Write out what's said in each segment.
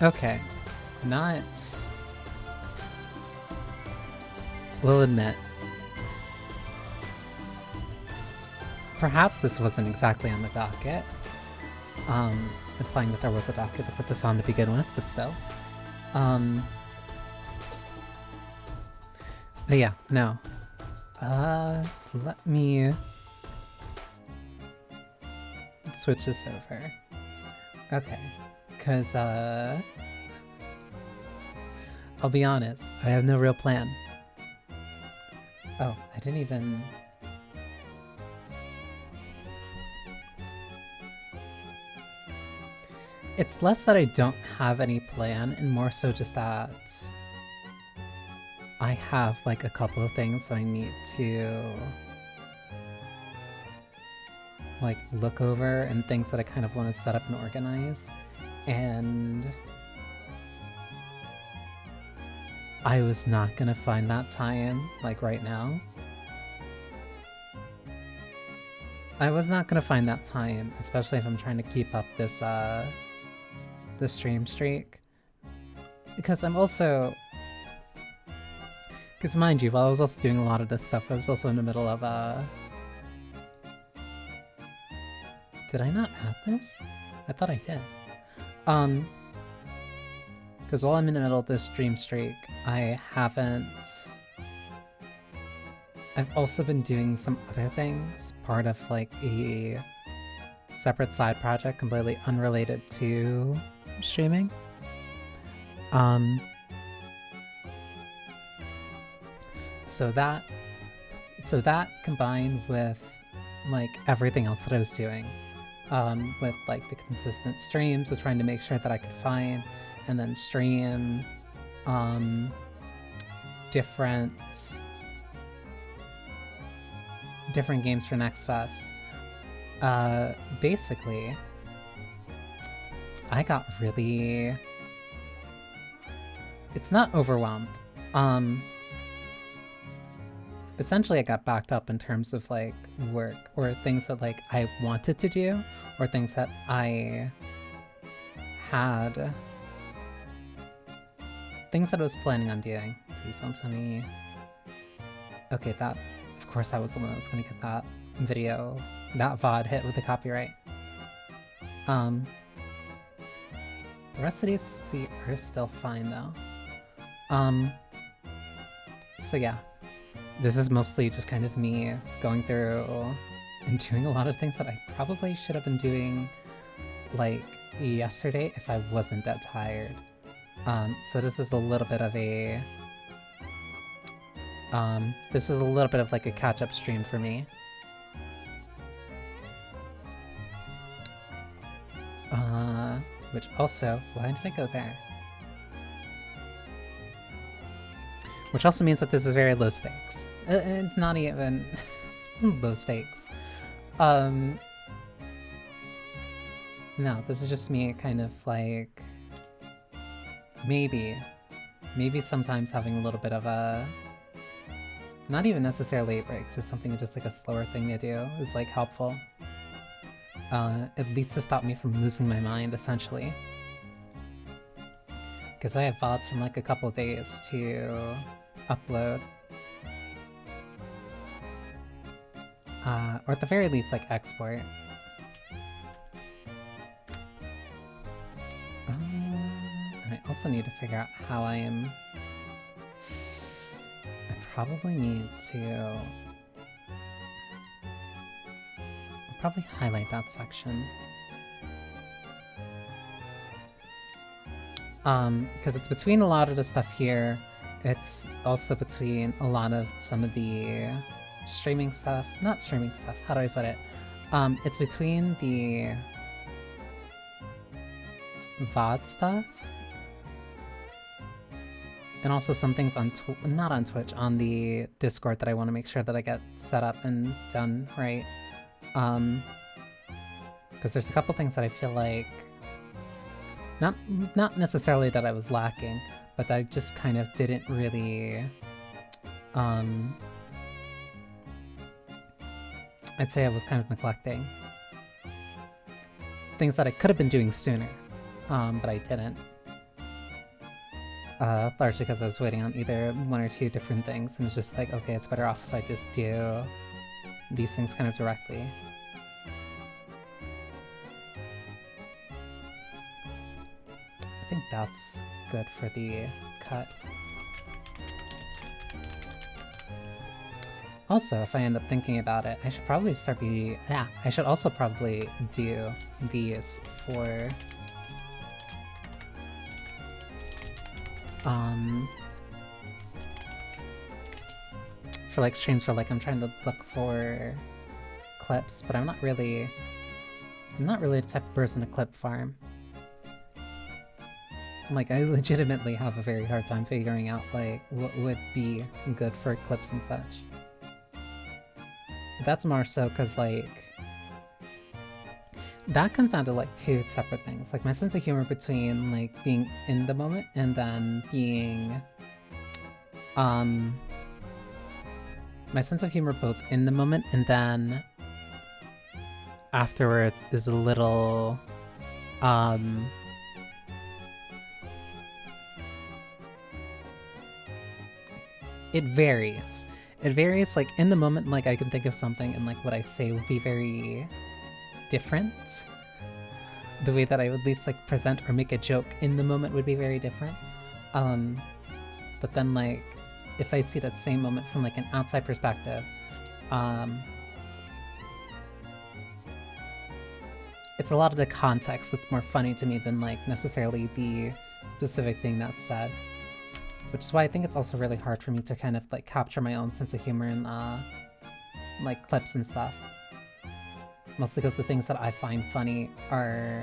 Okay. Not... We'll admit. Perhaps this wasn't exactly on the docket. Implying that there was a docket to put this on to begin with, but still. But yeah, no. Let me switch this over. Okay, because, I'll be honest, I have no real plan. Oh, I didn't even... It's less that I don't have any plan, and more so just that I have, like, a couple of things that I need to, like, look over, and things that I kind of want to set up and organize, and I was not gonna find that time, like, right now. I was not gonna find that time, especially if I'm trying to keep up this, the stream streak. Because I'm also... Because mind you, while I was also doing a lot of this stuff, I was also in the middle of, Did I not add this? I thought I did. Because while I'm in the middle of this stream streak, I haven't... I've also been doing some other things, part of, like, a separate side project completely unrelated to streaming. So that combined with, like, everything else that I was doing, with, like, the consistent streams, with trying to make sure that I could find and then stream, different games for Next Fest. Basically, I got really... It's not overwhelmed. Essentially I got backed up in terms of, like, work, or things that, like, I wanted to do, or things that I had... Things that I was planning on doing. Please don't tell me... Okay, that... Of course I was the one that was gonna get that video, that VOD hit with the copyright. The rest of these are still fine though. So yeah. This is mostly just kind of me going through and doing a lot of things that I probably should have been doing, like, yesterday if I wasn't that tired. So this is a little bit of a... this is a little bit of, like, a catch-up stream for me. Which also... Why did I go there? Which also means that this is very low stakes. It's not even low stakes. No, this is just me kind of, like... Maybe sometimes having a little bit of a... Not even necessarily a break, just something, just like a slower thing to do is, like, helpful. At least to stop me from losing my mind, essentially. Because I have VODs from, like, a couple days to upload. Or at the very least, like, export. And I also need to figure out how I am... I probably need to... I'll probably highlight that section. Because it's between a lot of the stuff here. It's also between a lot of some of the streaming stuff. Not streaming stuff, how do I put it? It's between the VOD stuff. And also some things on not on Twitch, on the Discord that I want to make sure that I get set up and done right. Because there's a couple things that I feel like... Not necessarily that I was lacking, but that I just kind of didn't really... I'd say I was kind of neglecting. Things that I could have been doing sooner. but I didn't. Largely because I was waiting on either one or two different things, and it's just like, okay, it's better off if I just do these things kind of directly. I think that's good for the cut. Also, if I end up thinking about it, I should probably I should also probably do these for like streams where like I'm trying to look for clips, but I'm not really the type of person to clip farm. Like, I legitimately have a very hard time figuring out like what would be good for clips and such. That's more so because, like, that comes down to, like, two separate things. Like, my sense of humor between, like, being in the moment and then being, my sense of humor both in the moment and then afterwards is a little, it varies. It varies, like, in the moment, like, I can think of something and, like, what I say would be very different. The way that I would at least, like, present or make a joke in the moment would be very different. But then, like, if I see that same moment from, like, an outside perspective, it's a lot of the context that's more funny to me than, like, necessarily the specific thing that's said. Which is why I think it's also really hard for me to kind of, like, capture my own sense of humor in, like, clips and stuff. Mostly because the things that I find funny are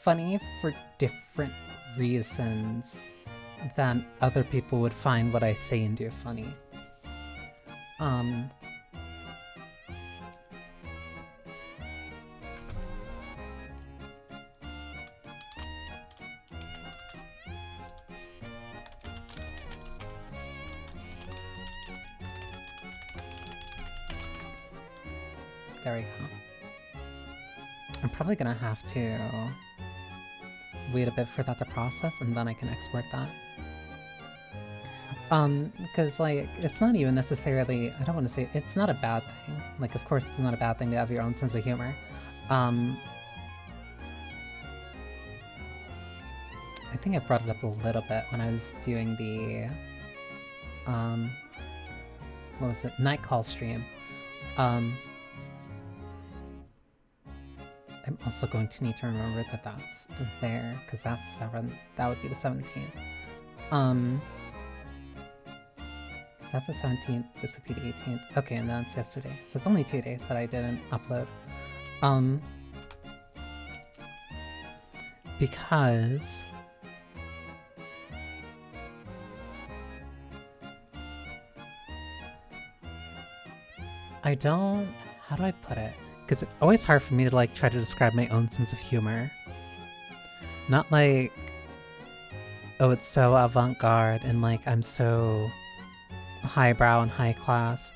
funny for different reasons than other people would find what I say and do funny. There we go. I'm probably gonna have to wait a bit for that to process and then I can export that. Because, like, it's not even necessarily, I don't want to say, it's not a bad thing. Like, of course it's not a bad thing to have your own sense of humor. I think I brought it up a little bit when I was doing the, what was it, night call stream. I'm also going to need to remember that that's there, because that's 7, that would be the 17th. So that's the 17th, this would be the 18th. Okay, and that's yesterday. So it's only 2 days that I didn't upload. Because I don't, how do I put it? Because it's always hard for me to, like, try to describe my own sense of humor. Not like, oh, it's so avant-garde and, like, I'm so highbrow and high class.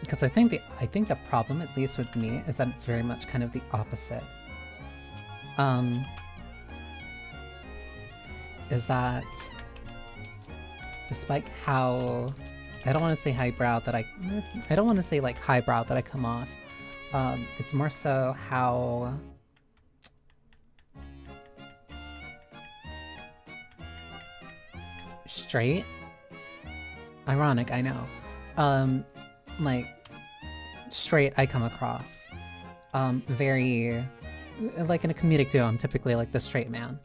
Because I think the problem, at least with me, is that it's very much kind of the opposite. Is that despite how, I don't want to say highbrow that I don't want to say, like, highbrow that I come off. It's more so how straight. Ironic, I know. Like, straight I come across. Very, like, in a comedic duo, I'm typically, like, the straight man.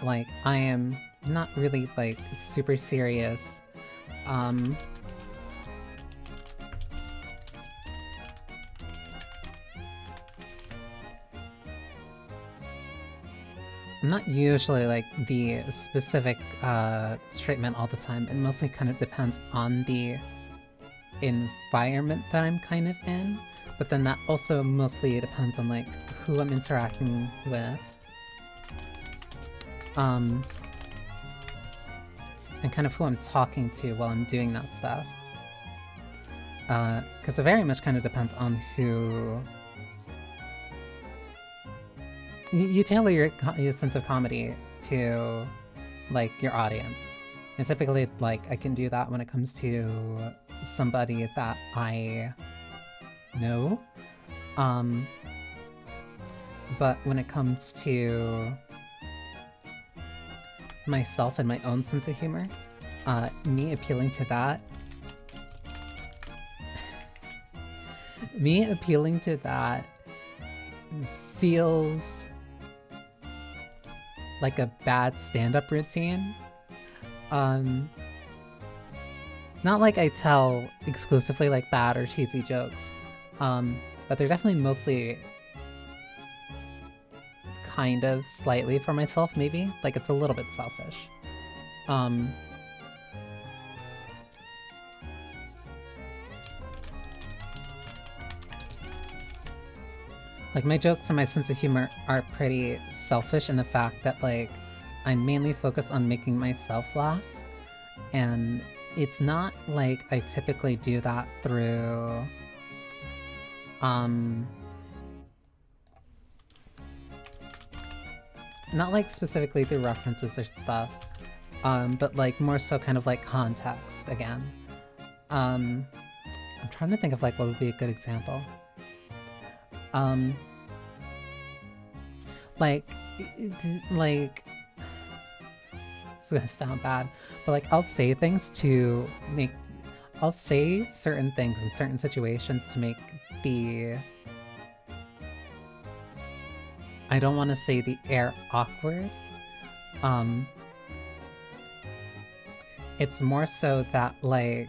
Like, I am not really, like, super serious. I'm not usually, like, the specific straight man all the time. It mostly kind of depends on the environment that I'm kind of in. But then that also mostly depends on, like, who I'm interacting with. And kind of who I'm talking to while I'm doing that stuff. Because it very much kind of depends on who... You tailor your sense of comedy to, like, your audience. And typically, like, I can do that when it comes to somebody that I know. But when it comes to myself and my own sense of humor, me appealing to that feels like a bad stand-up routine. Not like I tell exclusively like bad or cheesy jokes, but they're definitely mostly kind of slightly for myself, maybe. Like, it's a little bit selfish. Like, my jokes and my sense of humor are pretty selfish in the fact that, like, I'm mainly focused on making myself laugh, and it's not like I typically do that through, not like specifically through references or stuff, but like more so kind of like context again. I'm trying to think of like what would be a good example. Like, it's gonna sound bad, but like I'll say certain things in certain situations to make I don't want to say the air awkward. It's more so that, like,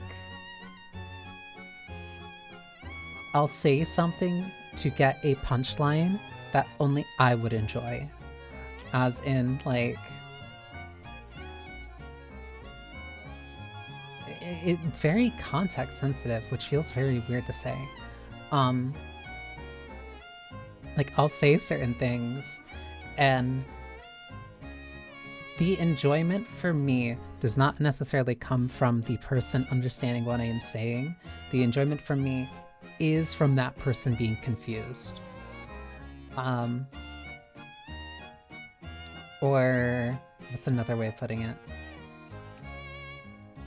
I'll say something to get a punchline that only I would enjoy. As in, like, it's very context sensitive, which feels very weird to say. Like, I'll say certain things, and the enjoyment for me does not necessarily come from the person understanding what I am saying. The enjoyment for me is from that person being confused. Or what's another way of putting it?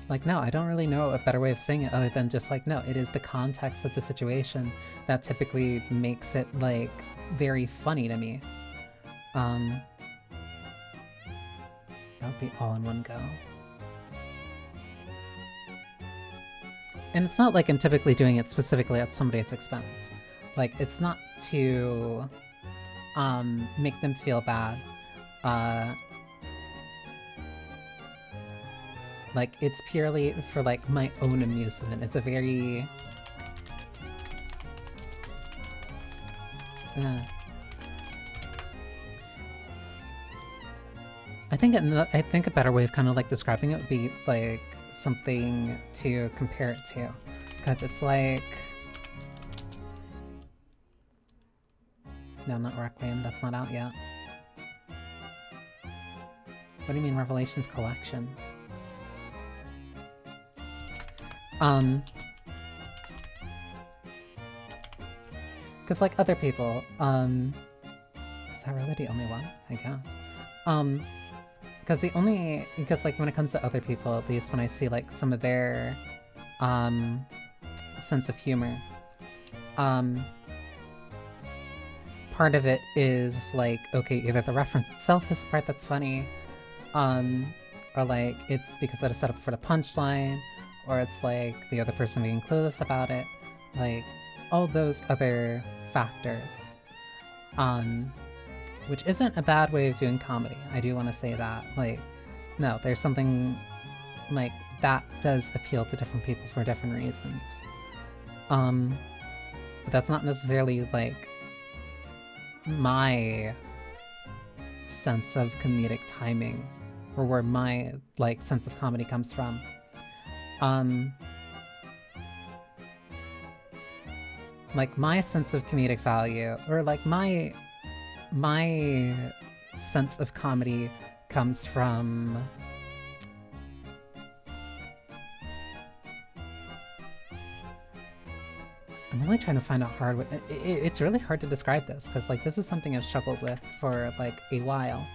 Like, no, I don't really know a better way of saying it other than just like, no, it is the context of the situation that typically makes it, like, very funny to me. That would be all in one go. And it's not like I'm typically doing it specifically at somebody's expense. Like, it's not to make them feel bad. Like, it's purely for, like, my own amusement. It's a very... I think a better way of kind of, like, describing it would be, like, something to compare it to. Because it's like... No, not Requiem. That's not out yet. What do you mean, Revelations Collection? Because, like, other people, is that really the only one? I guess. Because, like, when it comes to other people, at least when I see, like, some of their, sense of humor, part of it is, like, okay, either the reference itself is the part that's funny, or, like, it's because that is set up for the punchline, or it's, like, the other person being clueless about it, like, all those other factors, which isn't a bad way of doing comedy. I do want to say that, like, no, there's something, like, that does appeal to different people for different reasons. But that's not necessarily, like, my sense of comedic timing, or where my, like, sense of comedy comes from. Like, my sense of comedic value, or, like, my sense of comedy comes from... I'm really trying to find a hard way. It's really hard to describe this because like this is something I've struggled with for like a while.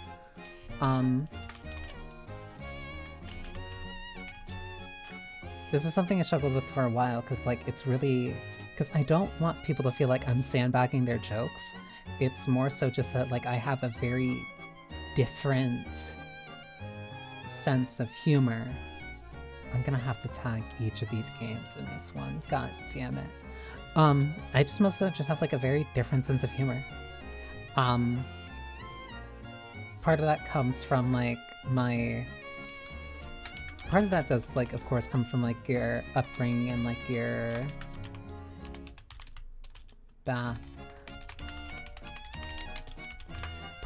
This is something I struggled with for a while because like it's really, because I don't want people to feel like I'm sandbagging their jokes. It's more so just that like I have a very different sense of humor. I'm gonna have to tag each of these games in this one. God damn it. I just mostly just have like a very different sense of humor. Part of that comes from like part of that does like of course come from like your upbringing and like your part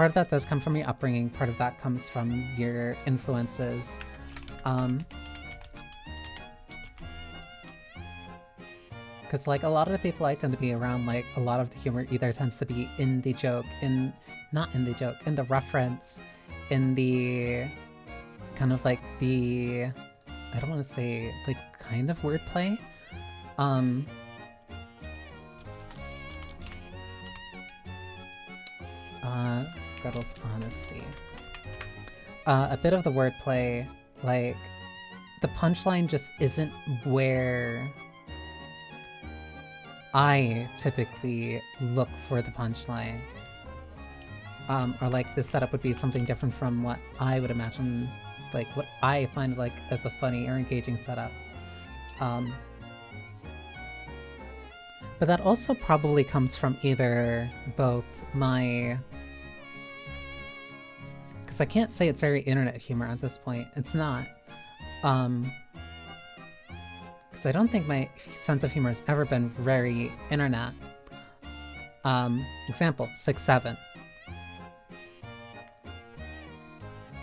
of that does come from your upbringing, part of that comes from your influences. Because like a lot of the people I tend to be around, like a lot of the humor either tends to be in the joke, not in the joke, in the reference, in the kind of like the, I don't want to say like kind of wordplay. Gretel's honesty. A bit of the wordplay, like the punchline just isn't where I typically look for the punchline. Or like the setup would be something different from what I would imagine, like what I find like as a funny or engaging setup. But that also probably comes from either both my, because I can't say it's very internet humor at this point. It's not. Because I don't think my sense of humor has ever been very internet. Example, 6-7.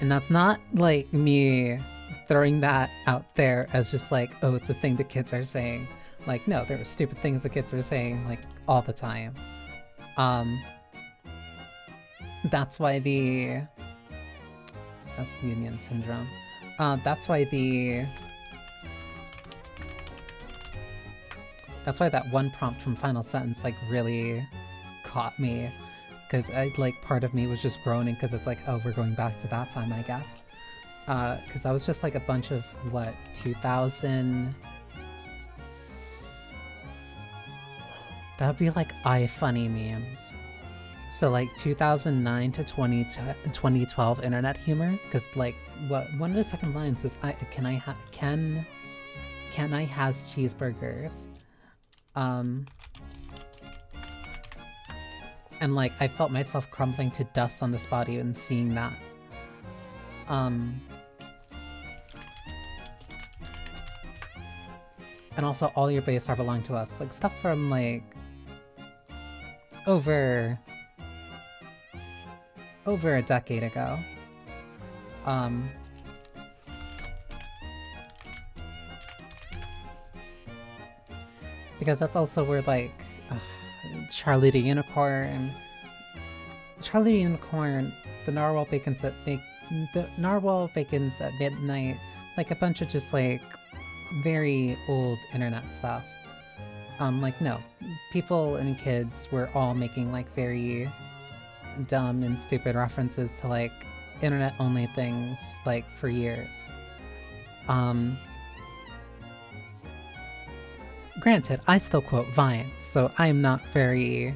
And that's not like me throwing that out there as just like, oh, it's a thing the kids are saying. Like, no, there are stupid things the kids are saying like all the time. That's why that's union syndrome. That's why that one prompt from Final Sentence like really caught me, because I like part of me was just groaning because it's like, oh, we're going back to that time, I guess. Because I was just like a bunch of what, 2000. That would be like iFunny memes. So like 2009 to 2012 internet humor, because like what one of the second lines was, can I has cheeseburgers, and like I felt myself crumbling to dust on the spot even seeing that. And also all your base are belong to us, like stuff from like over a decade ago. Because that's also where like Charlie the Unicorn, the narwhal bacons at midnight, like a bunch of just like very old internet stuff. Like no, people and kids were all making like very dumb and stupid references to like internet only things like for years. Granted, I still quote Vine, so I'm not very,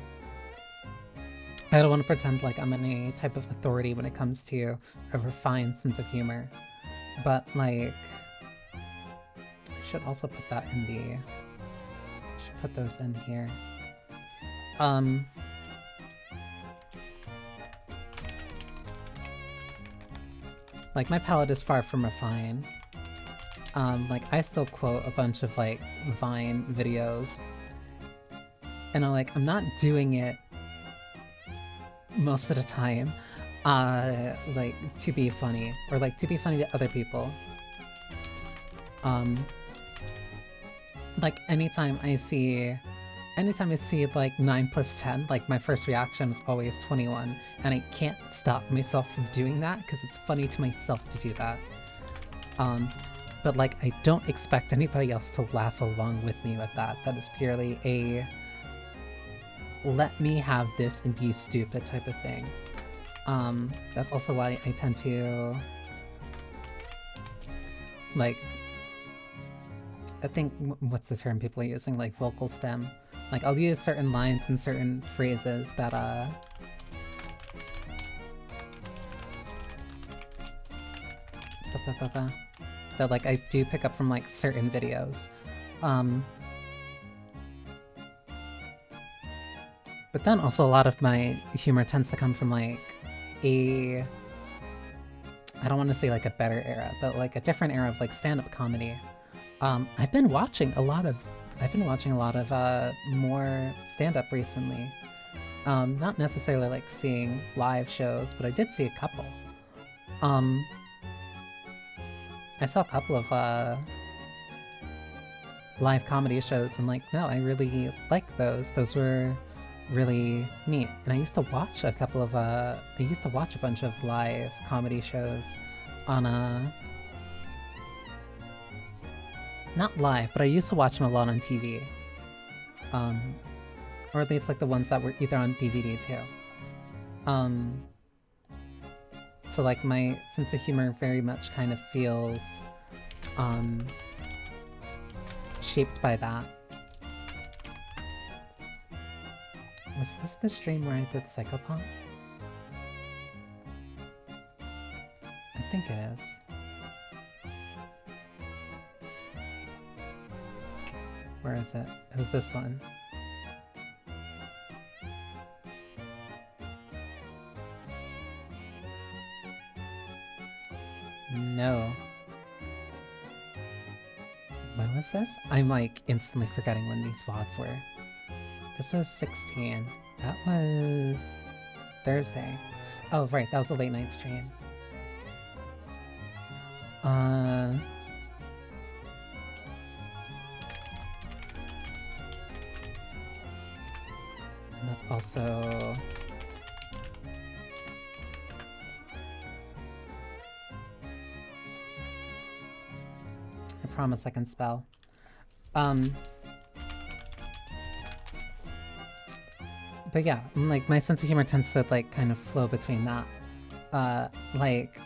I don't want to pretend like I'm any type of authority when it comes to a refined sense of humor, but like I should also put that in the, I should put those in here. Like my palette is far from refined. Like I still quote a bunch of like Vine videos, and I'm not doing it most of the time, like to be funny or like to be funny to other people. Like anytime I see like 9 plus 10, like my first reaction is always 21, and I can't stop myself from doing that because it's funny to myself to do that. But like I don't expect anybody else to laugh along with me with that. That is purely a let me have this and be stupid type of thing. That's also why I tend to, like, I think, what's the term people are using? Like, vocal stem. Like, I'll use certain lines and certain phrases that, that, like, I do pick up from, like, certain videos. But then also a lot of my humor tends to come from, like, I don't want to say, like, a better era, but, like, a different era of, like, stand-up comedy. I've been watching a lot of more stand-up recently. Not necessarily, like, seeing live shows, but I did see a couple. I saw a couple of, live comedy shows, and, like, no, I really liked those. Those were really neat. And I used to watch a bunch of live comedy shows on, not live, but I used to watch them a lot on TV. Or at least, like, the ones that were either on DVD, too. So, like, my sense of humor very much kind of feels, shaped by that. Was this the stream where I did Psychopomp? I think it is. Where is it? It was this one. No. When was this? I'm, like, instantly forgetting when these VODs were. This was 16. That was Thursday. Oh, right, that was a late night stream. And that's also... I promise I can spell. But yeah, like, my sense of humor tends to, like, kind of flow between that. Like,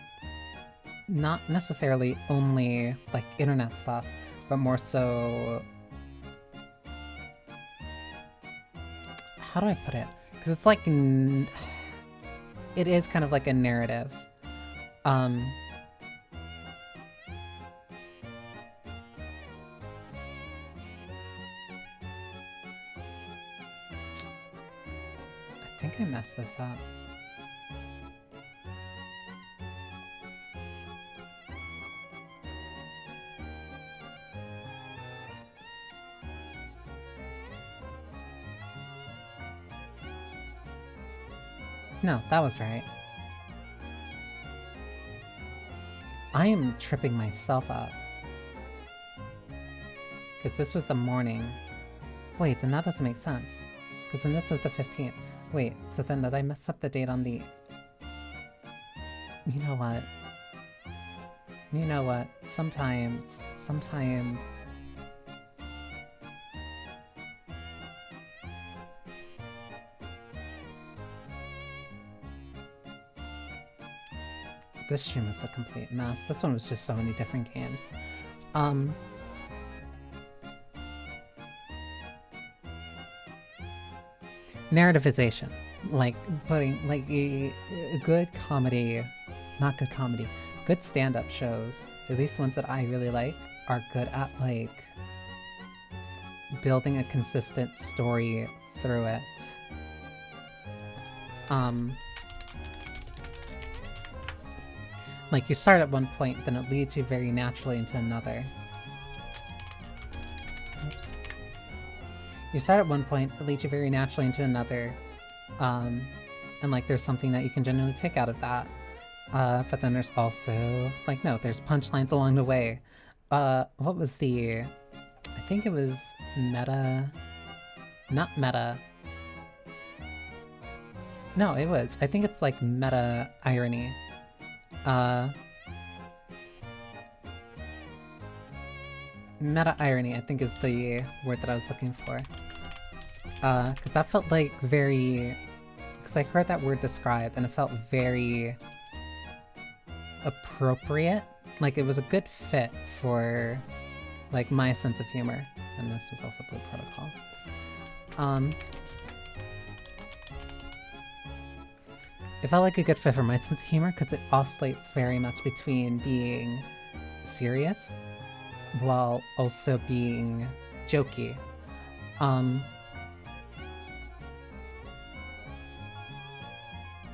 not necessarily only, like, internet stuff, but more so... How do I put it? Because it's like... It is kind of like a narrative. I think I messed this up. No, that was right. I am tripping myself up. Because this was the morning. Wait, then that doesn't make sense. Because then this was the 15th. Wait, so then did I mess up the date on the... You know what? You know what? Sometimes... This stream was a complete mess. This one was just so many different games. Narrativization. Like, putting, like, a good comedy... Not good comedy. Good stand-up shows, at least the ones that I really like, are good at, like, building a consistent story through it. Like, you start at one point, then it leads you very naturally into another. Oops. You start at one point, it leads you very naturally into another. And, like, there's something that you can genuinely take out of that. But then there's also, like, no, there's punchlines along the way. What was the... I think it was meta... Not meta... No, it was. I think it's, like, meta irony. Meta irony, I think, is the word that I was looking for. Because that felt like very... Because I heard that word described and it felt very appropriate. Like it was a good fit for like my sense of humor. And this was also Blue Protocol. It felt like a good fit for my sense of humor because it oscillates very much between being serious while also being jokey.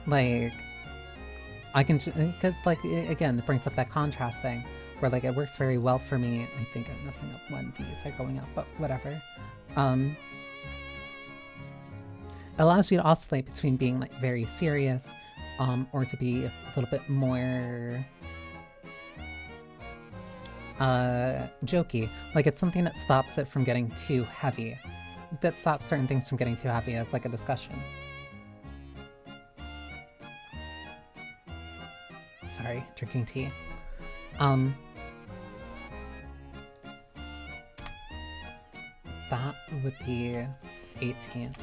Like, I can, because like, again, it brings up that contrast thing, where like it works very well for me. I think I'm messing up when these are going up, but whatever. Allows you to oscillate between being like very serious, or to be a little bit more jokey. Like it's something that stops it from getting too heavy. That stops certain things from getting too heavy as like a discussion. Sorry, drinking tea. That would be 18.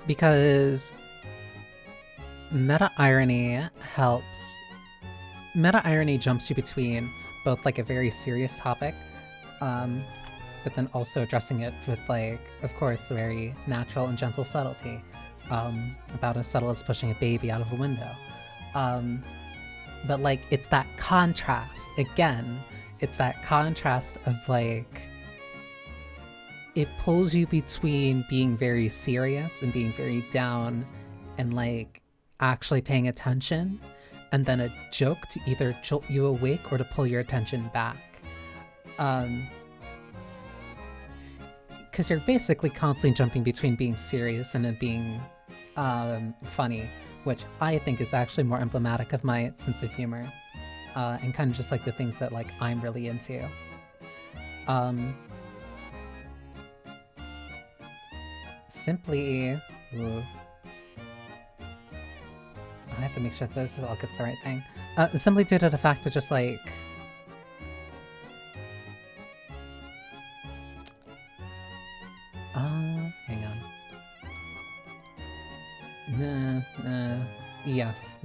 Because meta-irony helps. Meta-irony jumps you between both like a very serious topic, but then also addressing it with like, of course, very natural and gentle subtlety. About as subtle as pushing a baby out of a window. But like, it's that contrast. Again, it's that contrast of like, it pulls you between being very serious and being very down and like actually paying attention, and then a joke to either jolt you awake or to pull your attention back. Because you're basically constantly jumping between being serious and then being funny, which I think is actually more emblematic of my sense of humor, and kind of just like the things that like I'm really into. Simply, ooh, I have to make sure that this all gets the right thing. Simply due to the fact that just like, hang on. Yes.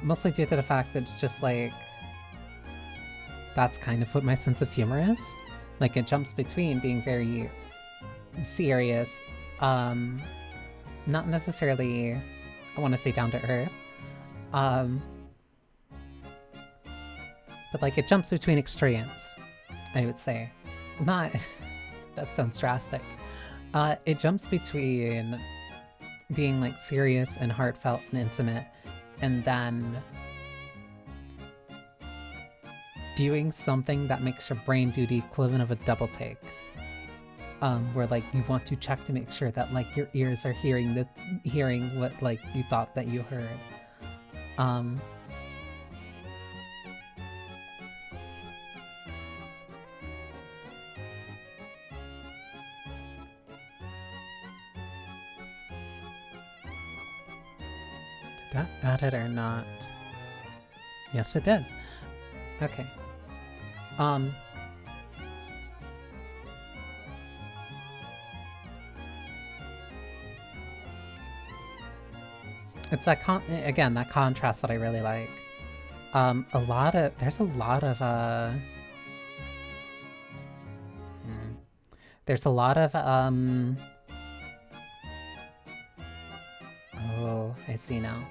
Mostly due to the fact that it's just like, that's kind of what my sense of humor is. Like it jumps between being very serious, not necessarily, I want to say down to earth, but like it jumps between extremes, I would say. Not, that sounds drastic. It jumps between being like serious and heartfelt and intimate, and then doing something that makes your brain do the equivalent of a double take. Where like you want to check to make sure that like your ears are hearing what like you thought that you heard. Did that add it or not? Yes, it did. Okay. It's that again, that contrast that I really like. There's a lot of, there's a lot of, oh, I see now.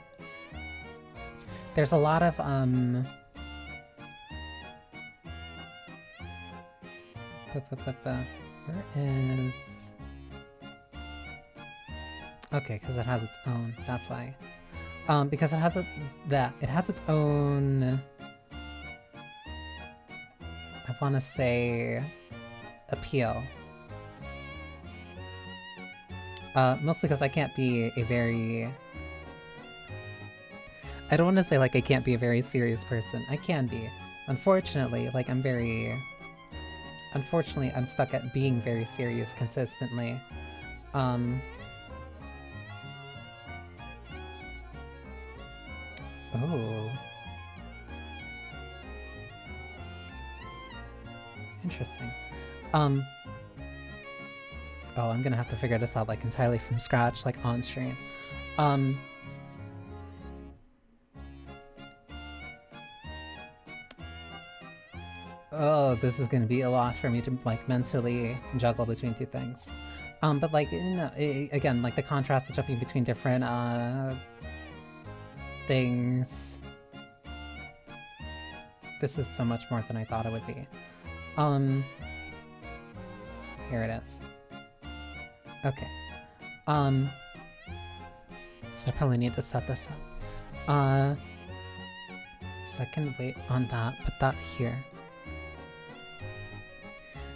There's a lot of, where is... Okay, because it has its own, that's why. Because it has it has its own, I want to say, appeal. Mostly because I can't be a very... I don't want to say like I can't be a very serious person. I can be. Unfortunately, like Unfortunately, I'm stuck at being very serious consistently. Oh. Interesting. Oh, I'm gonna have to figure this out like entirely from scratch, like on stream. Oh, this is gonna be a lot for me to like mentally juggle between two things. But like, you know, again, like the contrast of jumping between different things. This is so much more than I thought it would be. Here it is. Okay. So I probably need to set this up. So I can wait on that, put that here.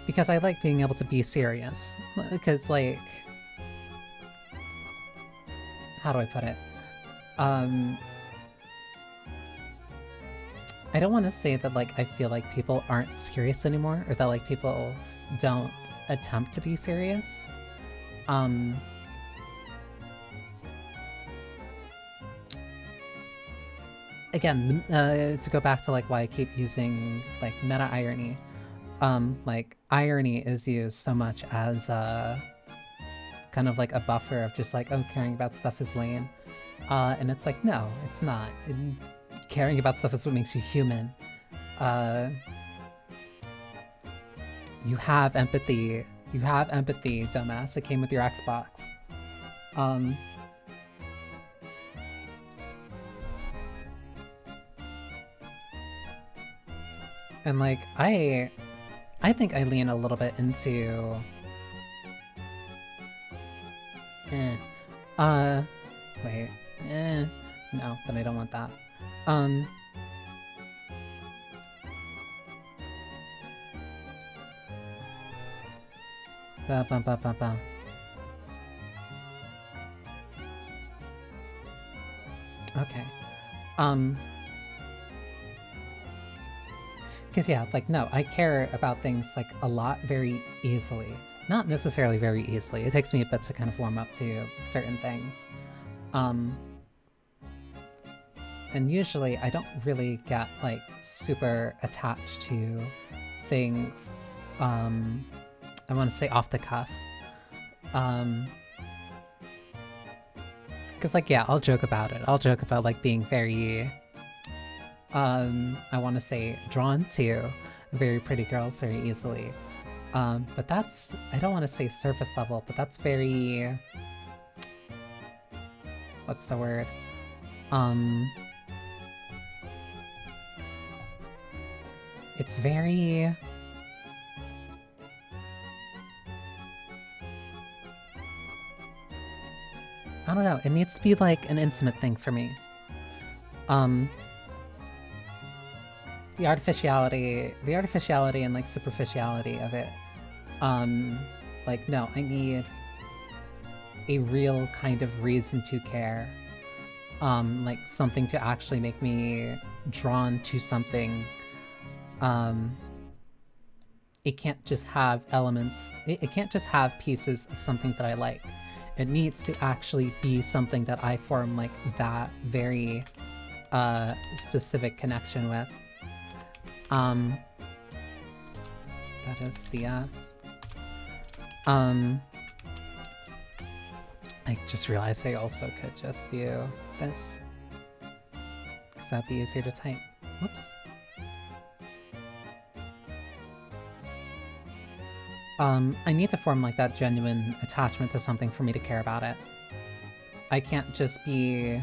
Because I like being able to be serious. Because, like... How do I put it? I don't want to say that, like, I feel like people aren't serious anymore, or that, like, people don't attempt to be serious. Again, to go back to, like, why I keep using, like, meta-irony. Like, irony is used so much as, kind of like a buffer of just like, oh, caring about stuff is lame. And it's like, no, it's not. Caring about stuff is what makes you human. You have empathy. You have empathy, dumbass. It came with your Xbox. And like, I think I lean a little bit into... wait. No, then I don't want that. Ba ba ba ba ba. Okay. Because yeah, like, no, I care about things, like, a lot very easily. Not necessarily very easily. It takes me a bit to kind of warm up to certain things. And usually I don't really get, like, super attached to things, I want to say off the cuff. Because, like, yeah, I'll joke about it. I'll joke about, like, being very... I want to say drawn to very pretty girls very easily. But that's, I don't want to say surface level, but that's very... What's the word? It's very... I don't know, it needs to be like an intimate thing for me. The artificiality and like superficiality of it. Like, no, I need a real kind of reason to care. Like something to actually make me drawn to something. It can't just have elements, it can't just have pieces of something that I like. It needs to actually be something that I form like that very specific connection with. That is Sia. I just realized I also could just do this. Because that'd be easier to type. Whoops. I need to form like that genuine attachment to something for me to care about it. I can't just be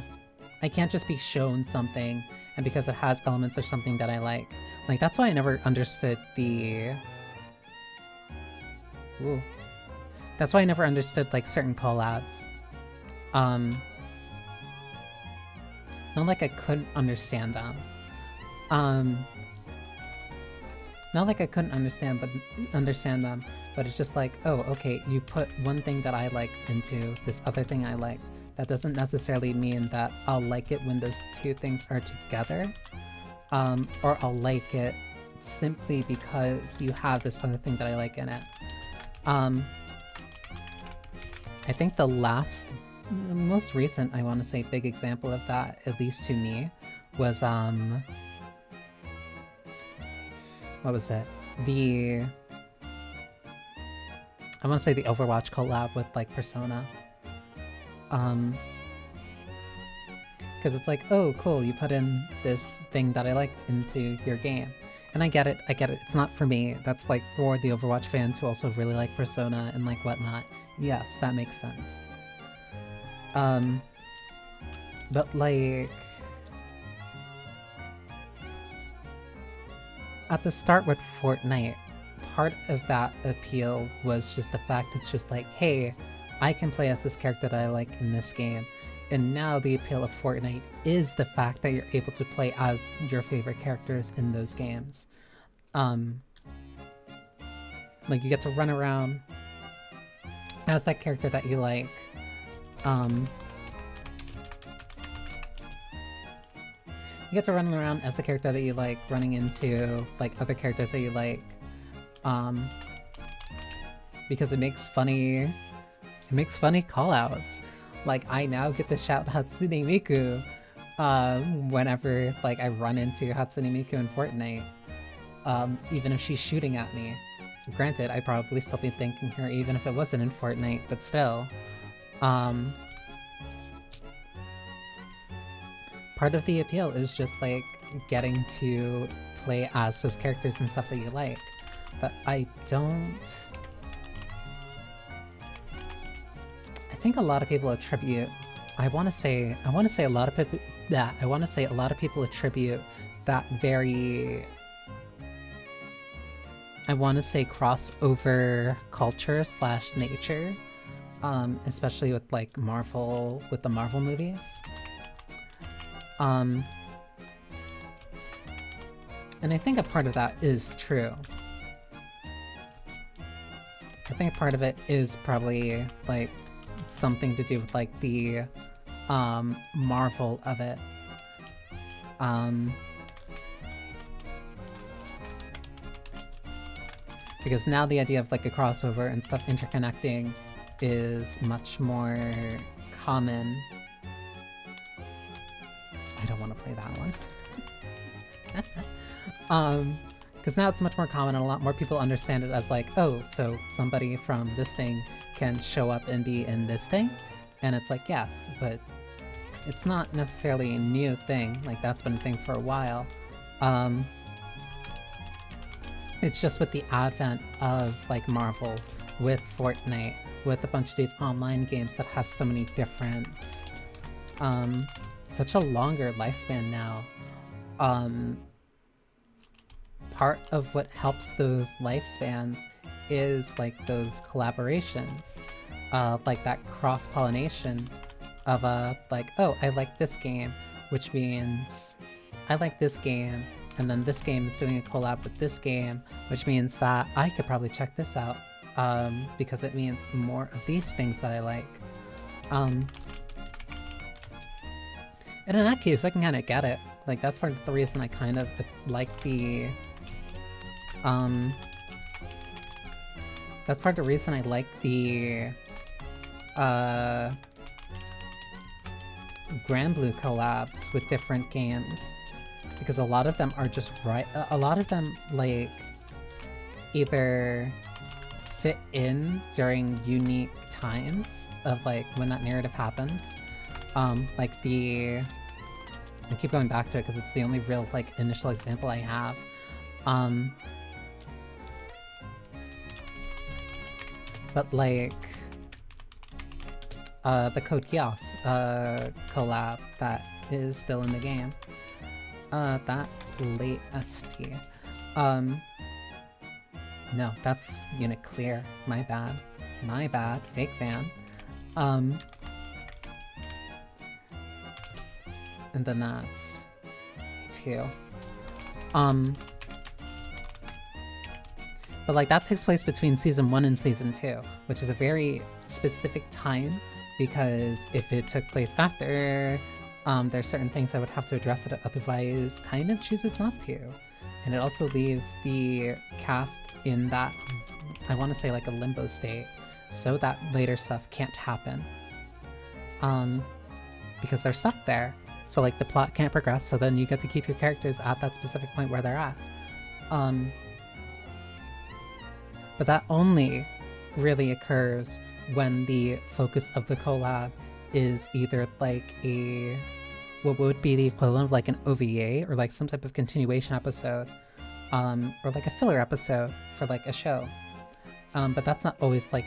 shown something, and because it has elements of something that I like. Like, that's why I never understood the... Ooh. That's why I never understood, like, certain collabs. Not like I couldn't understand them. Not like I couldn't understand them, but it's just like, oh, okay, you put one thing that I liked into this other thing I like. That doesn't necessarily mean that I'll like it when those two things are together. Or I'll like it simply because you have this other thing that I like in it. I think the most recent, I want to say, big example of that, at least to me, was what was it? I want to say the Overwatch collab with like Persona. Because it's like, oh, cool, you put in this thing that I liked into your game. And I get it, it's not for me. That's like for the Overwatch fans who also really like Persona and like whatnot. Yes, that makes sense. But like... At the start with Fortnite, part of that appeal was just the fact it's just like, hey, I can play as this character that I like in this game. And now the appeal of Fortnite is the fact that you're able to play as your favorite characters in those games. Like you get to run around as that character that you like. You get to run around as the character that you like, running into like other characters that you like. Because it makes funny callouts. Like I now get to shout Hatsune Miku whenever like I run into Hatsune Miku in Fortnite. Even if she's shooting at me. Granted, I'd probably still be thanking her even if it wasn't in Fortnite, but still. Part of the appeal is just like getting to play as those characters and stuff that you like. But I think a lot of people attribute, I want to say a lot of people attribute that very, I want to say crossover culture / nature, especially with like the Marvel movies. And I think a part of that is true. I think part of it is probably like something to do with like the Marvel of it. Because now the idea of like a crossover and stuff interconnecting is much more common. I don't want to play that one. Because now it's much more common and a lot more people understand it as like, oh, so somebody from this thing can show up and be in this thing? And it's like, yes, but it's not necessarily a new thing. Like, that's been a thing for a while. It's just with the advent of, like, Marvel, with Fortnite, with a bunch of these online games that have so many different, such a longer lifespan now. Part of what helps those lifespans is like those collaborations, like that cross-pollination of like, oh, I like this game, which means I like this game, and then this game is doing a collab with this game, which means that I could probably check this out, because it means more of these things that I like. And in that case, I can kind of get it. Like, that's part of the reason I kind of like the, that's part of the reason I like the, Granblue collabs with different games. Because a lot of them are just a lot of them, like, either fit in during unique times of, like, when that narrative happens. Like I keep going back to it because it's the only real, like, initial example I have. But, like, the Code Geass collab that is still in the game. That's late ST. No, that's Unit Clear. My bad. My bad. Fake fan. And then that's 2. But like that takes place between Season 1 and Season 2, which is a very specific time, because if it took place after, there's certain things I would have to address that it otherwise kind of chooses not to. And it also leaves the cast in that, I want to say, like a limbo state, so that later stuff can't happen. Because they're stuck there. so like the plot can't progress, so then you get to keep your characters at that specific point where they're at. But that only really occurs when the focus of the collab is either like what would be the equivalent of like an OVA or like some type of continuation episode, or like a filler episode for like a show. But that's not always like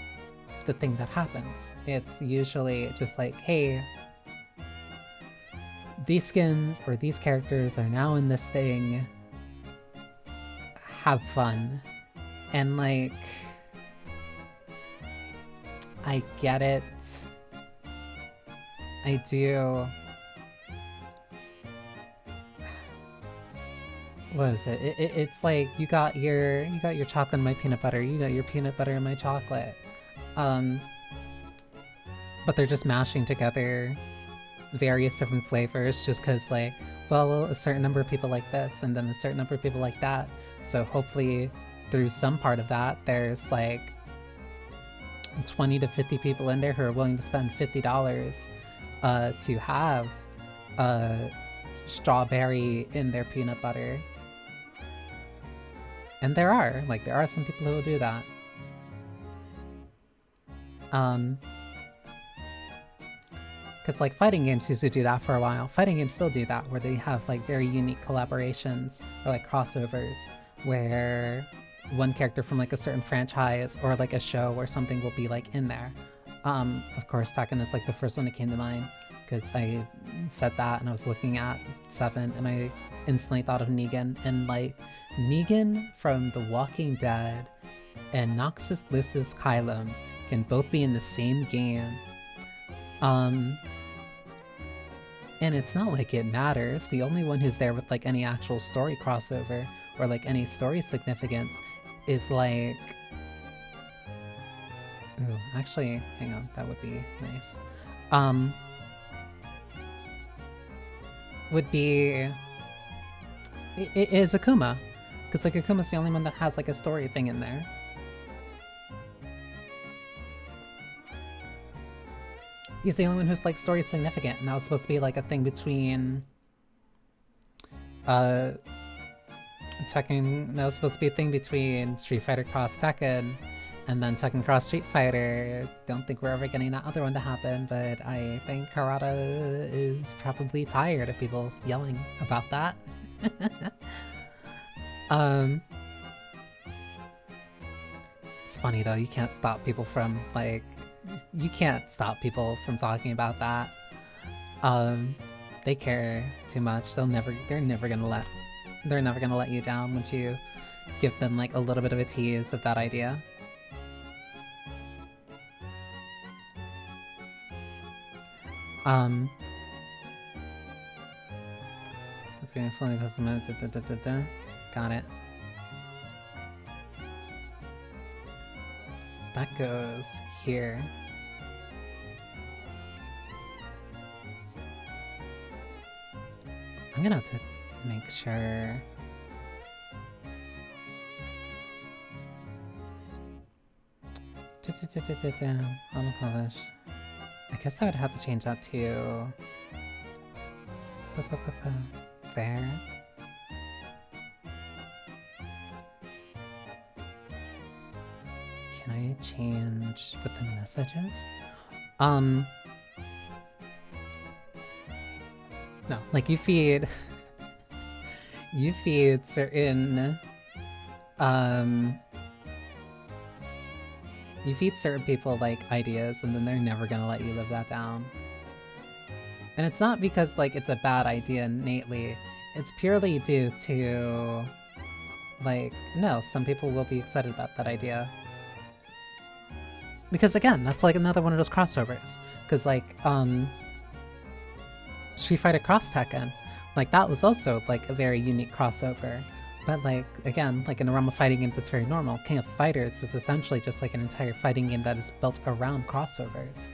the thing that happens. It's usually just like, hey, these skins or these characters are now in this thing, have fun. And like, I get it. I do. What is it? It's like you got your chocolate and my peanut butter, you got your peanut butter and my chocolate. But they're just mashing together various different flavors just because, like, well, a certain number of people like this and then a certain number of people like that. So hopefully through some part of that, there's like 20 to 50 people in there who are willing to spend $50 to have strawberry in their peanut butter. And there are some people who will do that. Because like fighting games used to do that for a while. Fighting games still do that, where they have like very unique collaborations or like crossovers where one character from like a certain franchise or like a show or something will be like in there. Of course, Tekken is like the first one that came to mind because I said that and I was looking at 7 and I instantly thought of Negan, and like Negan from The Walking Dead and Noxus Lucis Kylum can both be in the same game. And it's not like it matters. The only one who's there with like any actual story crossover or like any story significance is like... Ooh, actually, hang on, that would be nice. Would be... It is Akuma. Because like Akuma's the only one that has like a story thing in there. He's the only one who's like story significant, and that was supposed to be like a thing between Tekken. That was supposed to be a thing between Street Fighter Cross Tekken, and then Tekken Cross Street Fighter. Don't think we're ever getting that other one to happen, but I think Harada is probably tired of people yelling about that. It's funny though, you can't stop people from like. You can't stop people from talking about that. They care too much. They're never gonna let you down once you give them like a little bit of a tease of that idea. Fully customized. Got it. That goes here. I'm gonna have to make sure. Unpublish. I guess I would have to change that to there. Can I change what the message is? No, like you feed certain you feed certain people like ideas and then they're never gonna let you live that down. And it's not because like it's a bad idea innately, it's purely due to like, no, some people will be excited about that idea. Because again, that's like another one of those crossovers. Because like, Street Fighter Cross Tekken, like that was also like a very unique crossover. But like, again, like in the realm of fighting games, it's very normal. King of Fighters is essentially just like an entire fighting game that is built around crossovers.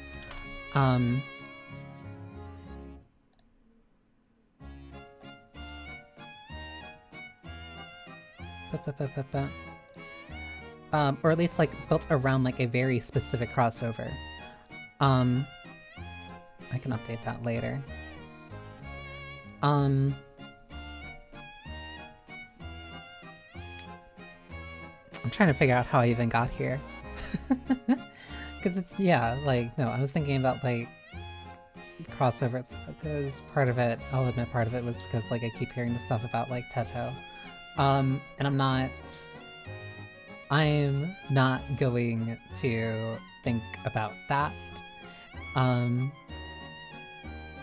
Or at least like built around like a very specific crossover. I can update that later. I'm trying to figure out how I even got here. Because it's, yeah, like, no, I was thinking about, like, crossovers, because part of it, I'll admit part of it was because, like, I keep hearing the stuff about, like, Teto. And I'm not going to think about that. I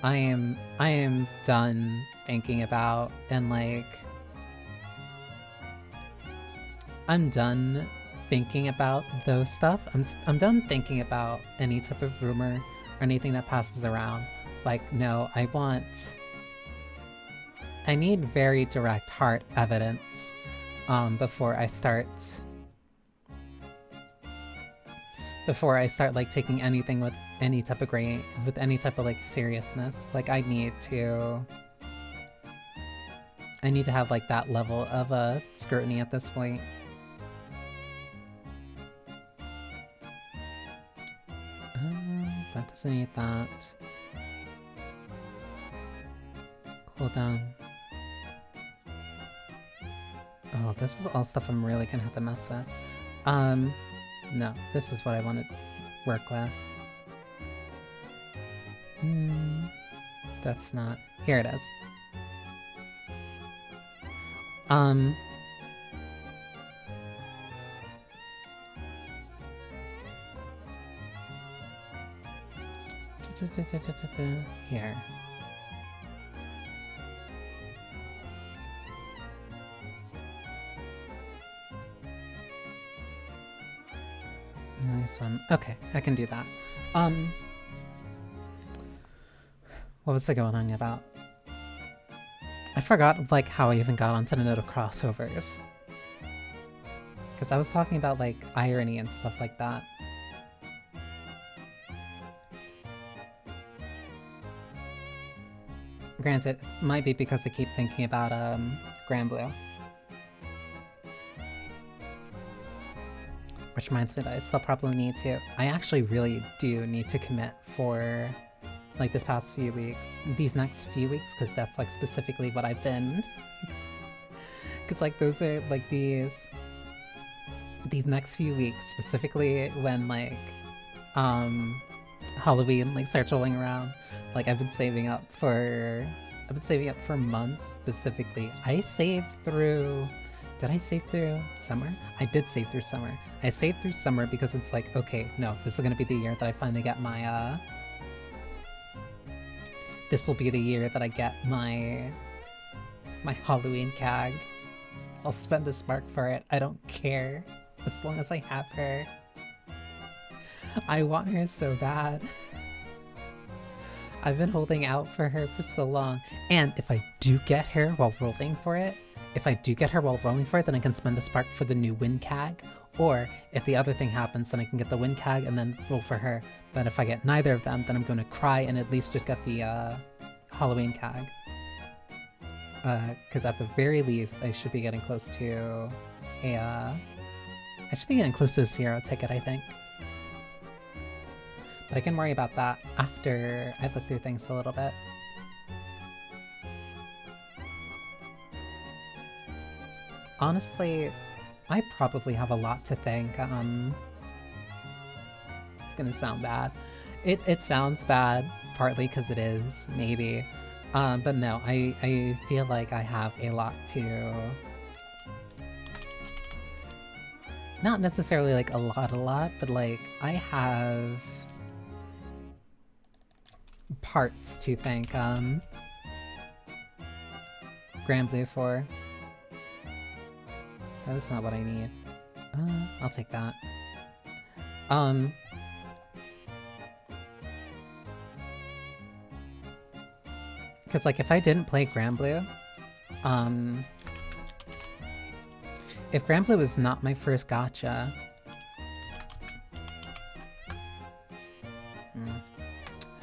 am done thinking about, and, like, I'm done thinking about those stuff. I'm done thinking about any type of rumor or anything that passes around. Like, no, I need very direct hard evidence before I start like taking anything with any type of like seriousness. Like, I need to have like that level of scrutiny at this point. That doesn't need that. Cool down. Oh, this is all stuff I'm really gonna have to mess with. No, this is what I want to work with. That's not... Here it is. Here. This one. Okay, I can do that. What was I going on about? I forgot, like, how I even got onto the note of crossovers. Because I was talking about, like, irony and stuff like that. Granted, it might be because I keep thinking about, Granblue. Which reminds me that I still probably need to. I actually really do need to commit for, like, this past few weeks. These next few weeks, because that's, like, specifically what I've been. Because, like, those are, like, these next few weeks, specifically when, like, Halloween, like, starts rolling around. Like, I've been saving up for months, specifically. I saved through... Did I save through summer? I did save through summer. I saved through summer because it's like, okay, no, this is gonna be the year that I finally get my, this will be the year that I get my Halloween CAG. I'll spend a spark for it. I don't care. As long as I have her. I want her so bad. I've been holding out for her for so long. And if I do get her while rolling for it, then I can spend the spark for the new win CAG. Or if the other thing happens, then I can get the win CAG and then roll for her. But if I get neither of them, then I'm going to cry and at least just get the Halloween CAG. Because at the very least, I should be getting close to a zero ticket, I think. But I can worry about that after I've looked through things a little bit. Honestly, I probably have a lot to thank. It's gonna sound bad. It sounds bad, partly because it is, maybe. But no, I feel like I have a lot to... Not necessarily like a lot, but like, I have... parts to thank, Granblue for. That's not what I need. I'll take that. Because, like, if I didn't play Granblue, if Granblue was not my first gacha...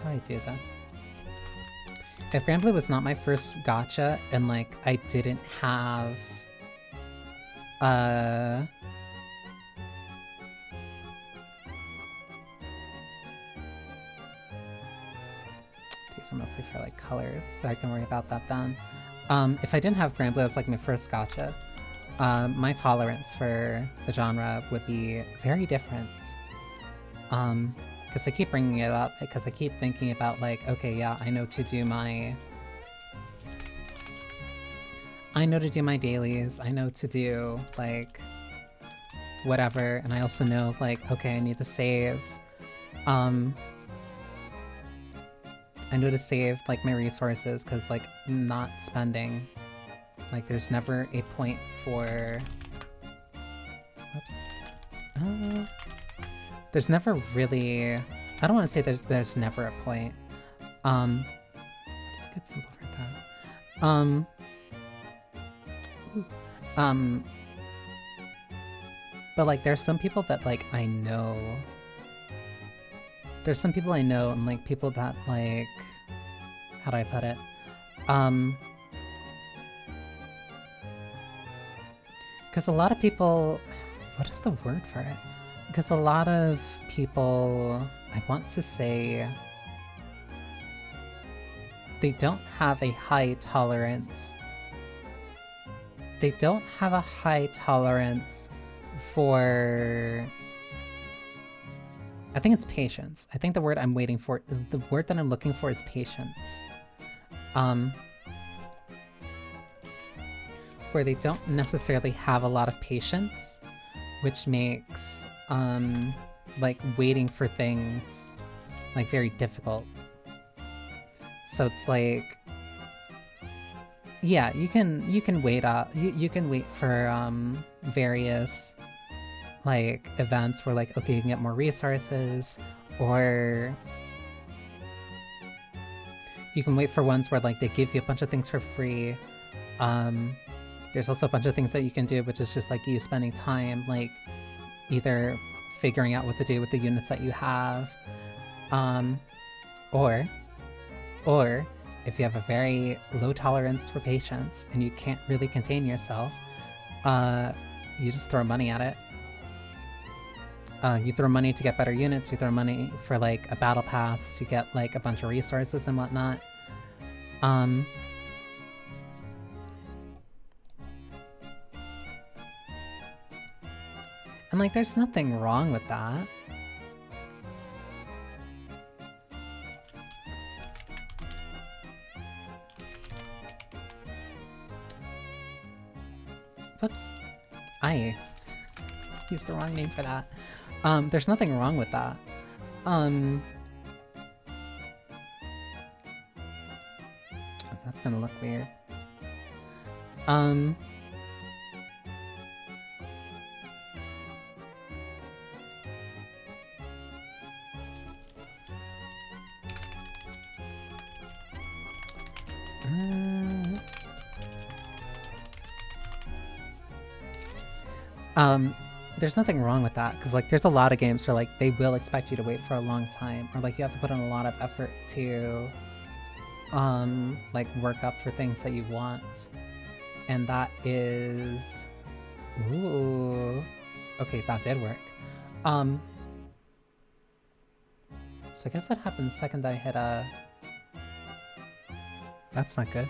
How do I do this? If Granblue was not my first gacha, and, like, I didn't have... these are mostly for like colors, so I can worry about that then. If I didn't have Grand Blue as like my first gacha, my tolerance for the genre would be very different. Because I keep bringing it up, because I keep thinking about like, okay, yeah, I know to do my dailies, I know to do like whatever, and I also know like, okay, I need to save. I know to save like my resources because like not spending, like there's never a point for, whoops. There's never really, I don't want to say there's never a point. What's a good symbol for that? But like there's some people that like I know. There's some people I know and like people that like, how do I put it? Because a lot of people, what is the word for it? Because a lot of people, I want to say, they don't have a high tolerance. They don't have a high tolerance for, I think it's patience. I think the word I'm waiting for, the word that I'm looking for is patience. Where they don't necessarily have a lot of patience, which makes like waiting for things like very difficult. So it's like, yeah, you can wait up, you can wait for various like events where like, okay, you can get more resources, or you can wait for ones where like they give you a bunch of things for free. There's also a bunch of things that you can do, which is just like you spending time like either figuring out what to do with the units that you have, or if you have a very low tolerance for patience and you can't really contain yourself, you just throw money at it. You throw money to get better units, you throw money for like a battle pass to get like a bunch of resources and whatnot. And like there's nothing wrong with that. Whoops. I used the wrong name for that. There's nothing wrong with that. That's gonna look weird. There's nothing wrong with that, because like there's a lot of games where like they will expect you to wait for a long time, or like you have to put in a lot of effort to like work up for things that you want. And that is, ooh, okay, that did work. So I guess that happened the second that I hit that's not good.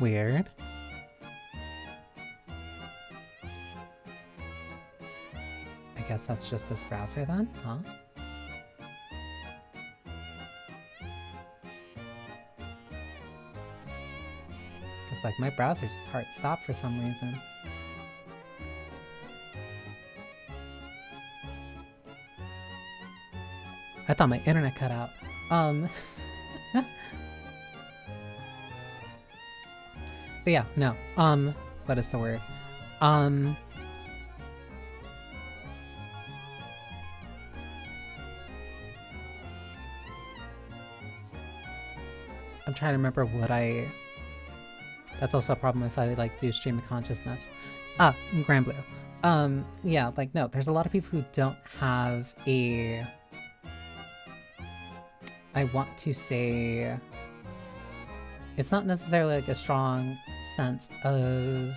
Weird. I guess that's just this browser then, huh? It's like my browser just hard stopped for some reason. I thought my internet cut out. But yeah, no. What is the word? I'm trying to remember what I... That's also a problem if I like do stream of consciousness. Grand Blue. Yeah, like no, there's a lot of people who don't have a... I want to say... It's not necessarily like a strong sense of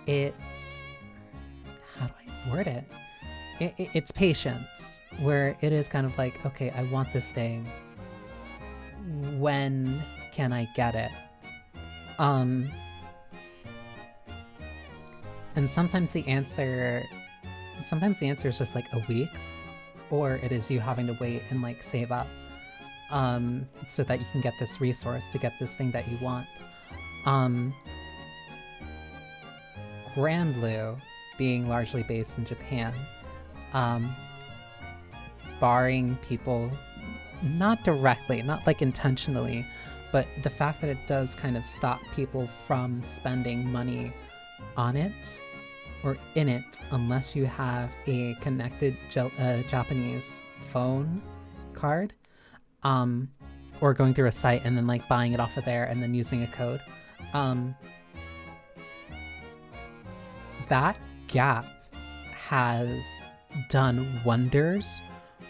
it's, how do I word it? It's patience, where it is kind of like, okay, I want this thing. When can I get it? And sometimes the answer is just like a week, or it is you having to wait and like save up so that you can get this resource to get this thing that you want. Grand Blue being largely based in Japan, barring people, not directly, not like intentionally, but the fact that it does kind of stop people from spending money on it or in it unless you have a connected Japanese phone card, or going through a site and then like buying it off of there and then using a code. That gap has done wonders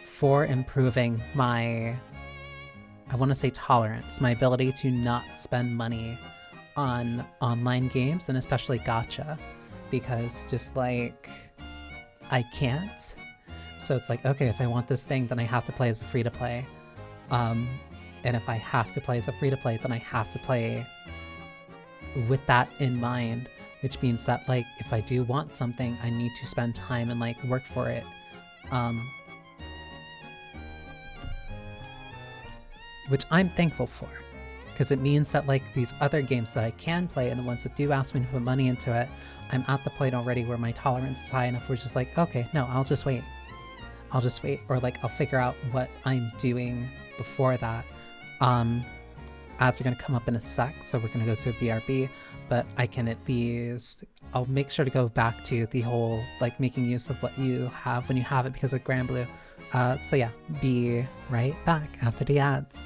for improving my, I want to say tolerance, my ability to not spend money on online games and especially gacha, because just like I can't. So it's like, okay, if I want this thing, then I have to play as a free-to-play. And if I have to play as a free-to-play, then I have to play with that in mind, which means that like if I do want something, I need to spend time and like work for it. Which I'm thankful for, because it means that like these other games that I can play and the ones that do ask me to put money into it, I'm at the point already where my tolerance is high enough where it's just like, okay, no, I'll just wait. Or like I'll figure out what I'm doing before that. Ads are gonna come up in a sec, so we're gonna go to a BRB, but I can at least, I'll make sure to go back to the whole like making use of what you have when you have it because of Grand Blue. So yeah, be right back after the ads.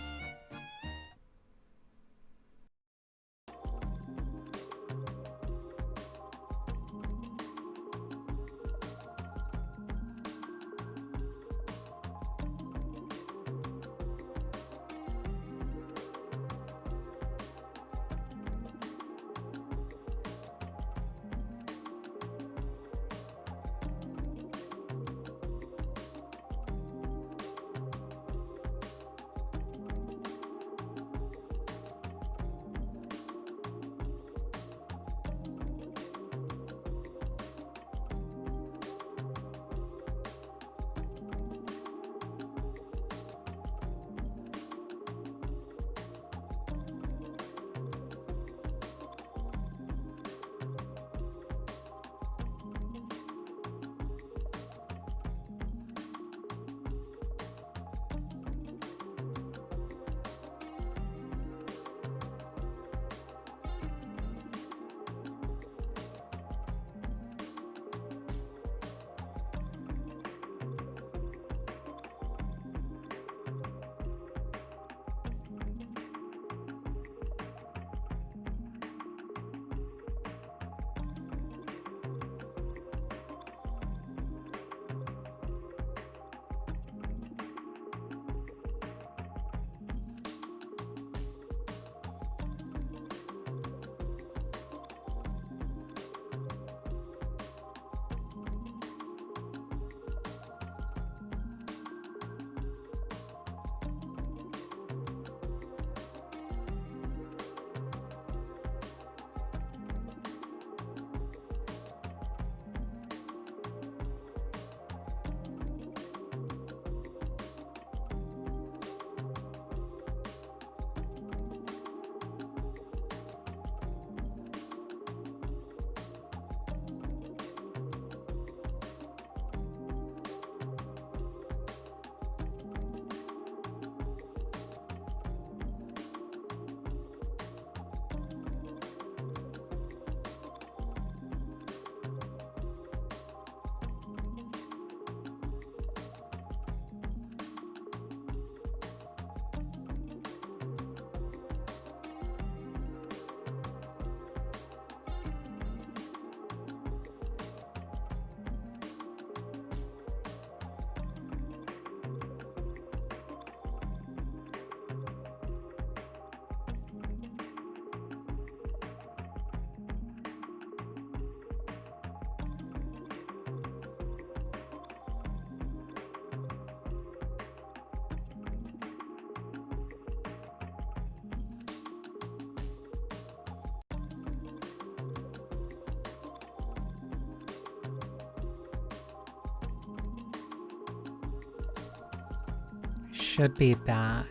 should be back.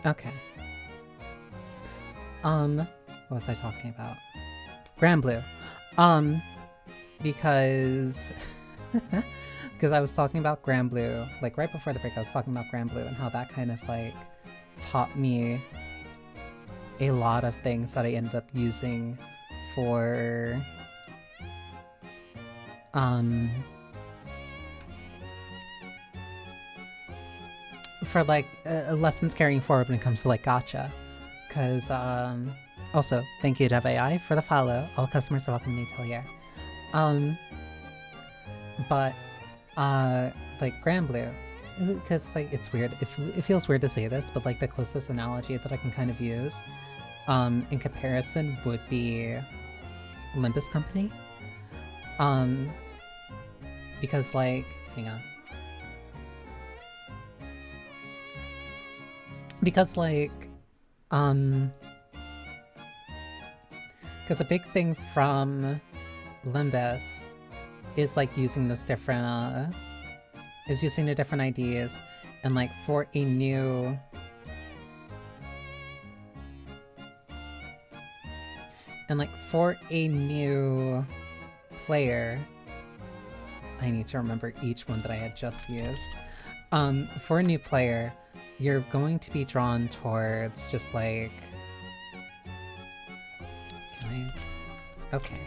Okay. What was I talking about? Granblue. Because because I was talking about Granblue, like right before the break I was talking about Granblue and how that kind of like taught me a lot of things that I ended up using for like lessons carrying forward when it comes to like gacha. Because also thank you to AI for the follow. All customers are welcome to Atelier. But like Granblue, because like it's weird, it feels weird to say this, but like the closest analogy that I can kind of use in comparison would be Limbus Company. Because like, hang on. Because like, because a big thing from Limbus is like using those different, is using the different ideas, and like for a new player, I need to remember each one that I had just used. For a new player, you're going to be drawn towards just like, okay.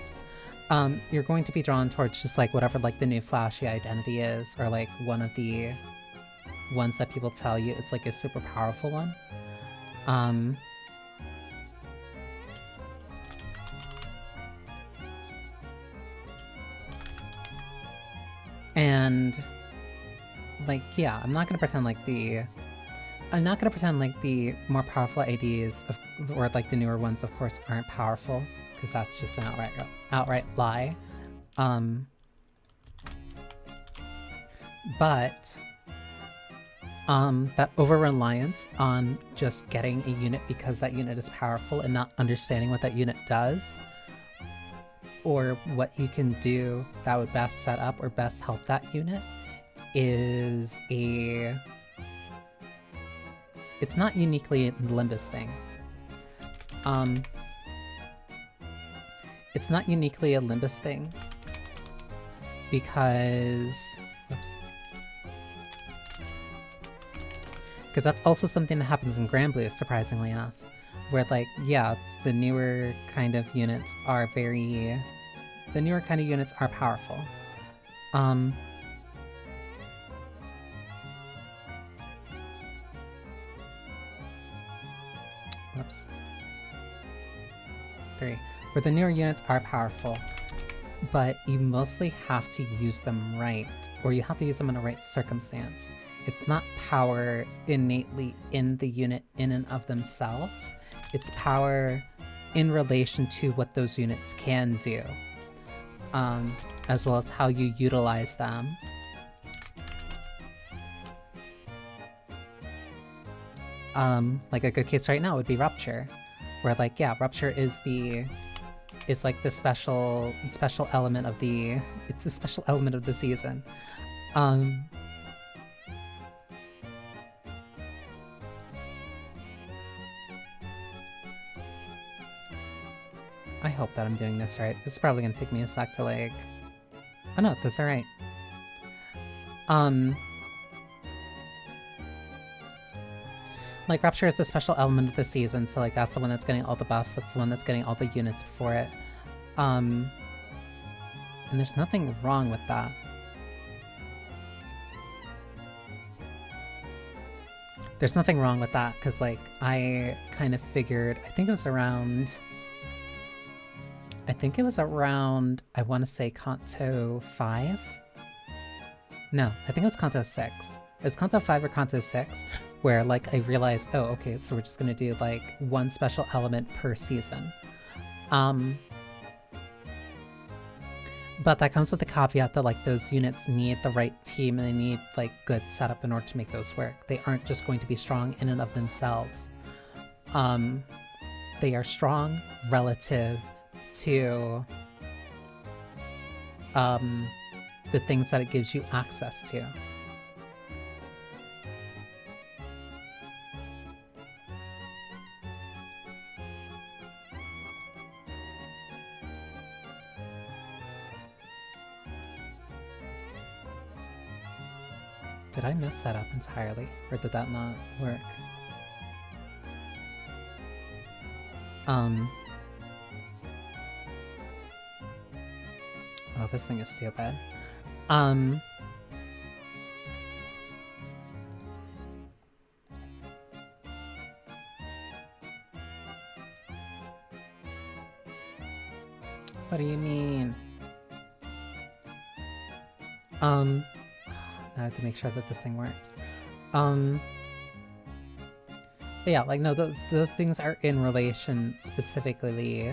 You're going to be drawn towards just like whatever like the new flashy identity is, or like one of the ones that people tell you it's like a super powerful one. And like, yeah, I'm not gonna pretend like the more powerful IDs or like the newer ones, of course, aren't powerful, because that's just an outright lie. But that over-reliance on just getting a unit because that unit is powerful and not understanding what that unit does, or what you can do that would best set up or best help that unit, is it's not uniquely a Limbus thing. It's not uniquely a Limbus thing because, because that's also something that happens in Granblue, surprisingly enough, where like, yeah, the newer kind of units are powerful. Whoops. 3. Where the newer units are powerful, but you mostly have to use them right, or you have to use them in a right circumstance. It's not power innately in the unit in and of themselves, it's power in relation to what those units can do, as well as how you utilize them. Like a good case right now would be Rupture, where like, yeah, Rupture is like the special element of the, it's a special element of the season. I hope that I'm doing this right. This is probably gonna take me a sec to like, oh no, that's alright. Like, Rupture is the special element of the season, so like that's the one that's getting all the buffs, that's the one that's getting all the units before it. And there's nothing wrong with that. There's nothing wrong with that, because like, I kind of figured, I think it was around, I want to say Kanto 5? No, I think it was Kanto 6. It was Kanto 5 or Kanto 6, where like I realized, oh, okay, so we're just gonna do like one special element per season. But that comes with the caveat that like those units need the right team and they need like good setup in order to make those work. They aren't just going to be strong in and of themselves. They are strong relative to the things that it gives you access to. Did I mess that up entirely? Or did that not work? Oh, this thing is stupid. What do you mean? I have to make sure that this thing worked. But yeah, like, no, those things are in relation specifically.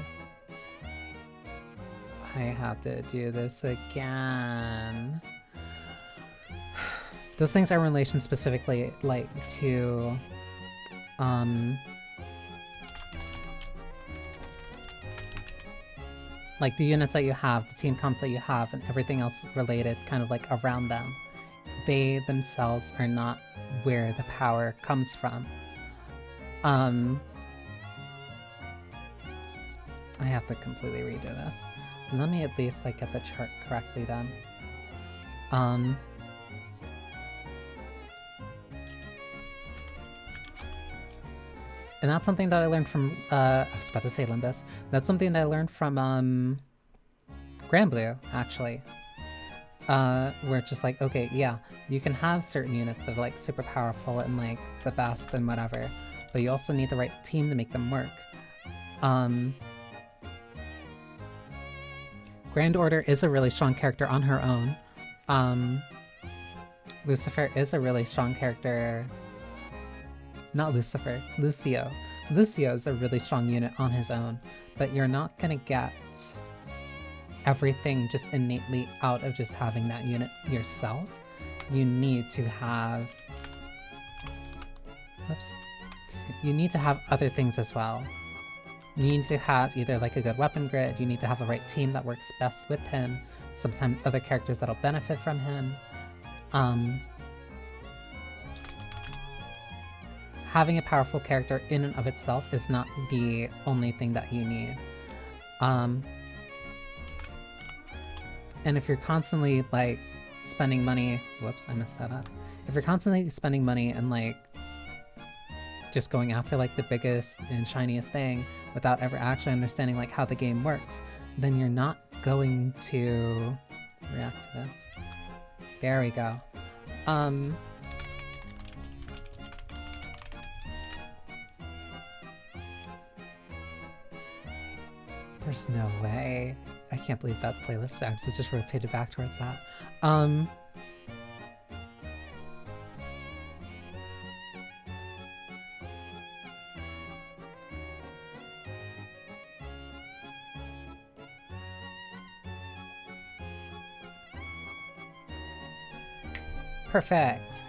I have to do this again. Those things are in relation specifically, like, to, like, the units that you have, the team comps that you have, and everything else related kind of, like, around them. They themselves are not where the power comes from. I have to completely redo this. Let me at least, like, get the chart correctly done. And that's something that I learned from, I was about to say Limbus. That's something that I learned from, Granblue, actually. Where it's just like, okay, yeah, you can have certain units that are, like, super powerful and, like, the best and whatever, but you also need the right team to make them work. Grand Order is a really strong character on her own. Lucifer is a really strong character. Not Lucifer, Lucio. Lucio is a really strong unit on his own, but you're not gonna get everything just innately out of just having that unit yourself. You need to have... Whoops. You need to have other things as well. You need to have either, like, a good weapon grid, you need to have the right team that works best with him, sometimes other characters that'll benefit from him. Having a powerful character in and of itself is not the only thing that you need. And if you're constantly, like, spending money... Whoops, I messed that up. If you're constantly spending money and, like, just going after, like, the biggest and shiniest thing without ever actually understanding, like, how the game works, then you're not going to react to this. There we go. There's no way. I can't believe that playlist actually just rotated back towards that. Perfect.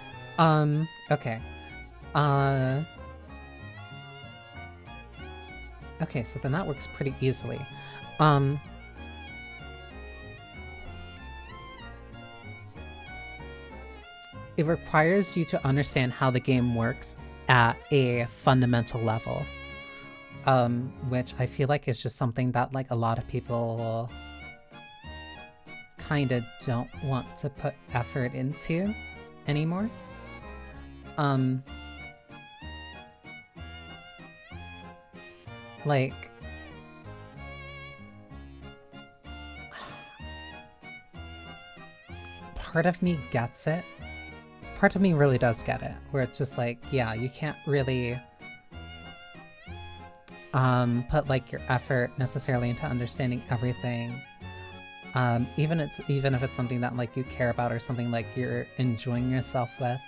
Okay. Okay, so then that works pretty easily. It requires you to understand how the game works at a fundamental level. Which I feel like is just something that, like, a lot of people kinda don't want to put effort into anymore. Like, part of me gets it. Part of me really does get it, where it's just like, yeah, you can't really put, like, your effort necessarily into understanding everything. Even if it's something that, like, you care about or something, like, you're enjoying yourself with.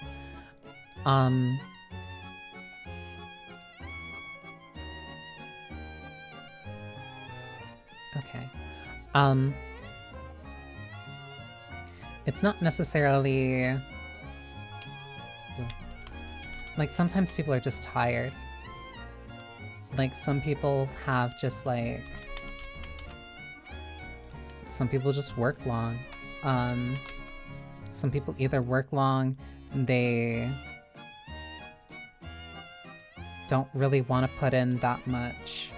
Okay. It's not necessarily... Like, sometimes people are just tired. Like, some people have just, like... Some people just work long. Some people either work long, they don't really want to put in that much,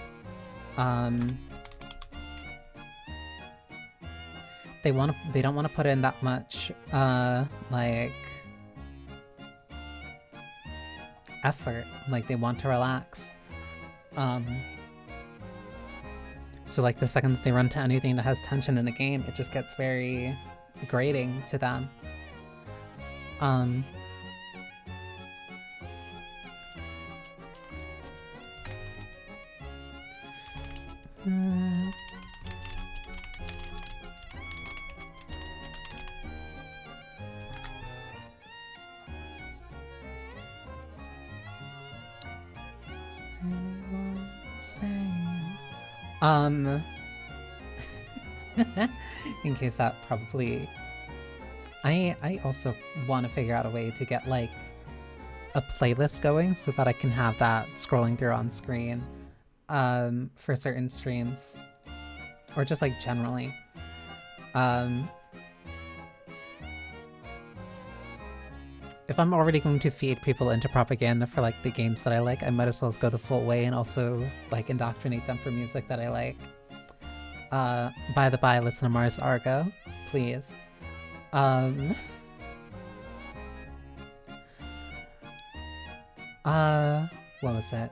they don't want to put in that much, like, effort. Like, they want to relax. So like the second that they run to anything that has tension in a game, it just gets very grating to them. In case that probably... I also want to figure out a way to get, like, a playlist going so that I can have that scrolling through on screen, for certain streams. Or just, like, generally. If I'm already going to feed people into propaganda for, like, the games that I like, I might as well go the full way and also, like, indoctrinate them for music that I like. By the by, listen to Mars Argo, please. What was it?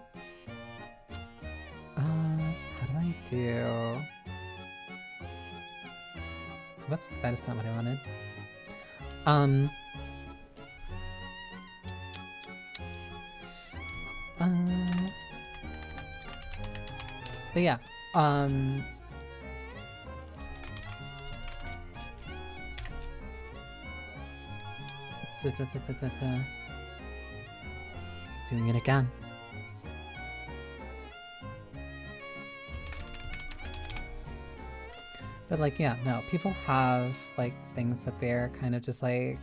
How do I do... Whoops, that is not what I wanted. But yeah, It's doing it again. But like, yeah, no, people have like things that they're kind of just like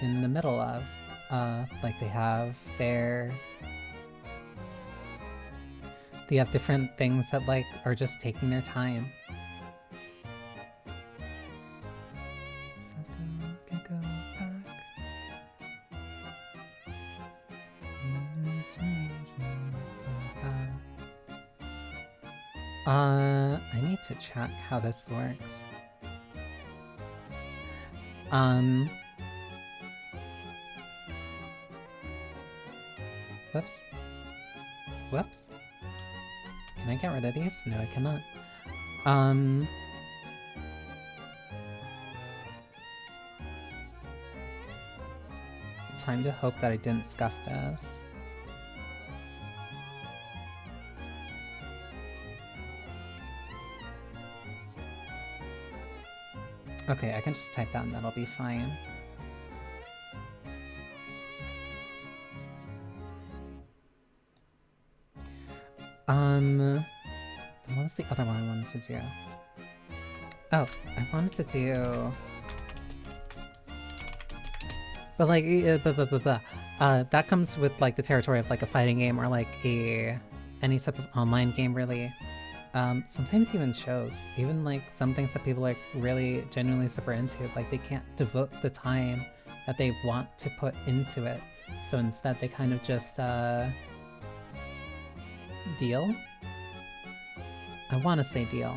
in the middle of. Like they have different things that like are just taking their time. I need to check how this works. Whoops. Whoops. Can I get rid of these? No, I cannot. Time to hope that I didn't scuff this. Okay, I can just type that and that'll be fine. What was the other one I wanted to do? Oh, I wanted to do... But like, that comes with like the territory of like a fighting game or like any type of online game really. Sometimes even shows, even like some things that people like really genuinely super into, like they can't devote the time that they want to put into it. So instead they kind of just deal? I want to say deal,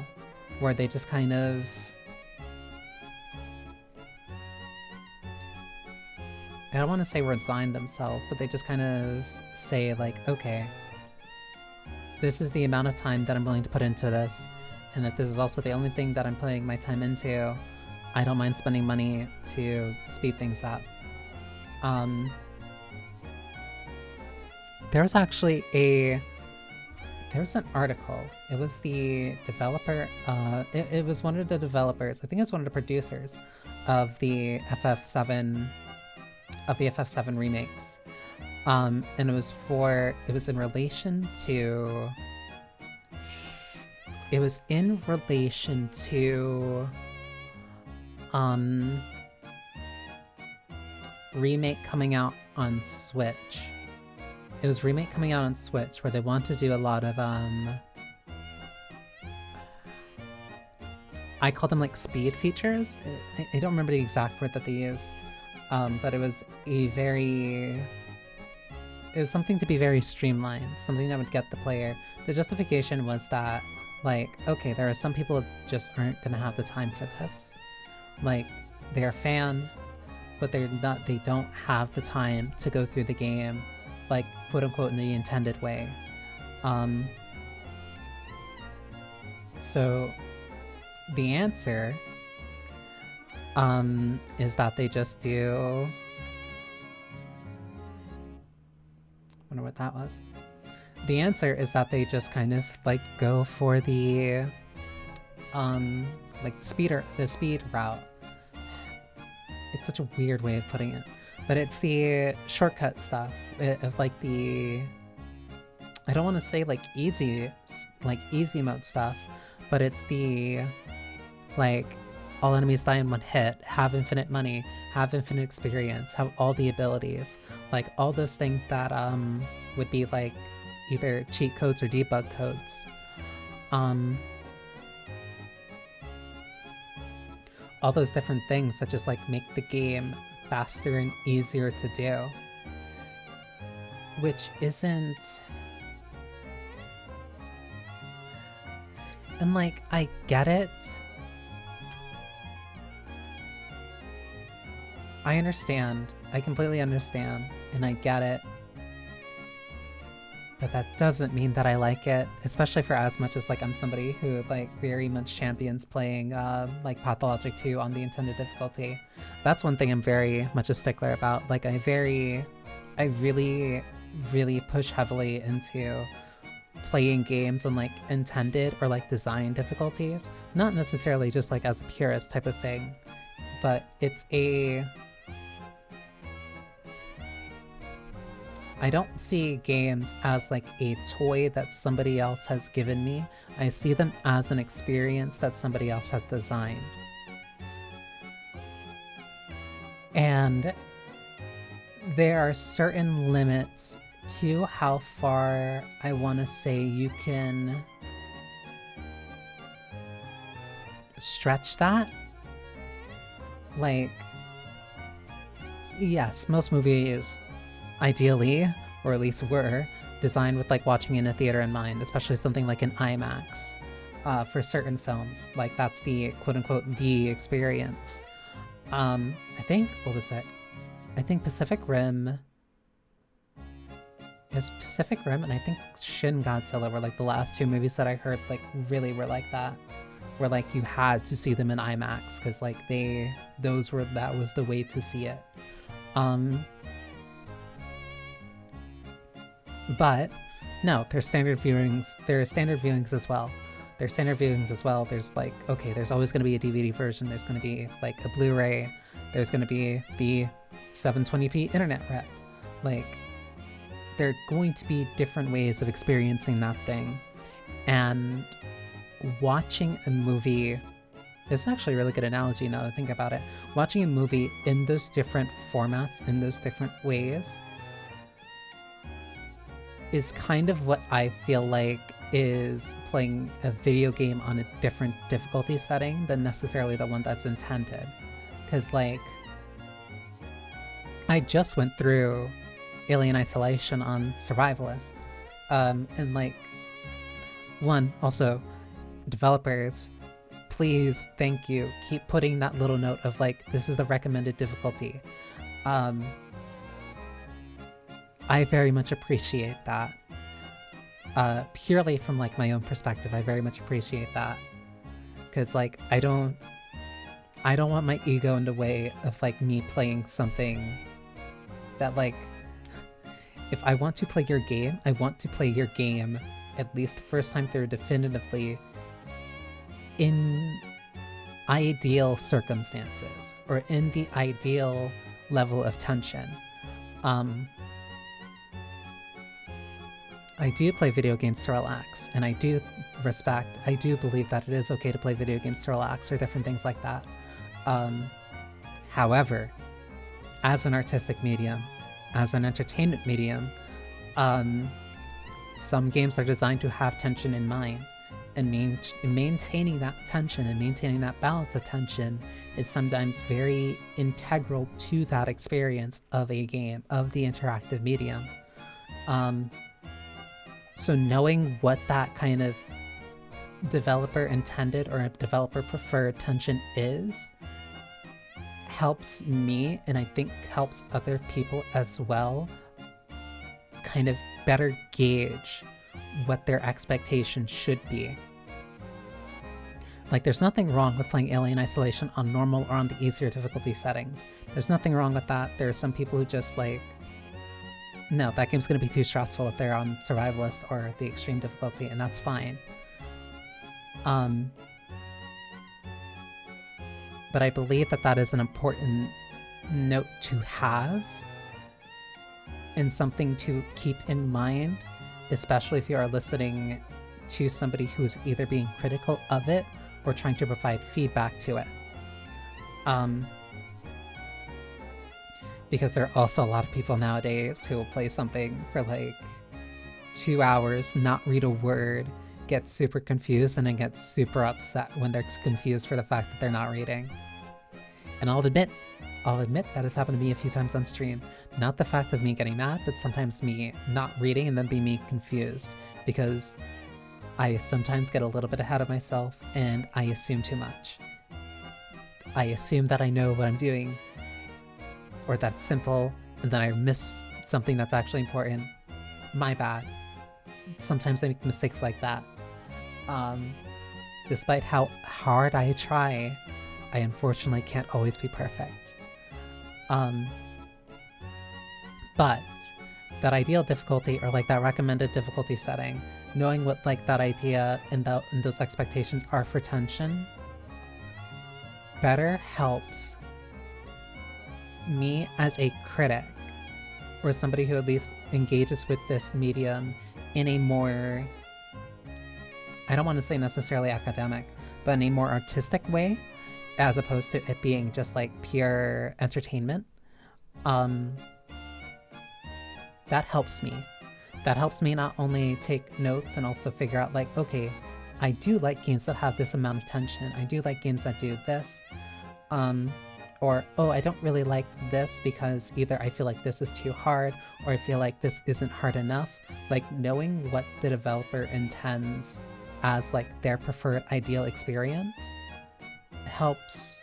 where they just kind of I don't want to say resign themselves, but they just kind of say like, okay, this is the amount of time that I'm willing to put into this, and if this is also the only thing that I'm putting my time into, I don't mind spending money to speed things up. There's actually there's an article. It was the developer, it was one of the developers, I think it was one of the producers of the FF7 remakes. And it was in relation to remake coming out on Switch. It was remake coming out on Switch where they want to do a lot of I call them like speed features. I don't remember the exact word that they used. But it was something to be very streamlined, something that would get the player. The justification was that, like, okay, there are some people that just aren't gonna have the time for this. Like, they're a fan, but they don't have the time to go through the game, like, quote unquote, in the intended way. So the answer is that they just do... I wonder what that was. The answer is that they just kind of like go for the like the speed route. It's such a weird way of putting it, but it's the shortcut stuff of like the... I don't want to say like easy mode stuff, but it's the like all enemies die in one hit, have infinite money, have infinite experience, have all the abilities, like all those things that would be like either cheat codes or debug codes. All those different things that just like make the game faster and easier to do, which isn't... And like, I get it. I understand. I completely understand, and I get it. But that doesn't mean that I like it, especially for as much as like I'm somebody who like very much champions playing like Pathologic 2 on the intended difficulty. That's one thing I'm very much a stickler about. Like I really, really push heavily into playing games on like intended or like design difficulties. Not necessarily just like as a purist type of thing, but it's a... I don't see games as like a toy that somebody else has given me. I see them as an experience that somebody else has designed. And there are certain limits to how far I want to say you can stretch that. Like, yes, most movies ideally, or at least were, designed with like watching in a theater in mind, especially something like an IMAX for certain films. Like that's the quote-unquote the experience. I think, what was it? I think Pacific Rim, and I think Shin Godzilla were like the last two movies that I heard like really were like that, where like you had to see them in IMAX because like that was the way to see it. But no, there's standard viewings. There are standard viewings as well. There's like, okay, there's always going to be a DVD version. There's going to be like a Blu-ray. There's going to be the 720p internet rep. Like, there are going to be different ways of experiencing that thing. And watching a movie, it's actually a really good analogy now that I think about it. Watching a movie in those different formats, in those different ways, is kind of what I feel like is playing a video game on a different difficulty setting than necessarily the one that's intended. Because, like, I just went through Alien Isolation on Survivalist. And, like, also, developers, please, thank you, keep putting that little note of, like, this is the recommended difficulty. I very much appreciate that. Purely from like my own perspective, I very much appreciate that. Cause like I don't want my ego in the way of like me playing something that like, if I want to play your game, I want to play your game at least the first time through definitively in ideal circumstances or in the ideal level of tension. I do play video games to relax, and I do believe that it is okay to play video games to relax or different things like that. However, as an artistic medium, as an entertainment medium, some games are designed to have tension in mind, and maintaining that tension and maintaining that balance of tension is sometimes very integral to that experience of a game, of the interactive medium. So knowing what that kind of developer intended or developer preferred tension is helps me, and I think helps other people as well, kind of better gauge what their expectations should be. Like, there's nothing wrong with playing Alien Isolation on normal or on the easier difficulty settings. There's nothing wrong with that. There are some people who just like, no, that game's gonna be too stressful if they're on Survivalist or the extreme difficulty, and that's fine. But I believe that that is an important note to have and something to keep in mind, especially if you are listening to somebody who is either being critical of it or trying to provide feedback to it. Because there are also a lot of people nowadays who will play something for like 2 hours, not read a word, get super confused, and then get super upset when they're confused for the fact that they're not reading. And I'll admit that has happened to me a few times on stream. Not the fact of me getting mad, but sometimes me not reading and then me confused, because I sometimes get a little bit ahead of myself and I assume too much. I assume that I know what I'm doing, or that's simple, and then I miss something that's actually important. My bad. Sometimes I make mistakes like that. Despite how hard I try, I unfortunately can't always be perfect. But that ideal difficulty, or like that recommended difficulty setting, knowing what like that idea and those expectations are for tension, better helps me as a critic, or somebody who at least engages with this medium in a more, I don't want to say necessarily academic, but in a more artistic way, as opposed to it being just like pure entertainment. That helps me. That helps me not only take notes and also figure out like, okay, I do like games that have this amount of tension. I do like games that do this. Or, oh, I don't really like this because either I feel like this is too hard, or I feel like this isn't hard enough. Like, knowing what the developer intends as like their preferred ideal experience helps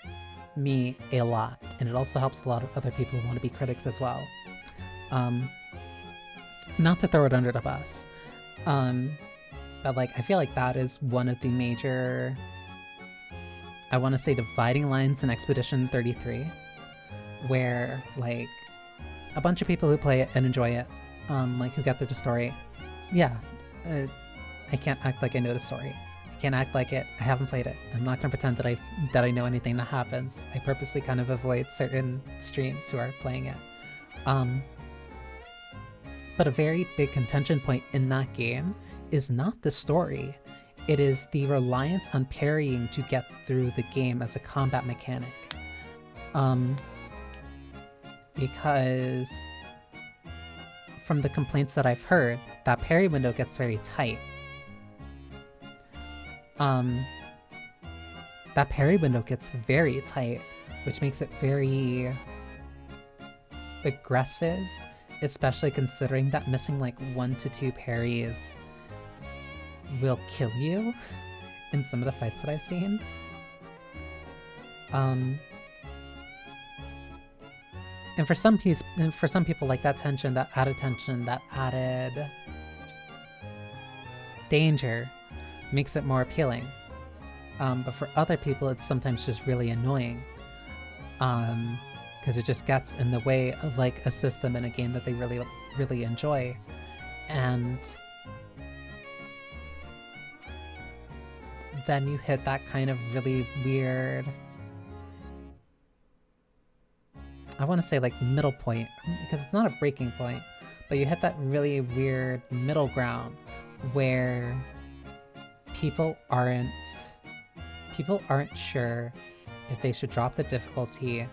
me a lot, and it also helps a lot of other people who want to be critics as well. Not to throw it under the bus, but like I feel like that is one of the major, I want to say, dividing lines in Expedition 33, where like a bunch of people who play it and enjoy it, like who get through the story, yeah, I can't act like I know the story. Can't act like it. I haven't played it. I'm not gonna pretend that I know anything that happens. I purposely kind of avoid certain streams who are playing it. But a very big contention point in that game is not the story. It is the reliance on parrying to get through the game as a combat mechanic. Because from the complaints that I've heard, that parry window gets very tight. That parry window gets very tight, which makes it very aggressive, especially considering that missing like 1 to 2 parries will kill you in some of the fights that I've seen. And for some people, like that tension, that added danger makes it more appealing. But for other people, it's sometimes just really annoying. Because it just gets in the way of like a system in a game that they really, really enjoy. And then you hit that kind of really weird, I want to say like middle point, because it's not a breaking point, but you hit that really weird middle ground where people aren't sure if they should drop the difficulty,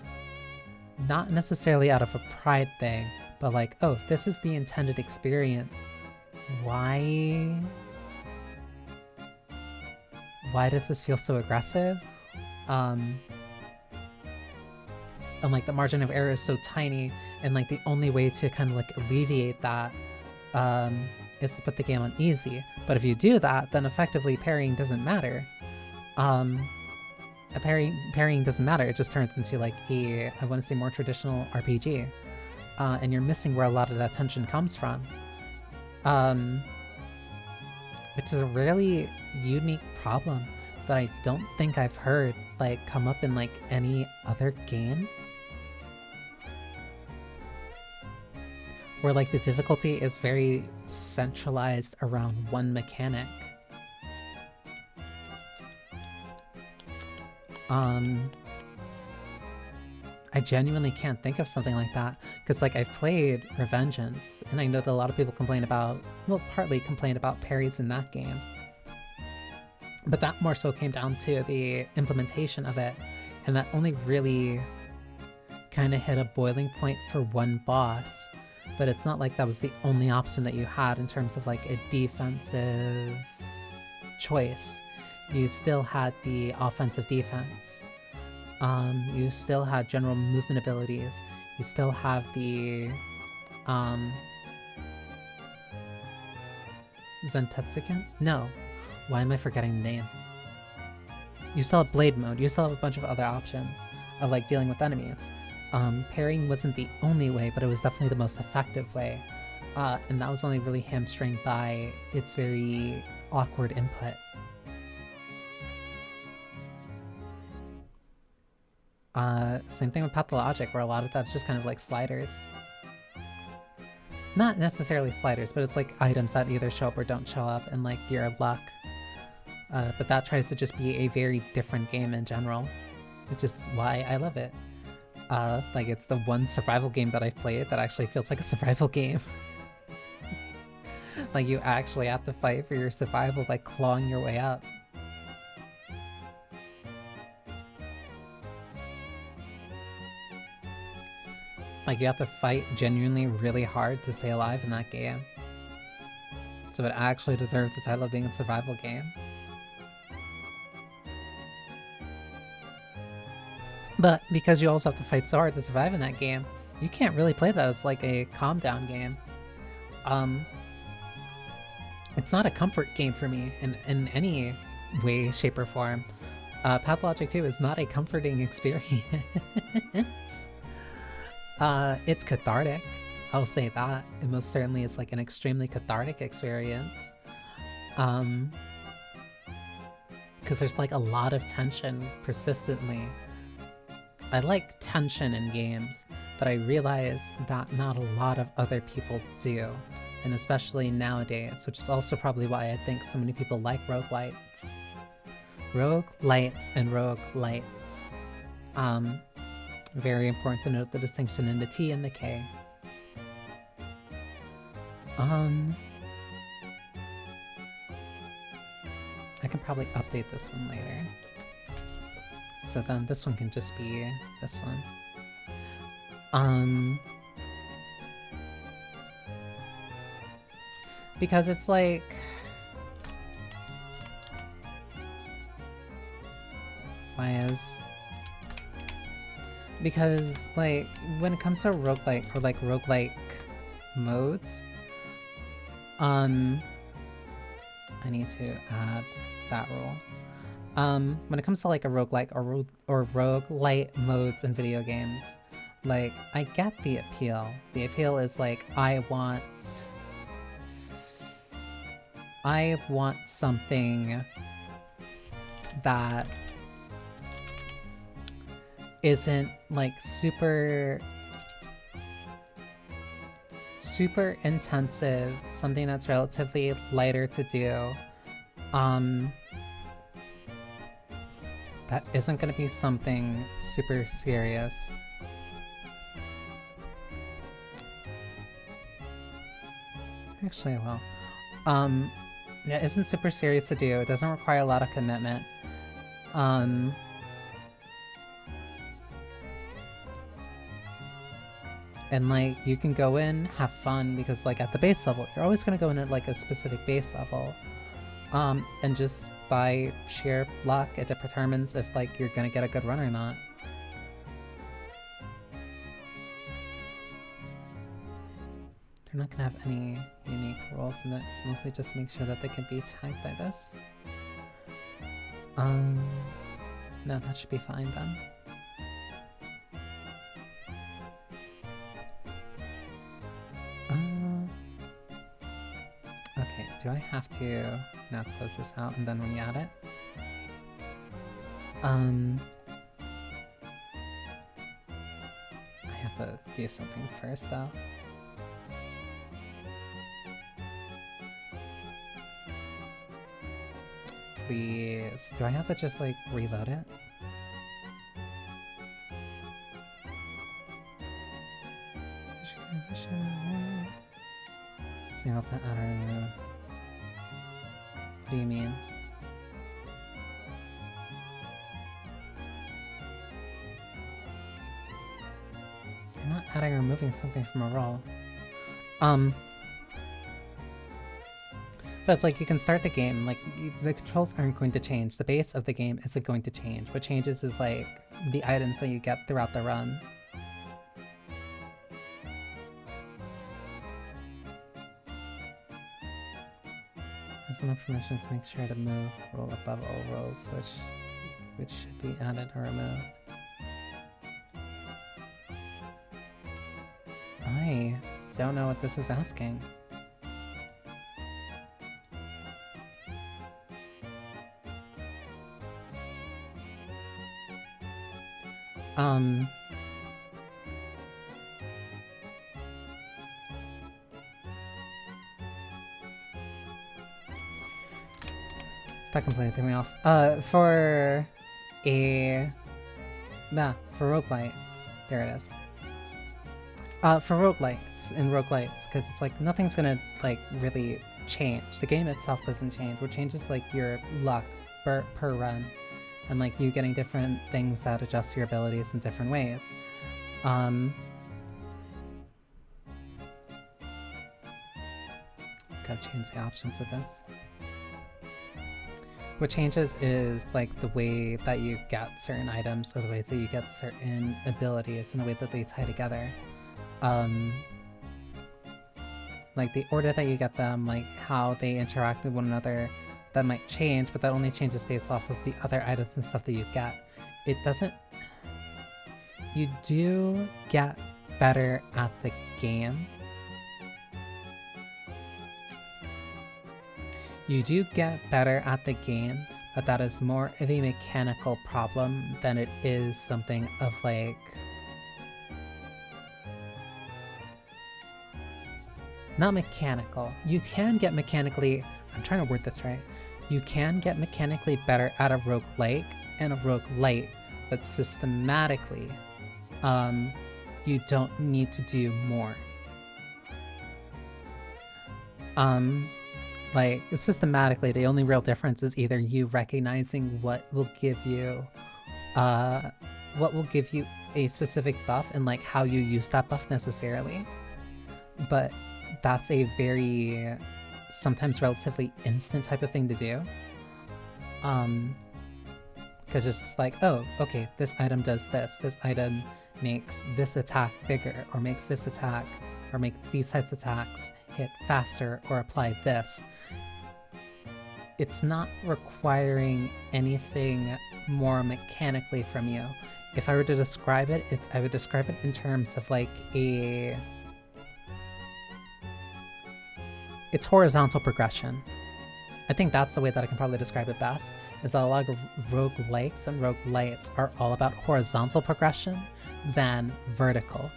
not necessarily out of a pride thing, but like, oh, if this is the intended experience, why does this feel so aggressive? And like the margin of error is so tiny, and like the only way to kind of like alleviate that is to put the game on easy. But if you do that, then effectively parrying doesn't matter. parrying doesn't matter. It just turns into like I want to say more traditional RPG, and you're missing where a lot of that tension comes from, which is a really unique problem that I don't think I've heard like come up in like any other game, where like the difficulty is very centralized around one mechanic. I genuinely can't think of something like that, because like I've played Revengeance, and I know that a lot of people complain about, well, partly complain about parries in that game, but that more so came down to the implementation of it, and that only really kind of hit a boiling point for one boss, but it's not like that was the only option that you had in terms of like a defensive choice. You still had the offensive defense. You still had general movement abilities. You still have the Zentetsuken? No. Why am I forgetting the name? You still have blade mode. You still have a bunch of other options of like dealing with enemies. Parrying wasn't the only way, but it was definitely the most effective way. And that was only really hamstringed by its very awkward input. Same thing with Pathologic, where a lot of that's just kind of like sliders. Not necessarily sliders, but it's like items that either show up or don't show up, and like your luck. But that tries to just be a very different game in general, which is why I love it. Like it's the one survival game that I've played that actually feels like a survival game. Like you actually have to fight for your survival by clawing your way up. Like you have to fight genuinely really hard to stay alive in that game. So it actually deserves the title of being a survival game. But because you also have to fight so hard to survive in that game, you can't really play that as like a calm down game. It's not a comfort game for me in any way, shape, or form. Pathologic 2 is not a comforting experience. It's cathartic, I'll say that. It most certainly is like an extremely cathartic experience. Because there's like a lot of tension persistently. I like tension in games, but I realize that not a lot of other people do. And especially nowadays, which is also probably why I think so many people like roguelites. Roguelites and roguelites. Very important to note the distinction in the T and the K. I can probably update this one later. So then this one can just be this one. Because it's like... Because, like, when it comes to roguelike, or like roguelike modes, I need to add that rule. When it comes to like a roguelike or roguelite modes in video games, like, I get the appeal. The appeal is like, I want something that isn't like super intensive, something that's relatively lighter to do, that isn't gonna be something super serious. Actually, well, yeah, isn't super serious to do, it doesn't require a lot of commitment, and like, you can go in, have fun, because like at the base level, you're always gonna go in at like a specific base level. And just by sheer luck, it determines if like you're gonna get a good run or not. They're not gonna have any unique rules in it, it's mostly just to make sure that they can be tagged by this. No, that should be fine then. Okay, do I have to now close this out and then when you add it? I have to do something first though. Please. Do I have to just like reload it? Single to add or remove. What do you mean? You're not adding or removing something from a roll. But it's like you can start the game, like the controls aren't going to change. The base of the game isn't going to change. What changes is like the items that you get throughout the run. Has enough permissions, make sure to move roll above all rolls, which should be added or removed. I don't know what this is asking. That completely threw me off. For roguelites. There it is. For roguelites, because it's like nothing's gonna like really change. The game itself doesn't change. What changes like your luck per run, and like you getting different things that adjust your abilities in different ways. Gotta change the options of this. What changes is like the way that you get certain items or the ways that you get certain abilities and the way that they tie together. Like the order that you get them, like how they interact with one another, that might change, but that only changes based off of the other items and stuff that you get. It doesn't... You do get better at the game. You do get better at the game, but that is more of a mechanical problem than it is something of like... Not mechanical. You can get mechanically... I'm trying to word this right. You can get mechanically better at a roguelike and a roguelite, but systematically, you don't need to do more. Like, systematically, the only real difference is either you recognizing what will give you a specific buff and like how you use that buff necessarily. But that's a very, sometimes relatively instant type of thing to do. Because it's just like, oh, okay, this item does this. This item makes this attack bigger, or makes this attack, or makes these types of attacks hit faster, or apply this. It's not requiring anything more mechanically from you. If I were to describe it, I would describe it in terms of like a... It's horizontal progression. I think that's the way that I can probably describe it best, is that a lot of roguelikes and roguelites are all about horizontal progression than vertical.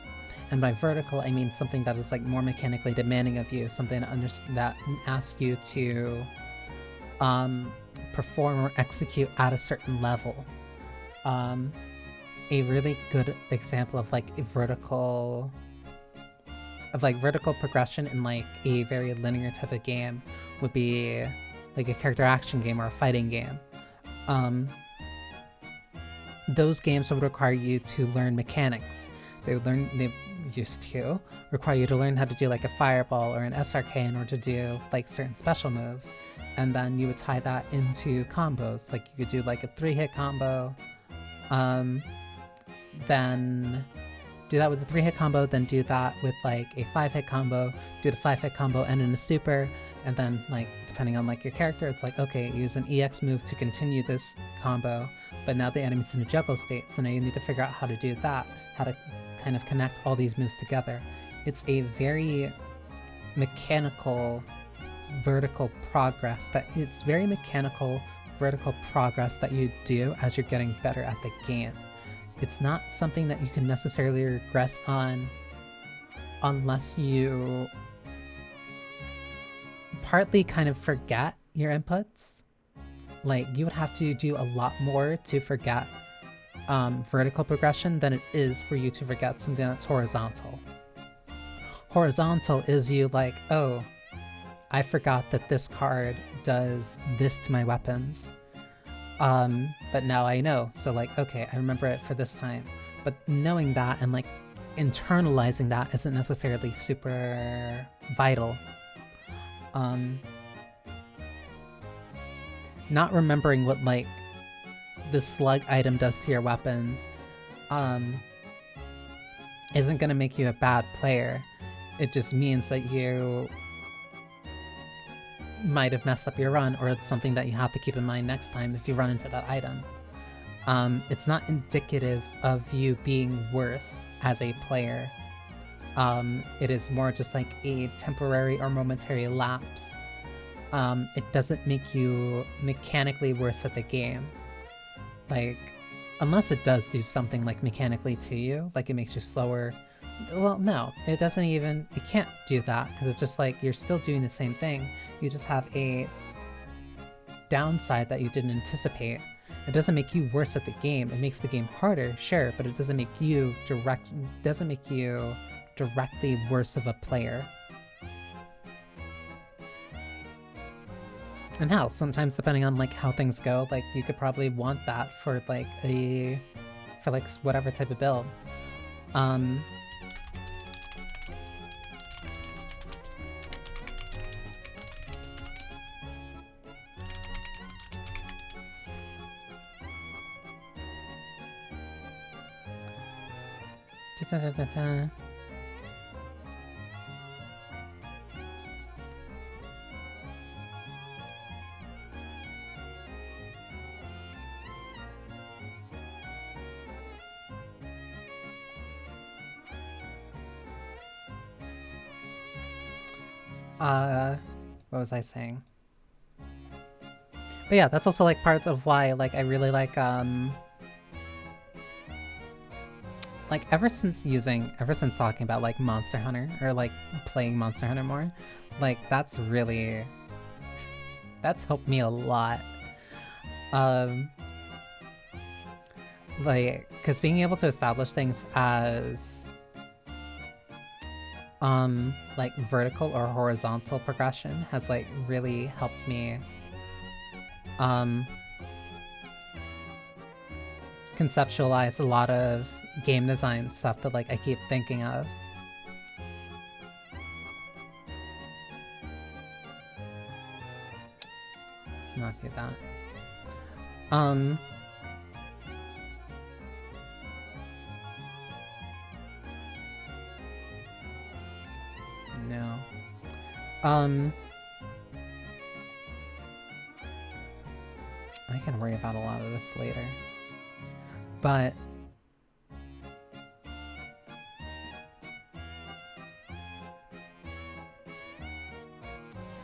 And by vertical, I mean something that is like more mechanically demanding of you, something that asks you to perform or execute at a certain level. A really good example of like a vertical progression in like a very linear type of game would be like a character action game or a fighting game. Those games would require you to learn mechanics. They used to require you to learn how to do like a fireball or an SRK in order to do like certain special moves, and then you would tie that into combos. Like you could do like a 3-hit combo, then do that with a 3-hit combo, then do that with like a 5-hit combo, do the 5-hit combo and in a super, and then like depending on like your character, it's like, okay, use an EX move to continue this combo, but now the enemy's in a juggle state, so now you need to figure out how to do that, how to kind of connect all these moves together. It's a very mechanical vertical progress that you do as you're getting better at the game. It's not something that you can necessarily regress on unless you partly kind of forget your inputs. Like, you would have to do a lot more to forget vertical progression than it is for you to forget something that's horizontal. Horizontal is you like, oh, I forgot that this card does this to my weapons. But now I know, so like, okay, I remember it for this time. But knowing that and like internalizing that isn't necessarily super vital. Not remembering what like the slug item does to your weapons isn't gonna make you a bad player. It just means that you might have messed up your run, or it's something that you have to keep in mind next time if you run into that item. It's not indicative of you being worse as a player. It is more just like a temporary or momentary lapse. It doesn't make you mechanically worse at the game. Like, unless it does do something like mechanically to you, like it makes you slower. Well, no, it doesn't even, it can't do that, because it's just like you're still doing the same thing. You just have a downside that you didn't anticipate. It doesn't make you worse at the game. It makes the game harder, sure, but it doesn't make you directly worse of a player. And hell, sometimes depending on like how things go, like you could probably want that for like whatever type of build. What was I saying? But yeah, that's also like parts of why like I really like ever since talking about like Monster Hunter, or like playing Monster Hunter more, like that's helped me a lot. Like, because being able to establish things as like vertical or horizontal progression has like really helped me conceptualize a lot of game design stuff that like I keep thinking of. Let's not do that. No. I can worry about a lot of this later. But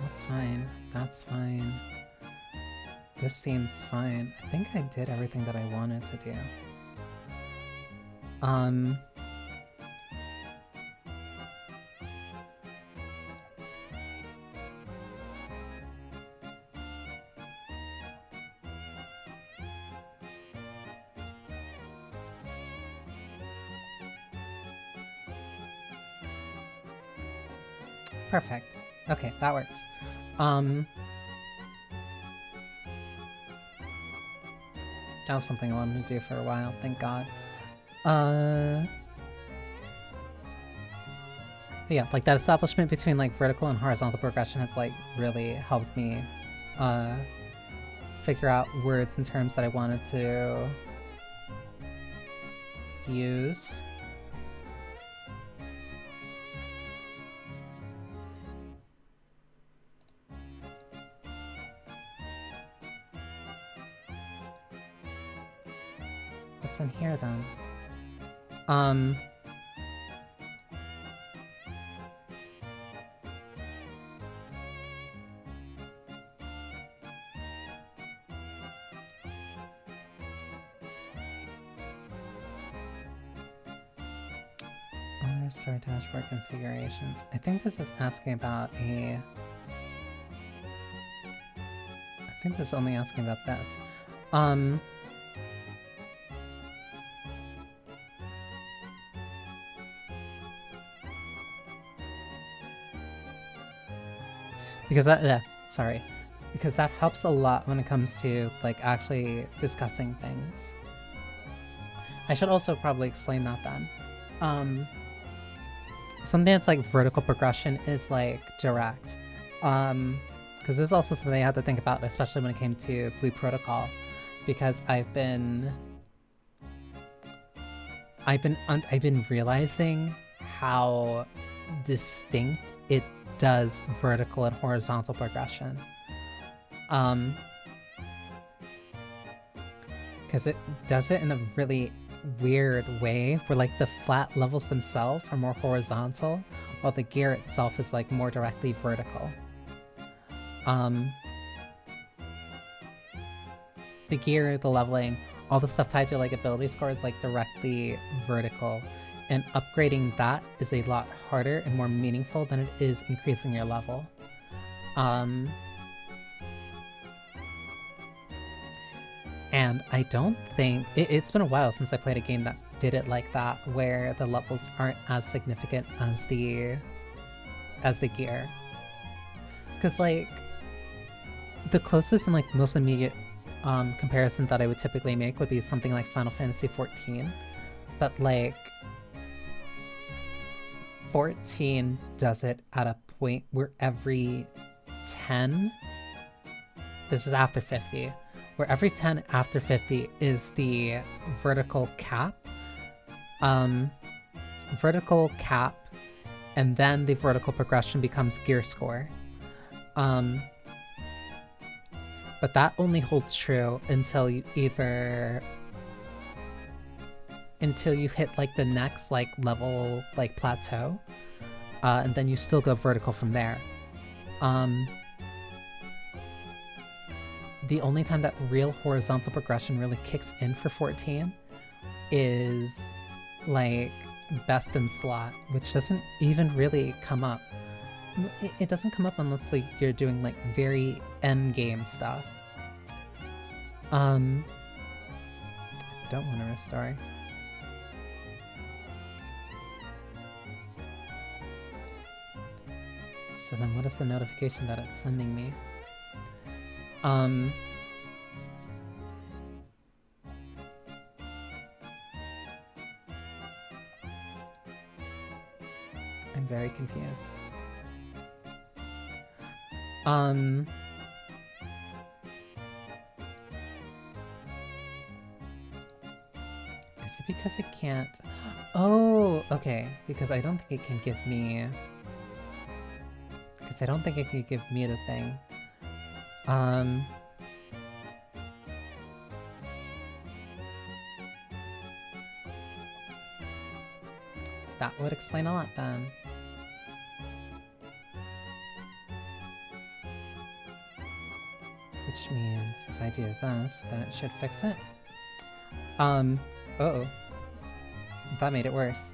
that's fine. That's fine. This seems fine. I think I did everything that I wanted to do. Perfect. Okay, that works. That was something I wanted to do for a while, thank God. But yeah, like that establishment between like vertical and horizontal progression has like really helped me figure out words and terms that I wanted to use. what's in here then? Other story dashboard configurations. I think this is asking about a... I think this is only asking about this. Because that, sorry. Because that helps a lot when it comes to, like, actually discussing things. I should also probably explain that then. Something that's like vertical progression is like direct. Because this is also something I had to think about, especially when it came to Blue Protocol, because I've been realizing how distinct it does vertical and horizontal progression. Because it does it in a really weird way where like the flat levels themselves are more horizontal while the gear itself is like more directly vertical. The gear, the leveling, all the stuff tied to like ability score is like directly vertical, and upgrading that is a lot harder and more meaningful than it is increasing your level. And I don't think... It's been a while since I played a game that did it like that, where the levels aren't as significant as the gear. Because, like, the closest and, like, most immediate comparison that I would typically make would be something like Final Fantasy XIV. But, like, 14 does it at a point where every 10... This is after 50. Where every 10 after 50 is the vertical cap. Vertical cap, and then the vertical progression becomes gear score. But that only holds true until you hit like the next like level like plateau, and then you still go vertical from there. The only time that real horizontal progression really kicks in for 14 is like best in slot, which doesn't even really come up. It doesn't come up unless like you're doing like very end game stuff. Don't want to restore. So then what is the notification that it's sending me? I'm very confused. Is it because it can't? Oh, okay. Because I don't think it can give me... Because I don't think it can give me the thing. That would explain a lot then. Which means if I do this, then it should fix it. Uh-oh. That made it worse.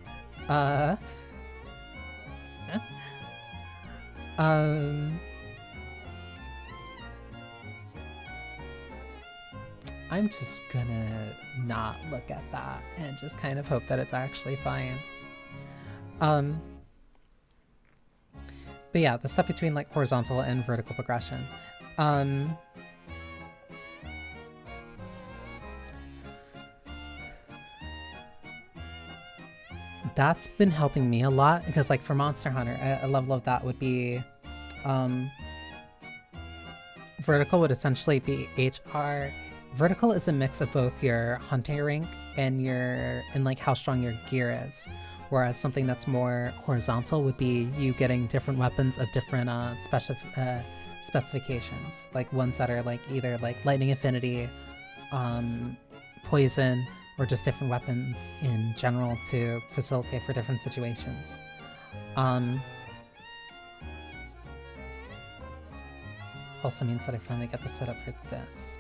I'm just gonna not look at that and just kind of hope that it's actually fine. But yeah, the step between like horizontal and vertical progression. That's been helping me a lot because like for Monster Hunter, a level of that would be vertical would essentially be HR. Vertical is a mix of both your hunting rank and like how strong your gear is. Whereas something that's more horizontal would be you getting different weapons of different specifications. Like ones that are like either like lightning affinity, poison, or just different weapons in general to facilitate for different situations. This also means that I finally get the setup for this.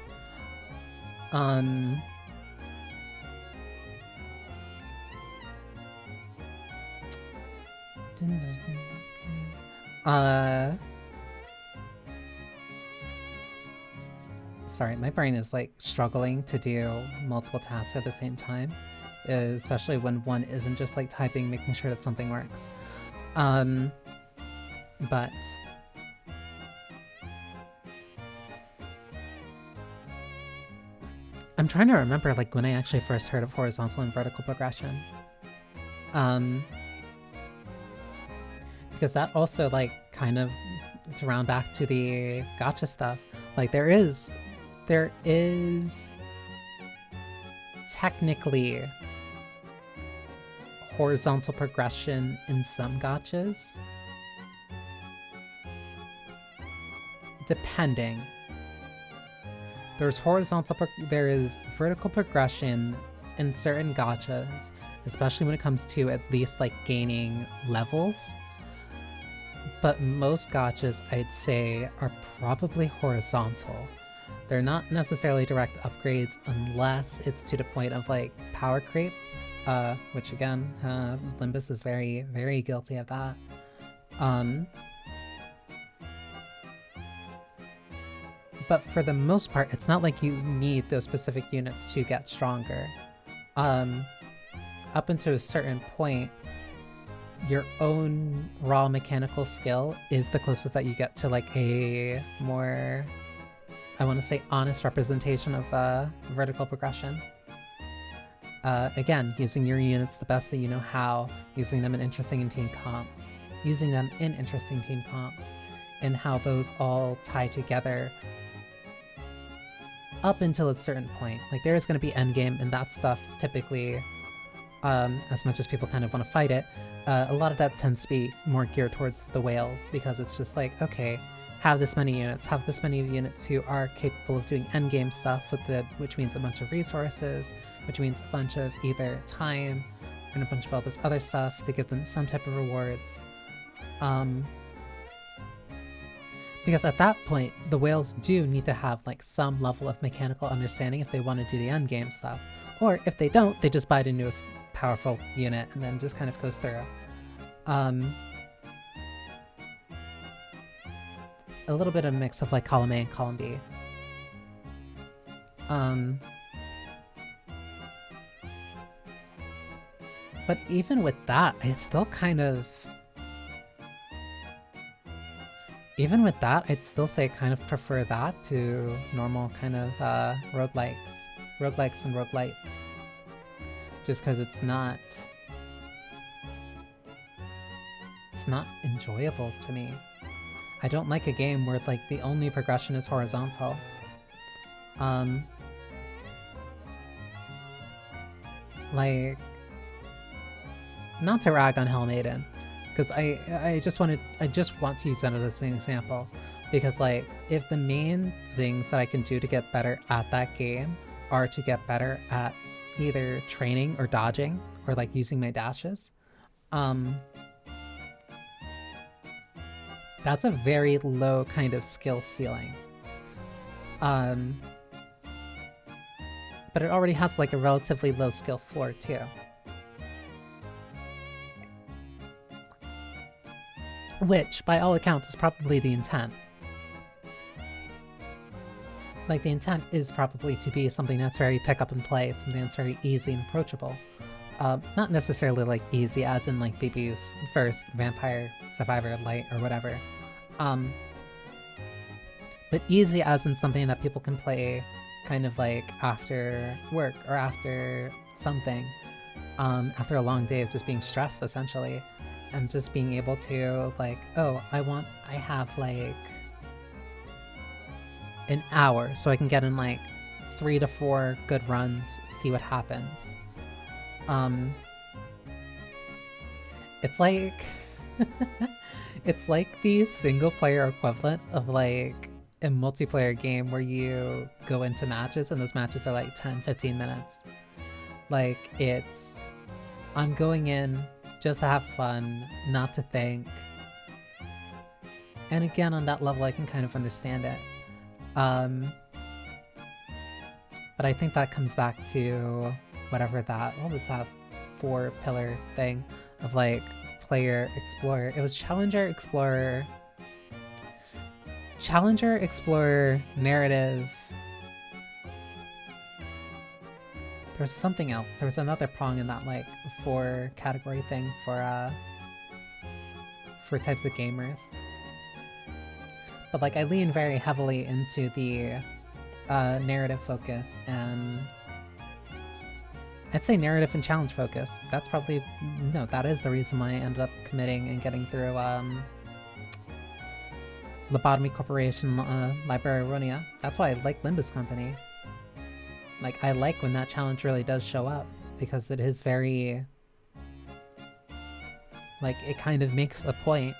Sorry, my brain is like struggling to do multiple tasks at the same time, especially when one isn't just like typing, making sure that something works. But I'm trying to remember like when I actually first heard of horizontal and vertical progression. Because that also like kind of, to round back to the gacha stuff, like there is technically horizontal progression in some gachas, depending. There is vertical progression in certain gachas, especially when it comes to at least like gaining levels. But most gachas, I'd say, are probably horizontal. They're not necessarily direct upgrades unless it's to the point of like power creep, which again, Limbus is very, very guilty of that. But for the most part, it's not like you need those specific units to get stronger. Up until a certain point, your own raw mechanical skill is the closest that you get to like a more, I want to say, honest representation of vertical progression. Again, using your units the best that you know how, using them in interesting team comps, and how those all tie together up until a certain point. Like there is going to be endgame, and that stuff is typically, as much as people kind of want to fight it, a lot of that tends to be more geared towards the whales, because it's just like, okay, have this many units who are capable of doing endgame stuff which means a bunch of resources, which means a bunch of either time and a bunch of all this other stuff to give them some type of rewards. Because at that point, the whales do need to have like some level of mechanical understanding if they want to do the endgame stuff. Or if they don't, they just buy the newest powerful unit and then just kind of goes through. A little bit of a mix of like column A and column B. But even with that, I still kind of... Even with that, I'd still say I kind of prefer that to normal kind of roguelikes and roguelites. Just because it's not enjoyable to me. I don't like a game where like the only progression is horizontal. Like, not to rag on Hellmaiden, because I just want to use that as an example, because like if the main things that I can do to get better at that game are to get better at either training or dodging or like using my dashes, that's a very low kind of skill ceiling. But it already has like a relatively low skill floor too. Which, by all accounts, is probably the intent. Like, the intent is probably to be something that's very pick up and play, something that's very easy and approachable. Not necessarily like easy as in like BB's first Vampire Survivor Light or whatever. But easy as in something that people can play kind of like after work or after something. After a long day of just being stressed, essentially. And just being able to, like, oh, I have, like, an hour, so I can get in, like, 3 to 4 good runs, see what happens. It's like... it's like the single-player equivalent of, like, a multiplayer game where you go into matches, and those matches are, like, 10-15 minutes. Like, it's... I'm going in just to have fun, not to think. And again, on that level, I can kind of understand it. But I think that comes back to whatever that... What was that 4-pillar thing of, like, player, explorer? It was challenger, explorer... Challenger, explorer, narrative... There was something else. There was another prong in that, like, 4-category thing for types of gamers. But, like, I lean very heavily into the narrative focus, and I'd say narrative and challenge focus. That's probably... No, that is the reason why I ended up committing and getting through Lobotomy Corporation Library Aronia. That's why I like Limbus Company. Like, I like when that challenge really does show up, because it is very... Like, it kind of makes a point.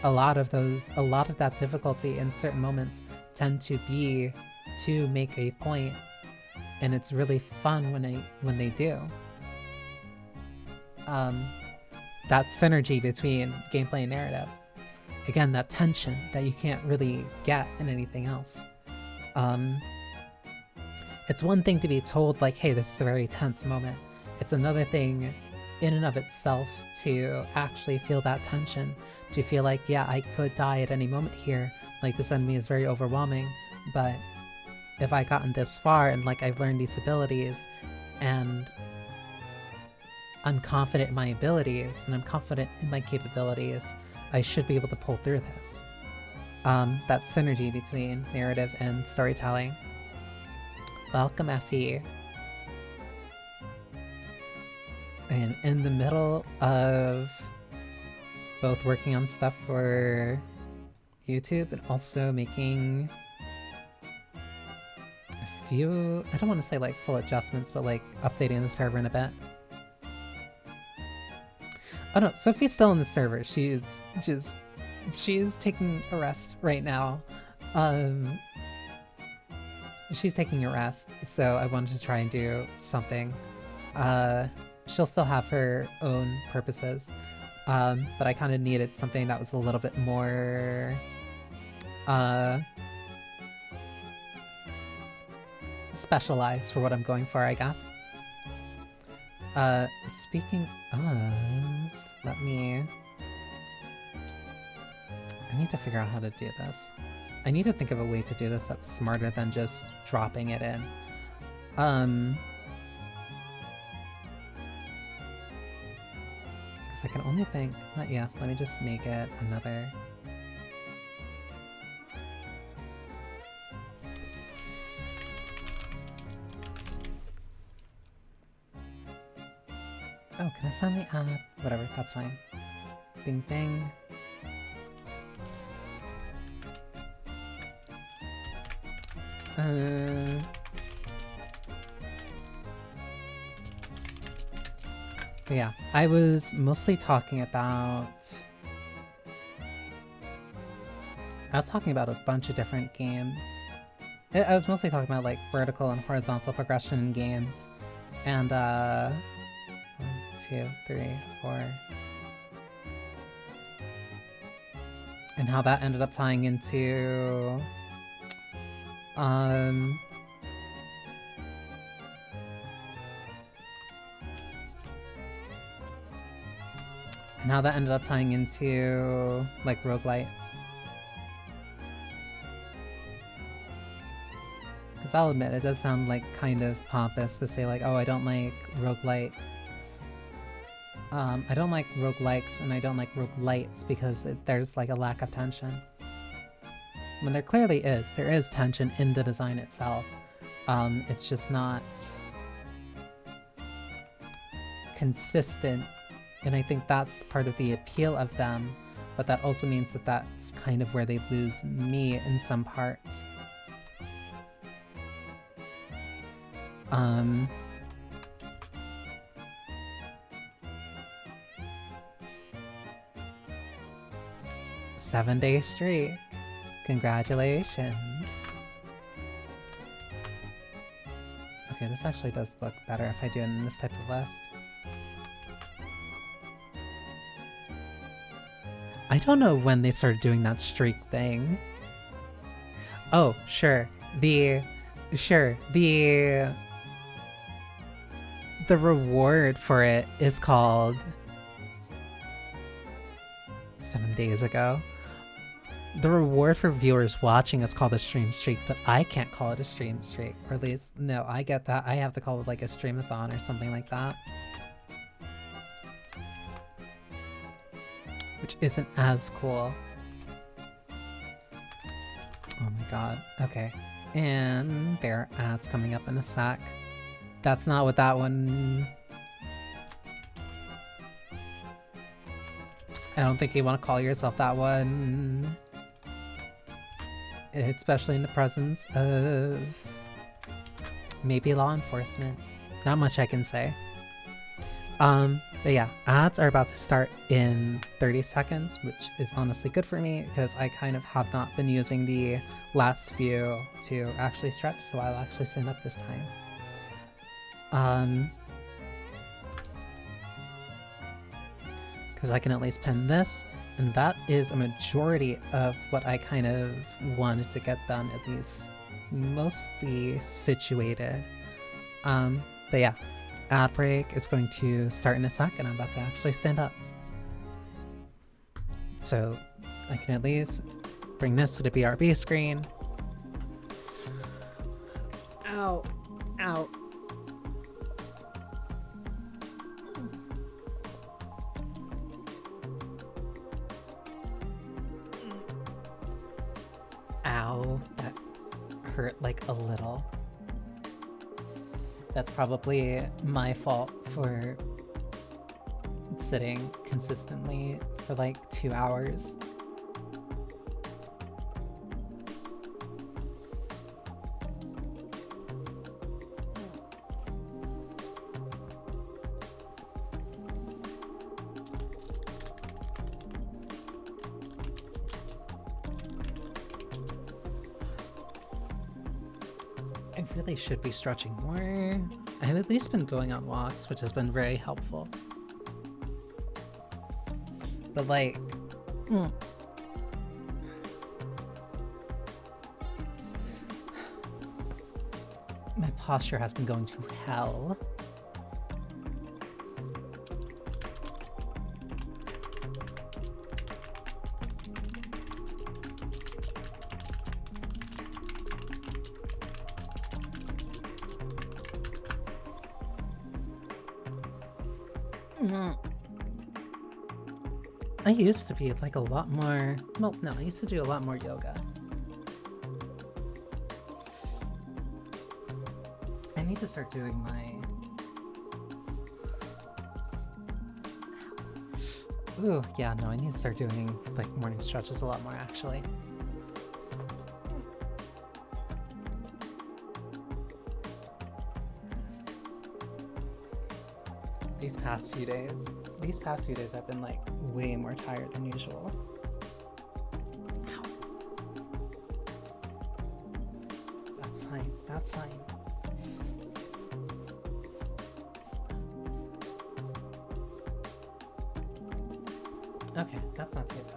A lot of that difficulty in certain moments tend to be to make a point, and it's really fun when they do. That synergy between gameplay and narrative. Again, that tension that you can't really get in anything else. It's one thing to be told, like, hey, this is a very tense moment. It's another thing in and of itself to actually feel that tension. To feel like, yeah, I could die at any moment here. Like, this enemy is very overwhelming, but if I've gotten this far and, like, I've learned these abilities, and I'm confident in my abilities, and I'm confident in my capabilities, I should be able to pull through this. That synergy between narrative and storytelling. Welcome, Effie. And in the middle of both working on stuff for YouTube and also making a few, I don't want to say like full adjustments, but like updating the server in a bit. Oh no, Sophie's still in the server. She's taking a rest right now. She's taking a rest, so I wanted to try and do something. She'll still have her own purposes, but I kind of needed something that was a little bit more specialized for what I'm going for, I guess. Speaking of, I need to figure out how to do this. I need to think of a way to do this that's smarter than just dropping it in. Because I can only think... yeah, let me just make it another... Oh, can I finally add... Whatever, that's fine. Bing bang. Yeah, I was mostly talking about... I was talking about a bunch of different games. I was mostly talking about like vertical and horizontal progression in games. And 1, 2, 3, 4. And how that ended up tying into... And how that ended up tying into, like, roguelites. Because I'll admit, it does sound, like, kind of pompous to say, like, oh, I don't like roguelites. I don't like roguelikes, and I don't like roguelites because there's, like, a lack of tension. When there clearly is. There is tension in the design itself. It's just not consistent, and I think that's part of the appeal of them, but that also means that that's kind of where they lose me in some part. Seven-day streak. Congratulations. Okay, this actually does look better if I do it in this type of list. I don't know when they started doing that streak thing. Oh, sure. The reward for it is called 7 days ago. The reward for viewers watching is called a stream streak, but I can't call it a stream streak. Or at least, no, I get that. I have to call it like a streamathon or something like that. Which isn't as cool. Oh my god. Okay. And there are ads coming up in a sec. That's not what that one... I don't think you want to call yourself that one. Especially in the presence of maybe law enforcement. Not much I can say. But yeah, ads are about to start in 30 seconds, which is honestly good for me because I kind of have not been using the last few to actually stretch, so I'll actually stand up this time. Because I can at least pin this, and that is a majority of what I kind of wanted to get done, at least mostly situated. But yeah, ad break is going to start in a sec, and I'm about to actually stand up. So I can at least bring this to the BRB screen. Ow, ow. Ow, that hurt like a little. That's probably my fault for sitting consistently for like 2 hours. I really should be stretching more. I've at least been going on walks, which has been very helpful. But like, my posture has been going to hell. I used to be like a lot more, well, no, I used to do a lot more yoga. I need to start doing my... Ooh, yeah, no, I need to start doing like morning stretches a lot more actually. These past few days I've been like way more tired than usual. Ow. That's fine, that's fine. Okay, that's not too bad.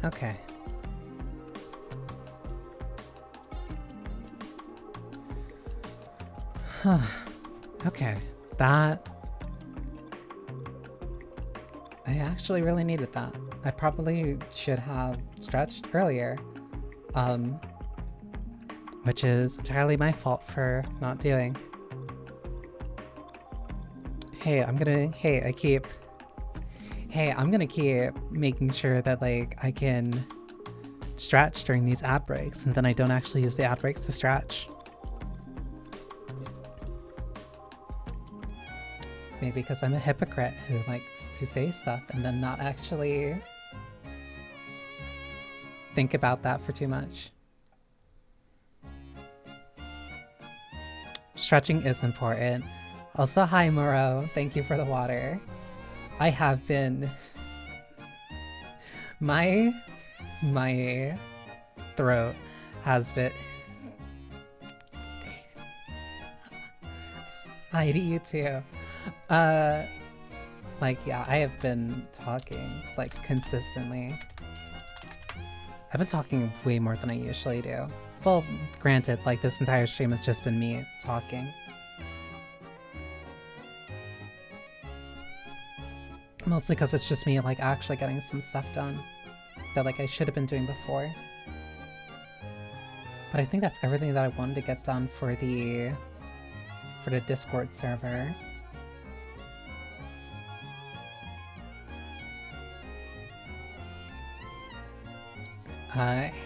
Okay. Okay, that... I actually really needed that. I probably should have stretched earlier, which is entirely my fault for not doing. Hey, I'm gonna keep making sure that like I can stretch during these ad breaks, and then I don't actually use the ad breaks to stretch. Maybe because I'm a hypocrite who likes to say stuff and then not actually think about that for too much. Stretching is important. Also, hi Moro, thank you for the water. I have been... My throat has been... Hi to you too. Like, yeah, I have been talking, like, consistently. I've been talking way more than I usually do. Well, granted, like, this entire stream has just been me talking. Mostly because it's just me, like, actually getting some stuff done that, like, I should have been doing before. But I think that's everything that I wanted to get done for the Discord server.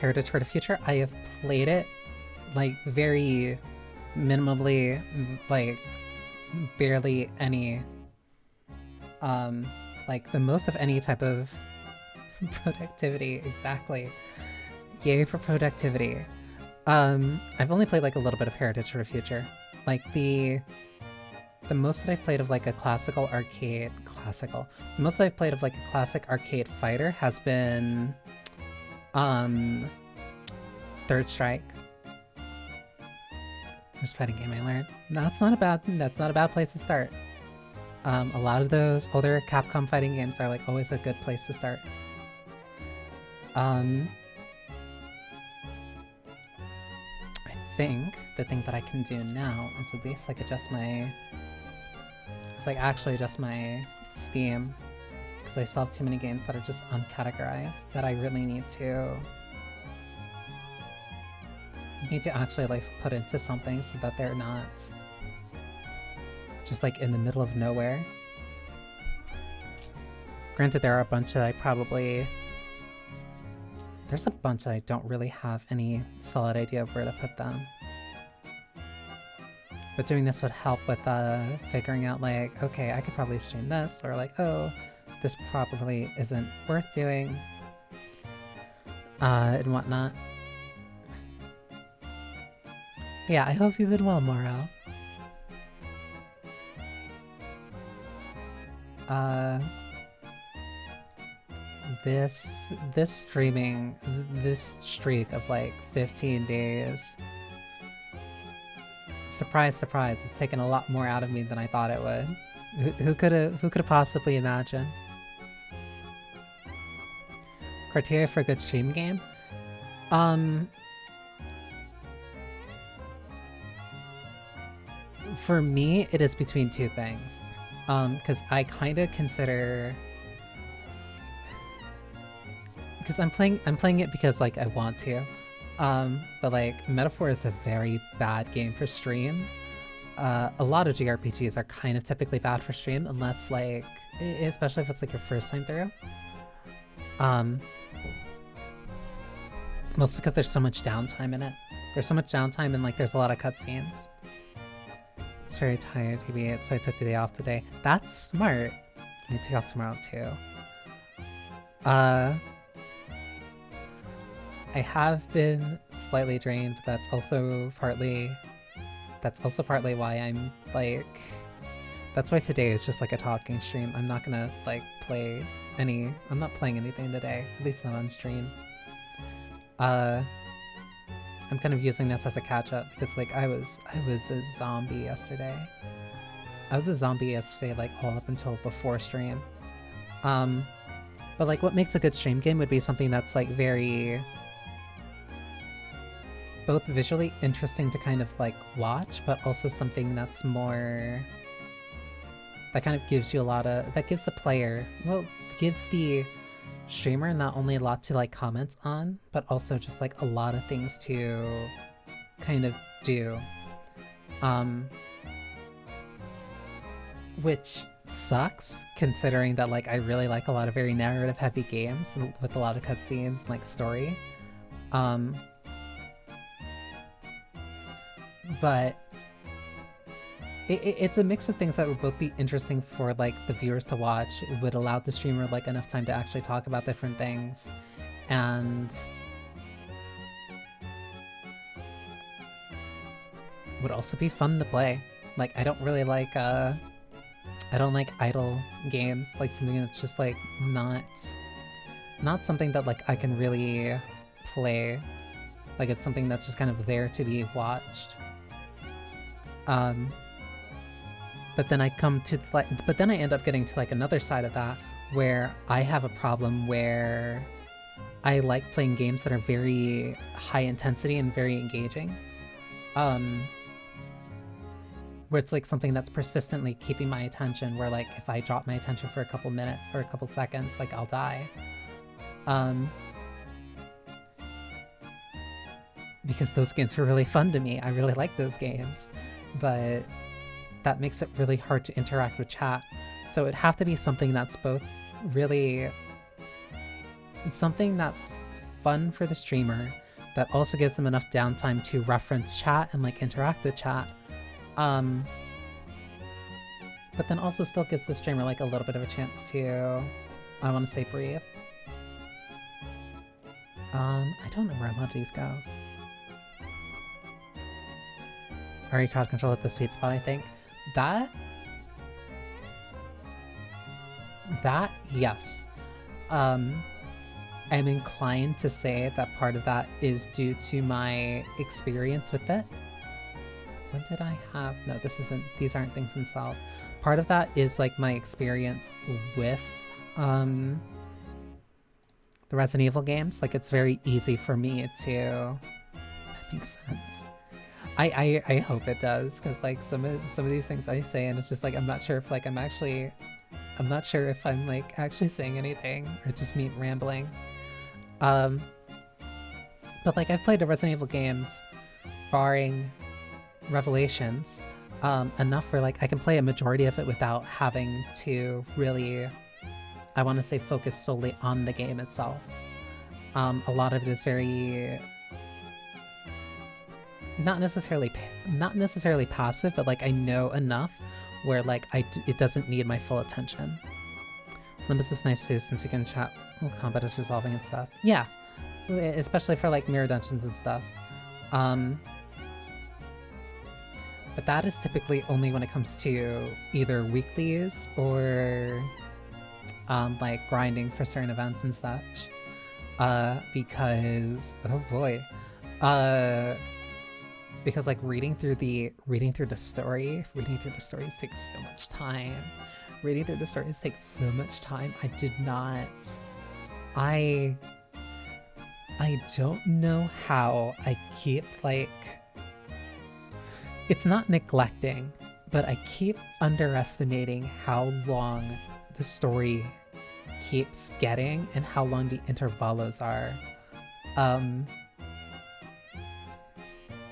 Heritage for the Future, I have played it, like, very minimally, like, barely any, like, the most of any type of productivity, exactly. Yay for productivity. I've only played, like, a little bit of Heritage for the Future. Like, the most that I've played of, like, a the most that I've played of, like, a classic arcade fighter has been... Third Strike. First fighting game I learned. That's not a bad place to start. A lot of those older Capcom fighting games are like always a good place to start. I think the thing that I can do now is at least like actually adjust my Steam, because I still have too many games that are just uncategorized that I really need to actually like put into something so that they're not just like in the middle of nowhere. Granted, there are a bunch that there's a bunch that I don't really have any solid idea of where to put them. But doing this would help with figuring out like, okay, I could probably stream this, or like, oh, this probably isn't worth doing, and whatnot. Yeah, I hope you've been well, Moro. This streak of like 15 days. Surprise, surprise! It's taken a lot more out of me than I thought it would. Who could have possibly imagined? Criteria for a good stream game? For me, it is between two things. Because I kind of consider... Because I'm playing it because, like, I want to. But, like, Metaphor is a very bad game for stream. A lot of JRPGs are kind of typically bad for stream, unless, like... Especially if it's, like, your first time through. Mostly because there's so much downtime in it. There's so much downtime and, like, there's a lot of cutscenes. I was very tired, TBH, so I took the day off today. That's smart. I take off tomorrow, too. I have been slightly drained, but that's also partly why I'm, like... That's why today is just, like, a talking stream. I'm not gonna, like, I'm not playing anything today. At least not on stream. I'm kind of using this as a catch-up because, like, I was a zombie yesterday. Like, all up until before stream. But, like, what makes a good stream game would be something that's, like, very... both visually interesting to kind of, like, watch, but also something that's more... that kind of gives you a lot of... that gives the player... well, gives the streamer not only a lot to, like, comment on, but also just, like, a lot of things to kind of do. Which sucks, considering that, like, I really like a lot of very narrative-heavy games with a lot of cutscenes and, like, story. But it's a mix of things that would both be interesting for, like, the viewers to watch. It would allow the streamer, like, enough time to actually talk about different things. And would also be fun to play. Like, I don't really like, I don't like idle games, like something that's just like not something that like I can really play. Like it's something that's just kind of there to be watched. But then I come to like, but then I end up getting to like another side of that where I have a problem where I like playing games that are very high intensity and very engaging. Where it's like something that's persistently keeping my attention, where like if I drop my attention for a couple minutes or a couple seconds, like I'll die. Because those games are really fun to me. I really like those games, but that makes it really hard to interact with chat. So it'd have to be something that's both really something that's fun for the streamer, that also gives them enough downtime to reference chat and like interact with chat. But then also still gives the streamer like a little bit of a chance to, I want to say, breathe. I don't know where a lot of these goes. Already crowd control at the sweet spot, I think. That, yes. I'm inclined to say that part of that is due to my experience with it. When did I have... No, these aren't things in solve. Part of that is like my experience with the Resident Evil games. Like it's very easy for me to... That makes sense. I hope it does, because like some of these things I say and it's just like I'm not sure if like I'm not sure if I'm like actually saying anything or just me rambling. But like I've played the Resident Evil games, barring Revelations, enough where like I can play a majority of it without having to really, I want to say, focus solely on the game itself. A lot of it is very not necessarily passive, but like I know enough where like it doesn't need my full attention. Limbus is nice too, since you can chat while combat is resolving and stuff. Yeah, especially for like mirror dungeons and stuff. But that is typically only when it comes to either weeklies or like grinding for certain events and such. Because oh boy, because like reading through the stories takes so much time. Reading through the stories takes so much time. I don't know how I keep like, it's not neglecting, but I keep underestimating how long the story keeps getting and how long the intervalos are.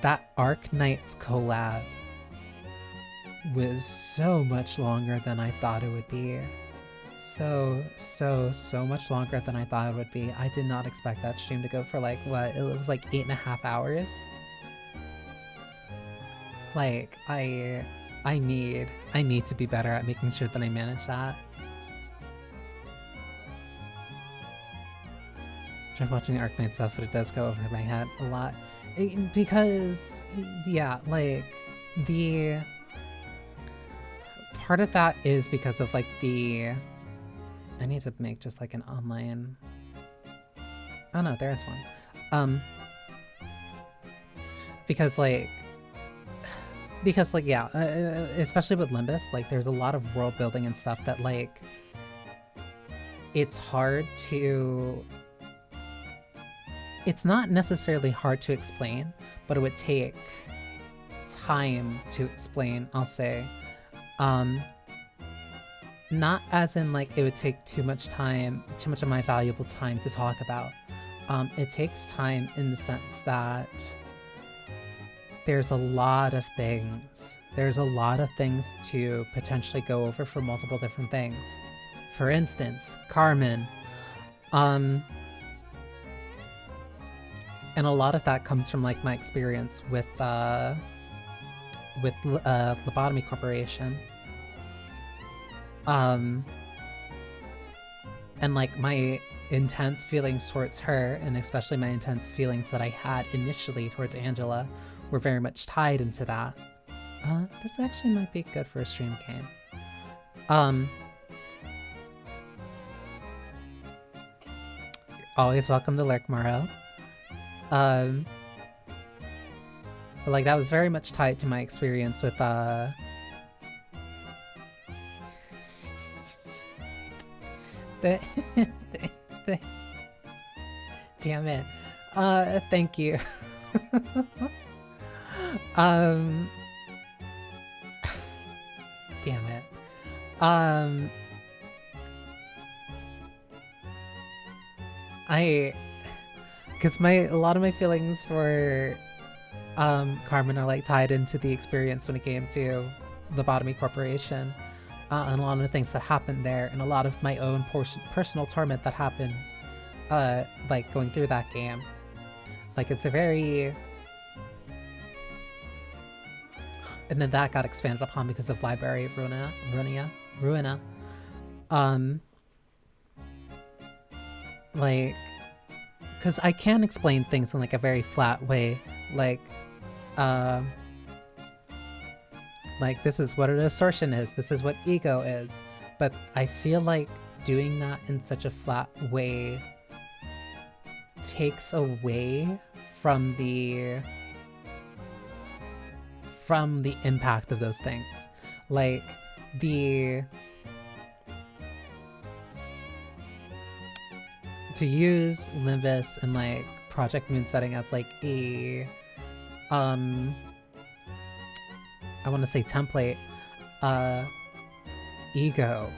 That Arc Knights collab was so much longer than I thought it would be. So much longer than I thought it would be. I did not expect that stream to go for like, what, it was like 8.5 hours? Like, I need to be better at making sure that I manage that. I tried watching the Arc Knight stuff, but it does go over my head a lot. Because, yeah, like, the... Part of that is because of, like, the... I need to make just, like, an online... Oh, no, there is one. Because, yeah, especially with Limbus, like, there's a lot of world building and stuff that, like... It's hard to... It's not necessarily hard to explain, but it would take time to explain, I'll say. Not as in like it would take too much of my valuable time to talk about. It takes time in the sense that there's a lot of things. There's a lot of things to potentially go over for multiple different things. For instance, Carmen. And a lot of that comes from like my experience with Lobotomy Corporation. And like my intense feelings towards her, and especially my intense feelings that I had initially towards Angela, were very much tied into that. This actually might be good for a stream game. Always welcome to lurk, Morrow. But like that was very much tied to my experience with damn it. Thank you. Damn it. Because a lot of my feelings for Carmen are like tied into the experience when it came to the Banii Corporation, and a lot of the things that happened there, and a lot of my own personal torment that happened like going through that game. Like it's a very... And then that got expanded upon because of Library of Ruina. Like, because I can explain things in like a very flat way, like this is what an assertion is, this is what ego is, but I feel like doing that in such a flat way takes away from the impact of those things. Like to use Limbus and like Project Moon setting as like a I want to say template, ego,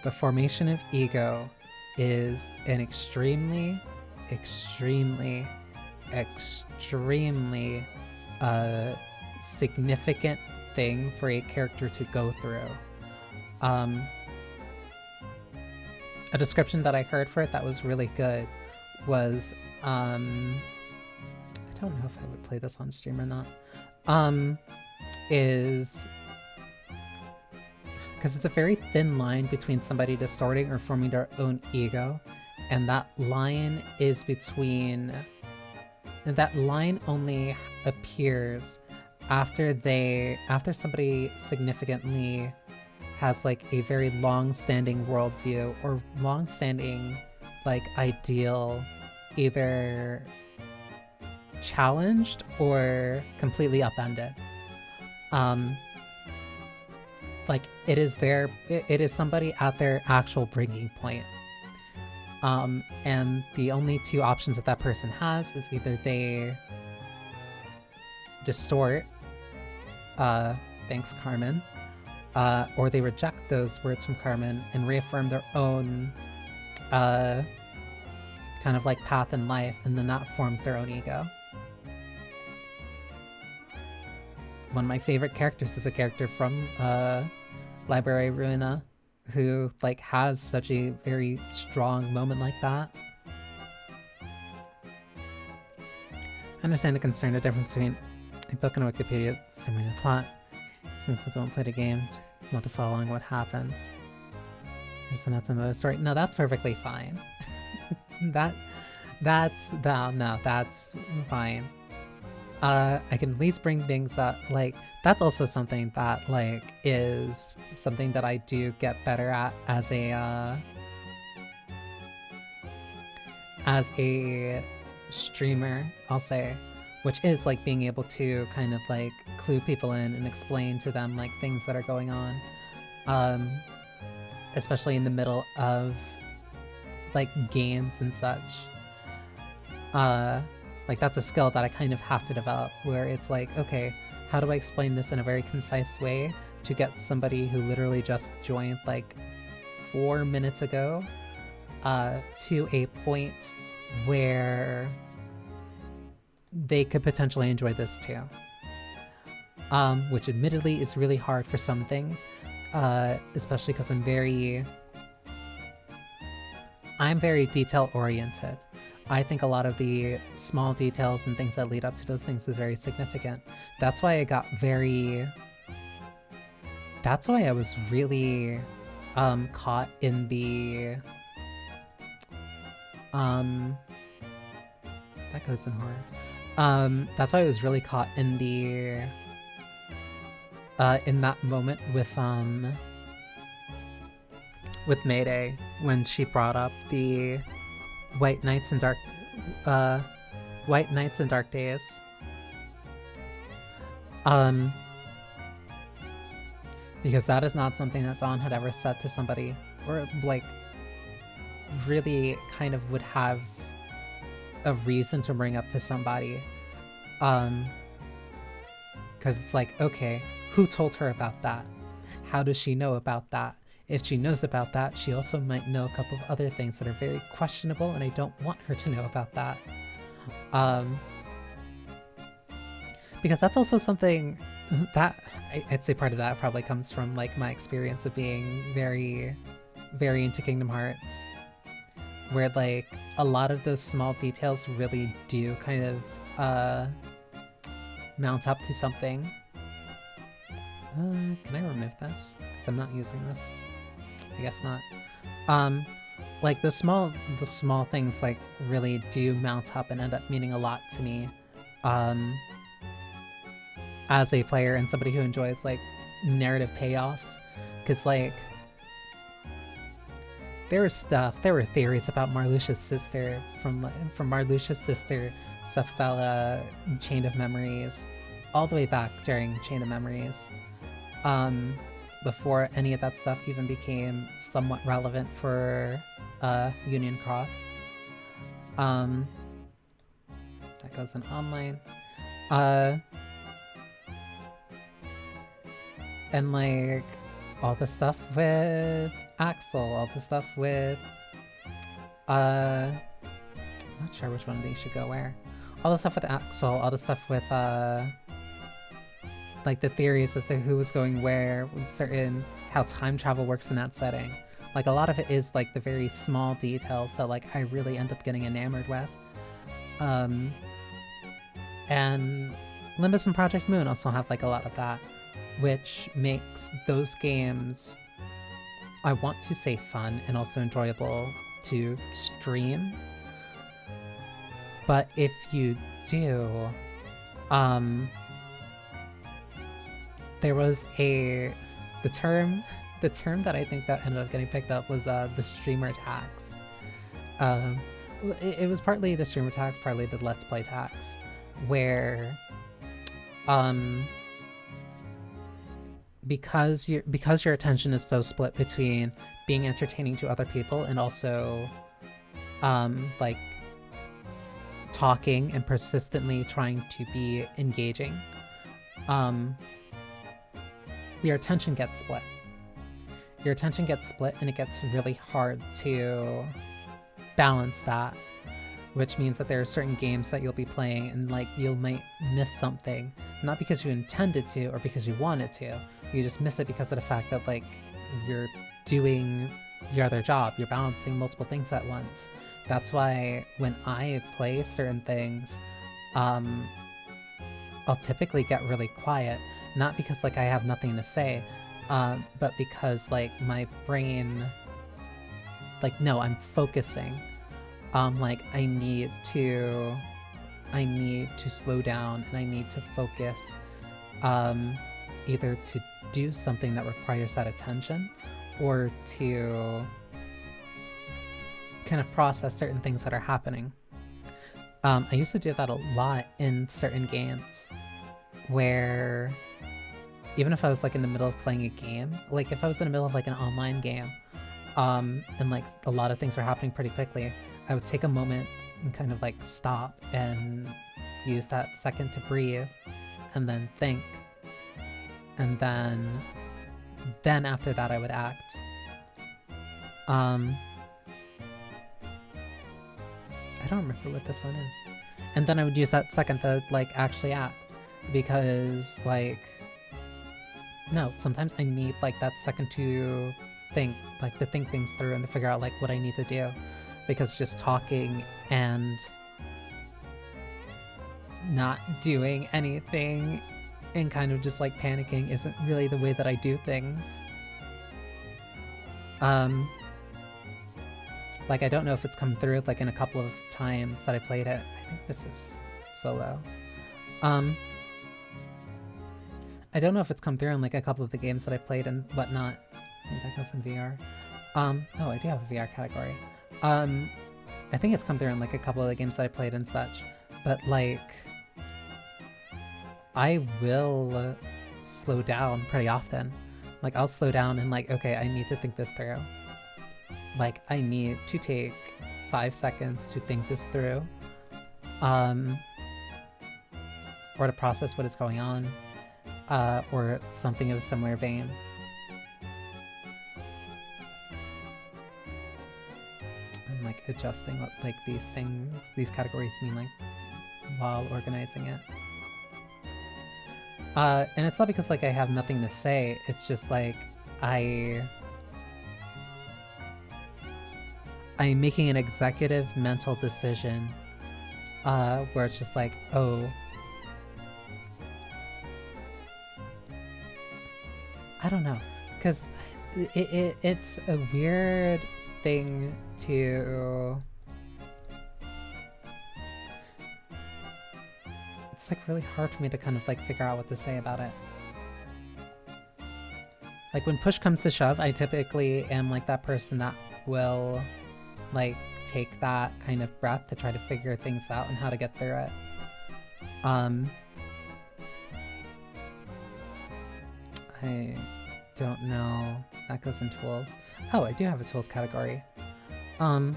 the formation of ego is an extremely significant thing for a character to go through. A description that I heard for it that was really good was, I don't know if I would play this on stream or not, is, because it's a very thin line between somebody distorting or forming their own ego, and that line is between, that line only appears after somebody significantly has like a very long-standing worldview or long-standing like ideal either challenged or completely upended. Like it is somebody at their actual breaking point. And the only two options that person has is either they distort, thanks Carmen, or they reject those words from Carmen and reaffirm their own kind of like path in life, and then that forms their own ego. One of my favorite characters is a character from Library of Ruina who like has such a very strong moment like that. I understand the concern, the difference between a book and a Wikipedia summary and plot. Since I won't play the game, not to follow along what happens. So that's another story. No, that's perfectly fine. That's fine. I can at least bring things up, like, that's also something that, like, is something that I do get better at as a streamer, I'll say, which is, like, being able to kind of, like, clue people in and explain to them, like, things that are going on, especially in the middle of, like, games and such. Like, that's a skill that I kind of have to develop, where it's like, okay, how do I explain this in a very concise way to get somebody who literally just joined, like, 4 minutes ago, to a point where they could potentially enjoy this too. Which admittedly is really hard for some things, especially because I'm very detail-oriented. I think a lot of the small details and things that lead up to those things is very significant. That's why I was really caught in the that goes in horror. That's why I was really caught in the in that moment with Mayday when she brought up the White Nights and Dark White Nights and Dark Days. Because that is not something that Dawn had ever said to somebody, or like really kind of would have a reason to bring up to somebody. Because it's like, okay, who told her about that? How does she know about that? If she knows about that, she also might know a couple of other things that are very questionable, and I don't want her to know about that. Because that's also something that I'd say part of that probably comes from like my experience of being very, very into Kingdom Hearts, where like a lot of those small details really do kind of mount up to something. Can I remove this? Because I'm not using this. I guess not. Like the small things like really do mount up and end up meaning a lot to me. As a player and somebody who enjoys like narrative payoffs, because like there were theories about Marluxia's sister from Marluxia's sister, stuff about Chain of Memories, all the way back during Chain of Memories, before any of that stuff even became somewhat relevant for Union Cross. That goes in online. And like all the stuff with Axel, all the stuff with not sure which one of these should go where. All the stuff with Axel, all the stuff with like the theories as to who was going where, with certain how time travel works in that setting. Like a lot of it is like the very small details that like I really end up getting enamored with. And Limbus and Project Moon also have like a lot of that, which makes those games, I want to say, fun and also enjoyable to stream. But if you do, there was the term that I think that ended up getting picked up was the streamer tax. It was partly the streamer tax, partly the Let's Play tax, where because your attention is so split between being entertaining to other people and also like talking and persistently trying to be engaging, your attention gets split. Your attention gets split and it gets really hard to balance that, which means that there are certain games that you'll be playing and like you might miss something, not because you intended to or because you wanted to. You just miss it because of the fact that like you're doing your other job, you're balancing multiple things at once. That's why when I play certain things, I'll typically get really quiet, not because like I have nothing to say, but because like my brain, like, no, I'm focusing. Like I need to slow down and I need to focus, either to do something that requires that attention or to kind of process certain things that are happening. I used to do that a lot in certain games where even if I was like in the middle of playing a game, like if I was in the middle of like an online game, and like a lot of things were happening pretty quickly, I would take a moment and kind of like stop and use that second to breathe and then think. And then after that I would act. I don't remember what this one is. And then I would use that second to like actually act, because like, no, sometimes I need like that second to think, like to think things through and to figure out like what I need to do, because just talking and not doing anything and kind of just like panicking isn't really the way that I do things. Like I don't know if it's come through like in a couple of times that I played it. I think this is solo. I don't know if it's come through in like a couple of the games that I played and whatnot. I think that goes in VR. Oh, I do have a VR category. I think it's come through in like a couple of the games that I played and such, but like, I will slow down pretty often. Like, I'll slow down and like, okay, I need to think this through. Like, I need to take 5 seconds to think this through. Or to process what is going on. Or something of a similar vein. I'm like adjusting what like these categories mean like while organizing it. And it's not because like I have nothing to say, it's just like I'm making an executive mental decision where it's just like, oh, I don't know, because it's a weird thing to... It's like really hard for me to kind of like figure out what to say about it. Like when push comes to shove, I typically am like that person that will like take that kind of breath to try to figure things out and how to get through it. I don't know. That goes in tools. Oh, I do have a tools category. I'll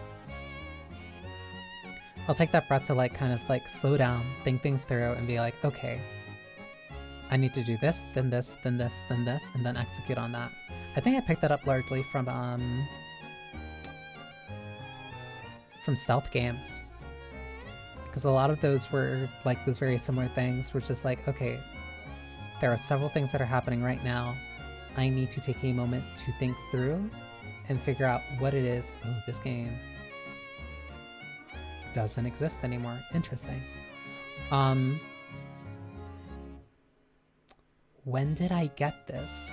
take that breath to like kind of like slow down, think things through, and be like, okay, I need to do this, then this, then this, then this, and then execute on that. I think I picked that up largely from stealth games. Because a lot of those were like those very similar things, which is like, okay, there are several things that are happening right now. I need to take a moment to think through and figure out what it is. Oh, this game doesn't exist anymore. Interesting. When did I get this?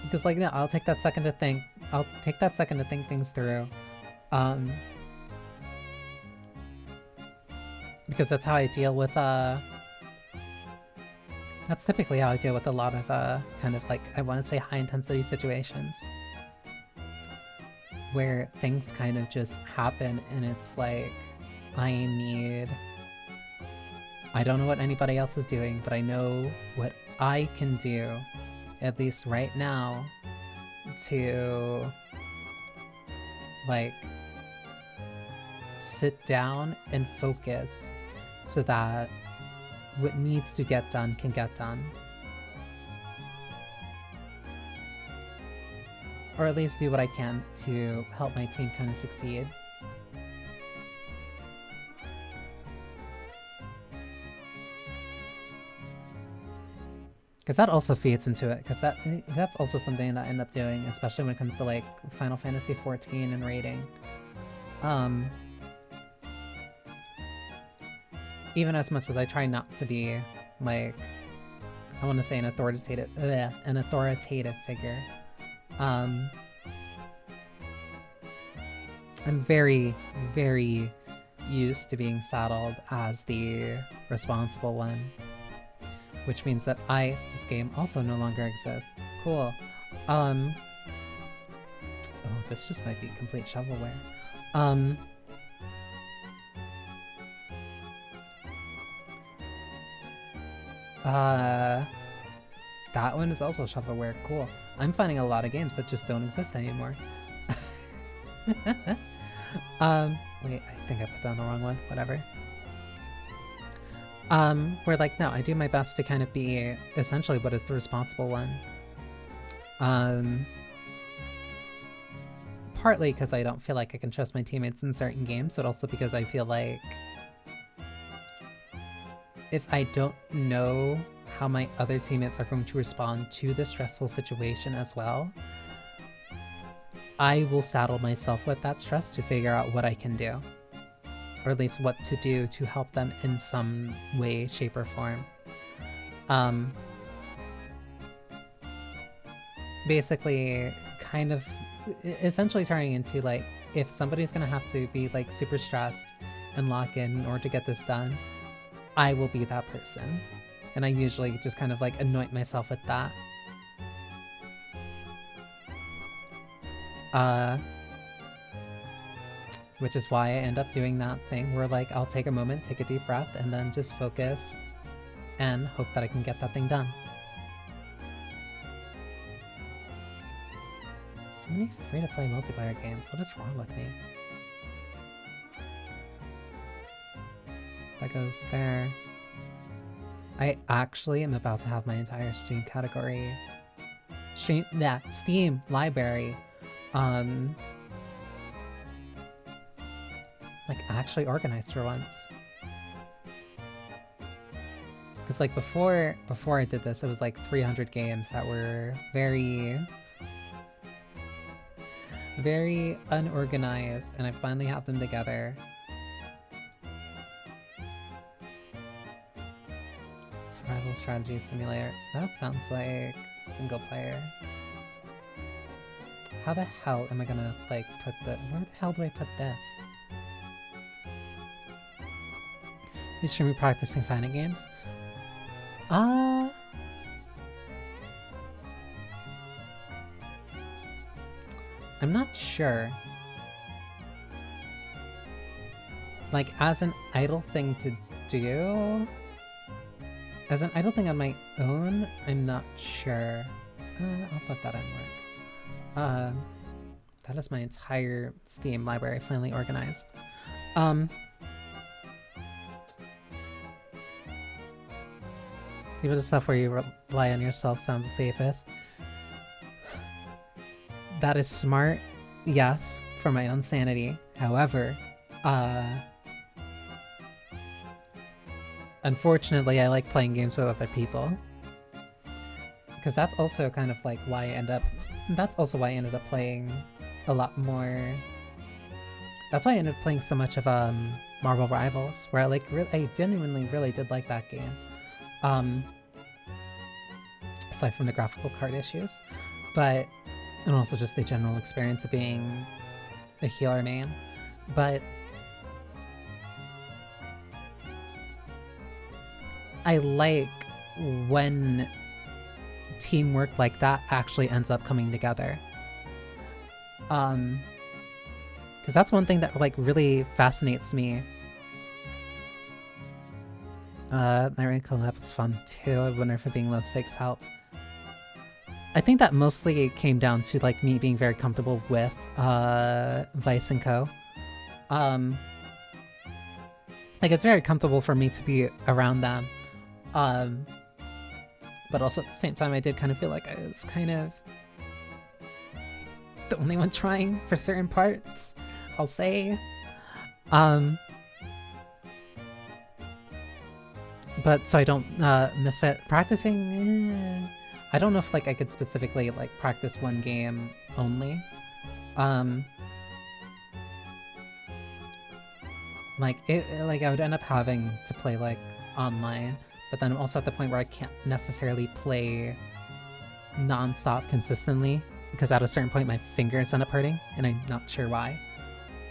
Because like, no, I'll take that second to think. I'll take that second to think things through. Because that's how I deal with, that's typically how I deal with a lot of, kind of like, I want to say high intensity situations. Where things kind of just happen and it's like, I don't know what anybody else is doing, but I know what I can do, at least right now, to, like, sit down and focus so that what needs to get done can get done. Or at least do what I can to help my team kind of succeed. Because that also feeds into it, because that's also something that I end up doing, especially when it comes to like Final Fantasy XIV and raiding. Even as much as I try not to be like, I want to say an authoritative figure. I'm very, very used to being saddled as the responsible one. Which means that this game also no longer exists. Cool. Oh, this just might be complete shovelware. That one is also shovelware. Cool. I'm finding a lot of games that just don't exist anymore. Wait, I think I put down the wrong one. Whatever. Where like, no, I do my best to kind of be essentially what is the responsible one. Partly because I don't feel like I can trust my teammates in certain games, but also because I feel like if I don't know how my other teammates are going to respond to the stressful situation as well, I will saddle myself with that stress to figure out what I can do. Or at least what to do to help them in some way, shape, or form. Basically, kind of essentially turning into like, if somebody's gonna have to be like super stressed and lock in order to get this done, I will be that person. And I usually just kind of like anoint myself with that. Which is why I end up doing that thing where like I'll take a moment, take a deep breath, and then just focus and hope that I can get that thing done. So many free-to-play multiplayer games. What is wrong with me? That goes there. I actually am about to have my entire Steam category, Steam library, like actually organized for once. Because like before I did this, it was like 300 games that were very unorganized, and I finally have them together. Survival strategy simulator. So that sounds like single player. How the hell am I gonna like put the— where the hell do I put this? You streaming practicing fighting games? I'm not sure. Like, as an idle thing to do? As an idle thing on my own? I'm not sure. I'll put that in work. That is my entire Steam library finally organized. Even the stuff where you rely on yourself sounds the safest. That is smart, yes, for my own sanity. However, unfortunately, I like playing games with other people. Because that's also kind of like why I ended up playing a lot more. That's why I ended up playing so much of Marvel Rivals, where I genuinely really did like that game. Aside from the graphical card issues, and also just the general experience of being a healer main. But I like when teamwork like that actually ends up coming together. Because that's one thing that like really fascinates me. That collab was fun too. I wonder if it being low stakes helped. I think that mostly came down to like me being very comfortable with Vice and Co. Like it's very comfortable for me to be around them. But also at the same time I did kind of feel like I was kind of the only one trying for certain parts, I'll say. But so I don't miss it. Practicing, I don't know if like I could specifically like practice one game only. Like I would end up having to play like online, but then I'm also at the point where I can't necessarily play non-stop consistently, because at a certain point my fingers end up hurting, and I'm not sure why.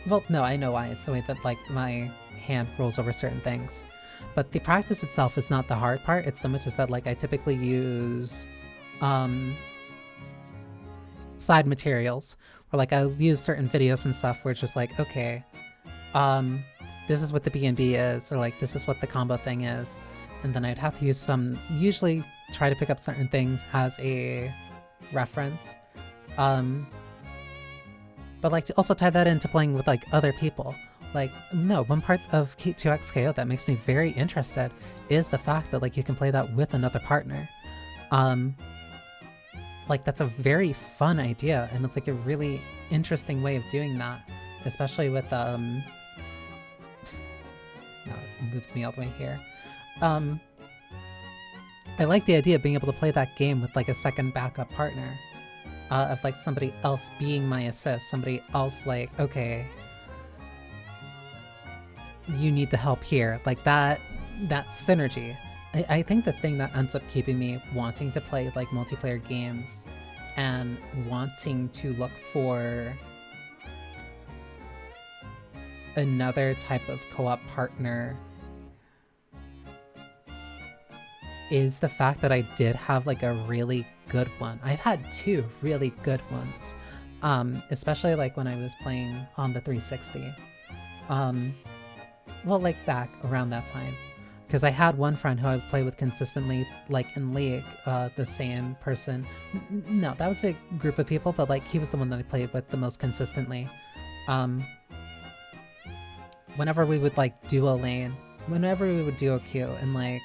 Well, no, I know why. It's the way that like my hand rolls over certain things. But the practice itself is not the hard part. It's so much as that like I typically use side materials, or like I'll use certain videos and stuff where it's just like, okay, this is what the B&B is, or like this is what the combo thing is, and then I'd have to use some, usually try to pick up certain things as a reference, but like to also tie that into playing with like other people. Like, no, one part of 2XKO that makes me very interested is the fact that like you can play that with another partner. Like that's a very fun idea, and it's like a really interesting way of doing that, especially with no, it moved me all the way here. I like the idea of being able to play that game with like a second backup partner, of like somebody else being my assist, somebody else like, okay, you need the help here, like that synergy. I think the thing that ends up keeping me wanting to play like multiplayer games and wanting to look for another type of co-op partner is the fact that I did have like a really good one. I've had 2 really good ones, especially like when I was playing on the 360. Well, like back around that time, because I had one friend who I would play with consistently, like in League, the same person. No, that was a group of people, but like he was the one that I played with the most consistently. Whenever we would like duo lane, whenever we would duo queue, and like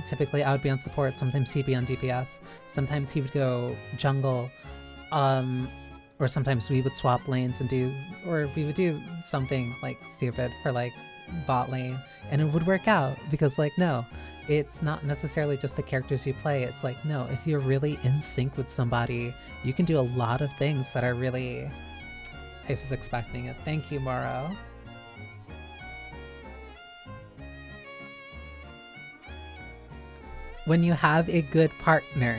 typically I would be on support, sometimes he'd be on DPS, sometimes he would go jungle, or sometimes we would swap lanes and we would do something like stupid for like bot lane, and it would work out because like, no, it's not necessarily just the characters you play. It's like, no, if you're really in sync with somebody, you can do a lot of things that are really... I was expecting it. Thank you, Morrow. When you have a good partner,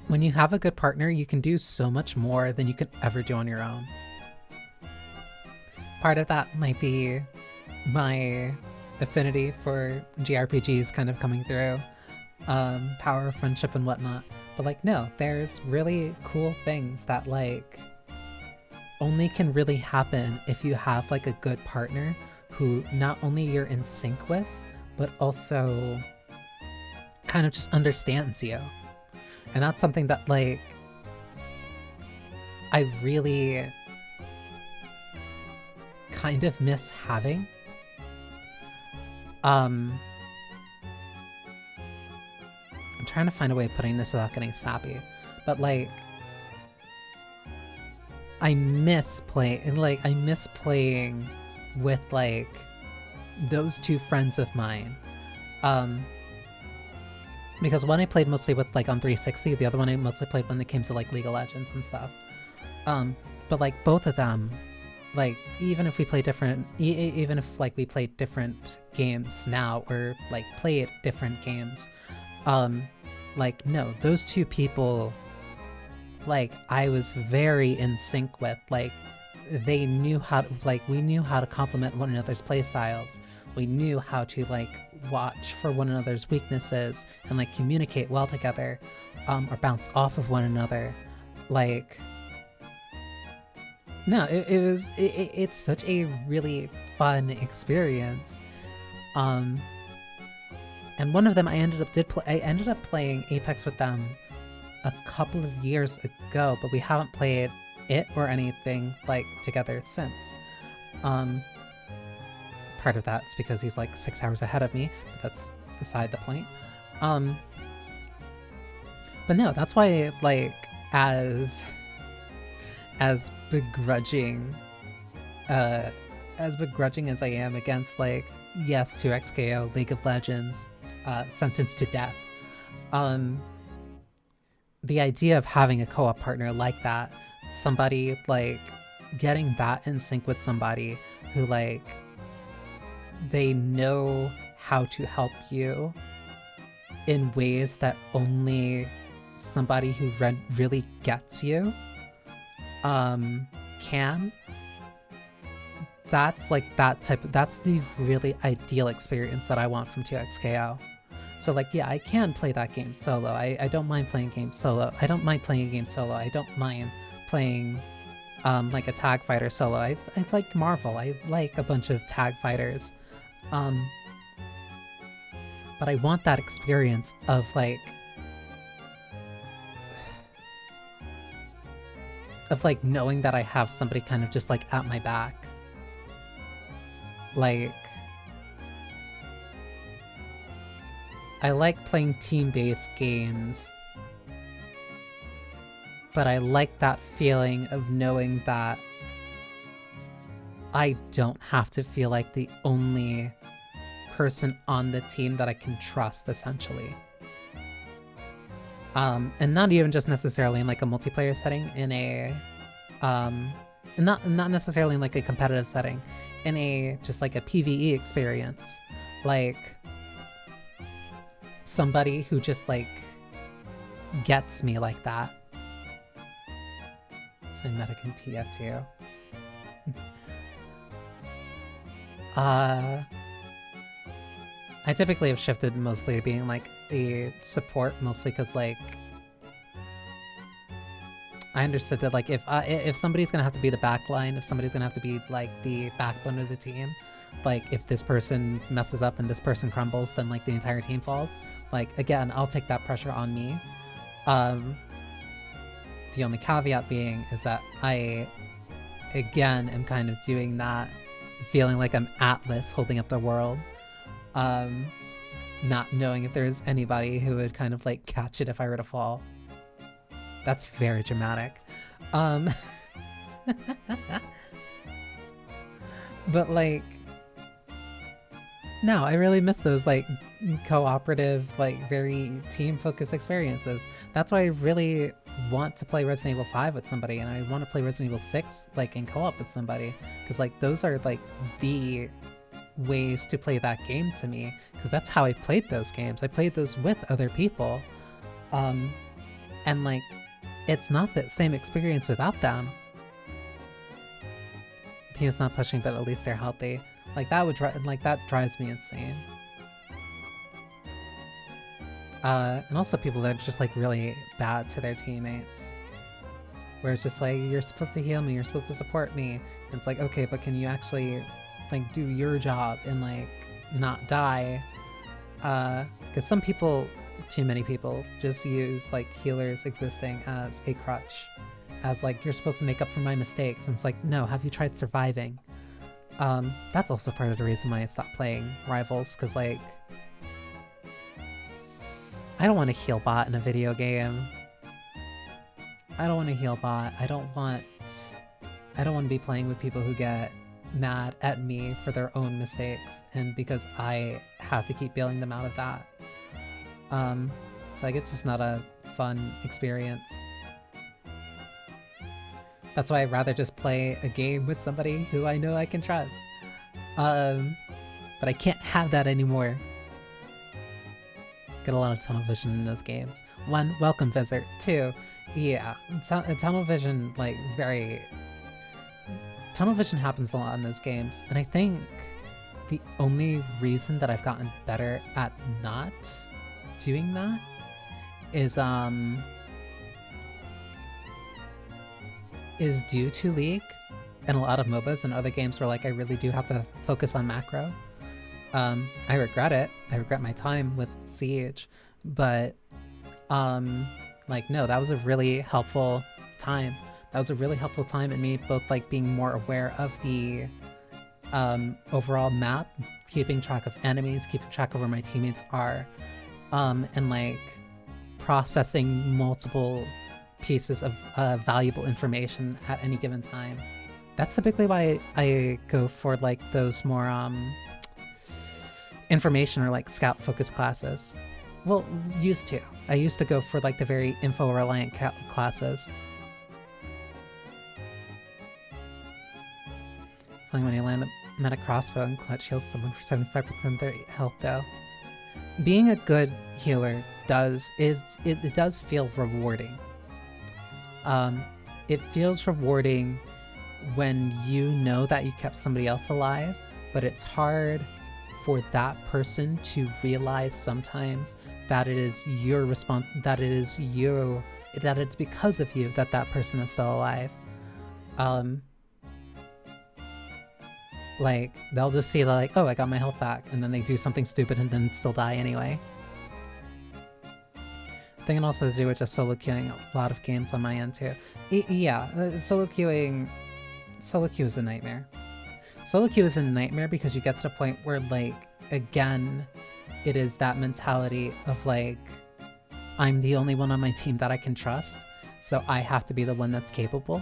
you can do so much more than you could ever do on your own. Part of that might be my affinity for JRPGs kind of coming through, power of friendship and whatnot. But like, no, there's really cool things that like only can really happen if you have like a good partner who not only you're in sync with, but also kind of just understands you. And that's something that like I really kind of miss having. I'm trying to find a way of putting this without getting sappy, but like I miss playing with like those 2 friends of mine. Because one I played mostly with like on 360, the other one I mostly played when it came to like League of Legends and stuff. But like both of them, like even if we play different, even if like we played different games now or like played different games, like no, those 2 people, like I was very in sync with. Like they knew how to, like we knew how to complement one another's playstyles. We knew how to like watch for one another's weaknesses and like communicate well together, or bounce off of one another. Like, no, it's such a really fun experience. And one of them I ended up playing Apex with them a couple of years ago, but we haven't played it or anything like together since. Part of that's because he's like 6 hours ahead of me, but that's beside the point. But no, that's why like as begrudging as I am against like yes to XKO, League of Legends, sentenced to death, the idea of having a co-op partner like that, somebody like getting that in sync with somebody who like they know how to help you in ways that only somebody who really gets you can. That's like that's the really ideal experience that I want from 2XKO. So like, yeah, I can play that game solo. I don't mind playing games solo. I don't mind playing a game solo. I don't mind playing like a tag fighter solo. I like Marvel. I like a bunch of tag fighters. But I want that experience of like knowing that I have somebody kind of just like at my back. Like I like playing team-based games, but I like that feeling of knowing that I don't have to feel like the only person on the team that I can trust, essentially. And not even just necessarily in like a multiplayer setting, in a not necessarily in like a competitive setting, in a just like a PvE experience. Like somebody who just like gets me like that. playing Medic in TF2. I typically have shifted mostly to being like a support, mostly because like I understood that like if somebody's gonna have to be the backline, if somebody's gonna have to be like the backbone of the team, like if this person messes up and this person crumbles, then like the entire team falls. Like again, I'll take that pressure on me. The only caveat being is that I again am kind of doing that, feeling like I'm Atlas holding up the world. Not knowing if there's anybody who would kind of like catch it if I were to fall. That's very dramatic. But like, no, I really miss those like cooperative, like very team-focused experiences. That's why I really want to play Resident Evil 5 with somebody, and I want to play Resident Evil 6 like in co-op with somebody, because like those are like the ways to play that game to me, because that's how I played those games. I played those with other people, and like it's not the same experience without them. The team's not pushing, but at least they're healthy. Like that would that drives me insane. And also people that are just like really bad to their teammates, where it's just like, you're supposed to heal me, you're supposed to support me. And it's like, okay, but can you actually like do your job and like not die? Because some people, too many people, just use like healers existing as a crutch, as like, you're supposed to make up for my mistakes. And it's like, no, have you tried surviving? That's also part of the reason why I stopped playing Rivals, because like I don't want to heal bot in a video game. I don't want to heal bot. I don't want to be playing with people who get mad at me for their own mistakes, and because I have to keep bailing them out of that. Like it's just not a fun experience. That's why I'd rather just play a game with somebody who I know I can trust. But I can't have that anymore. Get a lot of tunnel vision in those games. 1, welcome visit. 2, yeah, tunnel vision, like tunnel vision happens a lot in those games, and I think the only reason that I've gotten better at not doing that is due to League and a lot of MOBAs and other games where like I really do have to focus on macro. I regret it. I regret my time with Siege, but like no, that was a really helpful time. That was a really helpful time in me both like being more aware of the overall map, keeping track of enemies, keeping track of where my teammates are, and like processing multiple pieces of valuable information at any given time. That's typically why I go for like those more information or like scout focused classes. Well, I used to go for like the very info reliant classes. Feeling when you land a meta crossbow and clutch heals someone for 75% of their health though. Being a good healer does feel rewarding. It feels rewarding when you know that you kept somebody else alive, but it's hard for that person to realize sometimes that it is your that it's because of you that that person is still alive. Like they'll just see like, oh, I got my health back, and then they do something stupid and then still die anyway. I think it also has to do with just solo queuing a lot of games on my end too. Solo queue is a nightmare. Solo queue is a nightmare because you get to the point where like, again, it is that mentality of like, I'm the only one on my team that I can trust, so I have to be the one that's capable.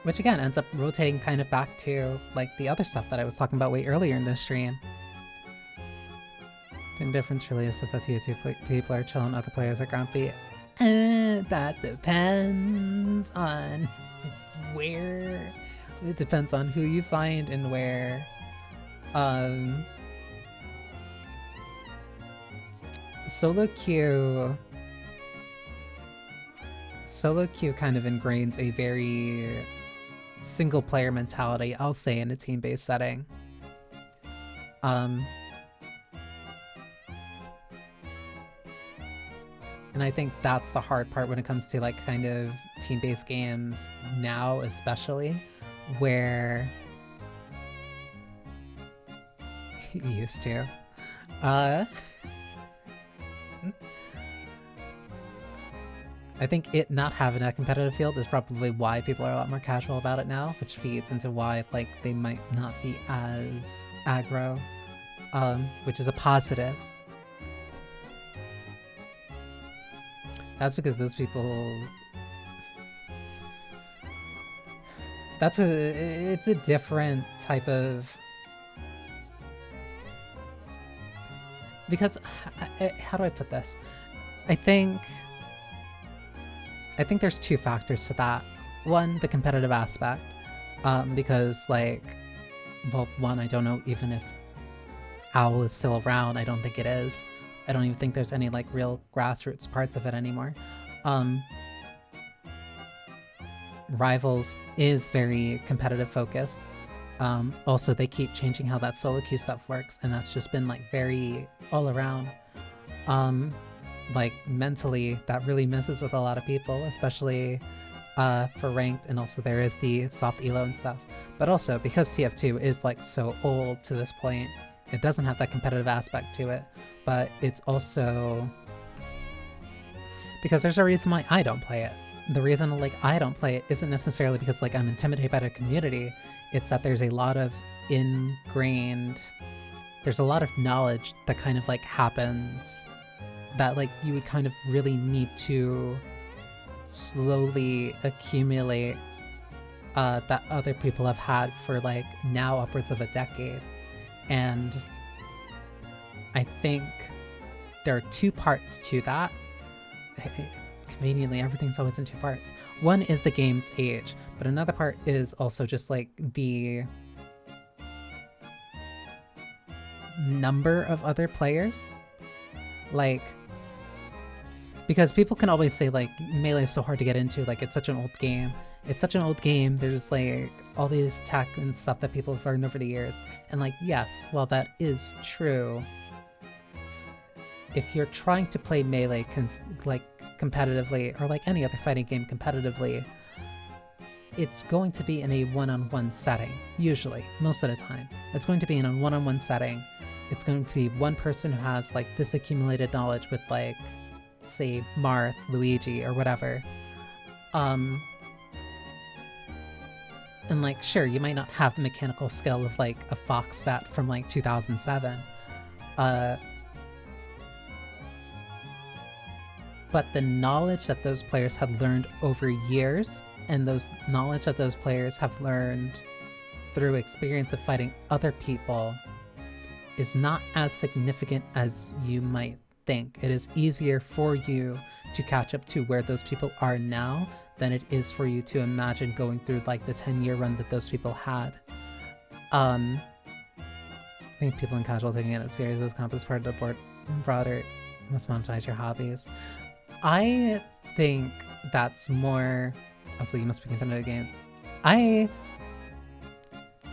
Which again ends up rotating kind of back to like the other stuff that I was talking about way earlier in the stream. The difference really is just that TF2 people are chilling, other players are grumpy. That depends on where. It depends on who you find and where. solo queue kind of ingrains a very single player mentality, I'll say, in a team-based setting. And I think that's the hard part when it comes to like kind of team-based games now, especially, where used to. I think it not having a competitive field is probably why people are a lot more casual about it now, which feeds into why like they might not be as aggro, which is a positive. That's because those people... it's a different type of... Because, how do I put this? I think there's two factors to that. One, the competitive aspect, because like, well, one, I don't know even if Owl is still around. I don't think it is. I don't even think there's any like real grassroots parts of it anymore. Rivals is very competitive focused. Also, they keep changing how that solo queue stuff works, and that's just been like very all around. Like mentally, that really messes with a lot of people, especially for ranked, and also there is the soft elo and stuff. But also, because TF2 is like so old to this point, it doesn't have that competitive aspect to it, but it's also... because there's a reason why I don't play it. The reason like I don't play it isn't necessarily because like I'm intimidated by the community, it's that there's a lot of ingrained... there's a lot of knowledge that kind of like happens that like you would kind of really need to slowly accumulate that other people have had for like now upwards of a decade. And I think there are two parts to that. Conveniently, everything's always in two parts. One is the game's age, but another part is also just like the number of other players. Like, because people can always say like Melee is so hard to get into, like it's such an old game. It's such an old game, there's like all these tech and stuff that people have learned over the years. And like, yes, while that is true, if you're trying to play Melee like competitively, or like any other fighting game competitively, it's going to be in a one-on-one setting, usually, most of the time. It's going to be in a one-on-one setting. It's going to be one person who has like this accumulated knowledge with like, say, Marth, Luigi, or whatever. And like, sure, you might not have the mechanical skill of like a Fox Vet from like 2007. But the knowledge that those players had learned over years, and those knowledge that those players have learned through experience of fighting other people, is not as significant as you might think. It is easier for you to catch up to where those people are now than it is for you to imagine going through like the 10-year run that those people had. I think people in casual taking it as serious as comp is part of the broader, you must monetize your hobbies. I think that's more... also, you must be competitive games. I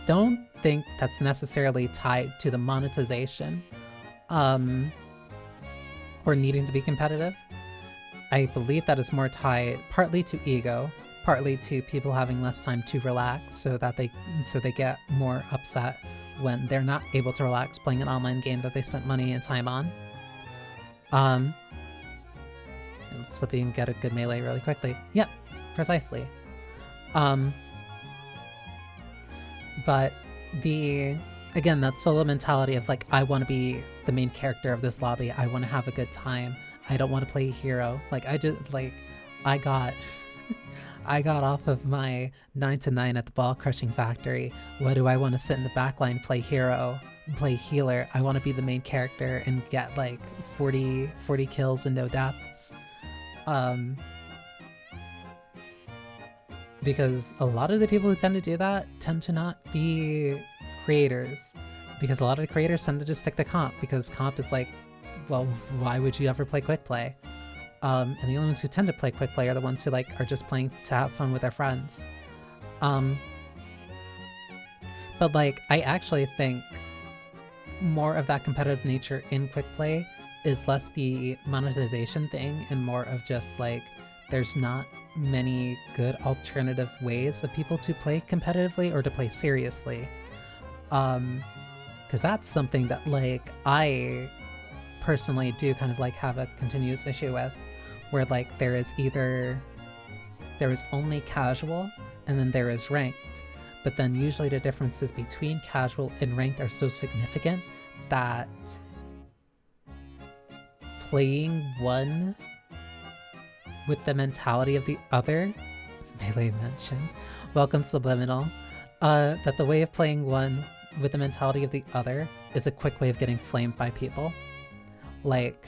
don't think that's necessarily tied to the monetization, or needing to be competitive. I believe that is more tied partly to ego, partly to people having less time to relax, so they get more upset when they're not able to relax playing an online game that they spent money and time on. Let's slip and get a good melee really quickly. Yep, precisely. But again, that solo mentality of like, I want to be the main character of this lobby, I want to have a good time, I don't want to play hero. Like, I got I got off of my 9 to 9 at the ball crushing factory. What do I want to sit in the backline, play hero, play healer? I want to be the main character and get like 40 kills and no deaths. Because a lot of the people who tend to do that tend to not be creators. Because a lot of the creators tend to just stick to comp, because comp is like well, why would you ever play quick play? And the only ones who tend to play quick play are the ones who like are just playing to have fun with their friends. But like, I actually think more of that competitive nature in quick play is less the monetization thing and more of just like, there's not many good alternative ways of people to play competitively or to play seriously. Because that's something that like I personally do kind of like have a continuous issue with, where like there is only casual and then there is ranked, but then usually the differences between casual and ranked are so significant that playing one with the mentality of the other, Melee mention, welcome Subliminal, that the way of playing one with the mentality of the other is a quick way of getting flamed by people. Like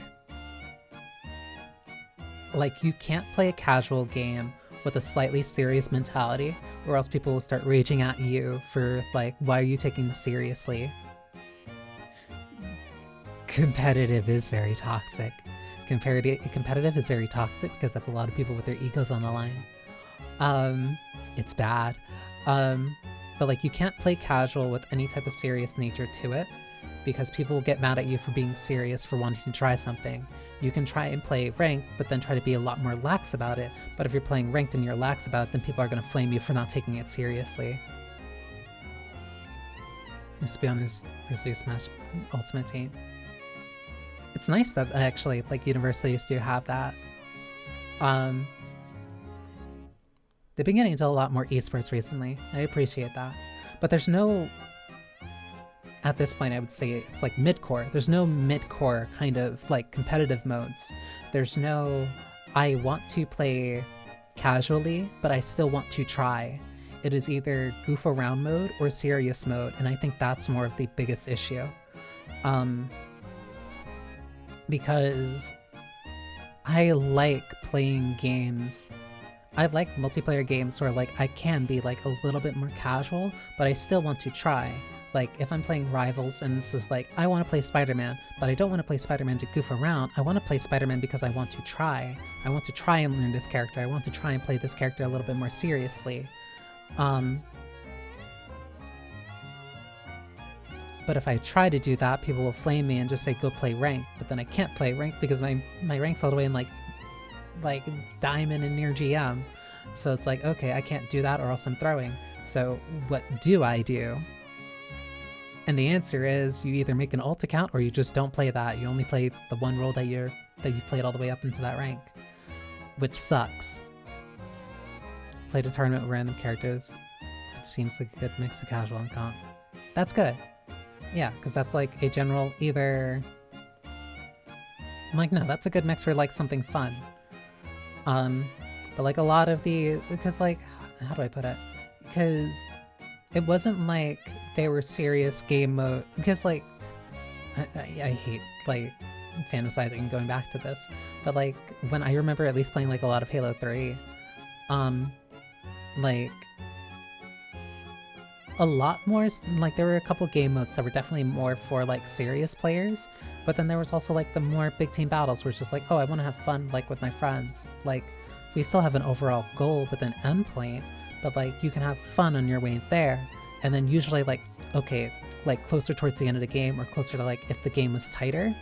you can't play a casual game with a slightly serious mentality, or else people will start raging at you for like, why are you taking this seriously? Competitive is very toxic. Competitive is very toxic because that's a lot of people with their egos on the line. It's bad. But like, you can't play casual with any type of serious nature to it, because people will get mad at you for being serious, for wanting to try something. You can try and play ranked, but then try to be a lot more lax about it. But if you're playing ranked and you're lax about it, then people are going to flame you for not taking it seriously. Used to be on his Grizzly Smash Ultimate team. It's nice that actually, like, universities do have that. They've been getting into a lot more esports recently. I appreciate that. But there's no... At this point, I would say it's like mid-core. There's no mid-core kind of like competitive modes. There's no, I want to play casually, but I still want to try. It is either goof around mode or serious mode, and I think that's more of the biggest issue. Because I like playing games. I like multiplayer games where like I can be like a little bit more casual, but I still want to try. Like, if I'm playing Rivals and this is like, I want to play Spider-Man, but I don't want to play Spider-Man to goof around. I want to play Spider-Man because I want to try. I want to try and learn this character. I want to try and play this character a little bit more seriously. But if I try to do that, people will flame me and just say, go play rank. But then I can't play rank because my rank's all the way in like Diamond and near GM. So it's like, okay, I can't do that or else I'm throwing. So what do I do? And the answer is you either make an alt account or you just don't play that. You only play the one role that you played all the way up into that rank, which sucks. Played a tournament with random characters. It seems like a good mix of casual and comp. That's good. Yeah, because that's like a general either... I'm like, no, that's a good mix for like something fun. But like a lot of the... Because like, how do I put it? Because it wasn't like they were serious game mode, because like I hate like fantasizing and going back to this, but like when I remember at least playing like a lot of Halo 3, like a lot more, like there were a couple game modes that were definitely more for like serious players, but then there was also like the more big team battles where it's just like, oh, I want to have fun like with my friends. Like we still have an overall goal with an endpoint, but like you can have fun on your way there. And then usually like, okay, like closer towards the end of the game or closer to like if the game was tighter,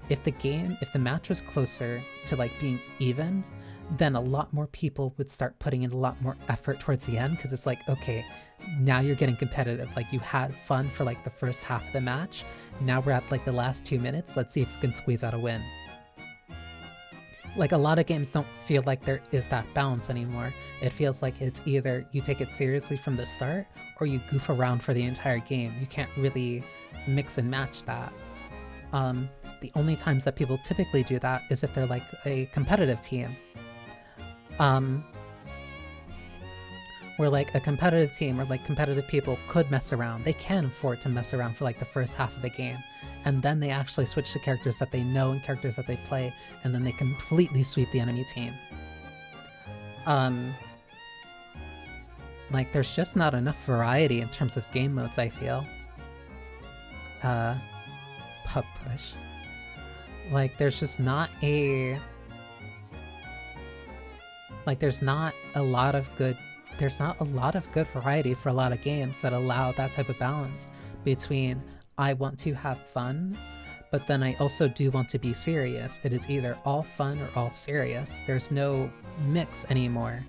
if the match was closer to like being even, then a lot more people would start putting in a lot more effort towards the end, because it's like, okay, now you're getting competitive. Like you had fun for like the first half of the match. Now we're at like the last 2 minutes. Let's see if we can squeeze out a win. Like a lot of games don't feel like there is that balance anymore. It feels like it's either you take it seriously from the start or you goof around for the entire game. You can't really mix and match that. The only times that people typically do that is if they're like a competitive team. Where like a competitive team or like competitive people could mess around. They can afford to mess around for like the first half of the game. And then they actually switch to characters that they know and characters that they play, and then they completely sweep the enemy team. Like there's just not enough variety in terms of game modes, I feel. Pub push. Like, there's just not a... Like, there's not a lot of good variety for a lot of games that allow that type of balance between I want to have fun, but then I also do want to be serious. It is either all fun or all serious. There's no mix anymore.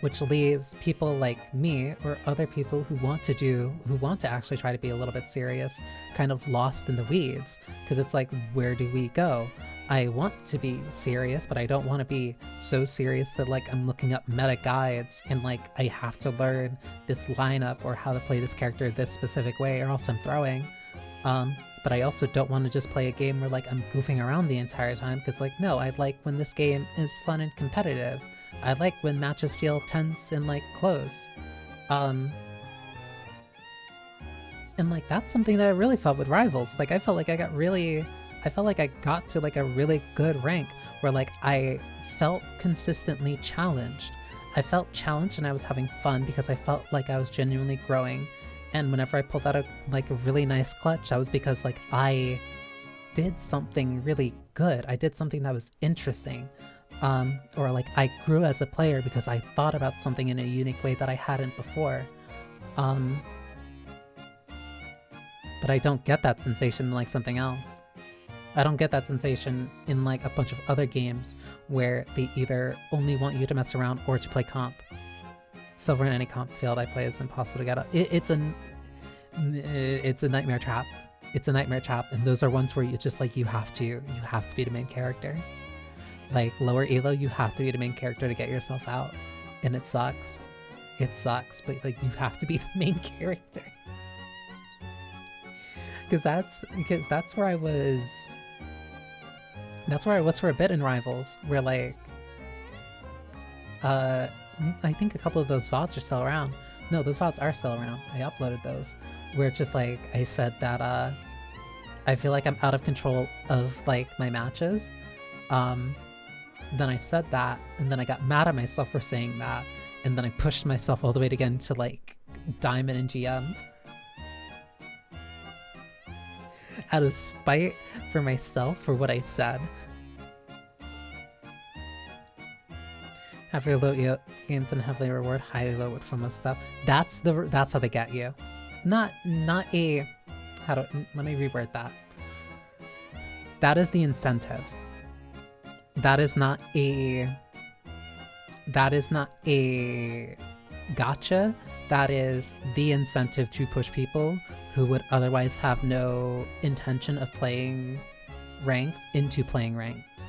Which leaves people like me or other people who want to actually try to be a little bit serious, kind of lost in the weeds, because it's like, where do we go? I want to be serious, but I don't want to be so serious that like I'm looking up meta guides and like I have to learn this lineup or how to play this character this specific way or else I'm throwing. But I also don't want to just play a game where like I'm goofing around the entire time, because like, no, I like when this game is fun and competitive. I like when matches feel tense and like close. And like that's something that I really felt with Rivals. Like I felt like I got to like a really good rank where like I felt consistently challenged. I felt challenged and I was having fun because I felt like I was genuinely growing. And whenever I pulled out a really nice clutch, that was because like I did something really good. I did something that was interesting. Or like I grew as a player because I thought about something in a unique way that I hadn't before. But I don't get that sensation in like something else. I don't get that sensation in like a bunch of other games where they either only want you to mess around or to play comp. Silver in any comp field I play is impossible to get up. It's a nightmare trap. It's a nightmare trap, and those are ones where you just like you have to be the main character. Like lower elo, you have to be the main character to get yourself out, and it sucks. It sucks, but like you have to be the main character. Because that's where I was. That's where I was for a bit in Rivals, where like, I think a couple of those VODs are still around. No, those VODs are still around. I uploaded those, where it's just like I said that I feel like I'm out of control of like my matches. Then I said that, and then I got mad at myself for saying that, and then I pushed myself all the way again to like Diamond and GM. Out of spite for myself for what I said. Heavily low games and heavily reward, highly low for most stuff. That's how they get you. Not a let me reword that. That is the incentive. That is not a gotcha. That is the incentive to push people who would otherwise have no intention of playing ranked into playing ranked.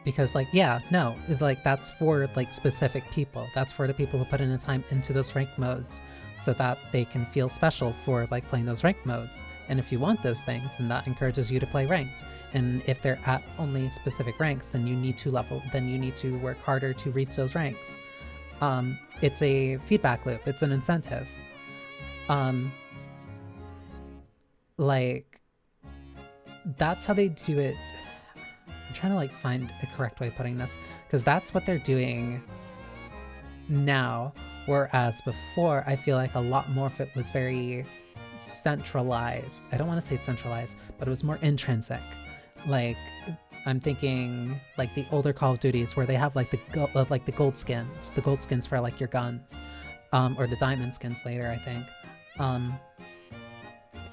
Because like, yeah, no, like that's for like specific people. That's for the people who put in the time into those ranked modes so that they can feel special for like playing those ranked modes. And if you want those things, then that encourages you to play ranked. And if they're at only specific ranks, then you need to work harder to reach those ranks. It's a feedback loop. It's an incentive. Like, that's how they do it. I'm trying to like find a correct way of putting this, because that's what they're doing now. Whereas before, I feel like a lot more of it was very centralized. I don't want to say centralized, but it was more intrinsic. Like, I'm thinking like the older Call of Duties where they have like the gold skins for like your guns, or the diamond skins later, I think,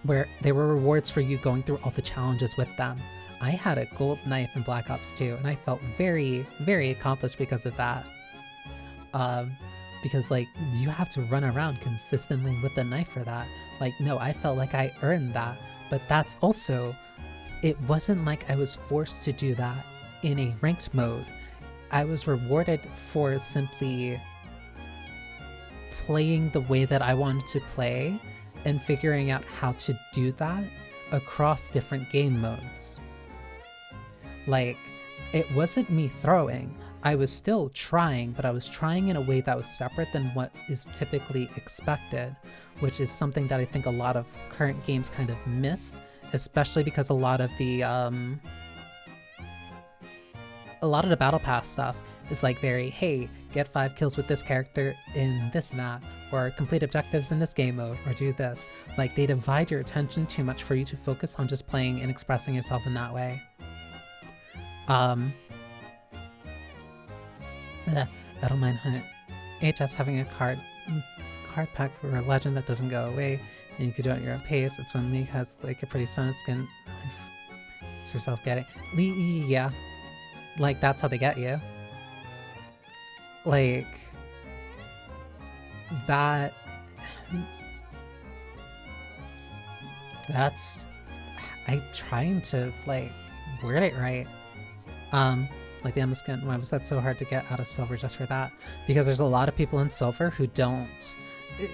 where they were rewards for you going through all the challenges with them. I had a gold knife in Black Ops 2, and I felt very, very accomplished because of that. Because like you have to run around consistently with the knife for that. Like, no, I felt like I earned that, but that's also, it wasn't like I was forced to do that in a ranked mode. I was rewarded for simply playing the way that I wanted to play and figuring out how to do that across different game modes. Like, it wasn't me throwing. I was still trying, but I was trying in a way that was separate than what is typically expected, which is something that I think a lot of current games kind of miss, especially because a lot of the battle pass stuff is like very, hey, get 5 kills with this character in this map, or complete objectives in this game mode, or do this. Like, they divide your attention too much for you to focus on just playing and expressing yourself in that way. I don't mind HS having a card pack for a legend that doesn't go away, and you can do it at your own pace. It's when League has like a pretty Sona skin. It's yourself getting yeah, like that's how they get you. Like that's I'm trying to like word it right. Like the Emma skin, why was that so hard to get out of silver just for that? Because there's a lot of people in silver who don't,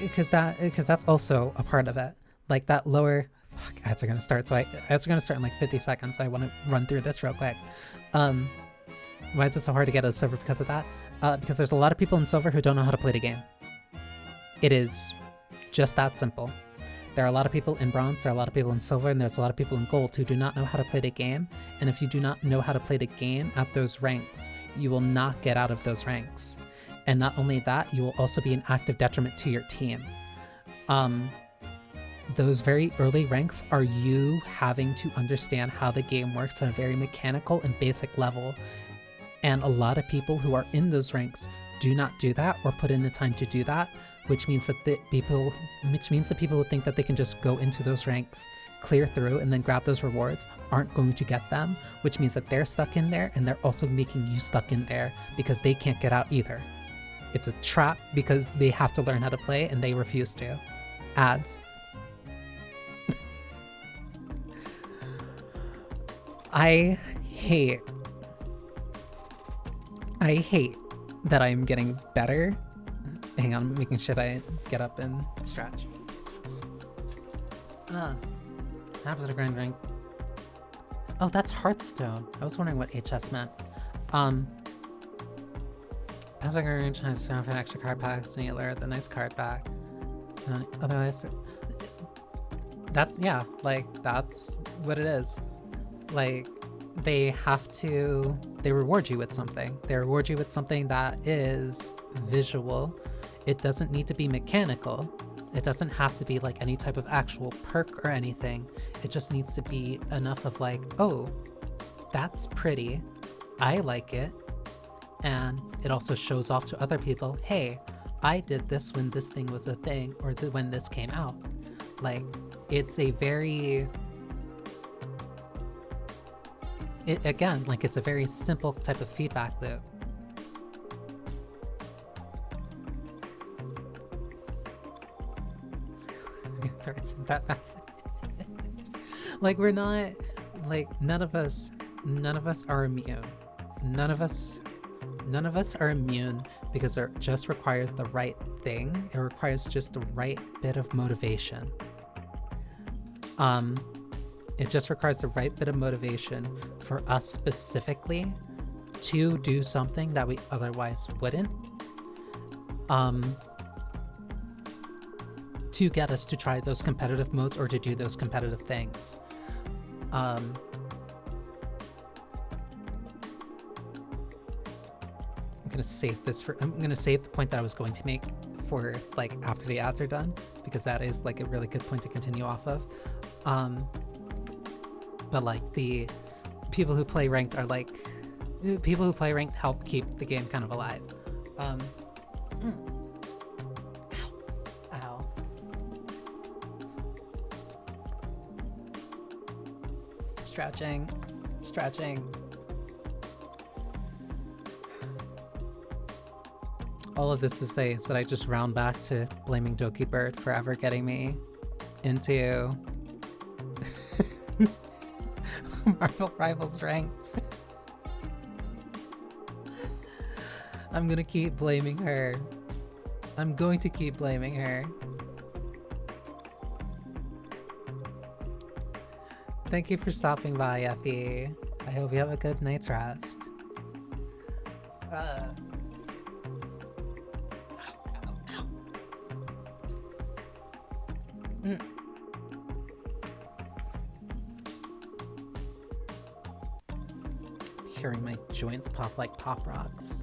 because that's also a part of it. Like that lower, fuck, ads are gonna start. So ads are gonna start in like 50 seconds. So I want to run through this real quick. Why is it so hard to get out of silver because of that? Because there's a lot of people in silver who don't know how to play the game. It is just that simple. There are a lot of people in bronze, there are a lot of people in silver, and there's a lot of people in gold who do not know how to play the game. And if you do not know how to play the game at those ranks, you will not get out of those ranks. And not only that, you will also be an active detriment to your team. Those very early ranks are you having to understand how the game works at a very mechanical and basic level. And a lot of people who are in those ranks do not do that or put in the time to do that. Which means that the people who think that they can just go into those ranks, clear through, and then grab those rewards aren't going to get them, which means that they're stuck in there, and they're also making you stuck in there because they can't get out either. It's a trap because they have to learn how to play and they refuse to. Ads. I hate that I'm getting better. Hang on, I'm making sure I get up and stretch. Happens to grind rank. Oh, that's Hearthstone. I was wondering what HS meant. Happens to grind rank has an extra card packs and you alert the nice card back. Otherwise, that's, yeah, like, that's what it is. Like, they reward you with something. They reward you with something that is visual. It doesn't need to be mechanical. It doesn't have to be like any type of actual perk or anything. It just needs to be enough of like, oh, that's pretty. I like it. And it also shows off to other people, hey, I did this when this thing was a thing, or when this came out. Like, it's a very... again, like, it's a very simple type of feedback loop. That message. Like, we're not, like, none of us are immune. None of us are immune because it just requires the right thing. It requires just the right bit of motivation. It just requires the right bit of motivation for us specifically to do something that we otherwise wouldn't. To get us to try those competitive modes or to do those competitive things. I'm gonna save the point that I was going to make for like after the ads are done, because that is like a really good point to continue off of. But like the people who play ranked are like, people who play ranked help keep the game kind of alive. Stretching. All of this to say is that I just round back to blaming Doki Bird for ever getting me into Marvel Rivals ranks. I'm gonna keep blaming her. I'm going to keep blaming her. Thank you for stopping by, Effie. I hope you have a good night's rest. Hearing my joints pop like pop rocks.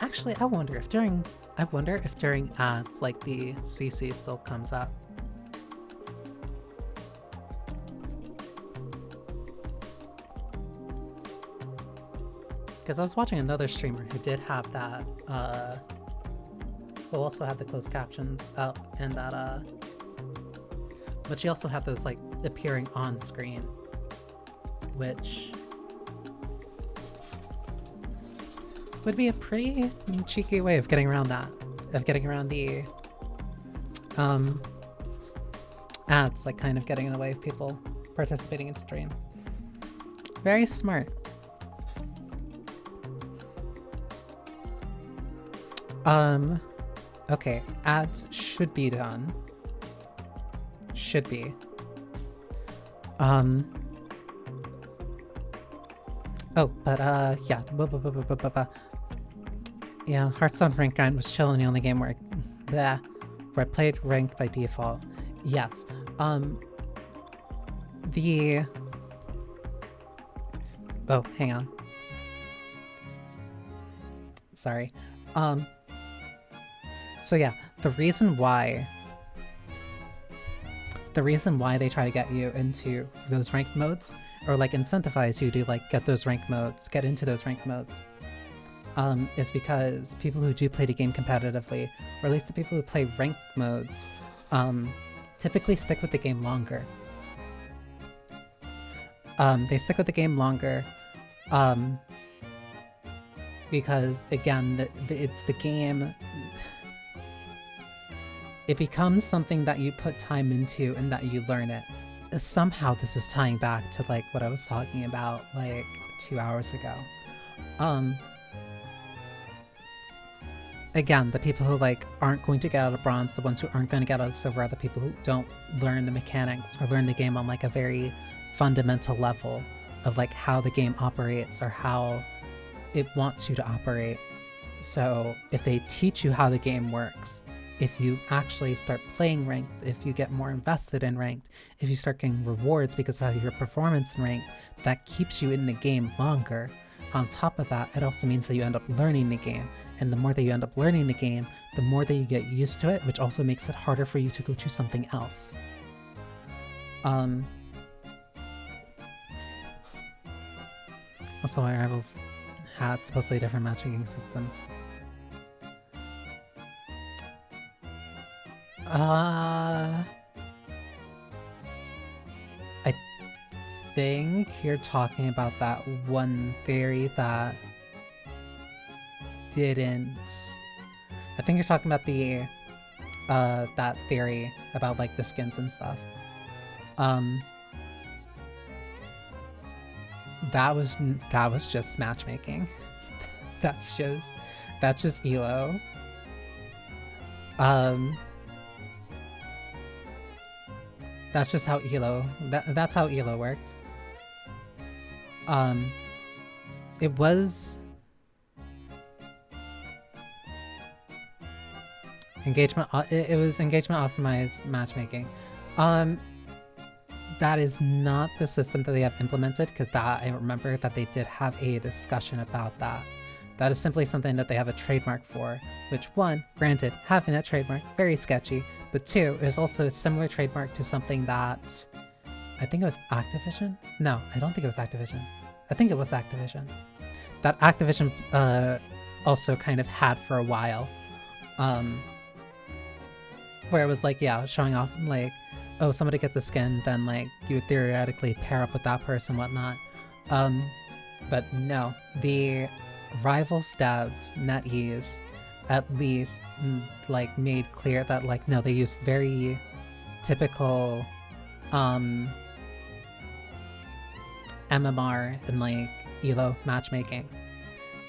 Actually, I wonder if during ads, like, the CC still comes up. Because I was watching another streamer who did have that, who also had the closed captions up, and that, but she also had those, like, appearing on screen, which would be a pretty cheeky way of getting around that, of getting around the, ads, like, kind of getting in the way of people participating in stream. Very smart. Okay, ads should be done. Should be. Oh, but, yeah. Yeah, Hearthstone Rank Grind was chill and the only game where I played ranked by default. Yes. Oh, hang on. Sorry. So yeah, the reason why they try to get you into those ranked modes, or like incentivize you to like get into those ranked modes, is because people who do play the game competitively, or at least the people who play ranked modes, typically stick with the game longer. They stick with the game longer, because again, it's the game. It becomes something that you put time into and that you learn it. Somehow this is tying back to like what I was talking about like 2 hours ago. Again, the people who like aren't going to get out of bronze, the ones who aren't going to get out of silver are the people who don't learn the mechanics or learn the game on like a very fundamental level of like how the game operates or how it wants you to operate. So if they teach you how the game works, if you actually start playing ranked, if you get more invested in ranked, if you start getting rewards because of your performance in ranked, that keeps you in the game longer. On top of that, it also means that you end up learning the game. And the more that you end up learning the game, the more that you get used to it, which also makes it harder for you to go to something else. Also, my rivals had supposedly a different matchmaking system. I think you're talking about that one theory that didn't. I think you're talking about the that theory about like the skins and stuff. That was just matchmaking. that's just ELO. That's just how ELO, that's how ELO worked. It was engagement, it was engagement optimized matchmaking. That is not the system that they have implemented, because that, I remember that they did have a discussion about that. That is simply something that they have a trademark for, which one, granted, having that trademark, very sketchy, but two, is also a similar trademark to something that, I think it was Activision? No, I don't think it was Activision. I think it was Activision. That Activision also kind of had for a while, where it was like, yeah, showing off like, oh, somebody gets a skin, then like you would theoretically pair up with that person, whatnot. But no, the Rivals devs, NetEase, at least like made clear that like, no, they used very typical MMR and like ELO matchmaking.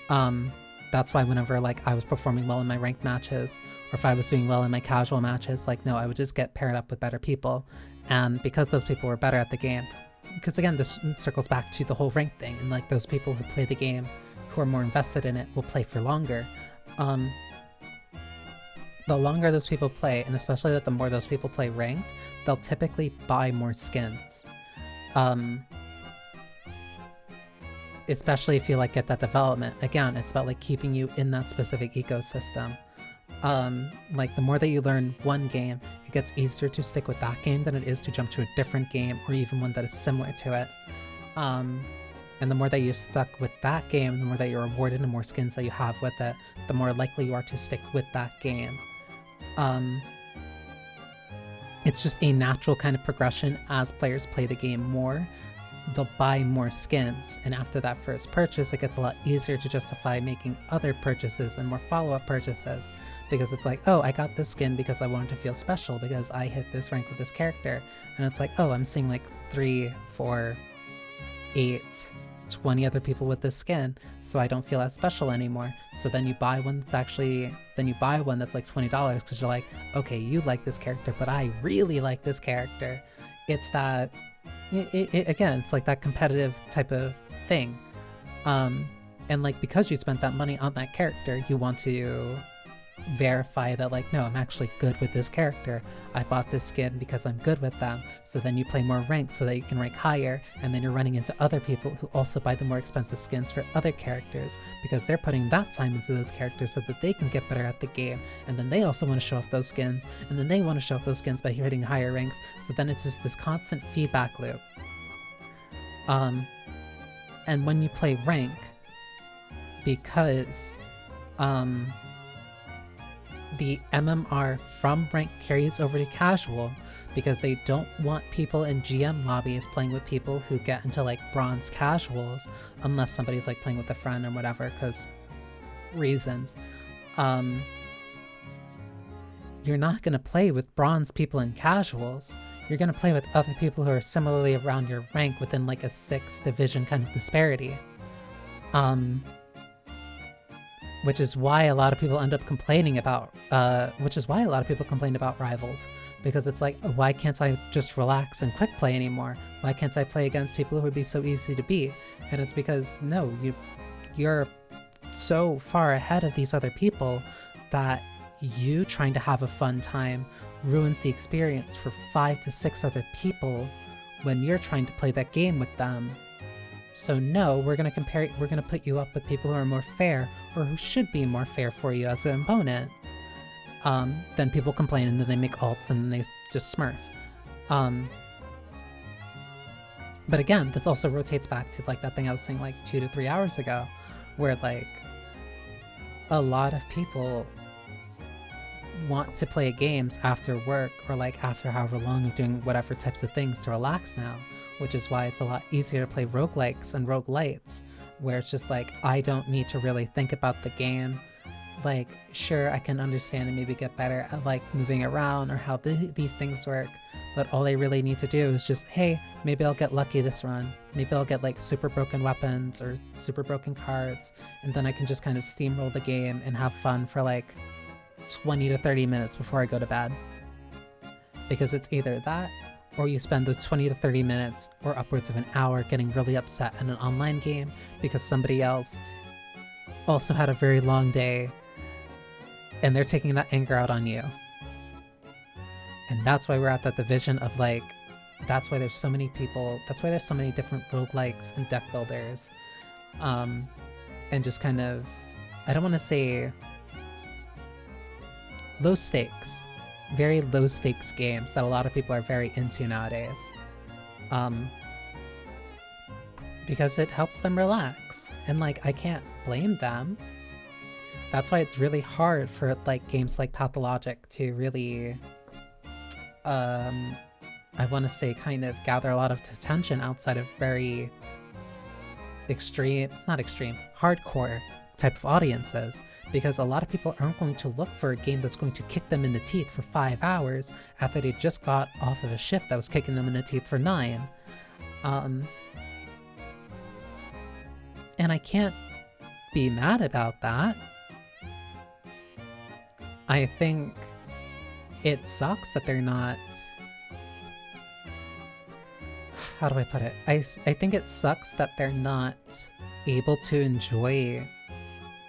That's why whenever like I was performing well in my ranked matches, or if I was doing well in my casual matches, like no, I would just get paired up with better people. And because those people were better at the game, because again, this circles back to the whole rank thing, and like those people who play the game, who are more invested in it, will play for longer. The longer those people play, and especially that the more those people play ranked, they'll typically buy more skins. especially if you like get that development. Again, it's about like keeping you in that specific ecosystem. Like the more that you learn one game, it gets easier to stick with that game than it is to jump to a different game or even one that is similar to it. And the more that you're stuck with that game, the more that you're rewarded and more skins that you have with it, the more likely you are to stick with that game. It's just a natural kind of progression. As players play the game more, they'll buy more skins, and after that first purchase, it gets a lot easier to justify making other purchases and more follow-up purchases, because it's like, oh, I got this skin because I wanted to feel special because I hit this rank with this character, and it's like, oh, I'm seeing like 3, 4, 8, 20 other people with this skin, so I don't feel as special anymore. So then you buy one that's actually, then you buy one that's like $20 because you're like, okay, you like this character, but I really like this character. It's that, again, it's like that competitive type of thing. And like, because you spent that money on that character, you want to verify that like, no, I'm actually good with this character. I bought this skin because I'm good with them. So then you play more ranks so that you can rank higher, and then you're running into other people who also buy the more expensive skins for other characters because they're putting that time into those characters so that they can get better at the game, and then they also want to show off those skins, and then they want to show off those skins by hitting higher ranks. So then it's just this constant feedback loop. And when you play rank, because the MMR from rank carries over to casual, because they don't want people in GM lobbies playing with people who get into like bronze casuals, unless somebody's like playing with a friend or whatever, because reasons. You're not going to play with bronze people in casuals. You're going to play with other people who are similarly around your rank within like a 6 division kind of disparity. Which is why a lot of people end up complaining about, rivals, because it's like, why can't I just relax and quick play anymore? Why can't I play against people who would be so easy to beat? And it's because, no, you're so far ahead of these other people that you trying to have a fun time ruins the experience for 5 to 6 other people when you're trying to play that game with them. So no, we're gonna put you up with people who are more fair, or who should be more fair for you as an opponent. Then people complain, and then they make ults, and then they just smurf. But again, this also rotates back to like that thing I was saying like 2 to 3 hours ago, where like a lot of people want to play games after work, or like after however long of doing whatever types of things to relax now, which is why it's a lot easier to play roguelikes and roguelites, where it's just like, I don't need to really think about the game. Like, sure, I can understand and maybe get better at like moving around or how these things work, but all I really need to do is just, hey, maybe I'll get lucky this run. Maybe I'll get like super broken weapons or super broken cards, and then I can just kind of steamroll the game and have fun for like 20 to 30 minutes before I go to bed. Because it's either that, or you spend those 20 to 30 minutes or upwards of an hour getting really upset in an online game because somebody else also had a very long day and they're taking that anger out on you. And that's why we're at that division of like, that's why there's so many people, that's why there's so many different roguelikes and deck builders. And just kind of, I don't want to say low stakes, very low stakes games that a lot of people are very into nowadays. Because it helps them relax, and like, I can't blame them. That's why it's really hard for like games like Pathologic to really, I want to say kind of gather a lot of attention outside of very hardcore type of audiences, because a lot of people aren't going to look for a game that's going to kick them in the teeth for 5 hours after they just got off of a shift that was kicking them in the teeth for 9. And I can't be mad about that. I think it sucks that they're not... How do I put it? I think it sucks that they're not able to enjoy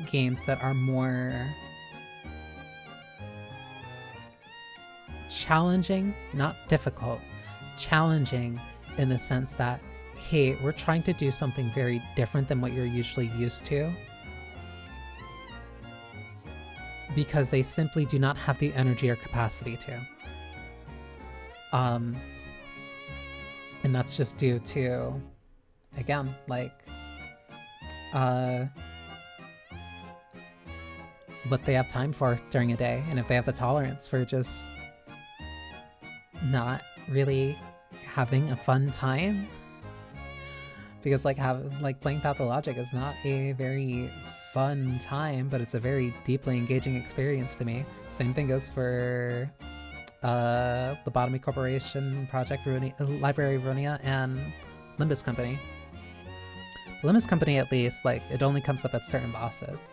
games that are more challenging, not difficult, challenging in the sense that hey, we're trying to do something very different than what you're usually used to. Because they simply do not have the energy or capacity to. And that's just due to, again, like, what they have time for during a day, and if they have the tolerance for just not really having a fun time. Because like playing Pathologic is not a very fun time, but it's a very deeply engaging experience to me. Same thing goes for the Botany Corporation, Project Runia, Library of Runia, and Limbus Company. The Limbus Company, at least, like, it only comes up at certain bosses.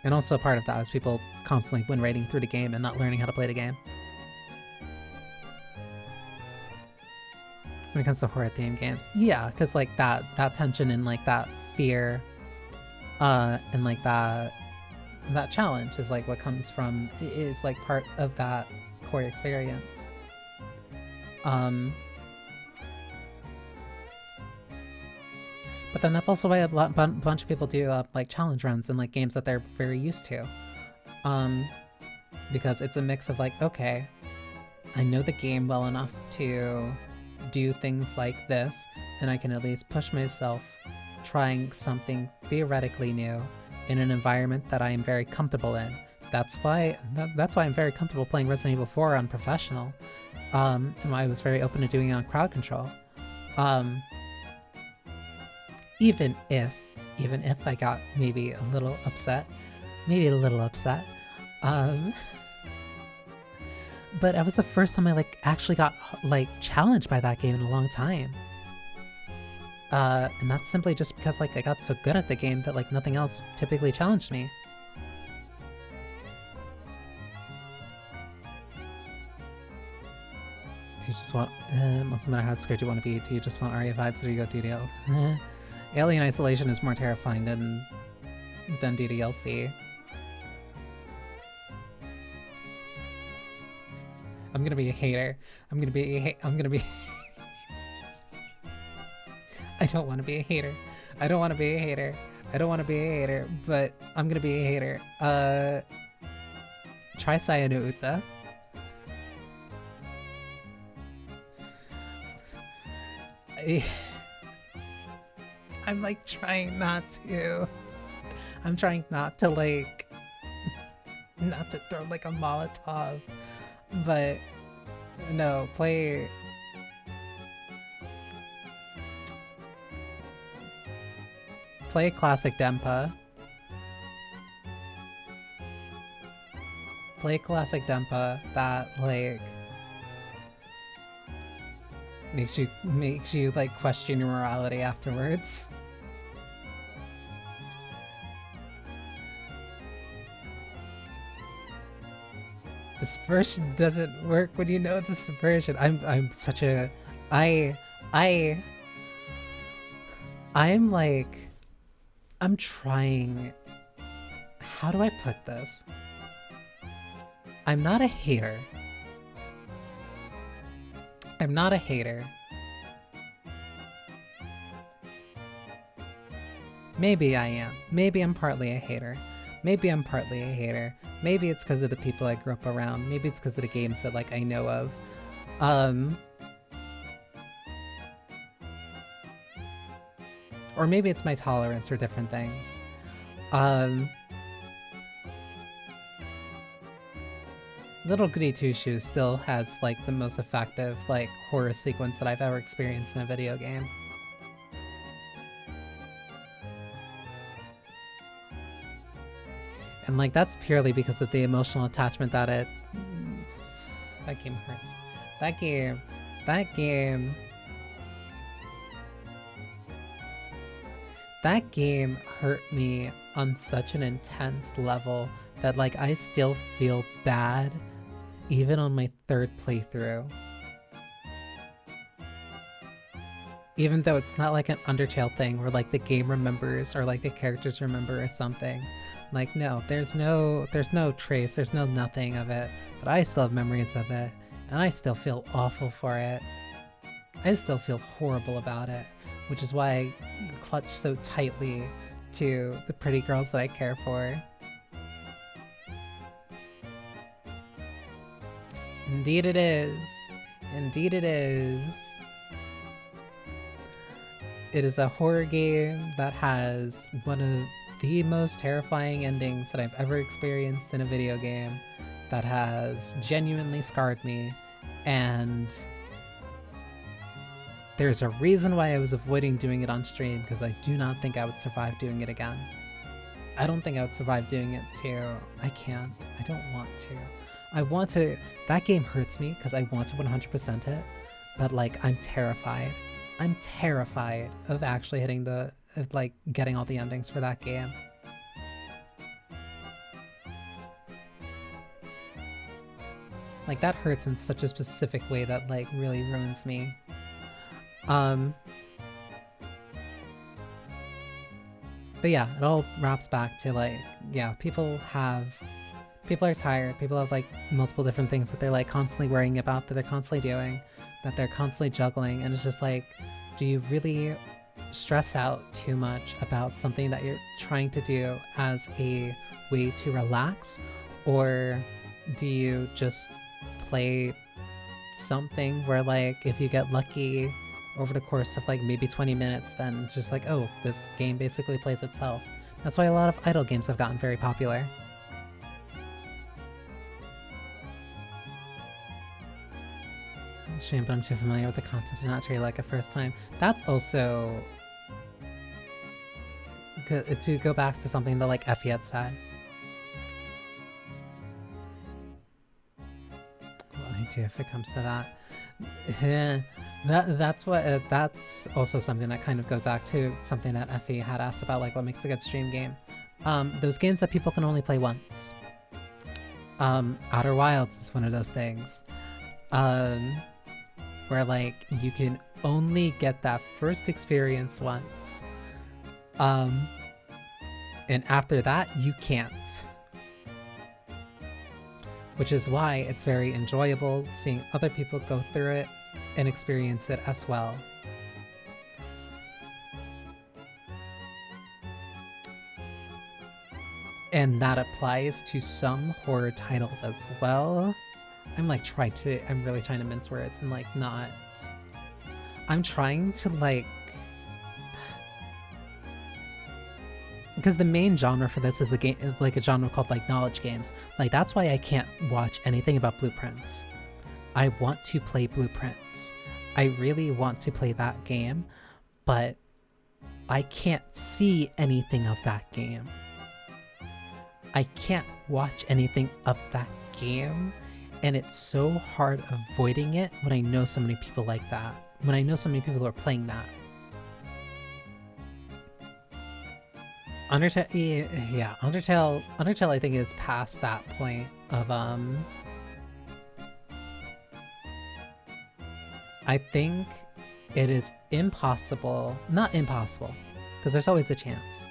And also part of that is people constantly win rating through the game and not learning how to play the game. When it comes to horror themed games. Yeah, because like that tension and like that fear and like that challenge is like what comes from, is like part of that core experience. But then that's also why a bunch of people do like challenge runs and like games that they're very used to. Because it's a mix of like, okay, I know the game well enough to do things like this, and I can at least push myself trying something theoretically new in an environment that I am very comfortable in. That's why I'm very comfortable playing Resident Evil 4 on professional. And I was very open to doing it on crowd control. Even if I got maybe a little upset. But it was the first time I like actually got like challenged by that game in a long time. And that's simply just because like I got so good at the game that like nothing else typically challenged me. Do you just want, must matter how scared you want to be, do you just want Aria vibes or do you go DDL? Alien Isolation is more terrifying than DDLC. I'm gonna be a hater. I don't want to be a hater. But I'm gonna be a hater. Try Sayano Uta. I'm like trying not to. I'm trying not to like, not to throw like a Molotov. But no, play classic Denpa. Play classic Denpa that like makes you like question your morality afterwards. Dispersion doesn't work when you know it's a subversion. I'm such a I'm like, I'm trying, how do I put this? I'm not a hater. Maybe I am. Maybe I'm partly a hater. Maybe it's because of the people I grew up around. Maybe it's because of the games that like I know of. Or maybe it's my tolerance for different things. Little Goody Two Shoes still has like the most effective like horror sequence that I've ever experienced in a video game. And like that's purely because of the emotional attachment that it... That game hurts. That game hurt me on such an intense level that like I still feel bad even on my third playthrough. Even though it's not like an Undertale thing where like the game remembers or like the characters remember or something. Like no, there's no trace, there's no nothing of it, but I still have memories of it. And I still feel awful for it. I still feel horrible about it, which is why I clutch so tightly to the pretty girls that I care for. Indeed it is. Indeed it is. It is a horror game that has one of the most terrifying endings that I've ever experienced in a video game, that has genuinely scarred me, and there's a reason why I was avoiding doing it on stream, because I do not think I would survive doing it again. I don't think I would survive doing it too. I can't. I don't want to. I want to. That game hurts me because I want to 100% it, but like I'm terrified. I'm terrified of actually hitting like getting all the endings for that game. Like that hurts in such a specific way that like really ruins me. But yeah, it all wraps back to like, yeah, people are tired, people have like multiple different things that they're like constantly worrying about, that they're constantly doing, that they're constantly juggling, and it's just like, do you really stress out too much about something that you're trying to do as a way to relax, or do you just play something where like if you get lucky over the course of like maybe 20 minutes, then it's just like, oh, this game basically plays itself. That's why a lot of idle games have gotten very popular. Shame, but I'm too familiar with the content to not treat it like a first time. That's also to go back to something that like Effie had said. Well, I do if it comes to that. That's also something that kind of goes back to something that Effie had asked about, like what makes a good stream game. Those games that people can only play once. Outer Wilds is one of those things. Where like you can only get that first experience once. And after that, you can't. Which is why it's very enjoyable seeing other people go through it and experience it as well. And that applies to some horror titles as well. I'm really trying to mince words and like not... I'm trying to like... Because the main genre for this is a game, like a genre called like knowledge games. Like that's why I can't watch anything about Blueprints. I want to play Blueprints. I really want to play that game, but I can't see anything of that game. I can't watch anything of that game, and it's so hard avoiding it when I know so many people like that. When I know so many people who are playing that. Undertale, yeah, Undertale I think is past that point of, I think it is impossible, not impossible, because there's always a chance,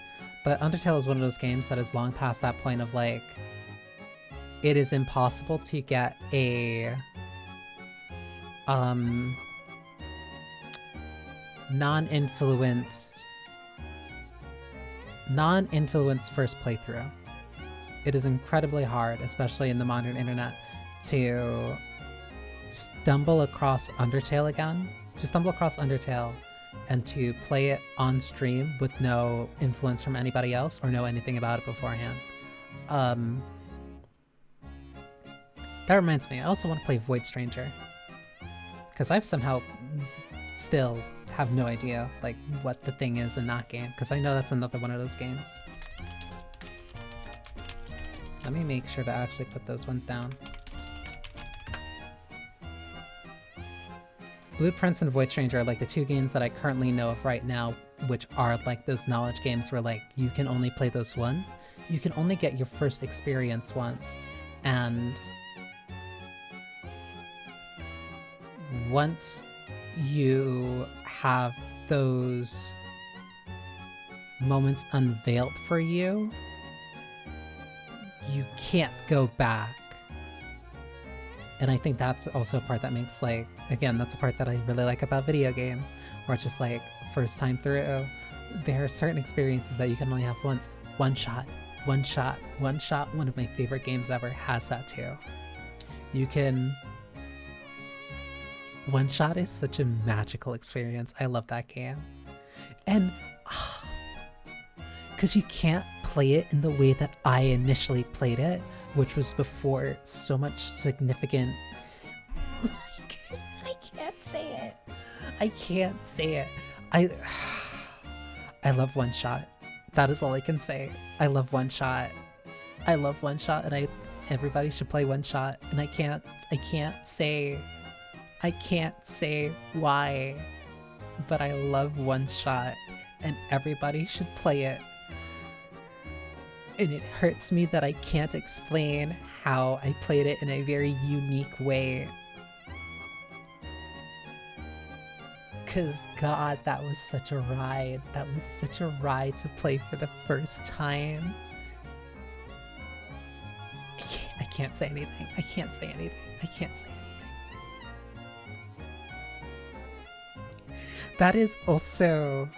but Undertale is one of those games that is long past that point of like, it is impossible to get a, non-influenced first playthrough. It is incredibly hard, especially in the modern internet, to stumble across Undertale again, and to play it on stream with no influence from anybody else or know anything about it beforehand. That reminds me, I also want to play Void Stranger, because I've somehow still have no idea like what the thing is in that game, because I know that's another one of those games. Let me make sure to actually put those ones down. Blueprints and Void Stranger are like the two games that I currently know of right now, which are like those knowledge games where like you can only play those one. You can only get your first experience once, and once you have those moments unveiled for you, you can't go back And I think that's also a part that makes, like, again, that's a part that I really like about video games, where it's just like, first time through, there are certain experiences that you can only have once. One shot. One of my favorite games ever has that too. You can... One shot is such a magical experience. I love that game. And... because you can't play it in the way that I initially played it, which was before so much significant... I can't say it. I can't say it. I love One Shot. That is all I can say. I love One Shot. I love One Shot, and everybody should play One Shot. And I can't say why, but I love One Shot, and everybody should play it. And it hurts me that I can't explain how I played it in a very unique way. Because, God, that was such a ride. That was such a ride to play for the first time. I can't say anything. I can't say anything. I can't say anything. That is also...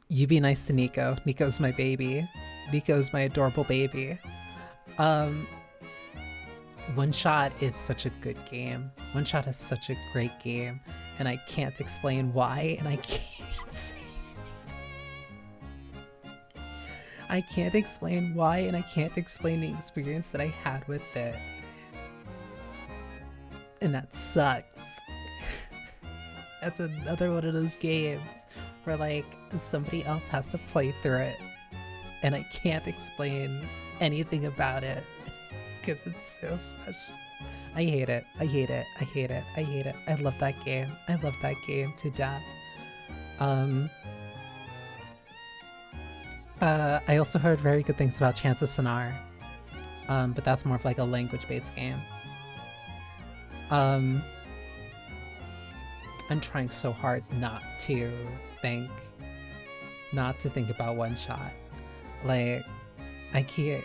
You be nice to Nico. Nico's my baby. Nico's my adorable baby. One Shot is such a good game. One Shot is such a great game, and I can't explain why, and I can't say I can't explain why, and I can't explain the experience that I had with it. And that sucks. That's another one of those games where, like, somebody else has to play through it, and I can't explain anything about it. Because it's so special. I hate it. I hate it. I hate it. I hate it. I love that game. I love that game to death. I also heard very good things about Chance of Sonar. But that's more of like a language-based game. I'm trying so hard not to think about One Shot. Like, I can't.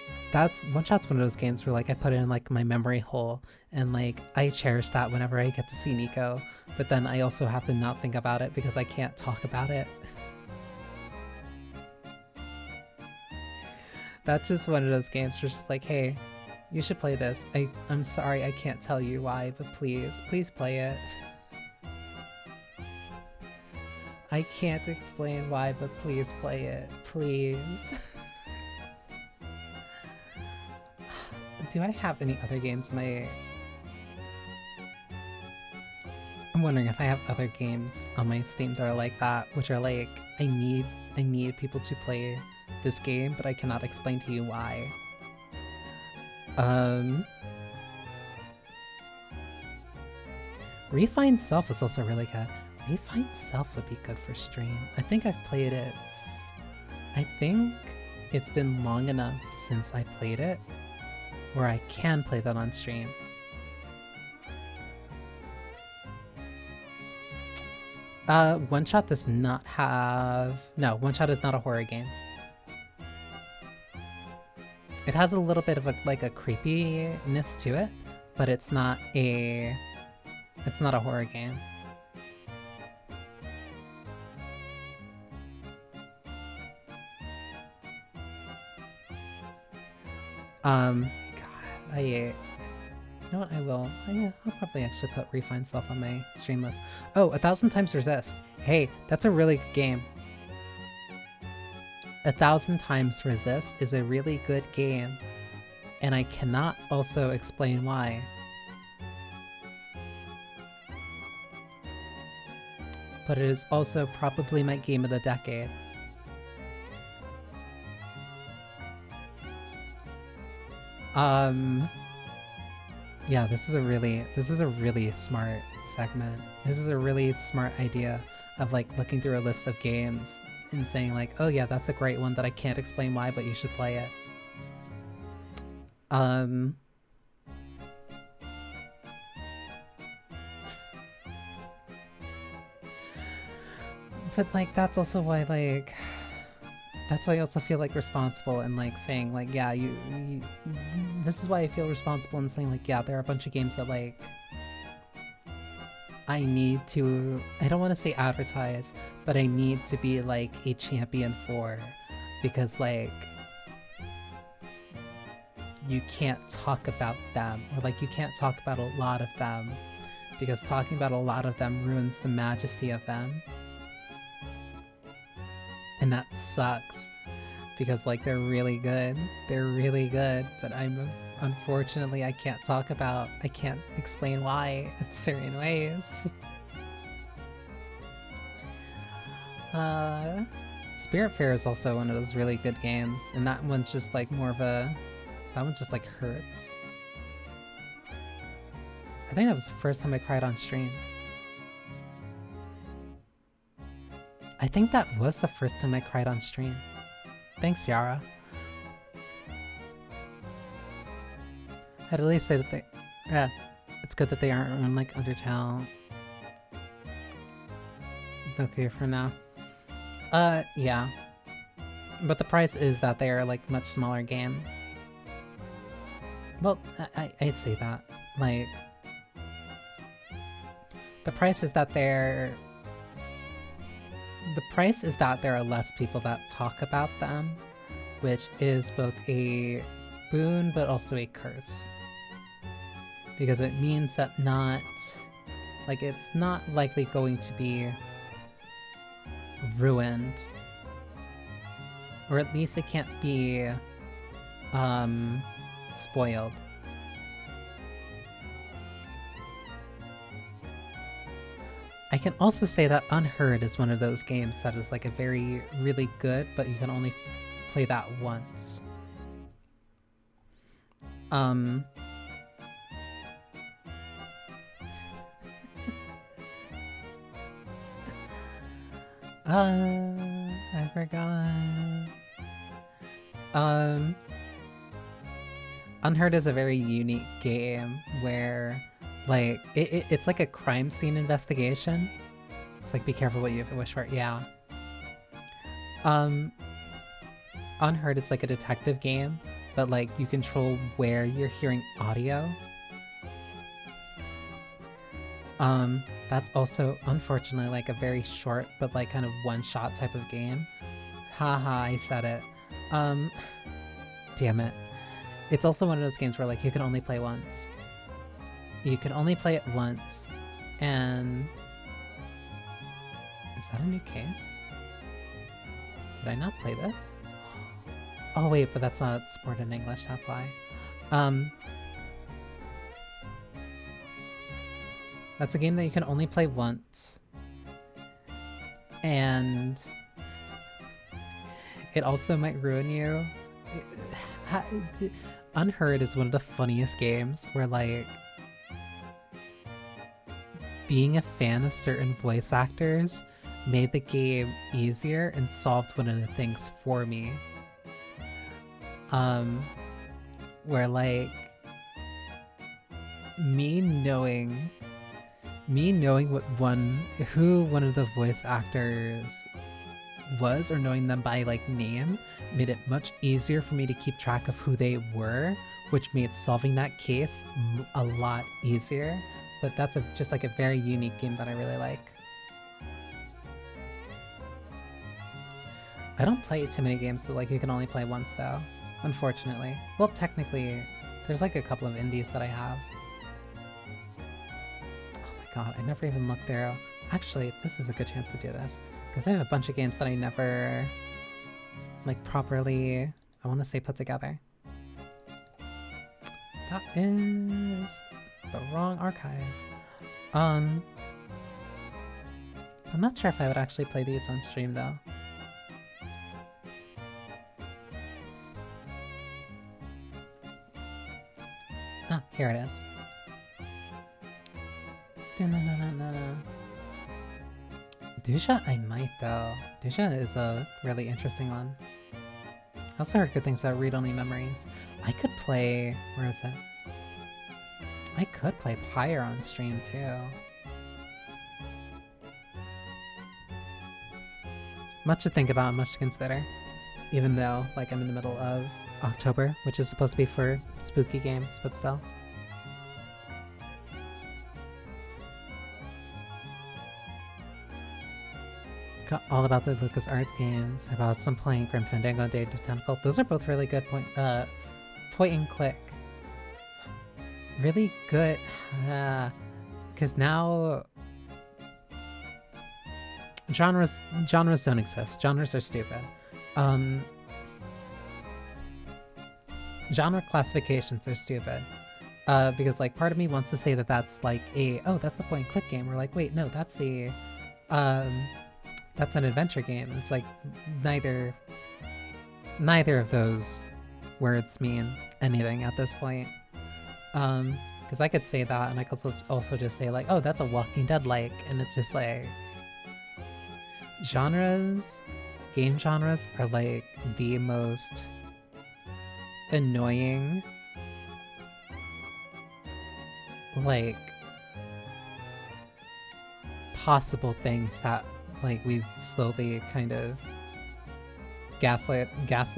One Shot's one of those games where, like, I put it in, like, my memory hole, and, like, I cherish that whenever I get to see Nico, but then I also have to not think about it because I can't talk about it. That's just one of those games where it's just like, hey, you should play this. I'm sorry I can't tell you why, but please play it. I can't explain why, but please play it. Please. Do I have any other games I'm wondering if I have other games on my Steam that are like that, which are like, I need people to play this game, but I cannot explain to you why. Refined Self is also really good. Refined Self would be good for stream. I think I've played it. I think it's been long enough since I played it where I can play that on stream. One Shot does not have... No, One Shot is not a horror game. It has a little bit of a creepiness to it, but it's not a horror game. God, you know what, I will. Oh, yeah, I'll probably actually put Refined Self on my stream list. Oh, 1,000 Times Resist. Hey, that's a really good game. 1,000 Times Resist is a really good game, and I cannot also explain why. But it is also probably my game of the decade. Yeah, this is a really smart segment. This is a really smart idea of, like, looking through a list of games and saying, like, oh yeah, that's a great one that I can't explain why, but you should play it. But, like, that's also why, like, that's why I also feel like responsible and like saying like, yeah, you this is why I feel responsible in saying like, yeah, there are a bunch of games that like I need to, I don't want to say advertise, but I need to be like a champion for, because like you can't talk about them, or like you can't talk about a lot of them, because talking about a lot of them ruins the majesty of them. And that sucks, because like they're really good, but unfortunately I can't explain why in certain ways. Spiritfarer is also one of those really good games, and that one's just like more of a, that one just like hurts. I think that was the first time I cried on stream. I think that was the first time I cried on stream. Thanks, Yara. I'd at least say that they... Yeah, it's good that they aren't on, like, Undertale. Okay for now. Yeah. But the price is that they are, like, much smaller games. Well, I'd say that. Like... The price is that there are less people that talk about them, which is both a boon but also a curse. Because it means that it's not likely going to be ruined. Or at least it can't be spoiled. I can also say that Unheard is one of those games that is like a really good, but you can only play that once. I forgot. Unheard is a very unique game where like, it's like a crime scene investigation. It's like, be careful what you wish for. Yeah. Unheard is like a detective game, but like, you control where you're hearing audio. That's also, unfortunately, like a very short, but like kind of one-shot type of game. Haha, I said it. Damn it. It's also one of those games where like, you can only play once. You can only play it once, and... Is that a new case? Did I not play this? Oh wait, but that's not supported in English, that's why. That's a game that you can only play once. And... it also might ruin you. Unheard is one of the funniest games where like... being a fan of certain voice actors made the game easier and solved one of the things for me. Where like me knowing who one of the voice actors was, or knowing them by like name, made it much easier for me to keep track of who they were, which made solving that case a lot easier. But that's just like a very unique game that I really like. I don't play too many games that like you can only play once though, unfortunately. Well, technically, there's like a couple of indies that I have. Oh my god, I never even looked there. Actually, this is a good chance to do this, because I have a bunch of games that I never like properly, I want to say, put together. That is... the wrong archive. I'm not sure if I would actually play these on stream though. Ah, here it is. Dusha, I might though. Dusha is a really interesting one. I also heard good things about read-only memories. I could play... where is it? I could play Pyre on stream too. Much to think about, much to consider. Even though, like, I'm in the middle of October, which is supposed to be for spooky games, but still. Got all about the LucasArts games, about some playing Grim Fandango and Day of the Tentacle. Those are both really good point and click. Really good, because now genres don't exist. Genres are stupid. Genre classifications are stupid. Because like part of me wants to say that that's like that's a point and click game. We're like, wait, no, that's an adventure game. It's like neither of those words mean anything at this point. Because I could say that, and I could also just say like, oh, that's a Walking Dead-like, and it's just like game genres are like the most annoying, like, possible things that like we slowly kind of gaslit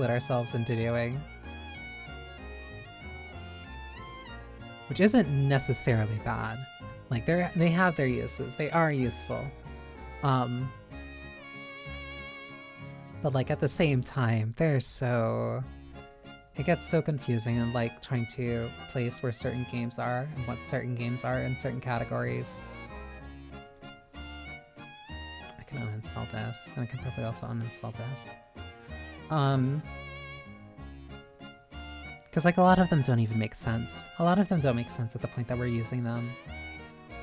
ourselves into doing, which isn't necessarily bad. Like they have their uses, they are useful, but like at the same time it gets so confusing, and like trying to place where certain games are and what certain games are in certain categories. I can uninstall this, and I can probably also uninstall this. Because like a lot of them don't even make sense. A lot of them don't make sense at the point that we're using them.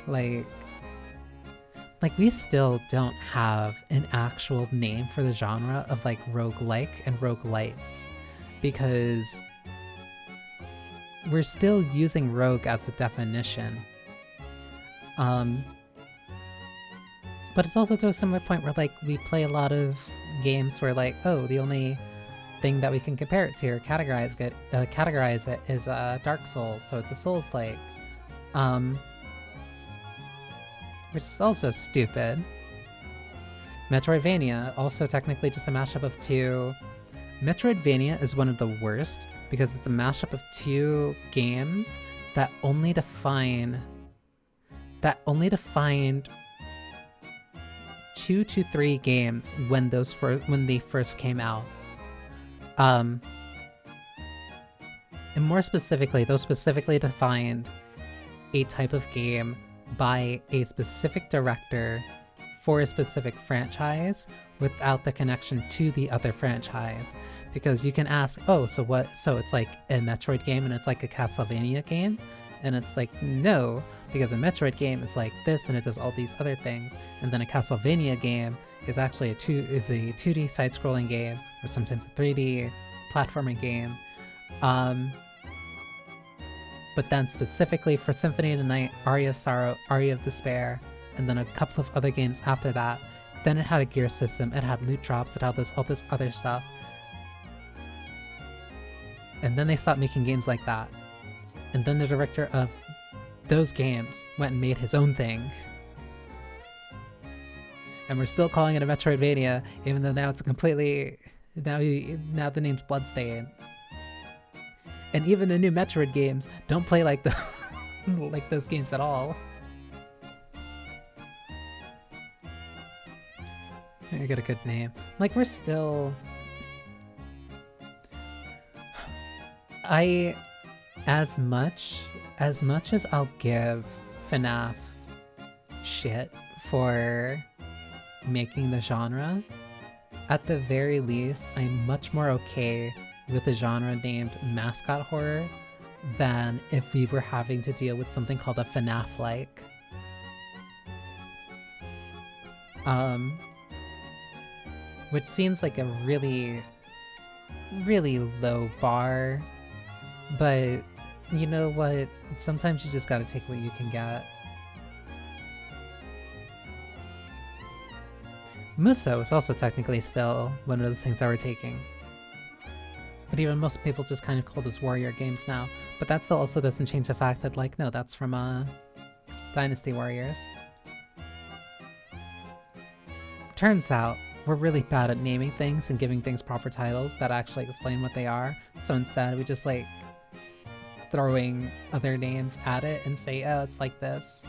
Like we still don't have an actual name for the genre of like roguelike and roguelites, because we're still using rogue as the definition. But it's also to a similar point where like we play a lot of games where like, oh, the only thing that we can compare it to or categorize it is Dark Souls, so it's a Souls-like, which is also stupid. Metroidvania, also technically just a mashup of two. Metroidvania is one of the worst because it's a mashup of two games that only defined 2 to 3 games when they first came out. And more specifically, those specifically defined a type of game by a specific director for a specific franchise without the connection to the other franchise. Because you can ask, oh, so it's like a Metroid game and it's like a Castlevania game? And it's like, no, because a Metroid game is like this and it does all these other things, and then a Castlevania game is actually a 2D side-scrolling game, or sometimes a 3D platforming game. But then specifically for Symphony of the Night, Aria of Sorrow, Aria of Despair, and then a couple of other games after that, then it had a gear system, it had loot drops, it had all this other stuff. And then they stopped making games like that. And then the director of those games went and made his own thing. And we're still calling it a Metroidvania, even though now it's completely... Now the name's Bloodstained. And even the new Metroid games don't play like like those games at all. I got a good name. Like, we're still... As much as I'll give FNAF shit for making the genre, at the very least, I'm much more okay with a genre named mascot horror than if we were having to deal with something called a FNAF-like. Which seems like a really, really low bar, but you know what? Sometimes you just gotta take what you can get. Muso is also technically still one of those things that we're taking. But even most people just kind of call this warrior games now. But that still also doesn't change the fact that, like, no, that's from Dynasty Warriors. Turns out, we're really bad at naming things and giving things proper titles that actually explain what they are. So instead we just like throwing other names at it and say, oh, it's like this.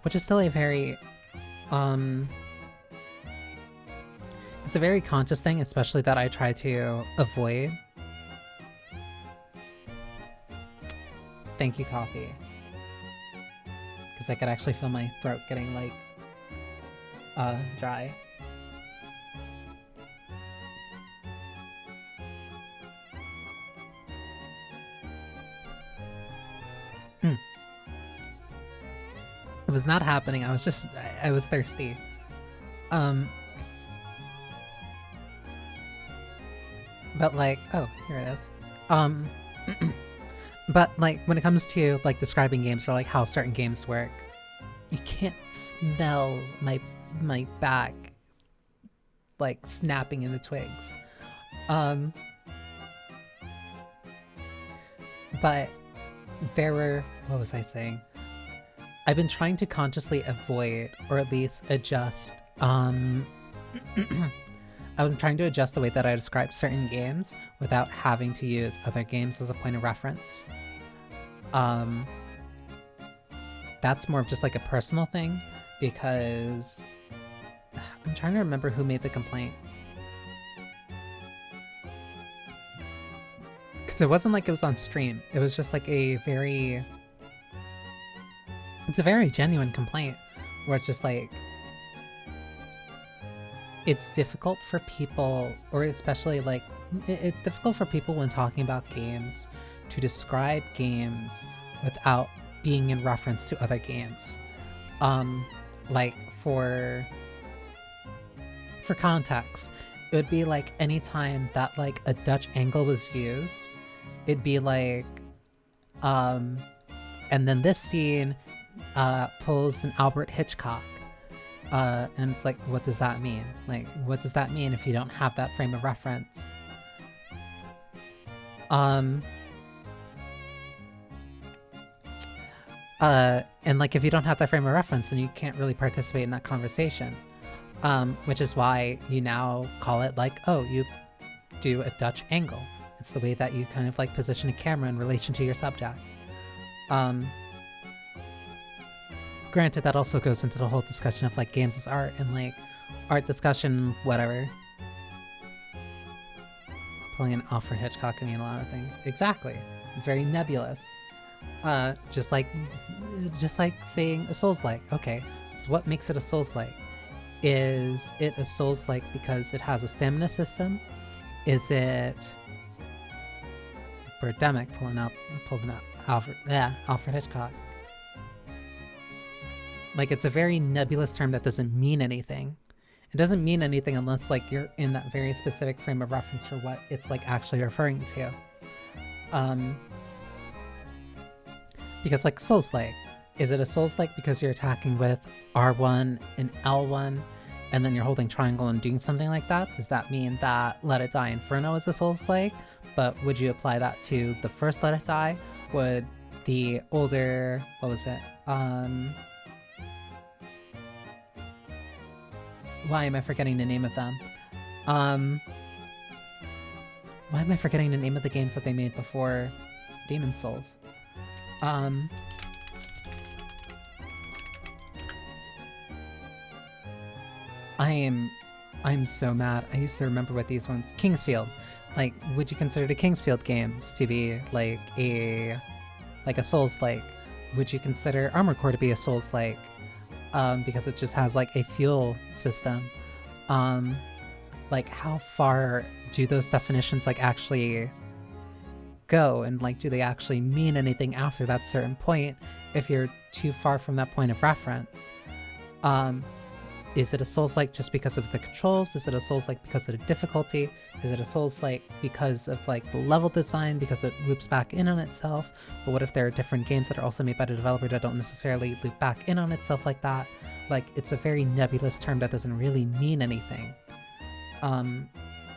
Which is still a very, it's a very conscious thing, especially that I try to avoid. Thank you, coffee. Because I could actually feel my throat getting like, dry. It was not happening. I was thirsty. But like, oh, here it is. But like, when it comes to like describing games or like how certain games work, you can't smell my back like snapping in the twigs. But there were, what was I saying? I've been trying to consciously avoid, or at least adjust, I've been trying to adjust the way that I describe certain games without having to use other games as a point of reference. That's more of just like a personal thing, because I'm trying to remember who made the complaint. Because it wasn't like it was on stream. It was just like it's a very genuine complaint where it's just like, it's difficult for people, or especially like, it's difficult for people when talking about games to describe games without being in reference to other games. Like for context, it would be like anytime that like a Dutch angle was used, it'd be like, and then this scene pulls an Albert Hitchcock. And it's like, what does that mean? Like, what does that mean if you don't have that frame of reference? And like, if you don't have that frame of reference, then you can't really participate in that conversation. Which is why you now call it like, oh, you do a Dutch angle. It's the way that you kind of like position a camera in relation to your subject. Granted, that also goes into the whole discussion of like games as art and like art discussion, whatever. Pulling an Alfred Hitchcock can mean a lot of things. Exactly. It's very nebulous. Just like saying a Souls-like. Okay, so what makes it a Souls-like? Is it a Souls-like because it has a stamina system? Is it Birdemic pulling up Alfred Hitchcock? Like, it's a very nebulous term that doesn't mean anything. It doesn't mean anything unless like you're in that very specific frame of reference for what it's like actually referring to. Because like Souls-like, is it a Souls-like because you're attacking with R1 and L1 and then you're holding triangle and doing something like that? Does that mean that Let It Die Inferno is a Souls-like? But would you apply that to the first Let It Die? Would the older, what was it? Why am I forgetting the name of them? Why am I forgetting the name of the games that they made before Demon Souls? I'm so mad. I used to remember what these ones. Kingsfield. Like, would you consider the Kingsfield games to be like a Souls-like? Would you consider Armored Core to be a Souls-like? Because it just has like a fuel system. Like, how far do those definitions like actually go, and like do they actually mean anything after that certain point if you're too far from that point of reference? Is it a Souls-like just because of the controls? Is it a Souls-like because of the difficulty? Is it a Souls-like because of like the level design, because it loops back in on itself? But what if there are different games that are also made by the developer that don't necessarily loop back in on itself like that? Like, it's a very nebulous term that doesn't really mean anything.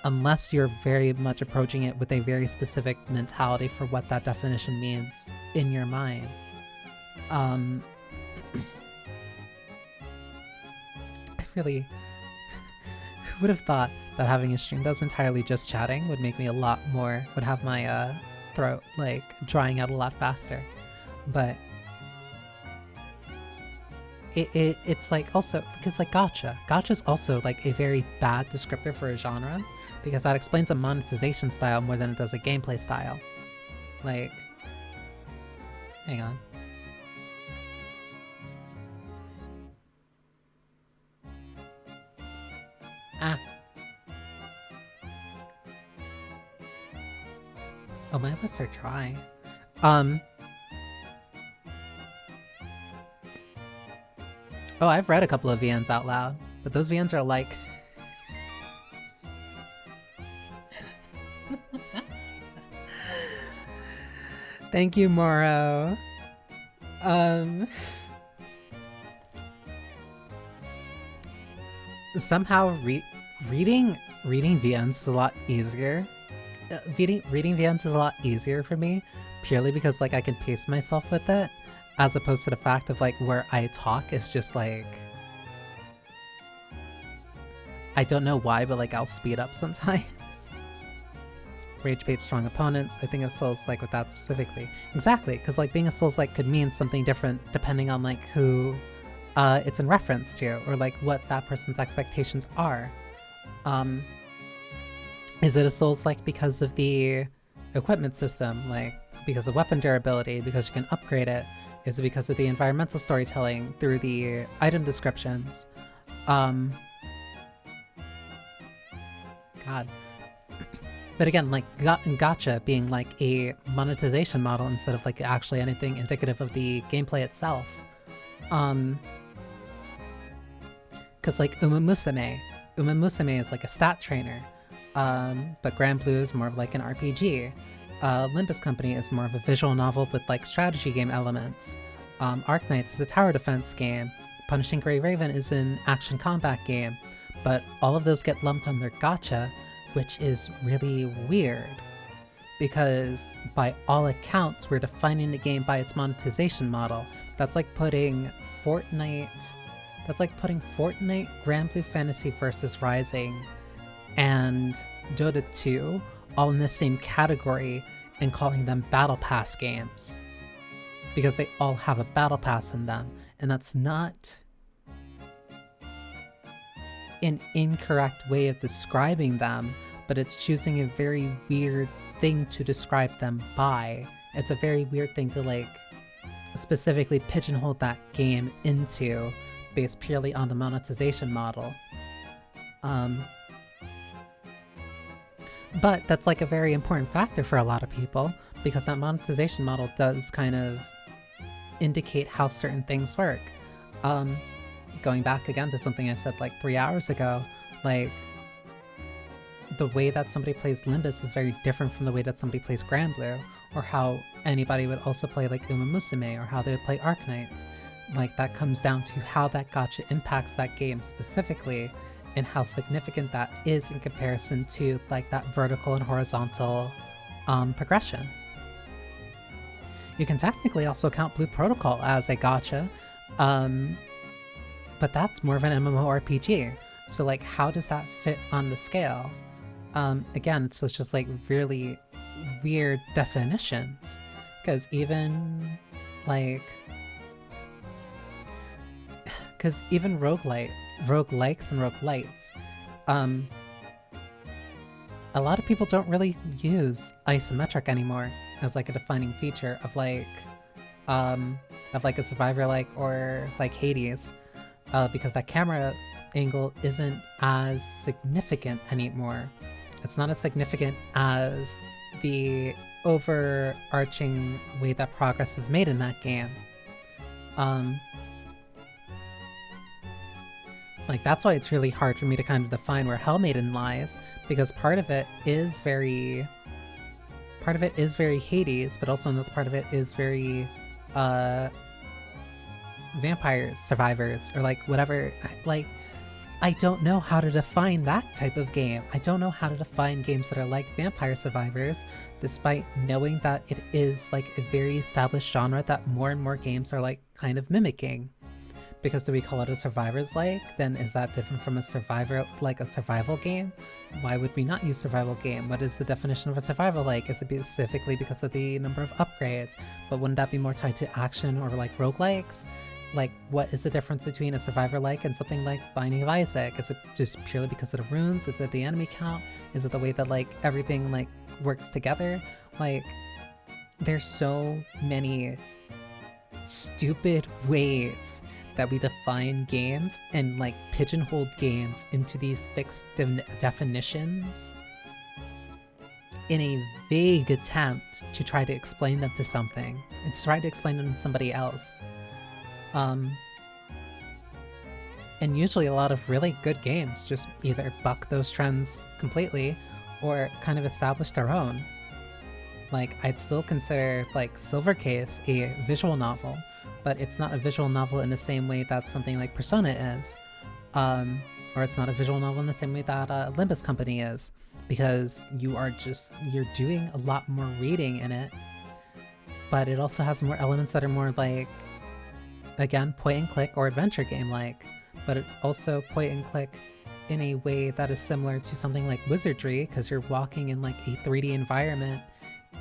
Unless you're very much approaching it with a very specific mentality for what that definition means in your mind. who would have thought that having a stream that was entirely just chatting would make me a lot more, would have my throat like drying out a lot faster. But it's like also, because like gacha's also like a very bad descriptor for a genre, because that explains a monetization style more than it does a gameplay style. Like, hang on. Ah. Oh, my lips are dry. Oh, I've read a couple of VNs out loud, but those VNs are like... Thank you, Moro. Somehow reading VNs is a lot easier. Reading VNs is a lot easier for me, purely because like I can pace myself with it, as opposed to the fact of like where I talk is just like, I don't know why, but like I'll speed up sometimes. Rage bait strong opponents. I think of Souls-like with that specifically. Exactly, because like being a Souls-like could mean something different depending on like who it's in reference to, or like what that person's expectations are. Is it a Souls-like because of the equipment system, like because of weapon durability, because you can upgrade it? Is it because of the environmental storytelling through the item descriptions? God. But again, like gacha being like a monetization model instead of like actually anything indicative of the gameplay itself. Because like Uma Musume is like a stat trainer, but Grand Blue is more of like an RPG. Limbus Company is more of a visual novel with like strategy game elements. Arknights is a tower defense game. Punishing Grey Raven is an action combat game. But all of those get lumped under gacha, which is really weird, because by all accounts we're defining the game by its monetization model. That's like putting Fortnite, Grand Blue Fantasy Versus Rising, and Dota 2 all in the same category and calling them Battle Pass games, because they all have a Battle Pass in them, and that's not an incorrect way of describing them, but it's choosing a very weird thing to describe them by. It's a very weird thing to like specifically pigeonhole that game into based purely on the monetization model. But that's like a very important factor for a lot of people, because that monetization model does kind of indicate how certain things work. Going back again to something I said like 3 hours ago, like the way that somebody plays Limbus is very different from the way that somebody plays Grand Blue, or how anybody would also play like Uma Musume, or how they would play Arknights. Like that comes down to how that gacha impacts that game specifically, and how significant that is in comparison to like that vertical and horizontal progression. You can technically also count Blue Protocol as a gacha, but that's more of an MMORPG. So like, how does that fit on the scale? Again, it's just like really weird definitions, because even roguelikes and roguelites, a lot of people don't really use isometric anymore as like a defining feature of like a survivor like, or like Hades, because that camera angle isn't as significant anymore. It's not as significant as the overarching way that progress is made in that game. Like that's why it's really hard for me to kind of define where Hellmaiden lies, because part of it is very Hades, but also another part of it is very vampire survivors, or like whatever. Like, I don't know how to define that type of game. I don't know how to define games that are like Vampire Survivors, despite knowing that it is like a very established genre that more and more games are like kind of mimicking. because do we call it a survivor's like? Then is that different from a survivor, like a survival game? Why would we not use survival game? What is the definition of a survival like? Is it specifically because of the number of upgrades? But wouldn't that be more tied to action or like roguelikes? Like, what is the difference between a survivor-like and something like Binding of Isaac? Is it just purely because of the runes? Is it the enemy count? Is it the way that like everything like works together? Like, there's so many stupid ways that we define games and like pigeonhole games into these fixed definitions in a vague attempt to try to explain them to something and to try to explain them to somebody else. And usually a lot of really good games just either buck those trends completely or kind of establish their own. Like, I'd still consider like Silver Case a visual novel, but it's not a visual novel in the same way that something like Persona is. Or it's not a visual novel in the same way that Limbus Company is, because you're doing a lot more reading in it, but it also has more elements that are more like, again, point and click or adventure game like, but it's also point and click in a way that is similar to something like Wizardry, because you're walking in like a 3D environment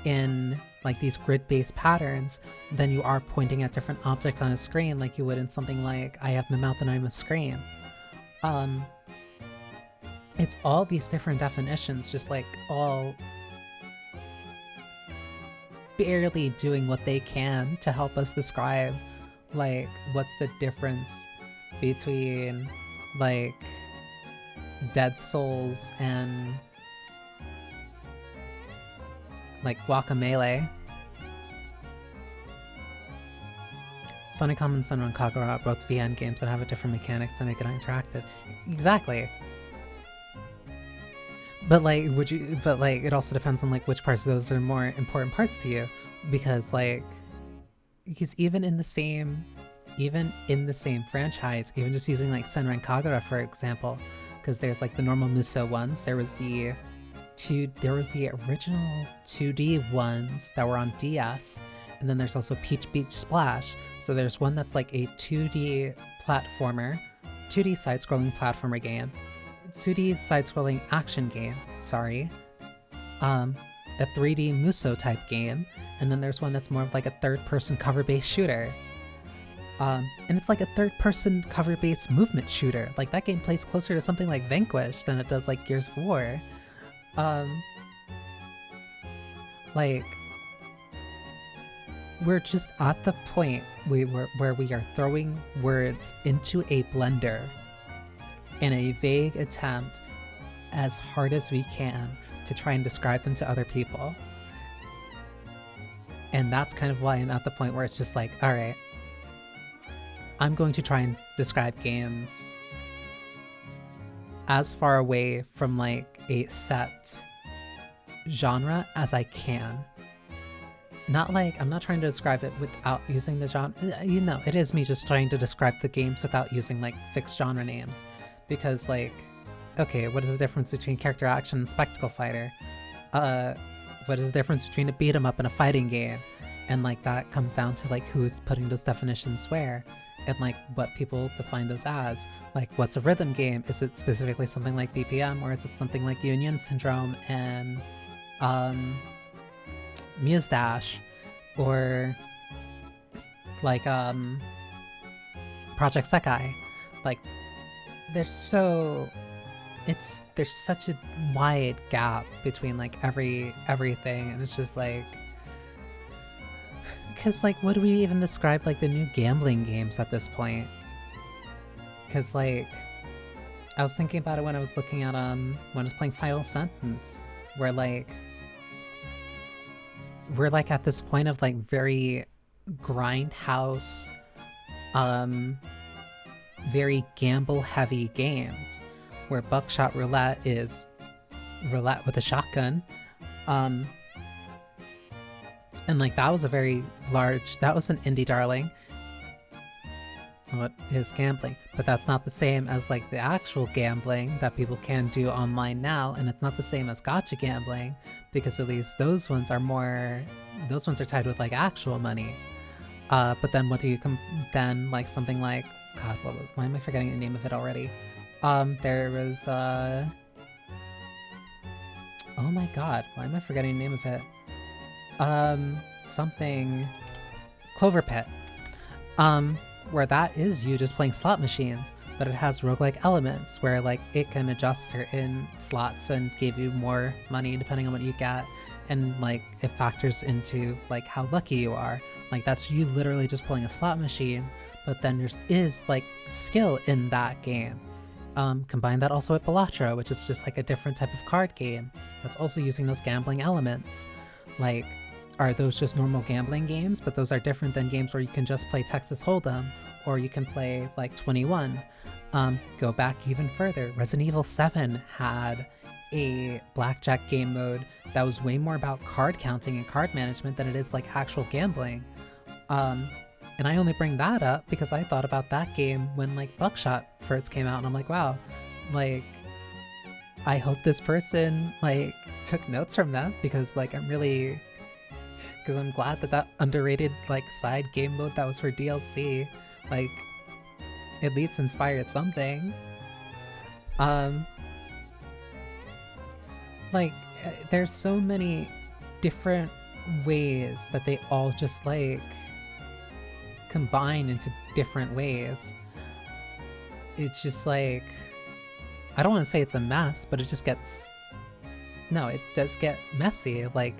in like these grid-based patterns than you are pointing at different objects on a screen like you would in something like I Have the Mouth and I Must Scream. It's all these different definitions just like all barely doing what they can to help us describe like what's the difference between like Dead Souls and like Guacamelee. Sonicom and Senran Kagura are both VN games that have a different mechanics that make it interactive. Exactly. But like, it also depends on like which parts of those are more important parts to you, because even in the same franchise, even just using like Senran Kagura for example, because there's like the normal Musou ones, there was the original 2D ones that were on DS, and then there's also Peach Beach Splash. So there's one that's like a 2D side-scrolling platformer game, 2D side-scrolling action game, a 3D Musou type game, and then there's one that's more of like a third-person cover-based shooter. And it's like a third-person cover-based movement shooter. Like, that game plays closer to something like Vanquish than it does like Gears of War. Like, we're just at the point where we are throwing words into a blender in a vague attempt as hard as we can to try and describe them to other people. And that's kind of why I'm at the point where it's just like, alright, I'm going to try and describe games as far away from like a set genre as I can. Not like, I'm not trying to describe it without using the genre. You know, it is me just trying to describe the games without using like fixed genre names. Because like, okay, what is the difference between character action and spectacle fighter? What is the difference between a beat 'em up and a fighting game? And like that comes down to like who's putting those definitions where, and like what people define those as. Like, what's a rhythm game? Is it specifically something like BPM, or is it something like Union Syndrome and Muse Dash, or like Project Sekai? Like, there's such a wide gap between like everything, and it's just like, because like, what do we even describe like the new gambling games at this point? Because like, I was thinking about it when I was looking at when I was playing Final Sentence, where like we're like at this point of like very grindhouse, very gamble heavy games, where Buckshot Roulette is roulette with a shotgun. And like that was that was an indie darling. What is gambling? But that's not the same as like the actual gambling that people can do online now, and it's not the same as gacha gambling, because at least those ones are tied with like actual money. But then what do you then like something like God, why am I forgetting the name of it already? There was, oh my god, why am I forgetting the name of it? Something... Clover Pit. Where that is you just playing slot machines, but it has roguelike elements where like it can adjust certain slots and give you more money depending on what you get, and like it factors into like how lucky you are. Like that's you literally just playing a slot machine, but then there is like skill in that game. Combine that also with Bellatra, which is just like a different type of card game that's also using those gambling elements. Like, are those just normal gambling games? But those are different than games where you can just play Texas Hold'em, or you can play like 21. Go back even further, Resident Evil 7 had a blackjack game mode that was way more about card counting and card management than it is like actual gambling. And I only bring that up because I thought about that game when like Buckshot first came out, and I'm like, wow, like I hope this person like took notes from that, because like I'm glad that that underrated like side game mode that was for DLC like at least inspired something. Like there's so many different ways that they all just like combine into different ways. It's just like, I don't want to say it's a mess, but it just gets, no, it does get messy. Like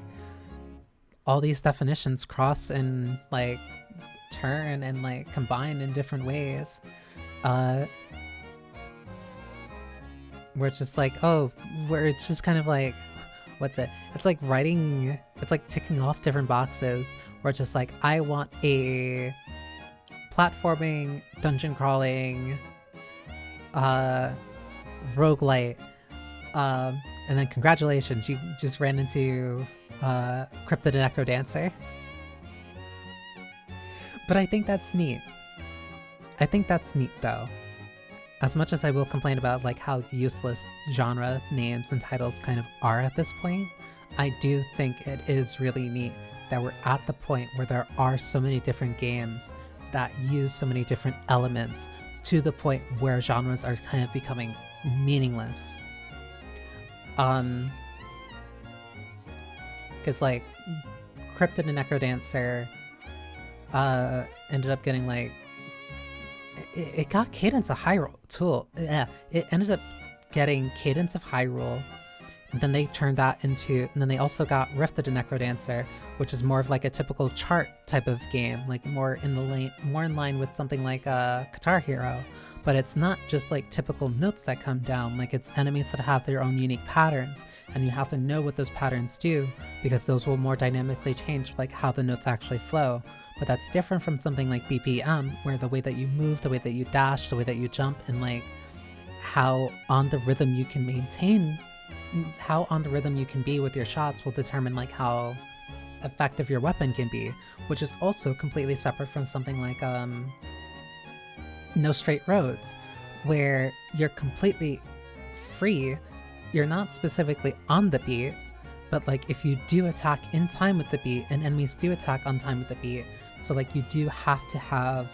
all these definitions cross and like turn and like combine in different ways. Where it's just like, oh, where it's just kind of like, what's it? It's like writing, it's like ticking off different boxes where it's just like, I want a platforming, dungeon crawling, roguelite, and then congratulations, you just ran into Cryptid the Necrodancer. But I think that's neat. I think that's neat though. As much as I will complain about like how useless genre names and titles kind of are at this point, I do think it is really neat that we're at the point where there are so many different games that use so many different elements to the point where genres are kind of becoming meaningless. Because like Cryptid and Necrodancer ended up getting like, it got Cadence of Hyrule too. Yeah, it ended up getting Cadence of Hyrule, and then they turned that into, and then they also got Rifted and Necrodancer, which is more of like a typical chart type of game, like more in line with something like Guitar Hero. But it's not just like typical notes that come down, like it's enemies that have their own unique patterns, and you have to know what those patterns do, because those will more dynamically change like how the notes actually flow. But that's different from something like BPM, where the way that you move, the way that you dash, the way that you jump, and like how on the rhythm you can maintain, how on the rhythm you can be with your shots will determine like how effective your weapon can be, which is also completely separate from something like No Straight Roads, where you're completely free. You're not specifically on the beat, but like if you do attack in time with the beat, and enemies do attack on time with the beat, so like you have to have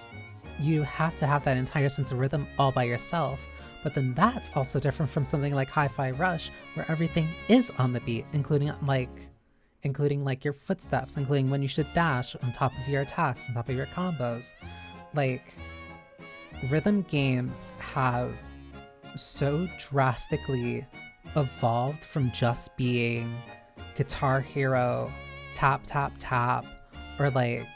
that entire sense of rhythm all by yourself. But then that's also different from something like Hi-Fi Rush, where everything is on the beat, including like your footsteps, including when you should dash, on top of your attacks, on top of your combos. Like, rhythm games have so drastically evolved from just being Guitar Hero, tap, tap, tap, or like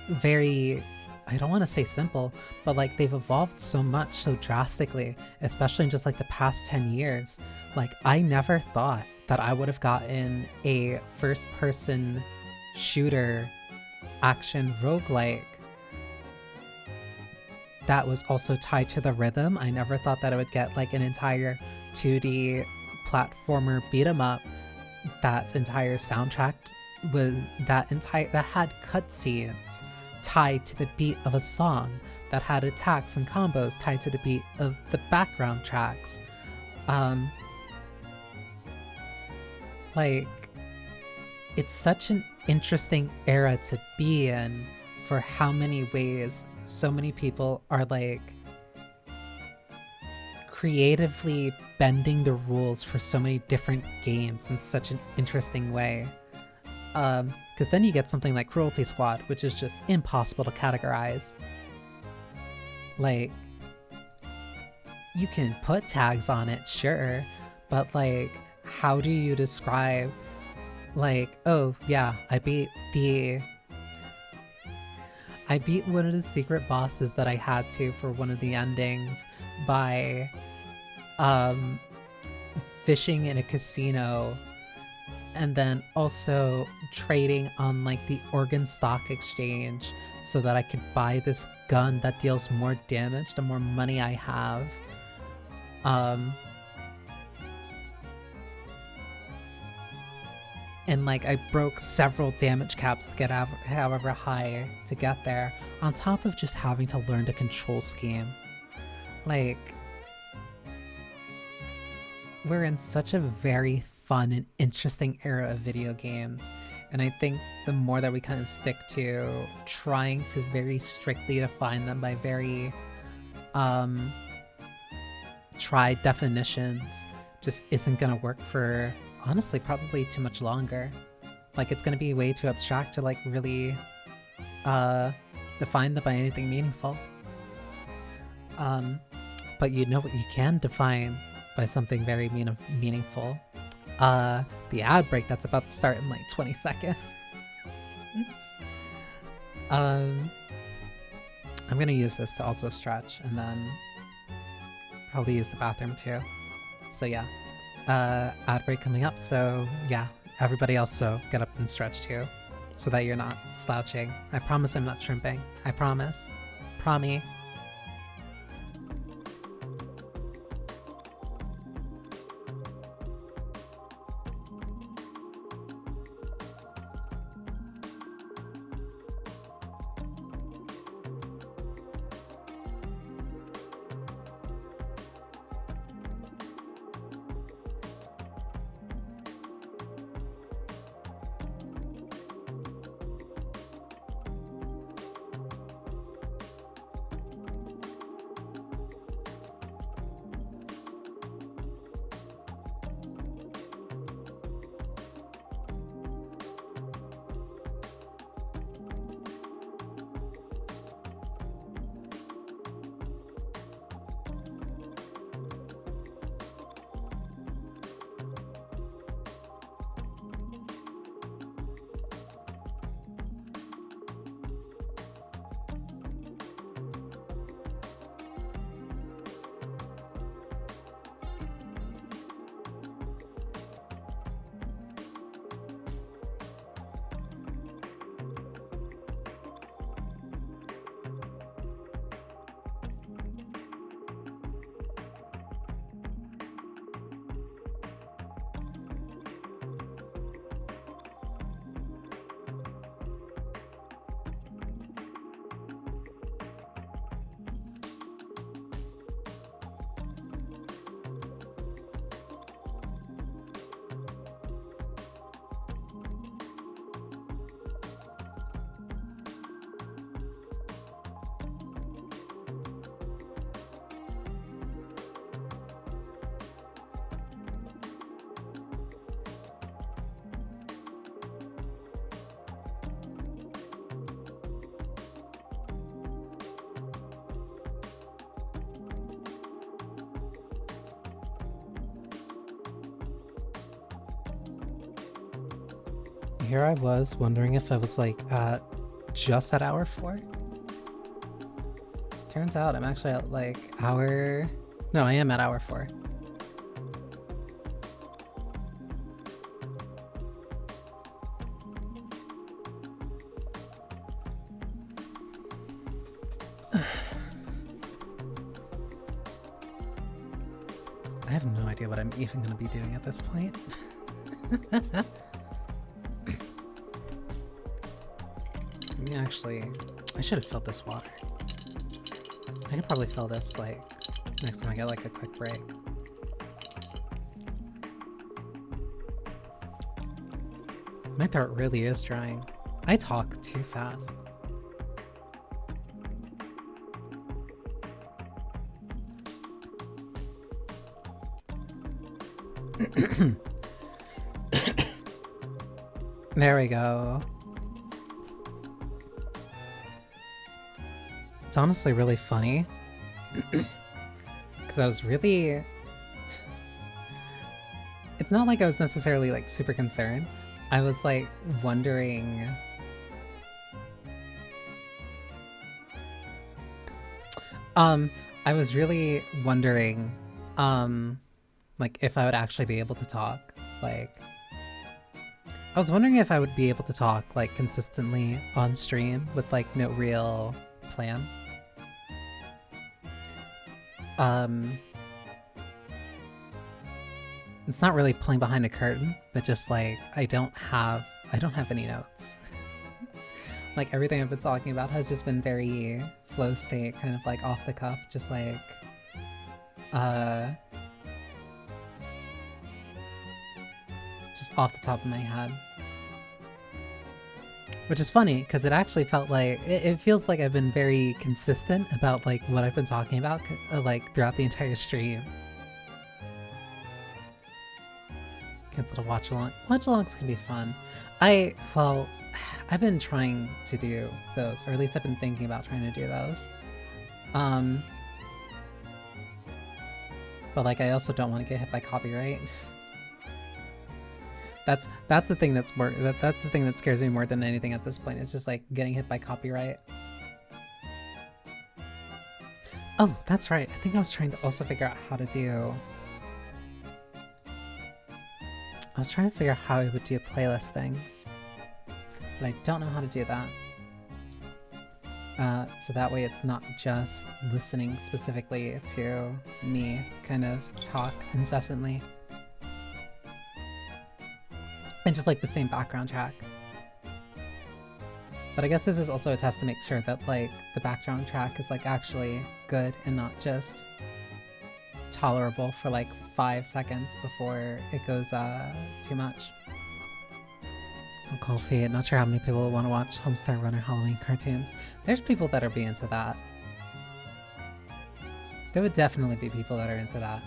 very, I don't want to say simple, but like they've evolved so much, so drastically, especially in just like the past 10 years. Like I never thought that I would have gotten a first-person shooter action roguelike that was also tied to the rhythm. I never thought that I would get like an entire 2D platformer beat 'em up that entire soundtrack was that had cutscenes tied to the beat of a song, that had attacks and combos tied to the beat of the background tracks. Like, it's such an interesting era to be in for how many ways so many people are like creatively bending the rules for so many different games in such an interesting way. Because then you get something like Cruelty Squad, which is just impossible to categorize. Like, you can put tags on it, sure, but like, how do you describe, like, oh yeah, I beat one of the secret bosses that I had to for one of the endings by fishing in a casino and then also trading on like the Oregon Stock Exchange so that I could buy this gun that deals more damage the more money I have. And like I broke several damage caps to get however high to get there, on top of just having to learn the control scheme. Like, we're in such a very fun and interesting era of video games, and I think the more that we kind of stick to trying to very strictly define them by very tried definitions just isn't gonna work for, honestly, probably too much longer. Like, it's gonna be way too abstract to like really define them by anything meaningful. But you know what you can define by something very meaningful? The ad break that's about to start in like 20 seconds. I'm gonna use this to also stretch, and then probably use the bathroom too. So yeah, ad break coming up, so yeah, everybody also get up and stretch too, so that you're not slouching. I promise I'm not shrimping. I promise. Promise. Here I was wondering if I was like just at hour 4. Turns out I'm actually at like hour... No, I am at hour 4. I have no idea what I'm even going to be doing at this point. Actually, I should have filled this water. I could probably fill this like next time I get like a quick break. My throat really is drying. I talk too fast. There we go. It's honestly really funny. Because I was really... It's not like I was necessarily like super concerned. I was like wondering... I was really wondering, like if I would actually be able to talk. Like, I was wondering if I would be able to talk like consistently on stream with like no real plan. It's not really playing behind a curtain, but just like I don't have any notes. Like everything I've been talking about has just been very flow state, kind of like off the cuff, just like just off the top of my head. Which is funny, because it actually felt like, it feels like I've been very consistent about like what I've been talking about like throughout the entire stream. Cancel a watch along. Watch alongs can be fun. Well, I've been trying to do those, or at least I've been thinking about trying to do those. But like I also don't want to get hit by copyright. That's the thing that's the thing that scares me more than anything at this point. It's just like getting hit by copyright. Oh, that's right. I think I was trying to also figure out how to do... I was trying to figure out how I would do playlist things. But I don't know how to do that. So that way it's not just listening specifically to me kind of talk incessantly. And just like the same background track. But I guess this is also a test to make sure that like the background track is like actually good and not just tolerable for like 5 seconds before it goes too much. Cold Feet, not sure how many people want to watch Homestar Runner Halloween cartoons. There's people that are be into that. There would definitely be people that are into that.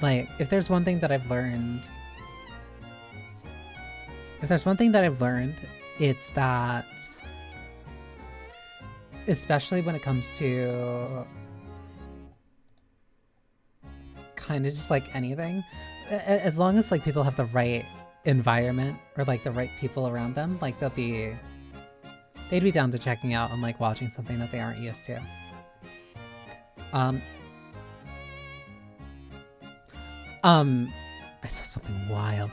Like, if there's one thing that I've learned... it's that... especially when it comes to... kind of just like anything, as long as like people have the right environment or like the right people around them, like they'd be down to checking out and like watching something that they aren't used to. I saw something wild.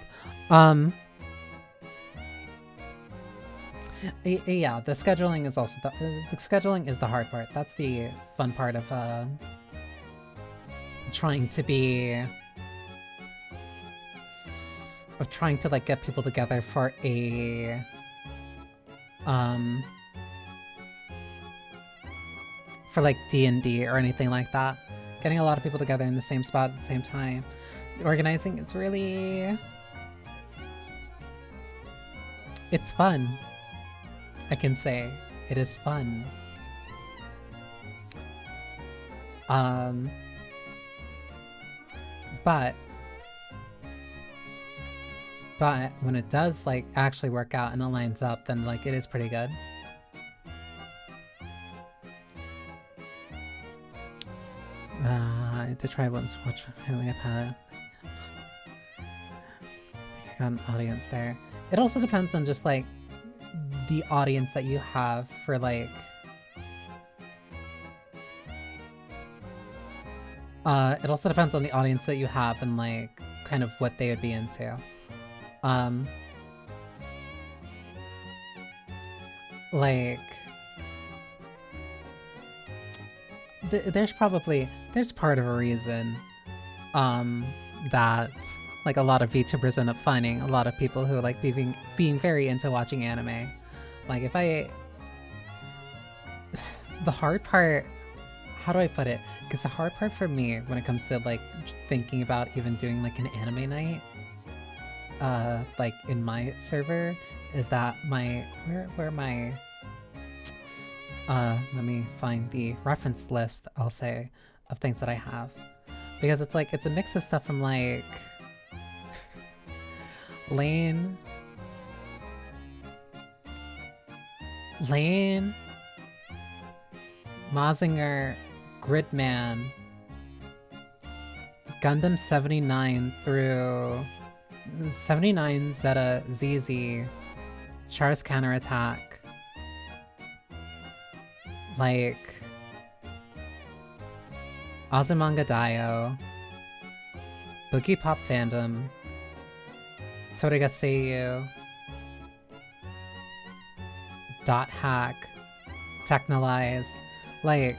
Yeah, the scheduling is also the scheduling is the hard part. That's the fun part of trying to like get people together for a for like D&D or anything like that. Getting a lot of people together in the same spot at the same time. Organizing is really... it's fun. I can say it is fun. But when it does like actually work out and it lines up, then like it is pretty good. I did try once to watch Family iPad. I think I got an audience there. It also depends on just like the audience that you have for like it also depends on the audience that you have and like kind of what they would be into. Like there's part of a reason that like a lot of VTubers end up finding a lot of people who like being very into watching anime. Like if the hard part, how do I put it? Because the hard part for me when it comes to like thinking about even doing like an anime night, like in my server, is that where my let me find the reference list, I'll say, of things that I have. Because it's like, it's a mix of stuff from like Lane, Mazinger, Gridman, Gundam 79 through 79 Zeta ZZ, Char's Counterattack, like Azumanga Daioh, Boogie Pop Fandom, Sorega Seiyu, Dot Hack, Technolize, like,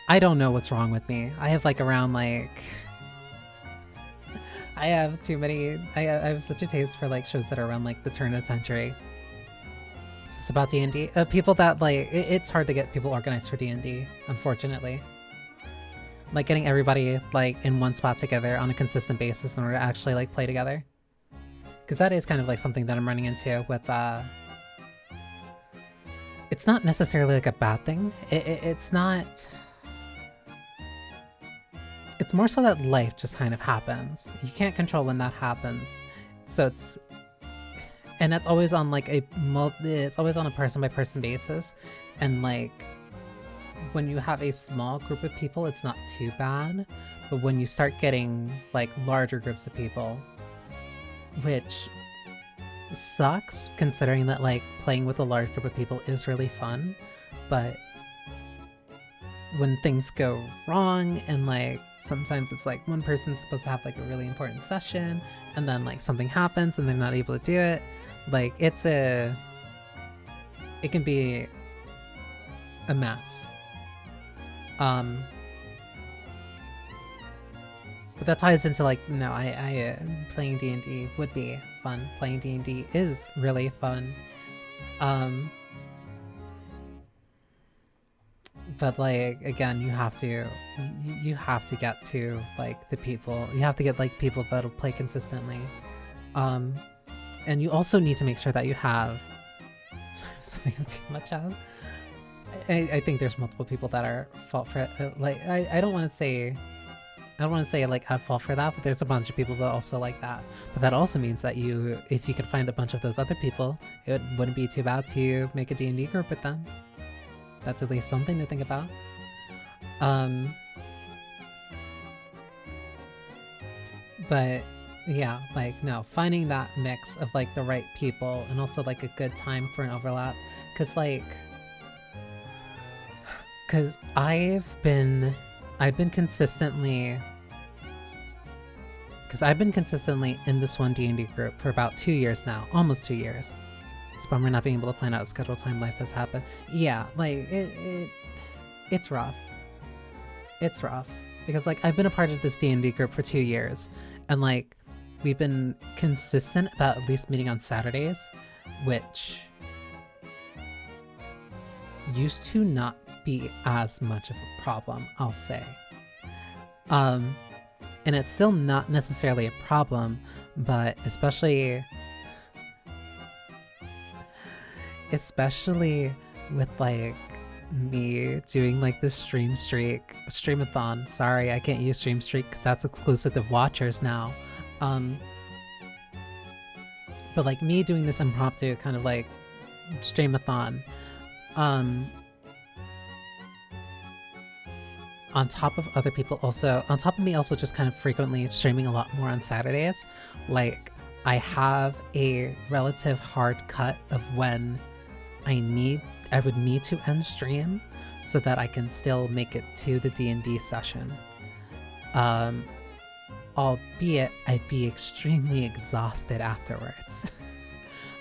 I don't know what's wrong with me. I have like around like, I have too many, I have such a taste for like shows that are around like the turn of the century. This is about D&D. People that like, it's hard to get people organized for D&D, unfortunately. Like getting everybody like in one spot together on a consistent basis in order to actually like play together. Because that is kind of like something that I'm running into with, it's not necessarily like a bad thing. It's not, it's more so that life just kind of happens. You can't control when that happens. So it's, and that's always on like it's always on a person by person basis. And like, when you have a small group of people, it's not too bad. But when you start getting like larger groups of people, which sucks considering that like playing with a large group of people is really fun, but when things go wrong and like sometimes it's like one person's supposed to have like a really important session and then like something happens and they're not able to do it, like it can be a mess. But that ties into like, no, playing D&D would be fun. Playing D&D is really fun. But like, again, you have to get to like the people, you have to get like people that'll play consistently. And you also need to make sure that you have something I'm too much of. I think there's multiple people that are fault for it. Like, I don't want to say like at fault for that, but there's a bunch of people that also like that. But that also means that if you could find a bunch of those other people, it wouldn't be too bad to make a D&D group with them. That's at least something to think about. But yeah, like, no, finding that mix of like the right people and also like a good time for an overlap. Cause I've been consistently in this one D&D group for about 2 years now, almost 2 years. It's a bummer not being able to plan out a schedule time life that's happened. Yeah, like it's rough. It's rough because like I've been a part of this D&D group for 2 years and like we've been consistent about at least meeting on Saturdays, which used to not be as much of a problem, I'll say. And it's still not necessarily a problem, but especially with like me doing like this streamathon. Sorry, I can't use stream streak because that's exclusive to watchers now. But like me doing this impromptu kind of like streamathon, on top of other people also, on top of me also just kind of frequently streaming a lot more on Saturdays, like I have a relative hard cut of when I would need to end stream so that I can still make it to the D&D session. Albeit I'd be extremely exhausted afterwards.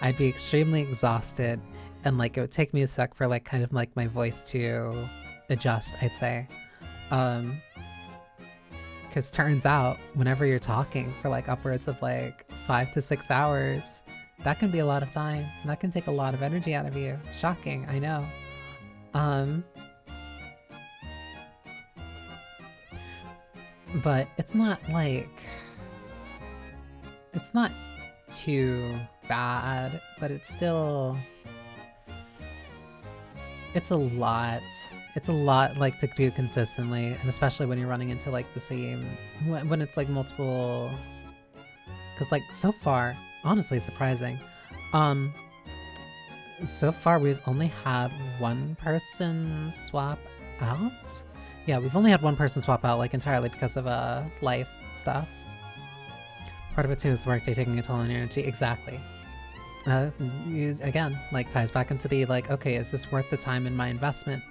I'd be extremely exhausted and like it would take me a sec for like kind of like my voice to adjust, I'd say. Because turns out whenever you're talking for like upwards of like 5 to 6 hours, that can be a lot of time and that can take a lot of energy out of you. Shocking, I know. But it's not like, it's not too bad, but it's still, it's a lot. it's a lot like to do consistently, and especially when you're running into like the same, when it's like multiple, because like so far, honestly surprising, so far we've only had one person swap out. Yeah, we've only had one person swap out like entirely because of life stuff. Part of it too is the workday taking a toll on your energy. Exactly. Again, like ties back into the like, okay, is this worth the time in my investment?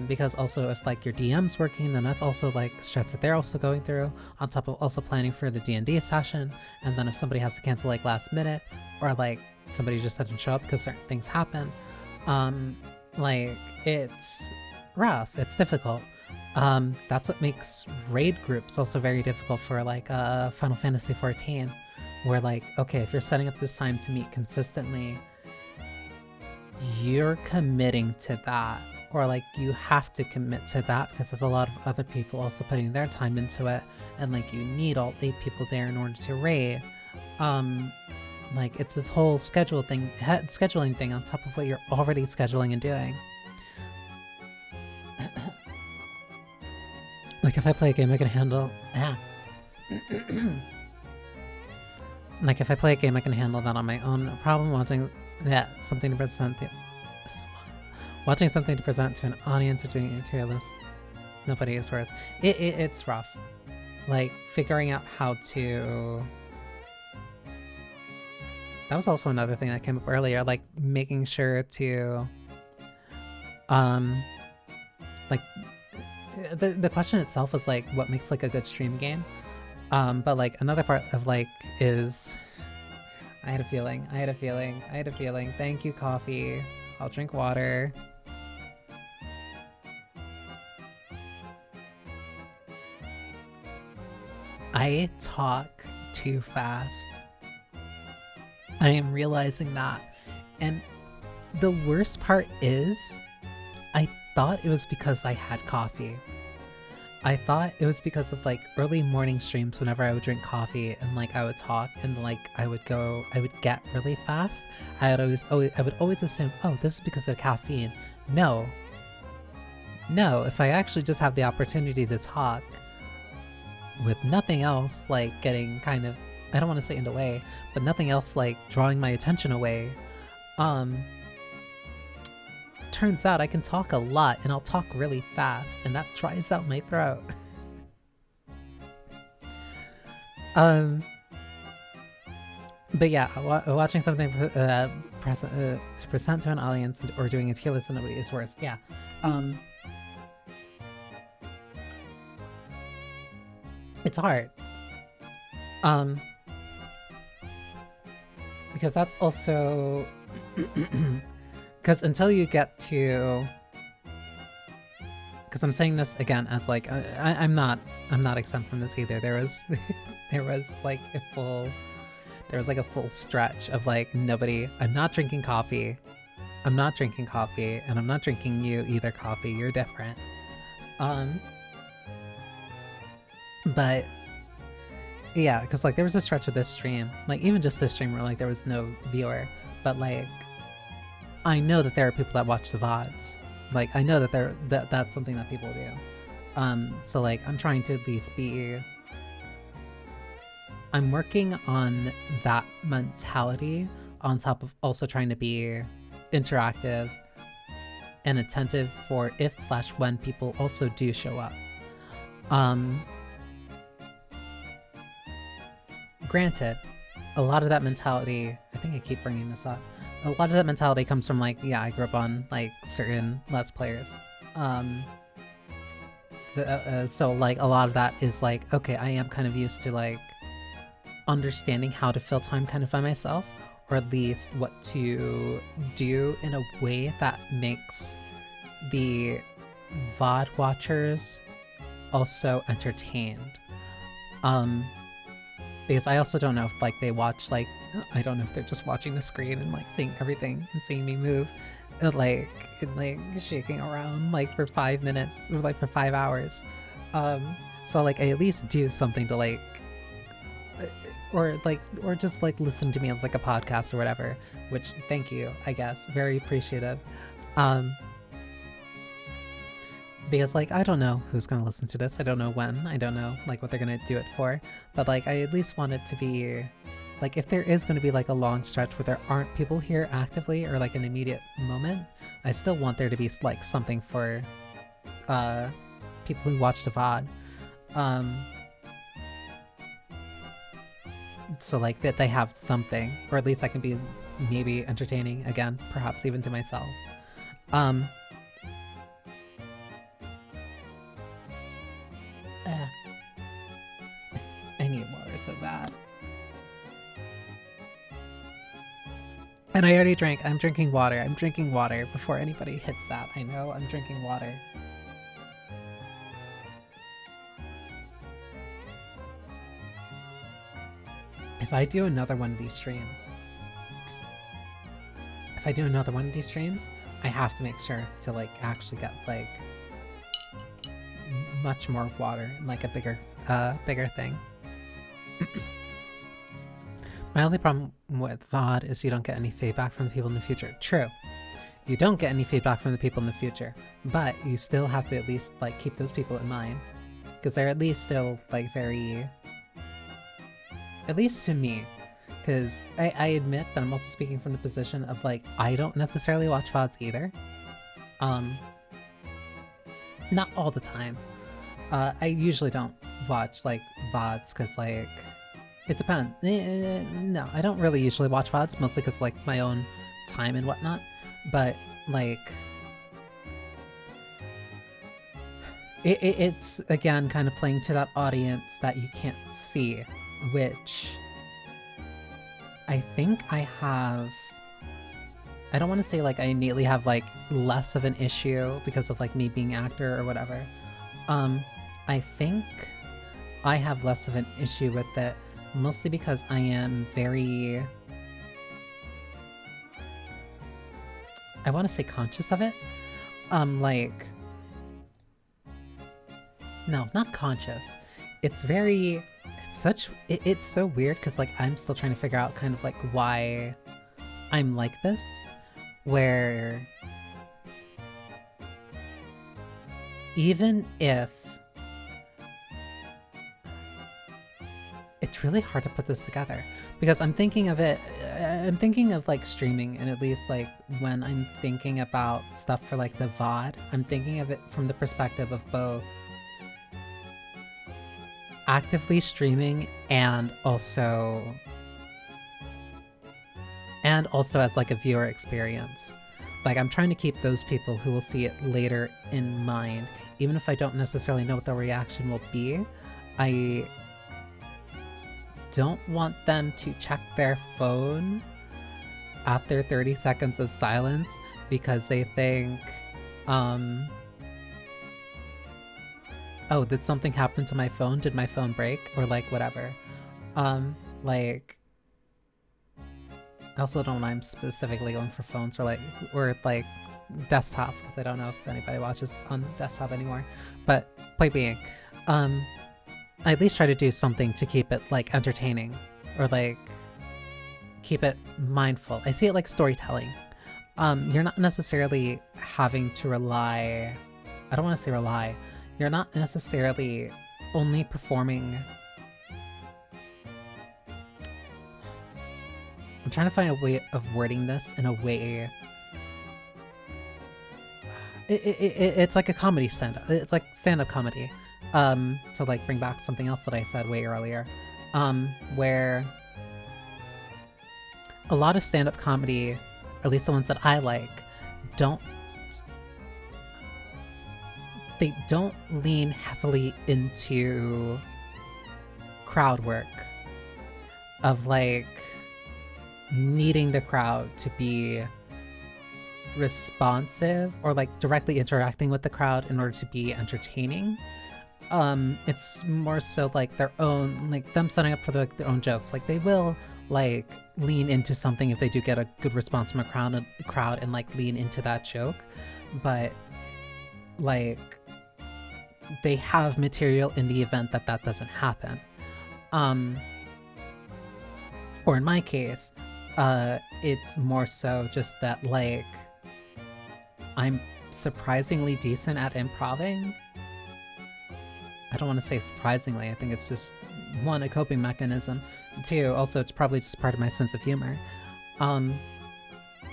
Because also if like your DM's working, then that's also like stress that they're also going through, on top of also planning for the D&D session. And then if somebody has to cancel like last minute, or like somebody just doesn't show up because certain things happen, like it's rough, it's difficult. That's what makes raid groups also very difficult for like Final Fantasy XIV, where like, okay, if you're setting up this time to meet consistently, you're committing to that, or like you have to commit to that because there's a lot of other people also putting their time into it, and like you need all 8 people there in order to raid. Like it's this whole scheduling thing on top of what you're already scheduling and doing. Like if I play a game I can handle, like if I play a game I can handle that on my own. No problem watching something to present to an audience or doing it to your list. Nobody is worth. It's rough. Like figuring out how to. That was also another thing that came up earlier, like making sure to, like the question itself was like, what makes like a good stream game? But like another part of like is, I had a feeling. Thank you, coffee. I'll drink water. I talk too fast. I am realizing that. And the worst part is, I thought it was because I had coffee. I thought it was because of like early morning streams whenever I would drink coffee and like I would talk and like I would get really fast. I would always assume, oh, this is because of caffeine. No, if I actually just have the opportunity to talk with nothing else like getting kind of, I don't want to say in the way, but nothing else like drawing my attention away, turns out I can talk a lot and I'll talk really fast and that dries out my throat. But yeah, watching something to present to an audience or doing a tier list and nobody is worse. Yeah. It's hard. Because that's also because until you get to, because I'm saying this again as like I'm not exempt from this either. There was like a full stretch of like I'm not drinking coffee, and I'm not drinking you either coffee. You're different. But yeah, because like there was a stretch of this stream, like even just this stream where like there was no viewer, but like I know that there are people that watch the VODs. Like I know that that's something that people do. So like I'm trying to at least I'm working on that mentality on top of also trying to be interactive and attentive for if/when people also do show up. Granted, a lot of that mentality, I think I keep bringing this up, a lot of that mentality comes from like, yeah, I grew up on like certain Let's Players. So like a lot of that is like, okay, I am kind of used to like understanding how to fill time kind of by myself, or at least what to do in a way that makes the VOD watchers also entertained. Because I also don't know if like they watch like, I don't know if they're just watching the screen and like seeing everything and seeing me move and like shaking around like for 5 minutes or like for 5 hours. So like I at least do something to like, or just like listen to me as like a podcast or whatever, which thank you, I guess, very appreciative. Because, like, I don't know who's gonna listen to this. I don't know when. I don't know, like, what they're gonna do it for. But, like, I at least want it to be, like, if there is gonna be, like, a long stretch where there aren't people here actively or, like, an immediate moment, I still want there to be, like, something for people who watch the VOD. So, like, that they have something, or at least I can be maybe entertaining again, perhaps even to myself. I need water so bad. And I already drank. I'm drinking water. I'm drinking water before anybody hits that. I know I'm drinking water. If I do another one of these streams, I have to make sure to, like, actually get, like, much more water and, like, a bigger thing. My only problem with VOD is you don't get any feedback from the people in the future. True. You don't get any feedback from the people in the future, but you still have to at least, like, keep those people in mind. Because they're at least still, like, very... At least to me. Because I admit that I'm also speaking from the position of, like, I don't necessarily watch VODs either. Not all the time. I usually don't watch, like, VODs because, like, it depends. No, I don't really usually watch VODs, mostly because, like, my own time and whatnot. But, like, it's, again, kind of playing to that audience that you can't see, which I think I have... I don't want to say, like, I innately have, like, less of an issue because of, like, me being actor or whatever. I think I have less of an issue with it, mostly because I am very... I want to say conscious of it. Like... No, not conscious. It's very... It's so weird because, like, I'm still trying to figure out kind of, like, why I'm like this. Where... Even if... It's really hard to put this together because I'm thinking of it, I'm thinking of, like, streaming, and at least, like, when I'm thinking about stuff for, like, the VOD, I'm thinking of it from the perspective of both actively streaming and also as, like, a viewer experience. Like, I'm trying to keep those people who will see it later in mind, even if I don't necessarily know what the reaction will be. I don't want them to check their phone after 30 seconds of silence because they think, oh, did something happen to my phone? Did my phone break? Or, like, whatever. Like, I also don't know, I'm specifically going for phones or desktop, because I don't know if anybody watches on desktop anymore. But point being, I at least try to do something to keep it, like, entertaining or, like, keep it mindful. I see it like storytelling. You're not necessarily having to rely... I don't want to say rely. You're not necessarily only performing... I'm trying to find a way of wording this in a way... It's like a comedy stand-up. It's like stand-up comedy. To, like, bring back something else that I said way earlier. Where a lot of stand-up comedy, or at least the ones that I like, they don't lean heavily into crowd work of, like, needing the crowd to be responsive or, like, directly interacting with the crowd in order to be entertaining. It's more so, like, their own, like, them setting up for, like, their own jokes. Like, they will, like, lean into something if they do get a good response from a crowd and, like, lean into that joke. But, like, they have material in the event that that doesn't happen. Or in my case, it's more so just that, like, I'm surprisingly decent at improving. I don't want to say surprisingly, I think it's just, one, a coping mechanism, two, also it's probably just part of my sense of humor.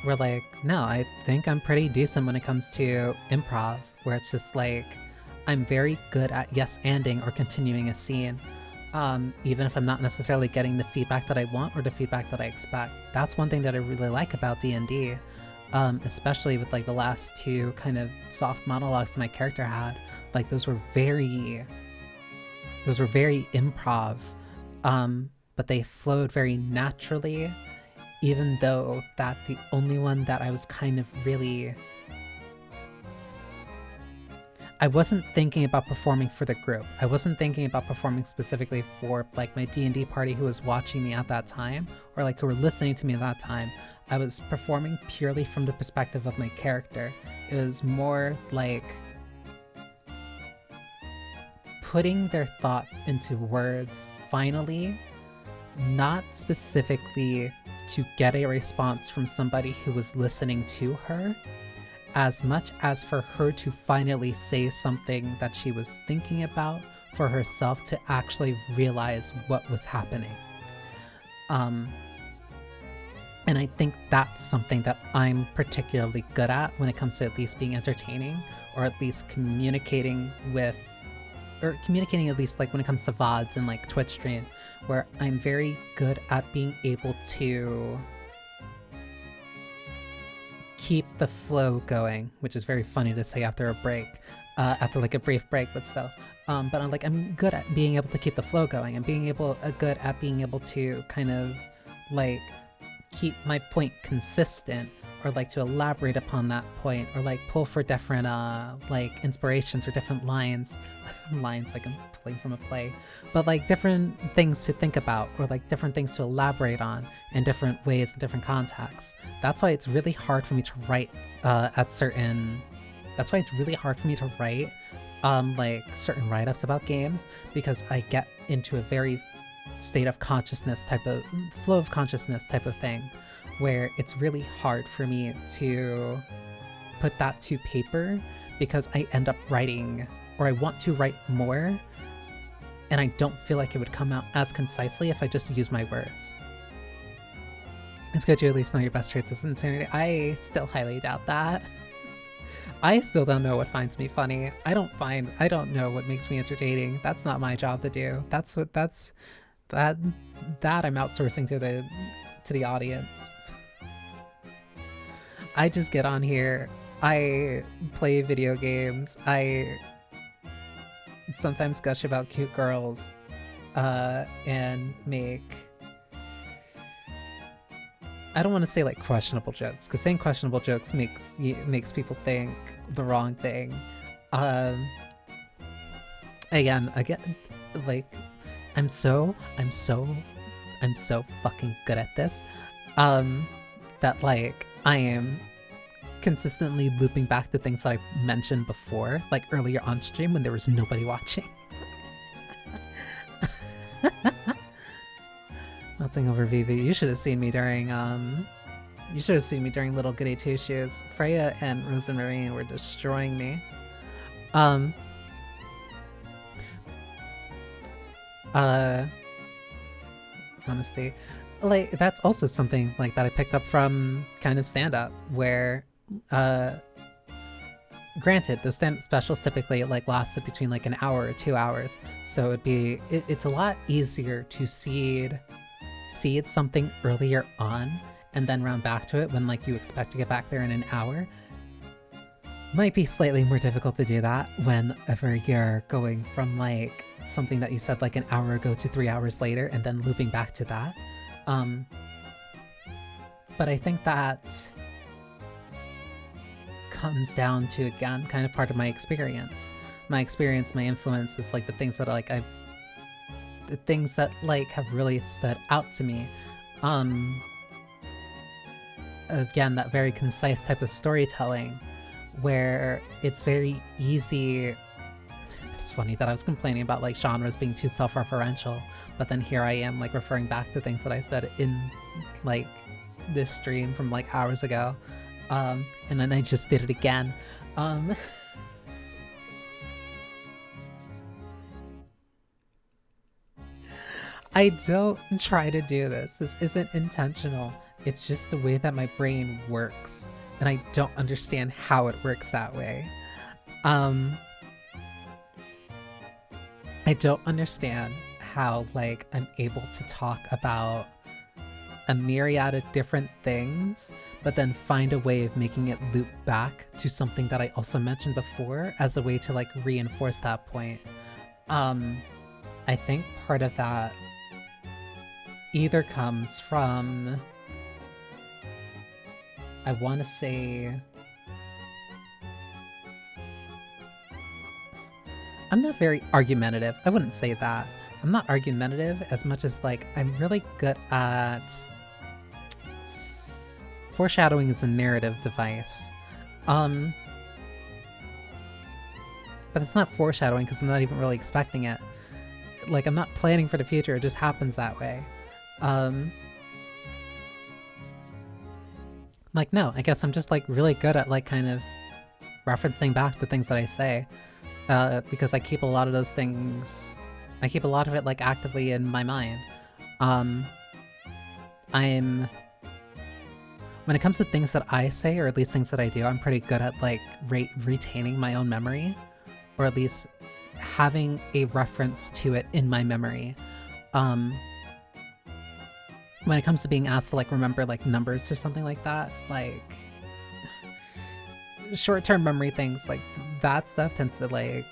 Where like, no, I think I'm pretty decent when it comes to improv, where it's just like, I'm very good at yes-anding or continuing a scene, even if I'm not necessarily getting the feedback that I want or the feedback that I expect. That's one thing that I really like about D&D, especially with like the last two kind of soft monologues that my character had. Like those were very improv, but they flowed very naturally, even though that the only one that I was kind of really... I wasn't thinking about performing for the group. I wasn't thinking about performing specifically for like my D&D party who was watching me at that time, or like who were listening to me at that time. I was performing purely from the perspective of my character. It was more like putting their thoughts into words, finally, not specifically to get a response from somebody who was listening to her, as much as for her to finally say something that she was thinking about for herself to actually realize what was happening. And I think that's something that I'm particularly good at when it comes to at least being entertaining, or at least communicating with, or communicating at least like when it comes to VODs and like Twitch stream, where I'm very good at being able to keep the flow going, which is very funny to say after a break, after like a brief break, but still. But I'm good at being able to keep the flow going, and being good at being able to kind of like keep my point consistent, or like to elaborate upon that point, or like pull for different like inspirations or different lines like I'm pulling from a play, but like different things to think about, or like different things to elaborate on in different ways in different contexts. That's why it's really hard for me to write that's why it's really hard for me to write like certain write-ups about games, because I get into a very state of consciousness type of flow of consciousness type of thing, where it's really hard for me to put that to paper, because I end up writing, or I want to write more, and I don't feel like it would come out as concisely if I just use my words. It's good to at least know your best traits as insanity. I still highly doubt that. I still don't know what finds me funny. I don't know what makes me entertaining. That's not my job to do. That I'm outsourcing to the audience. I just get on here, I play video games, I sometimes gush about cute girls, and make, I don't want to say like questionable jokes, because saying questionable jokes makes people think the wrong thing. Again, like, I'm so fucking good at this, that like I am consistently looping back to things that I mentioned before, like earlier on stream when there was nobody watching. Melting over Vivi. You should have seen me during Little Goody Two Shoes. Freya and Rose and Marine were destroying me. Honesty, like that's also something like that I picked up from kind of stand-up, where granted those stand-up specials typically like lasted between like an hour or 2 hours, so it's a lot easier to seed something earlier on and then round back to it when like you expect to get back there in an hour. Might be slightly more difficult to do that whenever you're going from like something that you said like an hour ago to 3 hours later and then looping back to that. But I think that comes down to, again, kind of part of my experience. My influence is like the things that have really stood out to me. Again, that very concise type of storytelling where it's very easy. It's funny that I was complaining about like genres being too self-referential, but then here I am like referring back to things that I said in like this stream from like hours ago, and then I just did it again. Um, I don't try to do this. This isn't intentional. It's just the way that my brain works, and I don't understand how it works that way. I don't understand how, like, I'm able to talk about a myriad of different things, but then find a way of making it loop back to something that I also mentioned before as a way to, like, reinforce that point. I think part of that either comes from, I want to say, I'm not very argumentative. I wouldn't say that. I'm not argumentative as much as, like, I'm really good at foreshadowing as a narrative device. But it's not foreshadowing because I'm not even really expecting it. Like, I'm not planning for the future, it just happens that way. Like, no, I guess I'm just, like, really good at, like, kind of referencing back to things that I say. Because I keep a lot of those things, I keep a lot of it, like, actively in my mind. When it comes to things that I say, or at least things that I do, I'm pretty good at, like, retaining my own memory, or at least having a reference to it in my memory. When it comes to being asked to, like, remember, like, numbers or something like that, like, short-term memory things, like, that stuff tends to, like,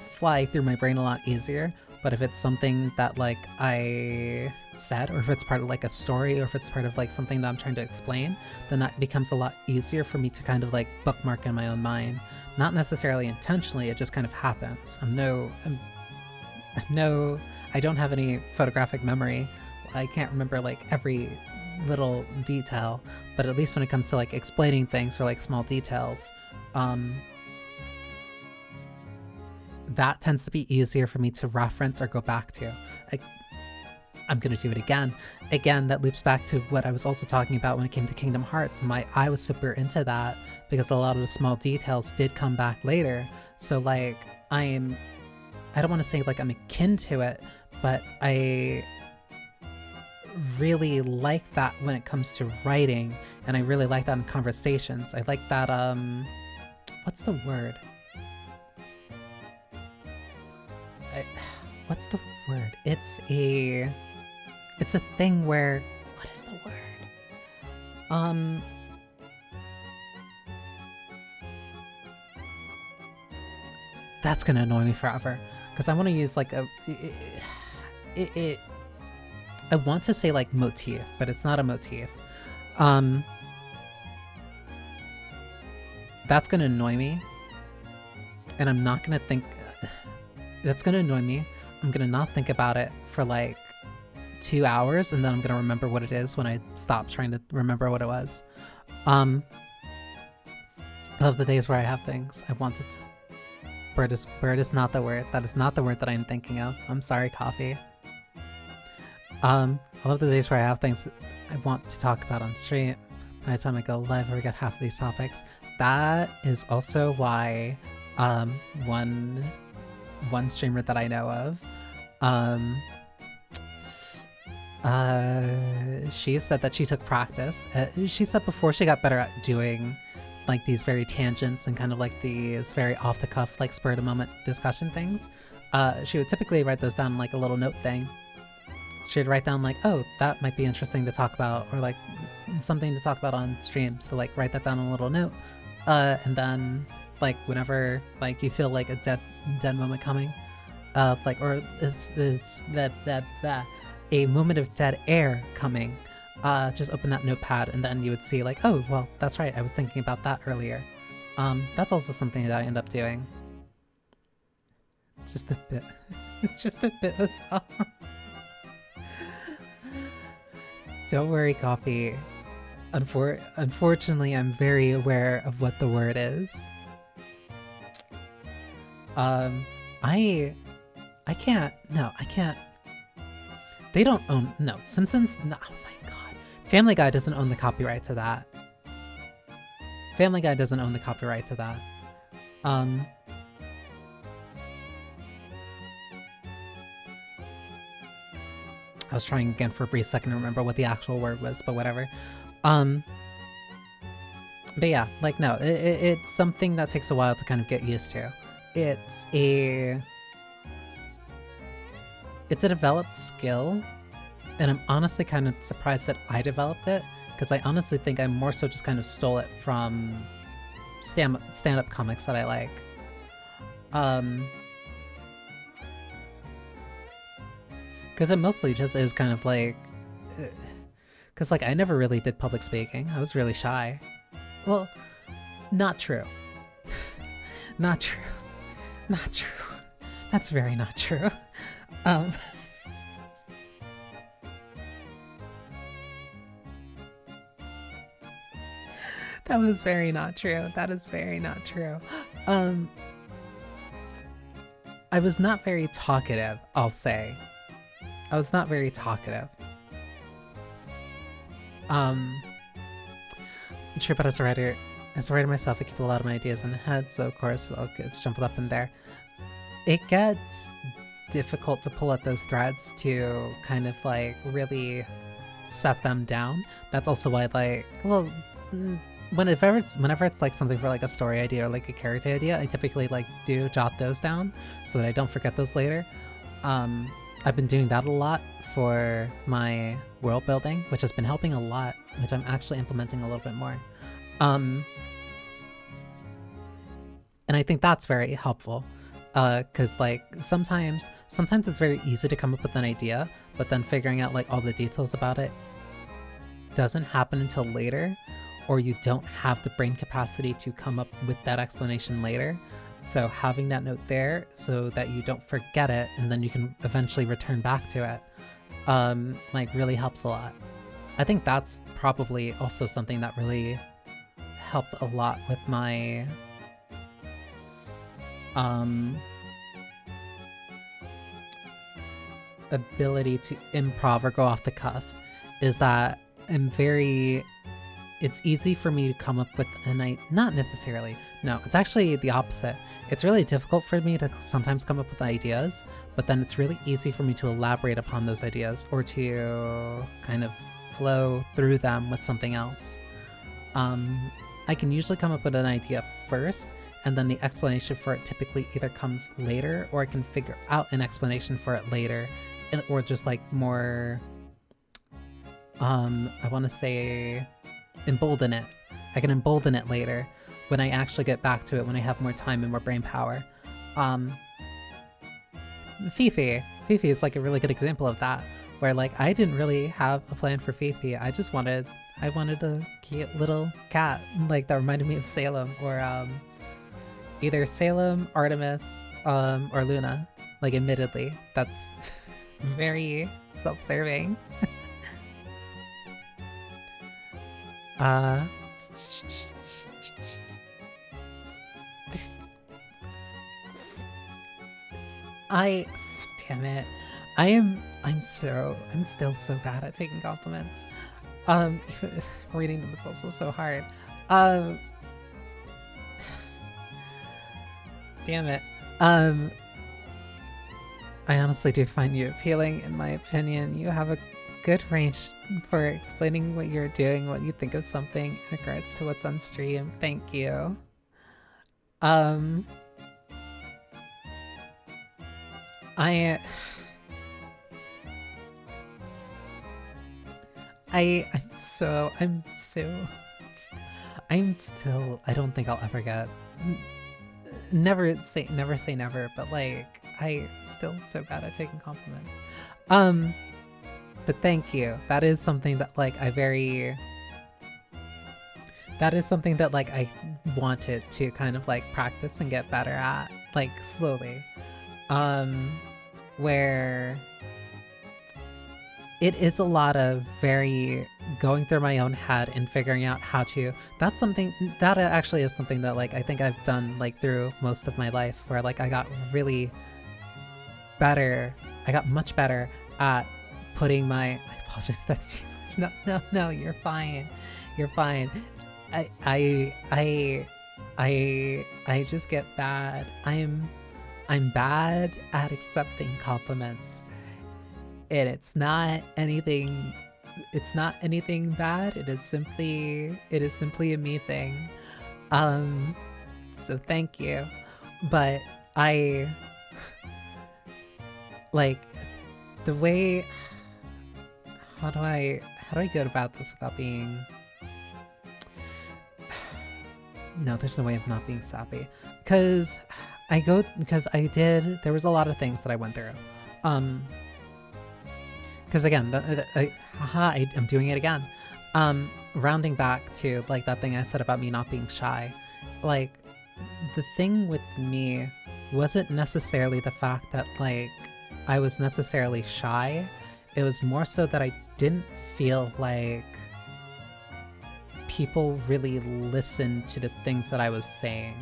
fly through my brain a lot easier. But if it's something that, like, I said, or if it's part of, like, a story, or if it's part of, like, something that I'm trying to explain, then that becomes a lot easier for me to kind of, like, bookmark in my own mind. Not necessarily intentionally, it just kind of happens. I don't have any photographic memory. I can't remember, like, every little detail, but at least when it comes to, like, explaining things or, like, small details, that tends to be easier for me to reference or go back to. I'm gonna do it again. Again, that loops back to what I was also talking about when it came to Kingdom Hearts. I was super into that because a lot of the small details did come back later. So, like, I don't want to say, like, I'm akin to it, but I really like that when it comes to writing, and I really like that in conversations. I like that, what's the word? What's the word? It's a thing where, what is the word? That's gonna annoy me forever, because I want to use, like, I want to say, like, motif, but it's not a motif. That's gonna annoy me, and I'm not gonna think, that's gonna annoy me. I'm gonna not think about it for, like, 2 hours, and then I'm gonna remember what it is when I stop trying to remember what it was. I love the days where I have things I wanted to. Bird is not the word. That is not the word that I'm thinking of. I'm sorry, coffee. I love the days where I have things I want to talk about on stream. By the time I go live, I forget half of these topics. That is also why one streamer that I know of, she said that she took practice. She said before she got better at doing, like, these very tangents and kind of, like, these very off-the-cuff, like, spur-of-the-moment discussion things, she would typically write those down in, like, a little note thing. She'd write down, like, oh, that might be interesting to talk about, or, like, something to talk about on stream. So, like, write that down in a little note, and then, like, whenever, like, you feel like a dead moment coming, like, or is a moment of dead air coming, just open that notepad, and then you would see, like, oh, well, that's right, I was thinking about that earlier. That's also something that I end up doing. Just a bit. Just a bit was all. Don't worry, coffee. Unfortunately, I'm very aware of what the word is. I can't. No, I can't. They don't own. No, Simpsons. No, oh my god. Family Guy doesn't own the copyright to that. Family Guy doesn't own the copyright to that. Um, I was trying again for a brief second to remember what the actual word was, but whatever. But yeah, like, no, it's something that takes a while to kind of get used to. It's a developed skill, and I'm honestly kind of surprised that I developed it, because I honestly think I more so just kind of stole it from stand-up comics that I like. Because it mostly just is kind of like, because like I never really did public speaking. I was really shy. Well, not true. Not true. Not true. That's very not true. That was very not true. That is very not true. I was not very talkative, I'll say. I was not very talkative. Sure, but as a writer myself, I keep a lot of my ideas in the head, so of course it's jumbled up in there. It gets difficult to pull at those threads to kind of like really set them down. That's also why, like, well, whenever it's like something for like a story idea or like a character idea, I typically like do jot those down so that I don't forget those later. I've been doing that a lot for my world building, which has been helping a lot, which I'm actually implementing a little bit more. And I think that's very helpful, because like sometimes it's very easy to come up with an idea, but then figuring out like all the details about it doesn't happen until later, or you don't have the brain capacity to come up with that explanation later. So having that note there so that you don't forget it and then you can eventually return back to it, like really helps a lot. I think that's probably also something that really helped a lot with my ability to improv or go off the cuff, is that it's easy for me to come up with not necessarily, no, it's actually the opposite. It's really difficult for me to sometimes come up with ideas, but then it's really easy for me to elaborate upon those ideas or to kind of flow through them with something else. I can usually come up with an idea first, and then the explanation for it typically either comes later, or I can figure out an explanation for it later, or just like more, I want to say embolden it. I can embolden it later when I actually get back to it, when I have more time and more brain power. Fifi is like a really good example of that, where like I didn't really have a plan for Fifi. I wanted a cute little cat like that reminded me of Salem, or either Salem, Artemis, or Luna. Like, admittedly, that's very self-serving. Damn it. I'm still so bad at taking compliments. Reading them is also so hard. Damn it. I honestly do find you appealing, in my opinion. You have a good range for explaining what you're doing, what you think of something in regards to what's on stream. Thank you. I'm still, I don't think I'll ever get, never say never, but like, I still so bad at taking compliments. But thank you. That is something that like I wanted to kind of like practice and get better at, like slowly. Where it is a lot of very going through my own head and figuring out how to, that actually is something that like I think I've done like through most of my life, where like I got much better at putting my, I apologize, that's too much. No, you're fine. I I just get bad. I'm bad at accepting compliments. And it's not anything bad. It is simply a me thing. So thank you. But I like the way how do I go about this without being no, there's no way of not being sappy. Because there was a lot of things that I went through. Because again, I'm doing it again. Rounding back to like that thing I said about me not being shy. Like, the thing with me wasn't necessarily the fact that like I was necessarily shy. It was more so that I didn't feel like people really listened to the things that I was saying.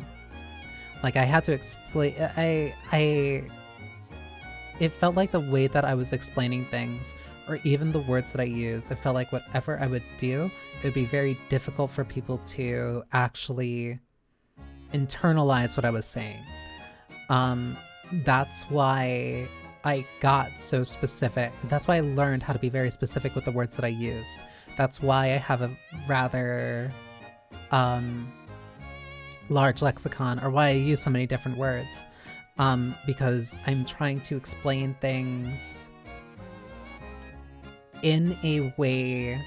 Like, I had to explain. It felt like the way that I was explaining things, or even the words that I used, it felt like whatever I would do, it would be very difficult for people to actually internalize what I was saying. That's why I got so specific. That's why I learned how to be very specific with the words that I use. That's why I have a rather large lexicon, or why I use so many different words. Because I'm trying to explain things in a way.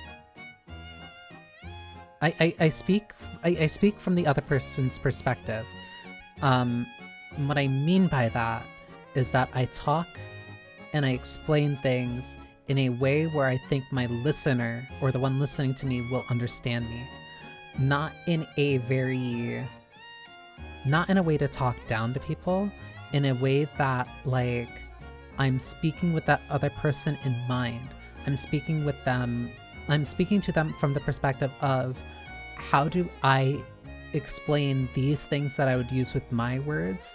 I speak from the other person's perspective. What I mean by that is that I talk and I explain things in a way where I think my listener, or the one listening to me, will understand me. Not in a way to talk down to people, in a way that, like, I'm speaking with that other person in mind. I'm speaking to them from the perspective of, how do I explain these things that I would use with my words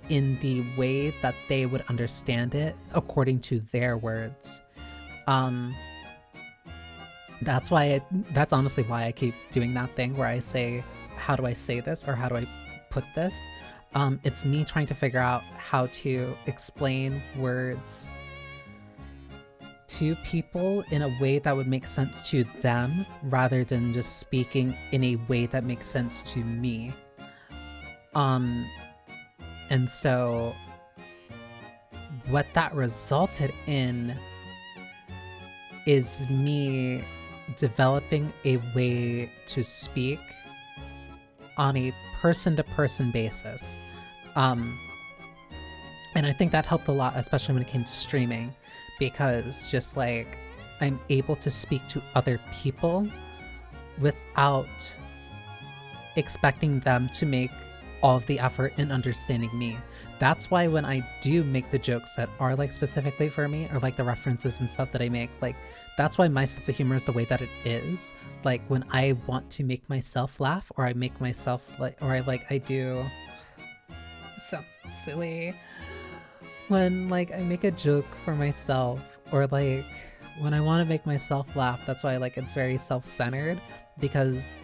in the way that they would understand it according to their words. That's honestly why I keep doing that thing where I say, how do I say this, or how do I put this? It's me trying to figure out how to explain words to people in a way that would make sense to them, rather than just speaking in a way that makes sense to me. And so what that resulted in is me developing a way to speak on a person-to-person basis. And I think that helped a lot, especially when it came to streaming, because just like I'm able to speak to other people without expecting them to make all of the effort in understanding me. That's why when I do make the jokes that are like specifically for me, or like the references and stuff that I make, like, that's why my sense of humor is the way that it is. Like, when I want to make myself laugh, or I make myself I do, it sounds silly, when like I make a joke for myself, or like when I want to make myself laugh, that's why like it's very self-centered, because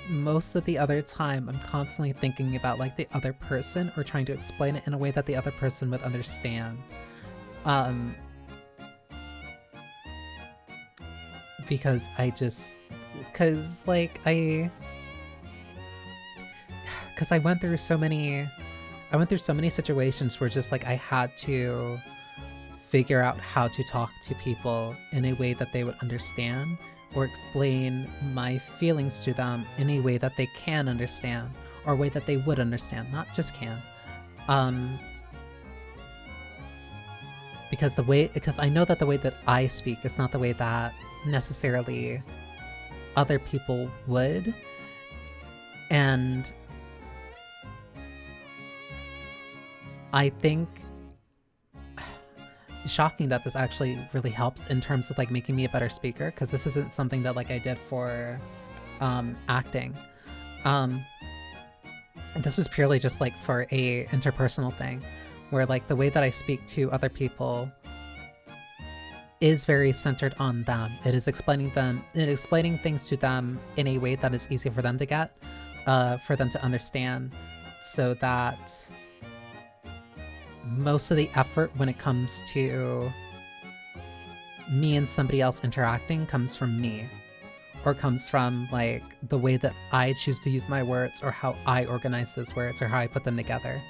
most of the other time I'm constantly thinking about like the other person, or trying to explain it in a way that the other person would understand. Because I went through so many situations where just like I had to figure out how to talk to people in a way that they would understand, or explain my feelings to them in a way that they can understand, or a way that they would understand, not just can. Because I know that the way that I speak is not the way that necessarily other people would. And I think shocking that this actually really helps in terms of like making me a better speaker, because this isn't something that like I did for acting. This was purely just like for a interpersonal thing, where like the way that I speak to other people is very centered on them. It is explaining things to them in a way that is easy for them to get, for them to understand, so that most of the effort when it comes to me and somebody else interacting comes from me, or comes from like the way that I choose to use my words, or how I organize those words, or how I put them together.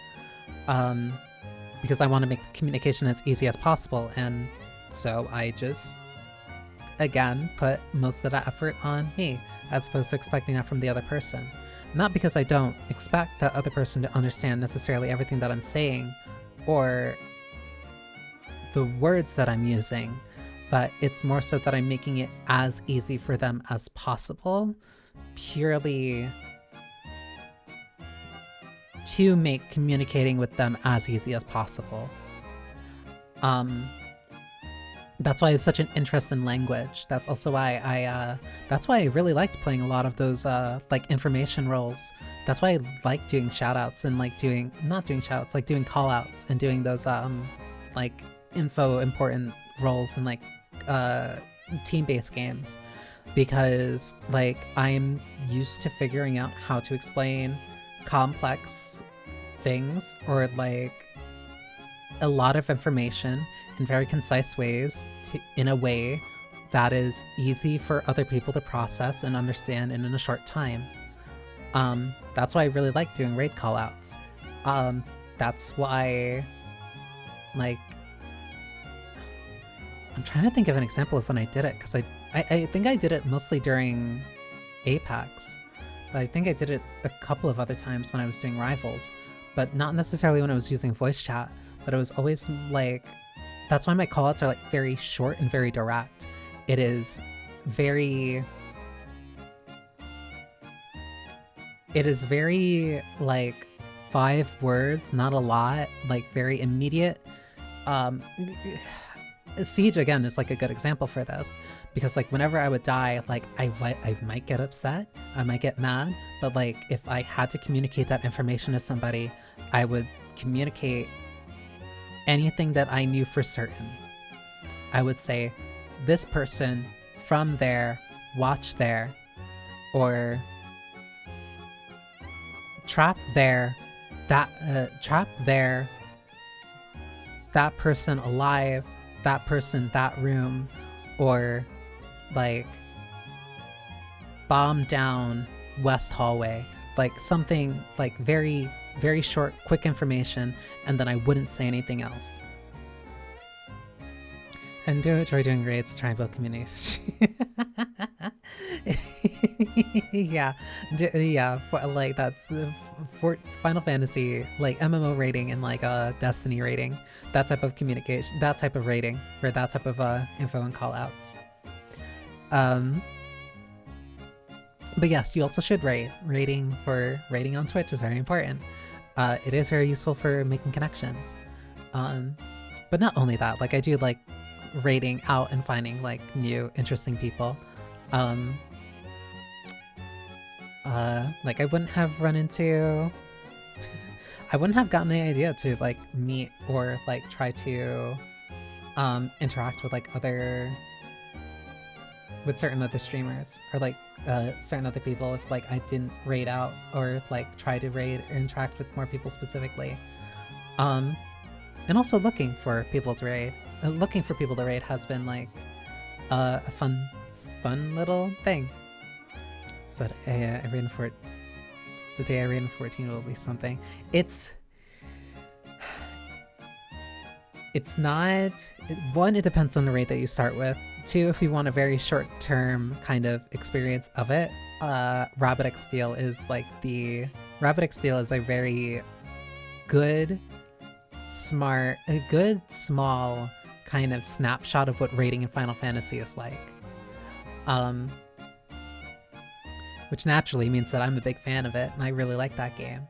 Because I want to make communication as easy as possible, and so I just, again, put most of that effort on me, as opposed to expecting that from the other person. Not because I don't expect that other person to understand necessarily everything that I'm saying, or the words that I'm using, but it's more so that I'm making it as easy for them as possible, purely to make communicating with them as easy as possible. That's why I have such an interest in language. That's also why that's why I really liked playing a lot of those like information roles. That's why I like doing shoutouts and like doing, not doing shoutouts, like doing callouts and doing those like info important roles and like team-based games, because like I'm used to figuring out how to explain complex things, or like a lot of information in very concise ways, in a way that is easy for other people to process and understand in a short time. That's why I really like doing raid callouts. That's why, like, I'm trying to think of an example of when I did it, because I think I did it mostly during Apex, but I think I did it a couple of other times when I was doing Rivals, but not necessarily when I was using voice chat, but it was always like, that's why my callouts are like very short and very direct. It is very like 5 words, not a lot, like very immediate. Siege again is like a good example for this, because like whenever I would die, like I might get upset, I might get mad, but like if I had to communicate that information to somebody, I would communicate anything that I knew for certain. I would say, this person from there, watch there, or trap there, trap there, that person alive, that person, that room, or like bomb down west hallway, like something like very, very short, quick information, and then I wouldn't say anything else. And try doing raids to try and build community. Yeah, like that's for Final Fantasy, like MMO rating and like Destiny rating, that type of communication, that type of rating, or that type of info and callouts. But yes, you also should rate. Rating on Twitch is very important. It is very useful for making connections. But not only that, like I do like rating out and finding like new interesting people. Like I wouldn't have run into I wouldn't have gotten the idea to like meet or like try to interact with like certain other streamers, or like certain other people, if like I didn't raid out or like try to raid or interact with more people specifically. And also looking for people to raid. Looking for people to raid has been like a fun little thing. So that I raid for the day I raid in 14 will be something. It's not, one, it depends on the raid that you start with. 2, if you want a very short-term kind of experience of it, Rabbit X Steel is like Rabbit X Steel is a very good, smart, a good small kind of snapshot of what raiding in Final Fantasy is like. Which naturally means that I'm a big fan of it, and I really like that game.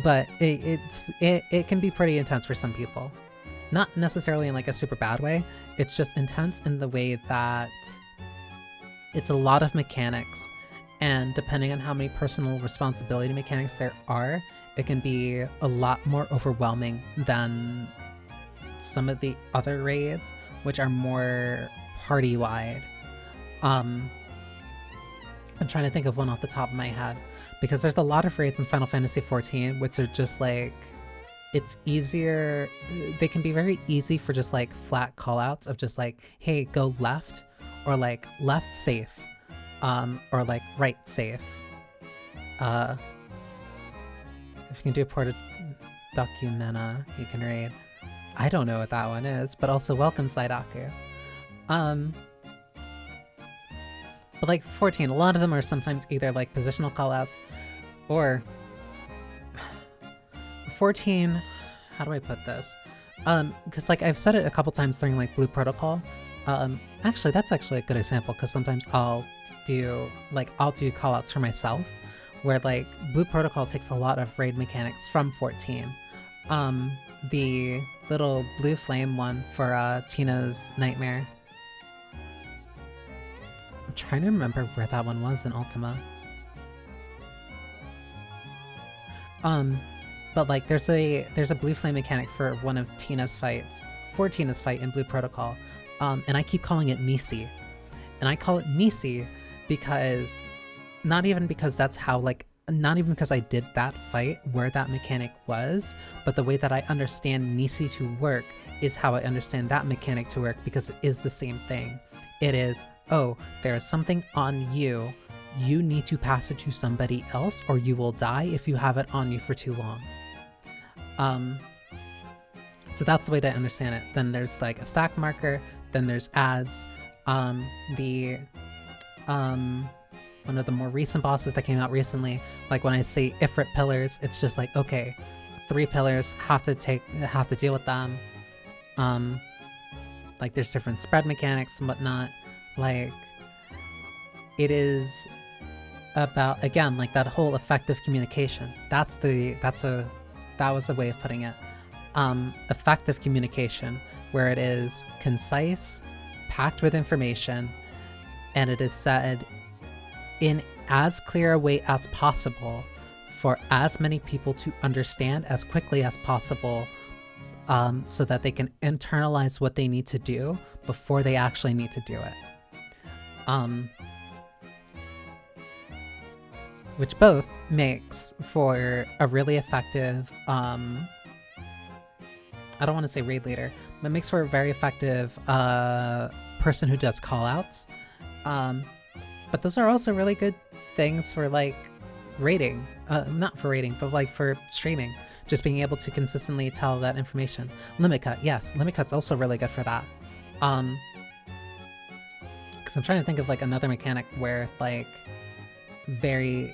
But it can be pretty intense for some people. Not necessarily in like a super bad way, it's just intense in the way that it's a lot of mechanics, and depending on how many personal responsibility mechanics there are, it can be a lot more overwhelming than some of the other raids, which are more party-wide. I'm trying to think of one off the top of my head, because there's a lot of raids in Final Fantasy XIV which are just like, it's easier, they can be very easy for just like flat callouts of just like, hey, go left, or like left safe, or like right safe. If you can do a ported documenta, you can raid. I don't know what that one is, but also welcome Saidaku. But like 14, a lot of them are sometimes either like positional callouts or 14, how do I put this? Because like I've said it a couple times during like Blue Protocol. Actually, that's actually a good example, because sometimes I'll do callouts for myself, where like Blue Protocol takes a lot of raid mechanics from 14. The little blue flame one for Tina's Nightmare. I'm trying to remember where that one was in Ultima. But like there's a blue flame mechanic for one of Tina's fights, for Tina's fight in Blue Protocol, and I keep calling it Nisi. And I call it Nisi because, not even because that's how like, not even because I did that fight where that mechanic was, but the way that I understand Nisi to work is how I understand that mechanic to work, because it is the same thing. It is, oh, there is something on you, you need to pass it to somebody else or you will die if you have it on you for too long. So that's the way that I understand it. Then there's like a stack marker, then there's ads. One of the more recent bosses that came out recently, like when I say Ifrit pillars, it's just like, okay, 3 pillars, have to deal with them. Like there's different spread mechanics and whatnot. Like, it is about, again, like that whole effective communication. That was a way of putting it. Effective communication, where it is concise, packed with information, and it is said in as clear a way as possible for as many people to understand as quickly as possible, so that they can internalize what they need to do before they actually need to do it. Which both makes for a really effective, I don't want to say raid leader, but makes for a very effective person who does callouts. But those are also really good things for like raiding, not for raiding, but like for streaming. Just being able to consistently tell that information. Limit cut, yes, limit cut's also really good for that. Because I'm trying to think of like another mechanic where like very,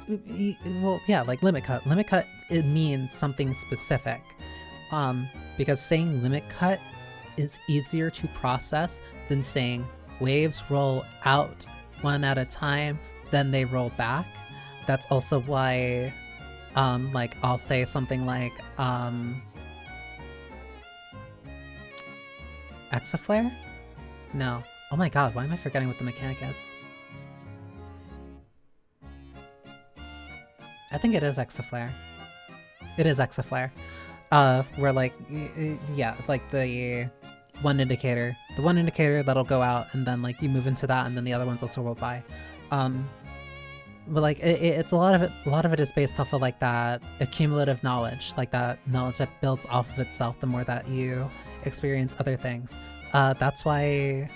well, yeah, like limit cut. Limit cut, it means something specific. Because saying limit cut is easier to process than saying waves roll out one at a time, then they roll back. That's also why, like, I'll say something like, Exaflare? No. Oh my god, why am I forgetting what the mechanic is? I think it is Exaflare. It is Exaflare. Where like, yeah, like the one indicator that'll go out, and then like you move into that, and then the other ones also roll by. But like it's a lot of it is based off of like that accumulative knowledge, like that knowledge that builds off of itself the more that you experience other things. That's why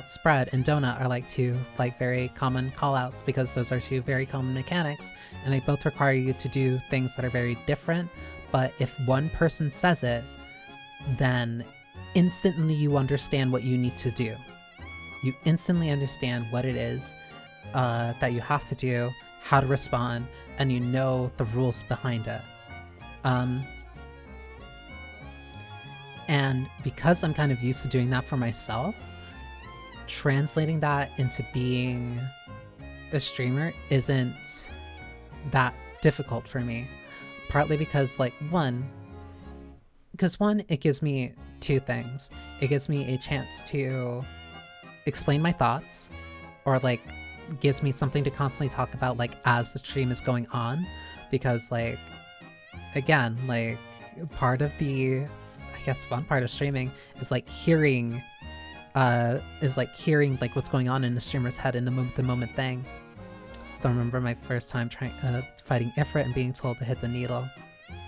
spread and donut are like 2 like very common callouts, because those are 2 very common mechanics, and they both require you to do things that are very different. But if one person says it, then instantly you understand what you need to do. You instantly understand what it is that you have to do, how to respond, and you know the rules behind it. And because I'm kind of used to doing that for myself, translating that into being a streamer isn't that difficult for me. Partly because, like, one, it gives me 2 things. It gives me a chance to explain my thoughts, or like gives me something to constantly talk about like as the stream is going on, because like, again, like part of the, I guess, fun part of streaming is like hearing like what's going on in the streamer's head in the moment thing. So I remember my first time fighting Ifrit and being told to hit the needle,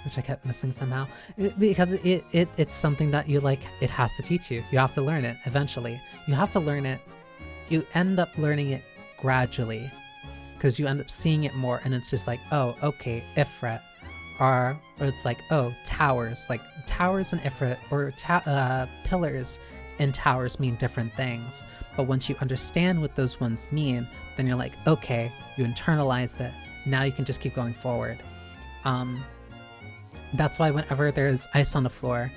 which I kept missing somehow. Because it's something that you like, it has to teach you. You have to learn it eventually. You have to learn it. You end up learning it gradually because you end up seeing it more, and it's just like, oh, okay, Ifrit. Or it's like, oh, towers. Like, towers and Ifrit, or pillars and towers mean different things. But once you understand what those ones mean, then you're like, okay, you internalized it. Now you can just keep going forward. That's why whenever there's ice on the floor,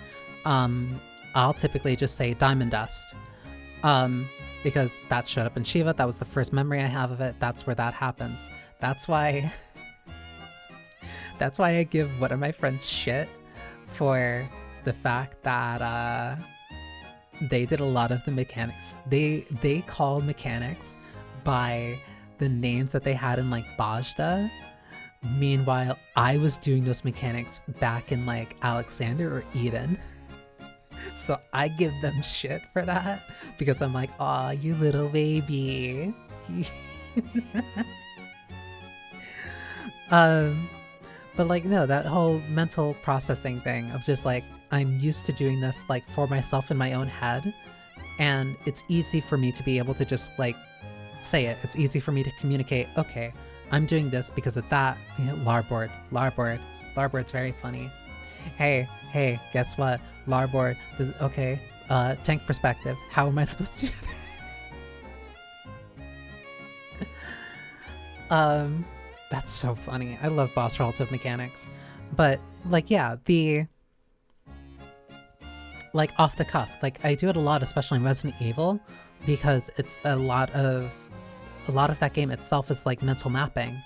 I'll typically just say diamond dust. Because that showed up in Shiva. That was the first memory I have of it. That's where that happens. That's why I give one of my friends shit for the fact that they did a lot of the mechanics. They call mechanics by the names that they had in like Bajda. Meanwhile, I was doing those mechanics back in like Alexander or Eden. So I give them shit for that because I'm like, aw, you little baby. But like, no, that whole mental processing thing of just like, I'm used to doing this like for myself in my own head, and it's easy for me to be able to just like say it. It's easy for me to communicate, okay, I'm doing this because of that. Larboard's very funny. Hey, guess what? Larboard, okay, tank perspective. How am I supposed to do that? That's so funny. I love boss relative mechanics. But, like, yeah, like, off the cuff. Like, I do it a lot, especially in Resident Evil, because it's a lot of that game itself is, like, mental mapping.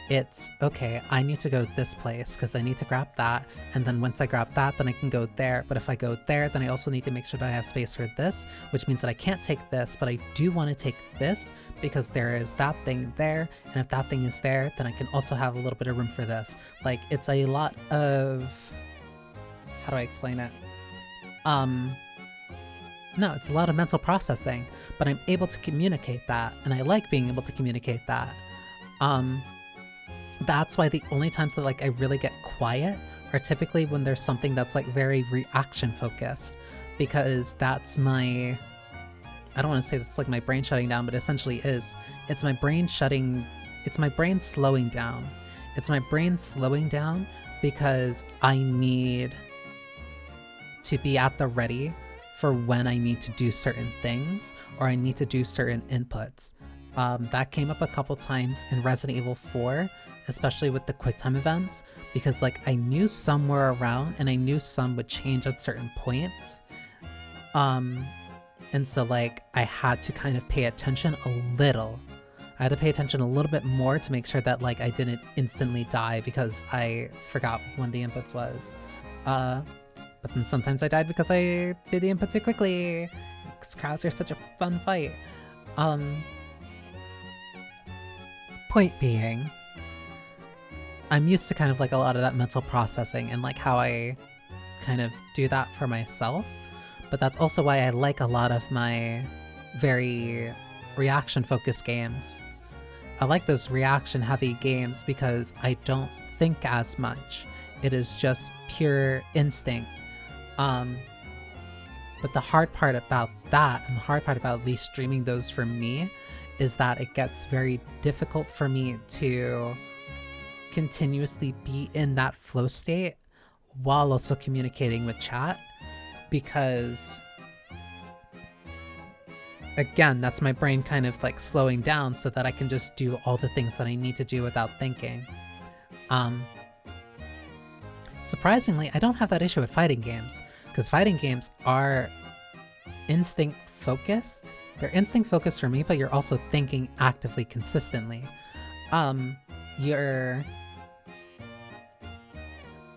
It's, okay, I need to go this place because I need to grab that, and then once I grab that, then I can go there. But if I go there, then I also need to make sure that I have space for this, which means that I can't take this, but I do want to take this because there is that thing there, and if that thing is there, then I can also have a little bit of room for this. Like, it's a lot of... how do I explain it? No, it's a lot of mental processing, but I'm able to communicate that, and I like being able to communicate that. That's why the only times that like I really get quiet are typically when there's something that's like very reaction focused, because that's my... I don't want to say that's like my brain shutting down, but essentially is. It's my brain slowing down. It's my brain slowing down because I need to be at the ready for when I need to do certain things or I need to do certain inputs. That came up a couple times in Resident Evil 4, especially with the QuickTime events, because like I knew some were around and I knew some would change at certain points. And so like I had to kind of pay attention a little. I had to pay attention a little bit more to make sure that like I didn't instantly die because I forgot when the inputs was. But then sometimes I died because I did the inputs too quickly. Because crowds are such a fun fight. Point being, I'm used to kind of like a lot of that mental processing and like how I kind of do that for myself. But that's also why I like a lot of my very reaction-focused games. I like those reaction-heavy games because I don't think as much. It is just pure instinct. But the hard part about that, and the hard part about at least streaming those for me, is that it gets very difficult for me to continuously be in that flow state while also communicating with chat, because again, that's my brain kind of like slowing down so that I can just do all the things that I need to do without thinking. Surprisingly, I don't have that issue with fighting games, because fighting games are instinct focused. They're instinct focused for me, but you're also thinking actively consistently. You're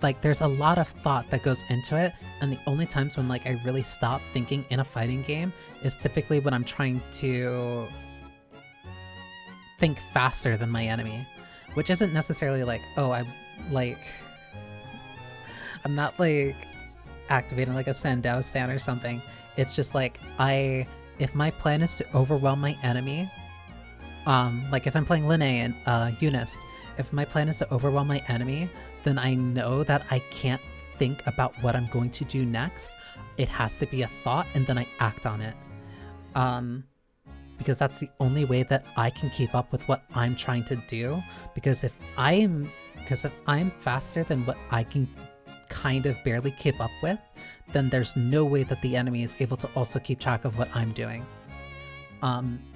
like, there's a lot of thought that goes into it, and the only times when like I really stop thinking in a fighting game is typically when I'm trying to think faster than my enemy, which isn't necessarily like, oh, I'm not like activating like a Sandow stand or something. It's just like, if my plan is to overwhelm my enemy, Like if I'm playing Linne and Eunice, if my plan is to overwhelm my enemy, then I know that I can't think about what I'm going to do next. It has to be a thought, and then I act on it. Because that's the only way that I can keep up with what I'm trying to do. Because if I'm faster than what I can kind of barely keep up with, then there's no way that the enemy is able to also keep track of what I'm doing.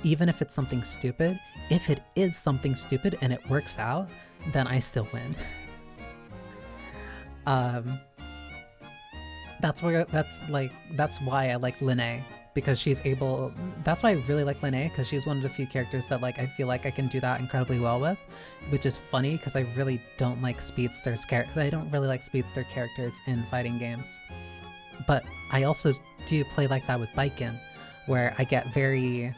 Even if it's something stupid, if it is something stupid and it works out, then I still win. That's why I like Linne, because she's able, that's why I really like Linne, because she's one of the few characters that like I feel like I can do that incredibly well with, which is funny because I really don't like speedsters I don't really like speedster characters in fighting games. But I also do play like that with Baiken, where I get very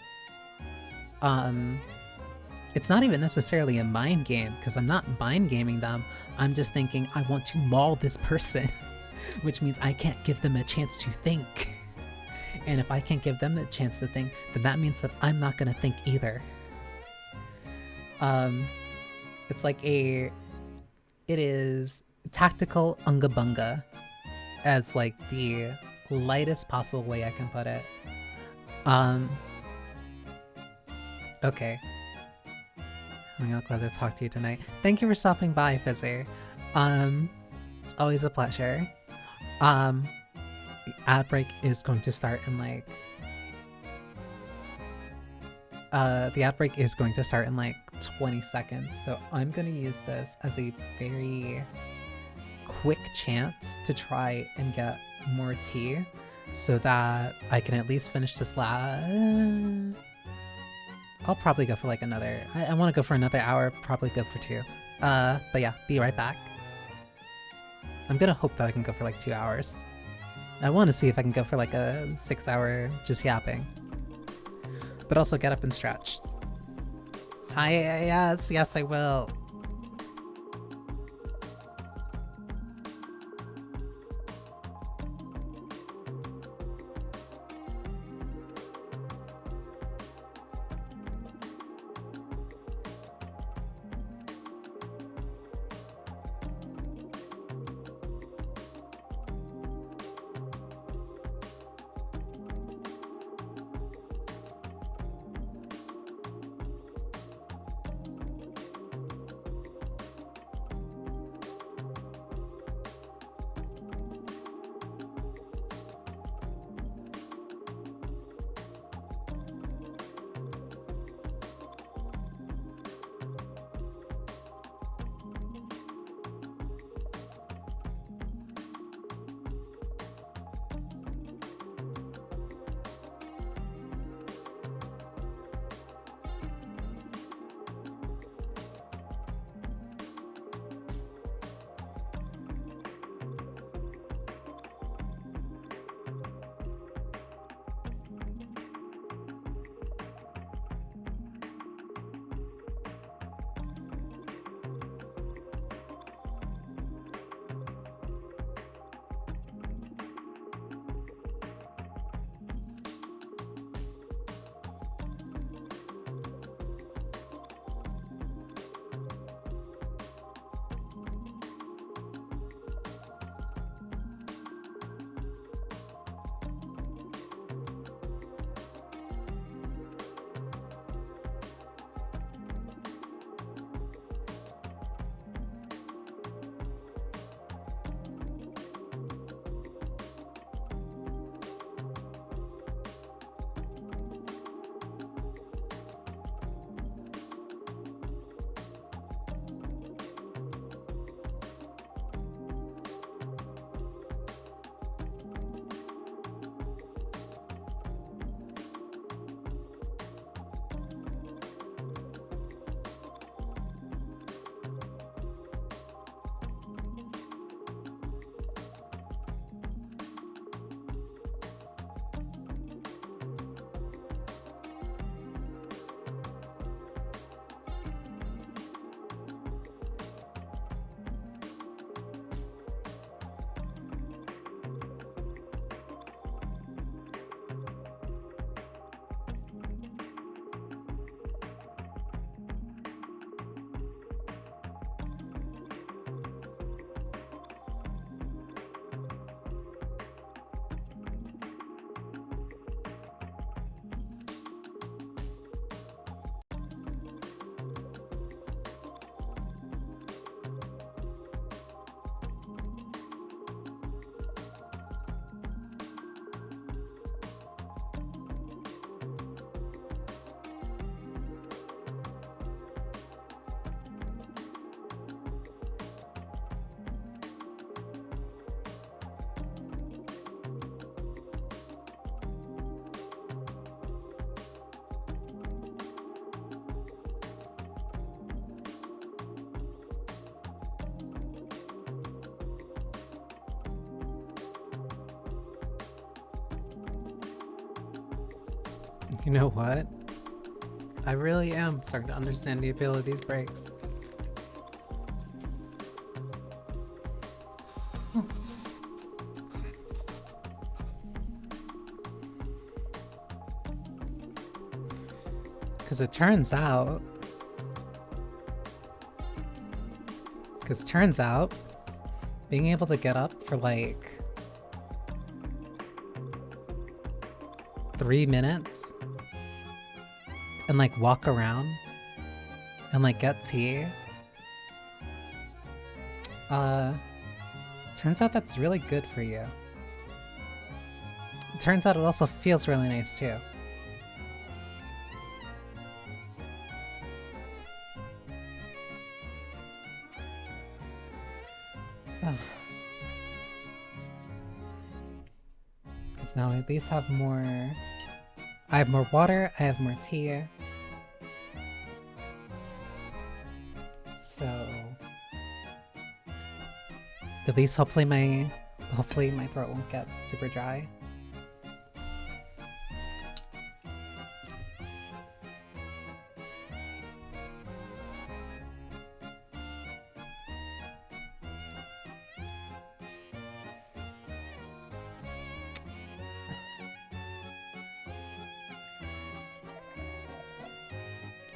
it's not even necessarily a mind game, because I'm not mind gaming them. I'm just thinking I want to maul this person, which means I can't give them a chance to think. And if I can't give them a chance to think, then that means that I'm not gonna think either. It's like it is tactical unga bunga, as like the lightest possible way I can put it. Okay. I'm glad to talk to you tonight. Thank you for stopping by, Fizzy. It's always a pleasure. The ad break is going to start in like 20 seconds, so I'm gonna use this as a very quick chance to try and get more tea so that I can at least finish this I'll probably go for like another, I want to go for another hour, probably go for 2. But yeah, be right back. I'm gonna hope that I can go for like 2 hours. I want to see if I can go for like a 6 hour just yapping. But also get up and stretch. Yes, I will. You know what? I really am starting to understand the appeal of these breaks. Because turns out, being able to get up for like 3 minutes and like walk around and like get tea, turns out that's really good for you. Turns out it also feels really nice too. Because now I at least have more... I have more water, I have more tea. So... at least hopefully my throat won't get super dry.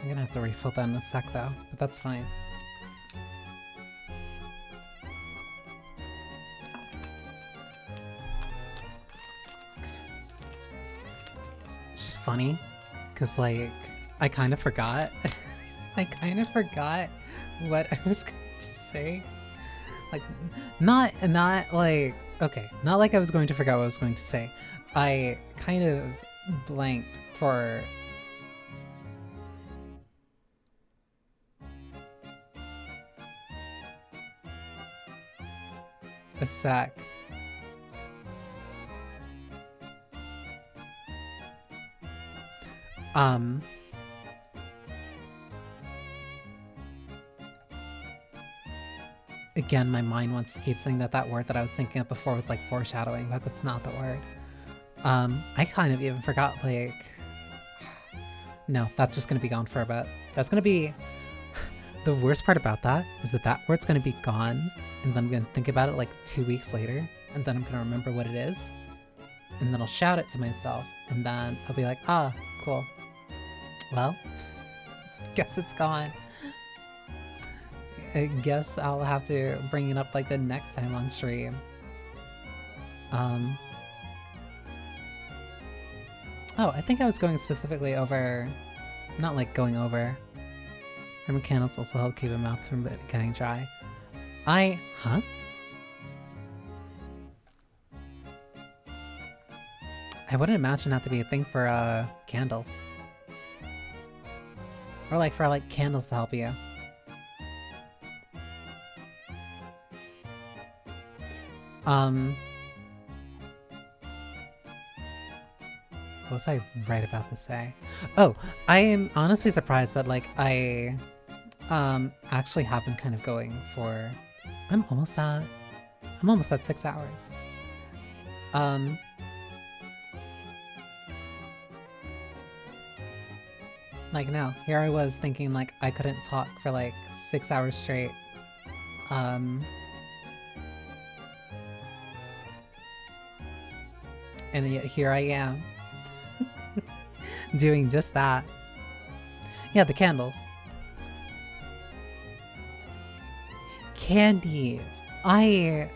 I'm gonna have to refill that in a sec though, but that's fine. It's just funny, cause like, I kind of forgot. I kind of forgot what I was going to say. Like, not like, okay, not like I was going to forget what I was going to say. I kind of blanked for a sec. Again, my mind wants to keep saying that word that I was thinking of before was like foreshadowing, but that's not the word. I kind of even forgot, like... No, that's just gonna be gone for a bit. That's gonna be... The worst part about that is that word's gonna be gone, and then I'm gonna think about it like 2 weeks later, and then I'm gonna remember what it is, and then I'll shout it to myself, and then I'll be like, ah, cool. Well, guess it's gone. I guess I'll have to bring it up like the next time on stream. Oh, I think I was going specifically over, not like going over. Hammer candles also help keep a mouth from getting dry. Huh? I wouldn't imagine that to be a thing for candles. Or like for like candles to help you. What was I right about to say? Oh, I am honestly surprised that like I actually have been kind of going for I'm almost at 6 hours. Like no, here I was thinking like I couldn't talk for like 6 hours straight. And yet here I am. Doing just that. Yeah, the candles. Candies. I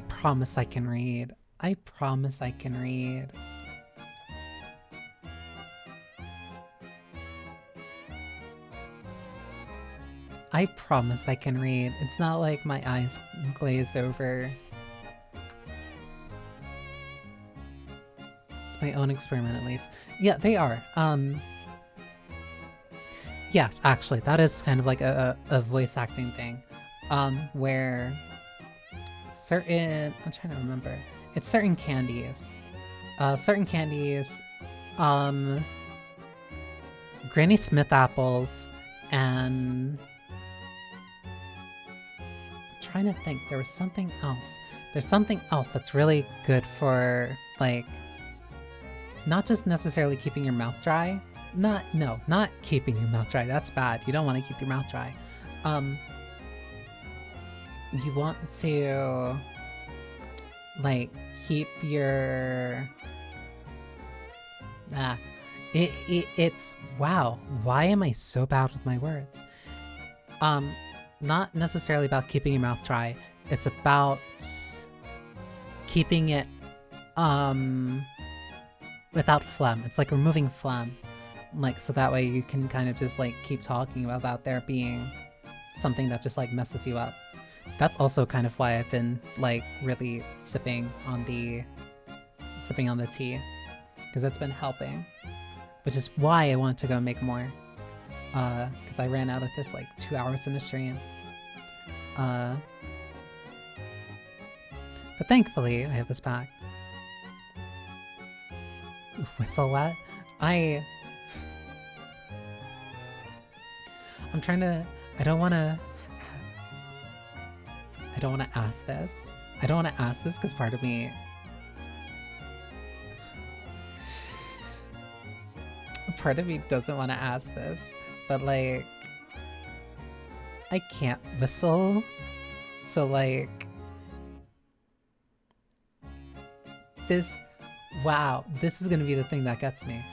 promise I can read. I promise I can read. I promise I can read. It's not like my eyes glazed over. It's my own experiment at least. Yeah, they are. Yes, actually, that is kind of like a voice acting thing. Where certain... I'm trying to remember. It's certain candies. Granny Smith apples and... trying to think. There was something else. There's something else that's really good for, like, not just necessarily keeping your mouth dry. Not keeping your mouth dry. That's bad. You don't want to keep your mouth dry. You want to, like, keep your... it's... Wow, why am I so bad with my words? Not necessarily about keeping your mouth dry. It's about keeping it, without phlegm. It's like removing phlegm. Like, so that way you can kind of just, like, keep talking about there being something that just, like, messes you up. That's also kind of why I've been, like, really sipping on the tea. Because it's been helping. Which is why I want to go make more. Because I ran out of this, like, 2 hours in the stream. But thankfully, I have this back. Whistle what? I'm trying to... I don't want to ask this. I don't want to ask this because part of me... Part of me doesn't want to ask this, but, like... I can't whistle, so, like... Wow, this is gonna be the thing that gets me.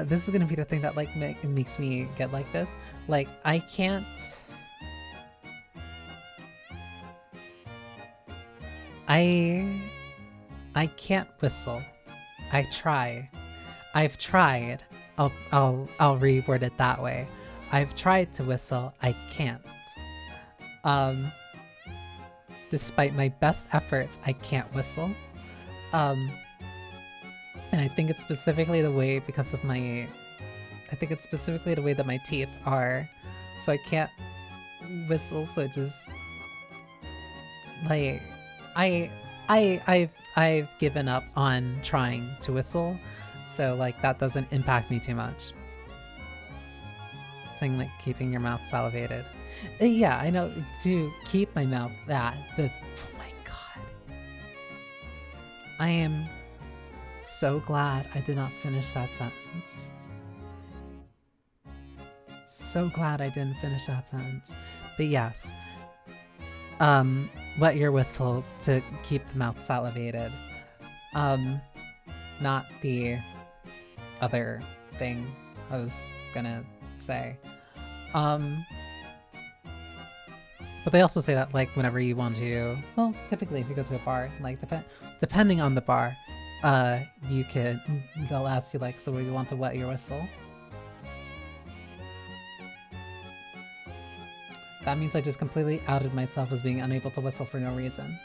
This is gonna be the thing that, like, makes me get like this. Like, I can't... I can't whistle. I've tried. I'll reword it that way. I've tried to whistle. I can't. Despite my best efforts, I can't whistle. And I think it's specifically the way because of my... I think it's specifically the way that my teeth are. So I can't whistle, so just... Like... I've given up on trying to whistle, so, like, that doesn't impact me too much. Saying, like, keeping your mouth salivated. Yeah, I know, to keep my mouth... oh my god. I am so glad I did not finish that sentence. So glad I didn't finish that sentence. But yes. Wet your whistle to keep the mouth salivated. Not the other thing I was gonna say. But they also say that, like, whenever you want to, well, typically if you go to a bar, like, depending on the bar, they'll ask you, like, so do you want to wet your whistle? That means I just completely outed myself as being unable to whistle for no reason.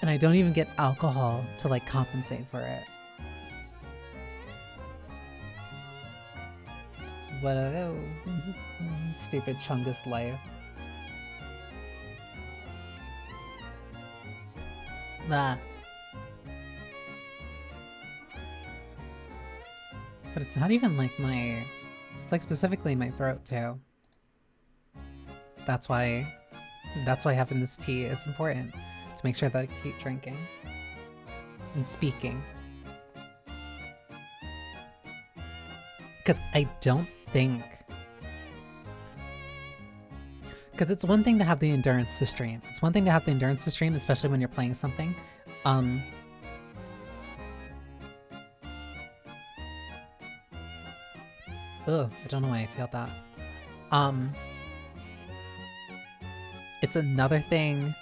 And I don't even get alcohol to, like, compensate for it. What a stupid Chungus life. Nah. But it's not even like it's like specifically my throat too. That's why having this tea is important. To make sure that I keep drinking. And speaking. Because I don't think... Because it's one thing to have the endurance to stream. It's one thing to have the endurance to stream, especially when you're playing something. Ugh, I don't know why I feel that. It's another thing...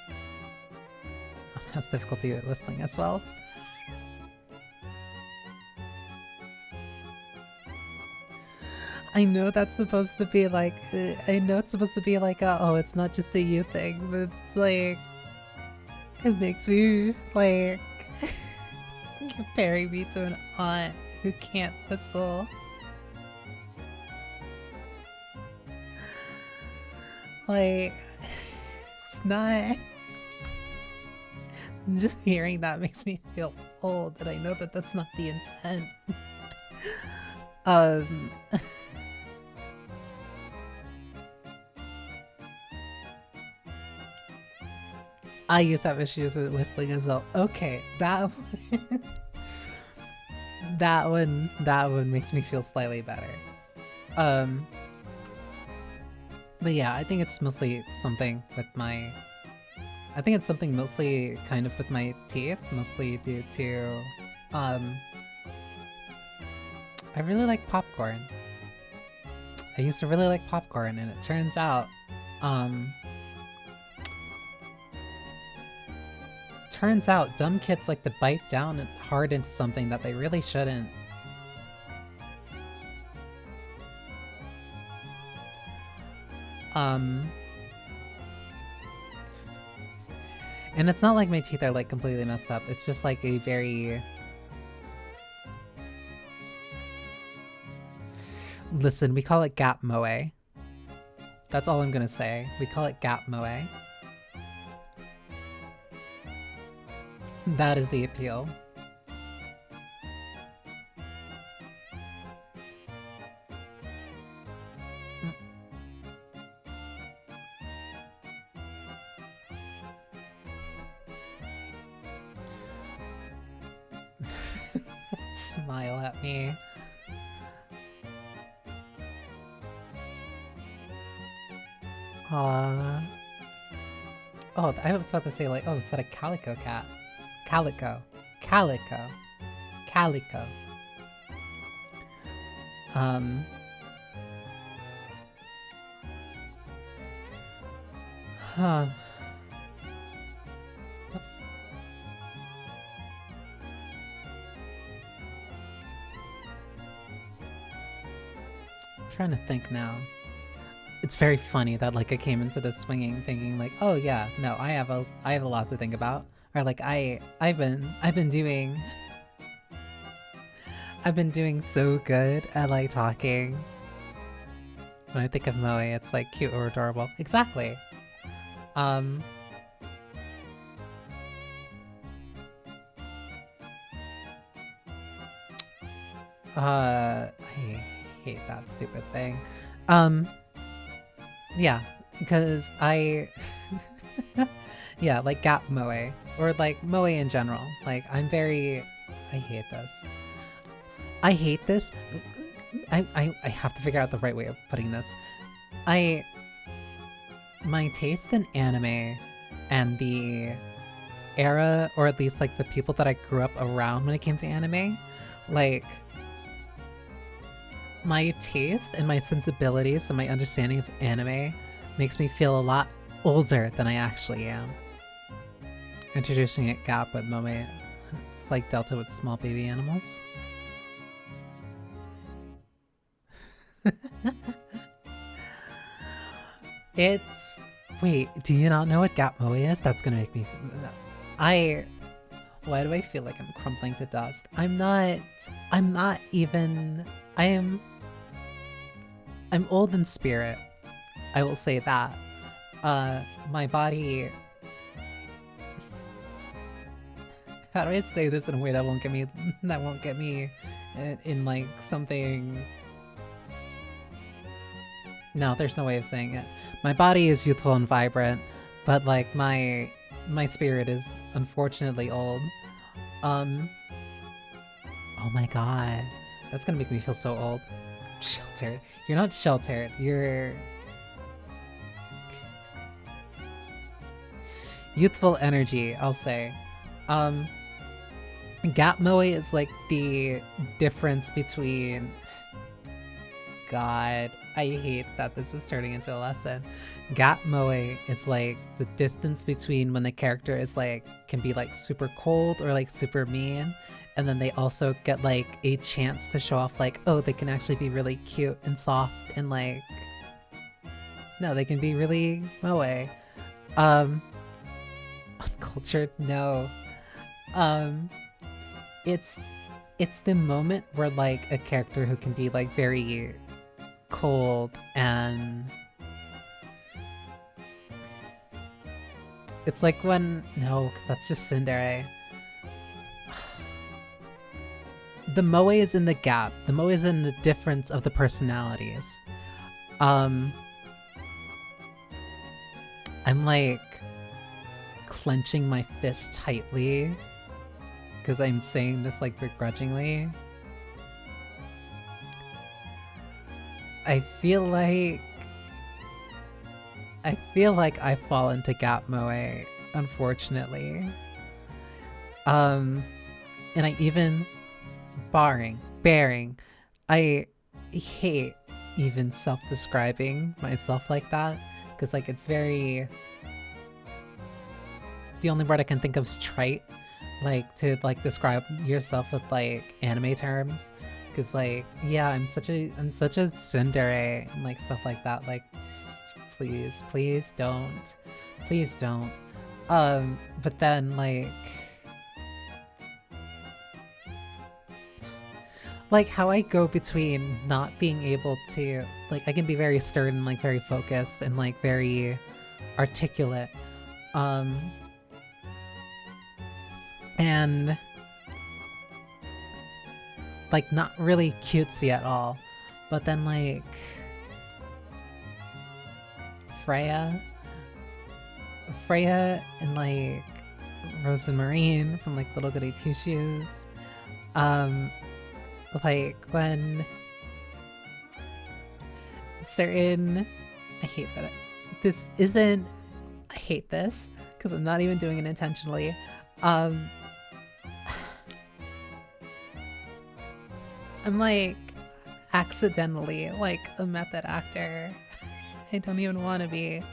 has difficulty with whistling as well. I know that's supposed to be like... I know it's supposed to be like oh, it's not just a you thing, but it's like... It makes me, like... comparing me to an aunt who can't whistle. Like, it's not... Just hearing that makes me feel old, and I know that that's not the intent. I used to have issues with whistling as well. Okay, that that one makes me feel slightly better. But yeah, I think it's mostly something with my... I think it's something mostly kind of with my teeth, mostly due to... I really like popcorn. I used to really like popcorn, and it turns out, dumb kids like to bite down hard into something that they really shouldn't. And it's not like my teeth are like completely messed up. It's just like a very... Listen, we call it gap moe. That's all I'm gonna say. We call it gap moe. That is the appeal. Smile at me. Oh, I was about to say like, oh, is that a calico cat? Calico. Calico. Calico. Huh. Oops. I'm trying to think now. It's very funny that like I came into this swinging thinking like, oh yeah, no, I have a lot to think about. Or like I've been doing so good at like talking. When I think of Moe, it's like cute or adorable. Exactly. I hate that stupid thing. Yeah, because yeah, like gap moe, or like moe in general. Like I hate this. I hate this. I have to figure out the right way of putting this. My taste in anime and the era, or at least like the people that I grew up around when it came to anime, like my taste and my sensibilities and my understanding of anime makes me feel a lot older than I actually am. Introducing it gap with moe, it's like Delta with small baby animals. It's... Wait, do you not know what gap moe is? That's gonna make me... Why do I feel like I'm crumbling to dust? I'm not even... I'm old in spirit. I will say that. My body... How do I say this in a way that won't get me in like something... No, there's no way of saying it. My body is youthful and vibrant, but like my spirit is unfortunately old. Oh my god. That's gonna make me feel so old. Sheltered. You're not sheltered. You're... youthful energy, I'll say. Gap moe is like the difference between... God, I hate that this is turning into a lesson. Gap moe is like the distance between when the character is like, can be like super cold or like super mean, and then they also get like a chance to show off like, oh, they can actually be really cute and soft and like, no, they can be really moe. Uncultured, no. It's the moment where like a character who can be like very cold and it's like when... No, because that's just tsundere. The moe is in the gap. The moe is in the difference of the personalities. I'm like clenching my fist tightly because I'm saying this like begrudgingly. I feel like I fall into gap moe, unfortunately. And I even bearing, I hate even self-describing myself like that, because like it's very, the only word I can think of is trite, like to like describe yourself with like anime terms, because like yeah, I'm such a tsundere and like stuff like that. Like please don't, but then like how I go between not being able to, like, I can be very stern and like very focused and like very articulate, and like not really cutesy at all, but then like Freya and like Rose and Marine from like Little Goody Two Shoes, like when certain, I hate that this isn't, I hate this because I'm not even doing it intentionally. I'm like accidentally like a method actor. I don't even want to be,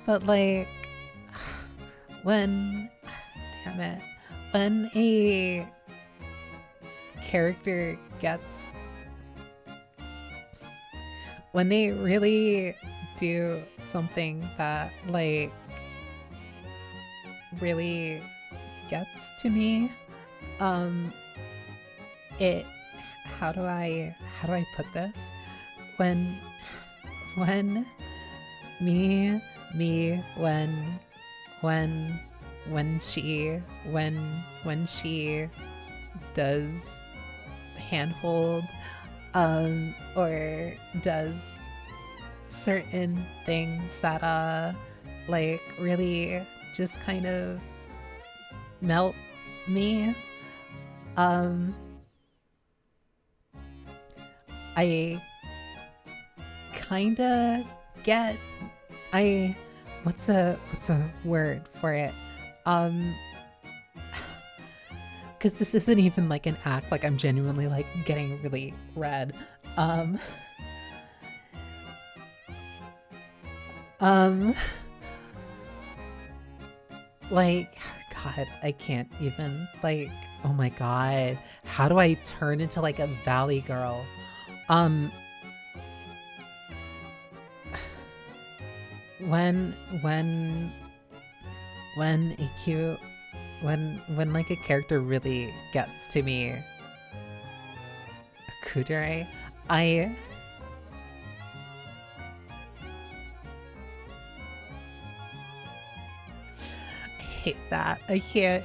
but like when, damn it, when a character gets, when they really do something that like really gets to me, it, how do I put this, when she does handhold, or does certain things that like really just kind of melt me, I kinda get, what's a word for it, because this isn't even like an act, like I'm genuinely like getting really red, like, god, I can't even, like, oh my god, how do I turn into like a valley girl? When a cute, when like a character really gets to me, kudere, I hate that. I can't,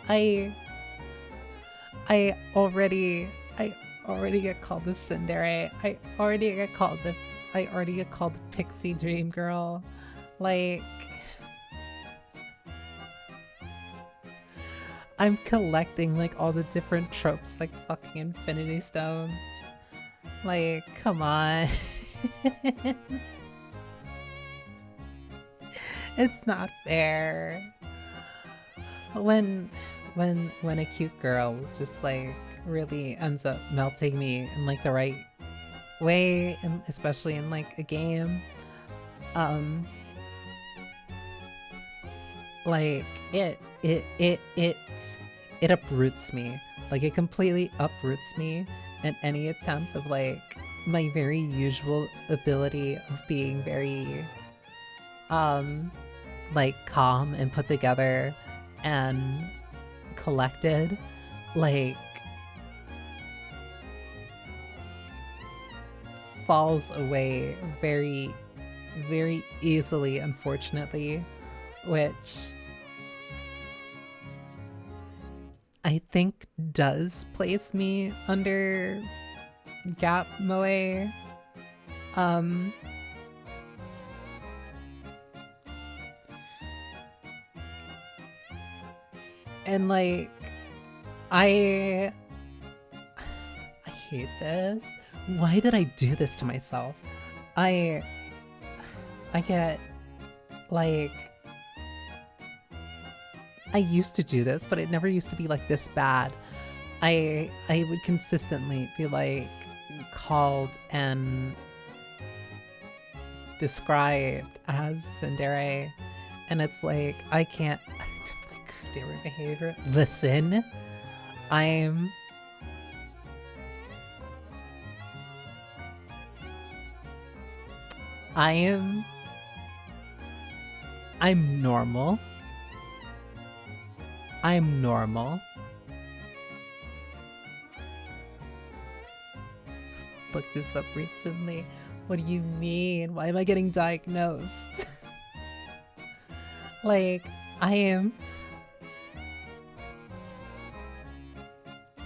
I already get called the tsundere. I already get called the pixie dream girl. Like, I'm collecting like all the different tropes like fucking Infinity Stones. Like, come on. It's not fair. When a cute girl just like really ends up melting me in like the right way, and especially in like a game, like it uproots me. Like it completely uproots me, and any attempt of like my very usual ability of being very like calm and put together and collected, like falls away very, very easily, unfortunately, which I think does place me under gap moe. And like, I hate this. Why did I do this to myself? I get like, I used to do this, but it never used to be like this bad. I would consistently be like called and described as tsundere, and it's like I can't definitely behavior. Listen, I'm normal. I'm normal. Looked this up recently. What do you mean? Why am I getting diagnosed? Like, I am.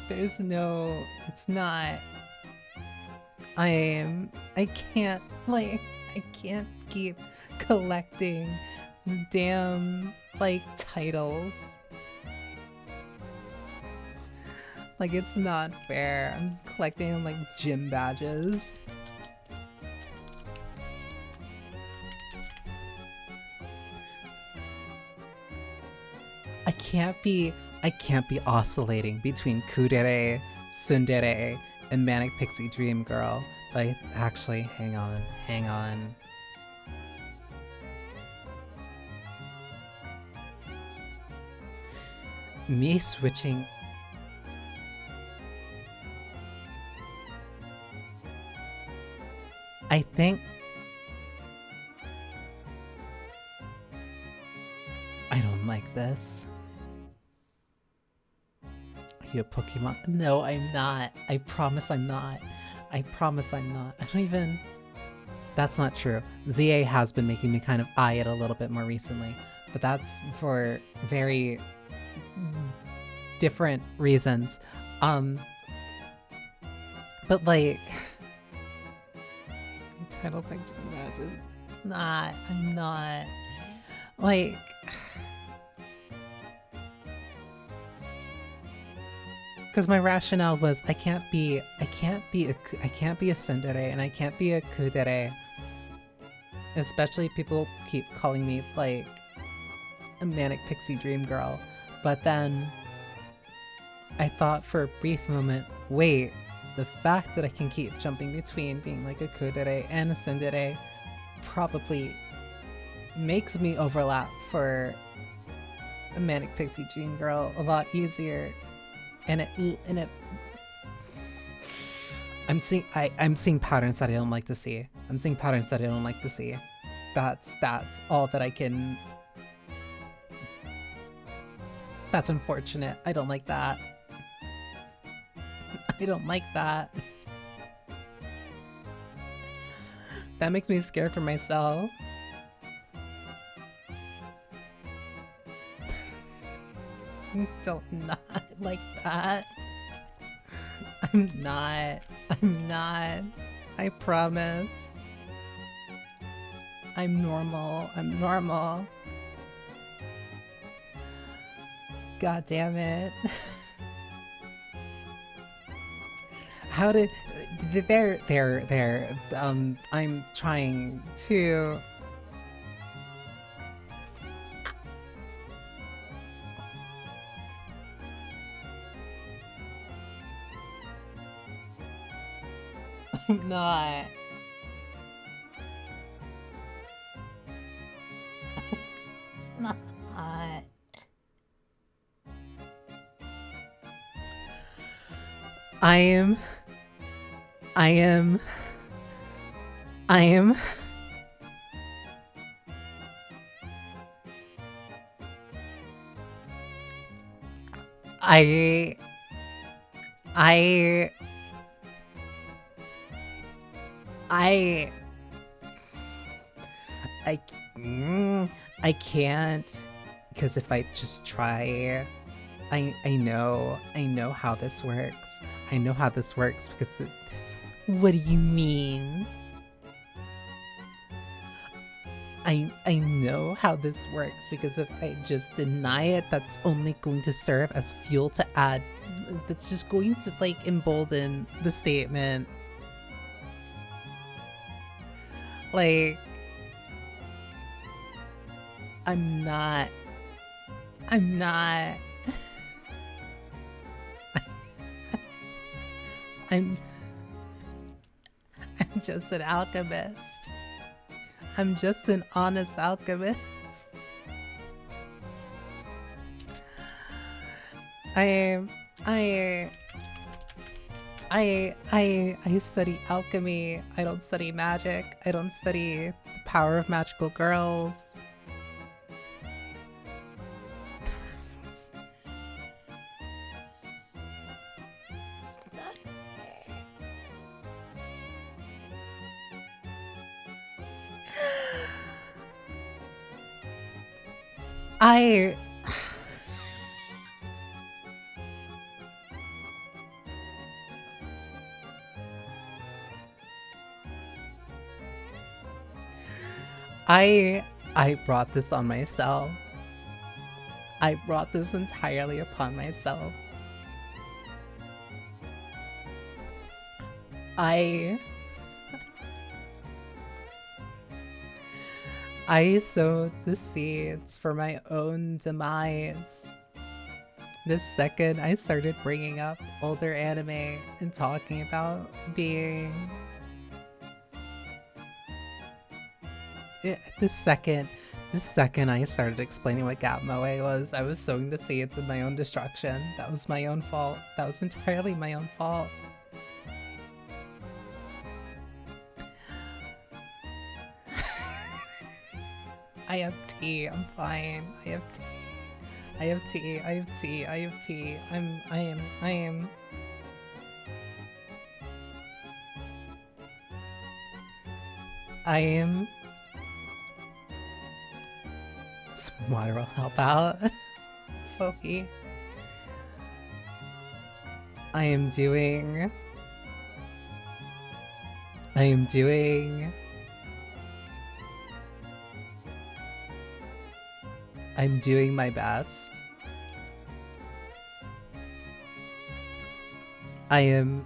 There's no, it's not. I can't, like, I can't keep collecting the damn, like, titles. Like, it's not fair. I'm collecting, like, gym badges. I can't be oscillating between kudere, tsundere, and manic pixie dream girl. But actually, hang on. Me switching. I think I don't like this. Are you a Pokemon? No, I'm not. I promise I'm not. I promise I'm not. I don't even... That's not true. ZA has been making me kind of eye it a little bit more recently, but that's for very different reasons. But like... titles like gym matches. It's not. I'm not. Like... Because my rationale was I can't be a tsundere and I can't be a kudere. Especially people keep calling me like a manic pixie dream girl. But then I thought for a brief moment, wait, the fact that I can keep jumping between being like a kudere and a tsundere probably makes me overlap for a manic pixie dream girl a lot easier. And it I'm seeing patterns that I don't like to see. I'm seeing patterns that I don't like to see. That's all that I can. That's unfortunate. I don't like that. I don't like that. That makes me scared for myself. Don't not like that. I'm not. I promise. I'm normal. God damn it. How did... There. I'm trying to... I'm not. Not. I am. I can't, because if I just try, I know how this works. I know how this works because what do you mean? I know how this works, because if I just deny it, that's only going to serve as fuel to add. That's just going to like embolden the statement. Like, I'm not I'm I'm just an alchemist. I'm just an honest alchemist. I study alchemy. I don't study magic. I don't study the power of magical girls. I brought this on myself. I brought this entirely upon myself. I sowed the seeds for my own demise. The second I started bringing up older anime and talking about being... The second I started explaining what Gap Moe was, I was sowing the seeds of my own destruction. That was my own fault. That was entirely my own fault. I have tea. I'm fine. I have tea. I have tea. I have tea. I have tea. I am. Some water will help out. Foki. I'm doing my best. I am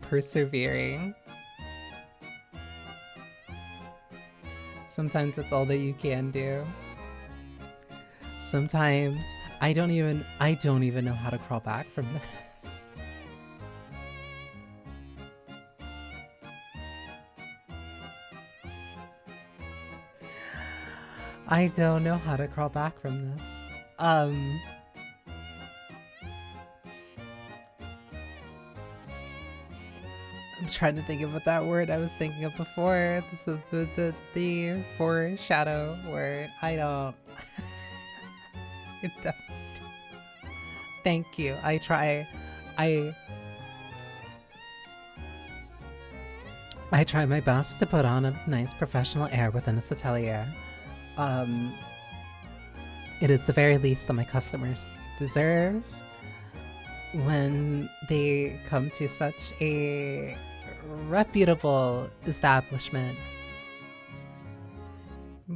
persevering. Sometimes that's all that you can do. Sometimes I don't even know how to crawl back from this. I don't know how to crawl back from this. I'm trying to think of what that word I was thinking of before. This is the foreshadow word. I don't. It definitely. Thank you. I try my best to put on a nice professional air within this atelier. It is the very least that my customers deserve when they come to such a reputable establishment.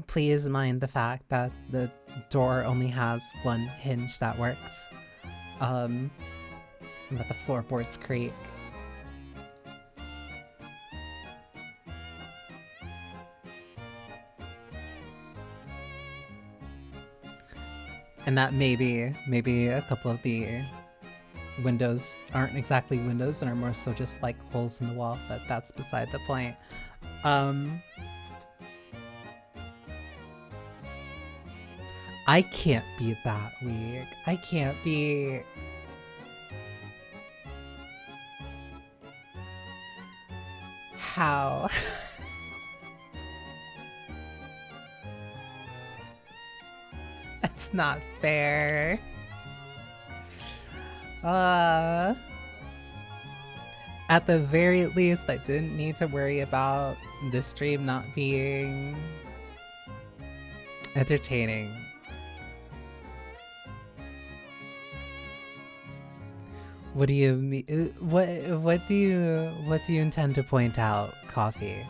Please mind the fact that the door only has one hinge that works. And that the floorboards creak. And that maybe a couple of the windows aren't exactly windows and are more so just like holes in the wall, but that's beside the point. I can't be that weak. I can't be... How? That's not fair. At the very least, I didn't need to worry about this stream not being entertaining. What do you mean? What do you intend to point out, Coffee?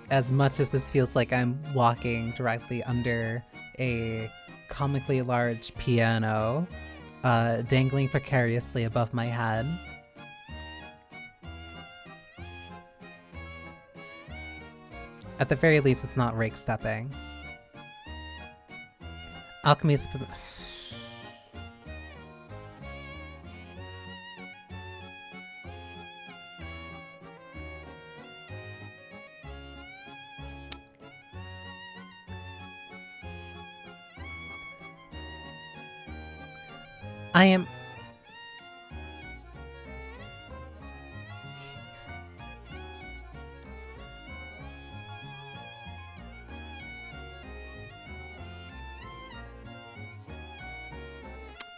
as much as this feels like I'm walking directly under a comically large piano, dangling precariously above my head. At the very least, it's not rake stepping. Alchemist.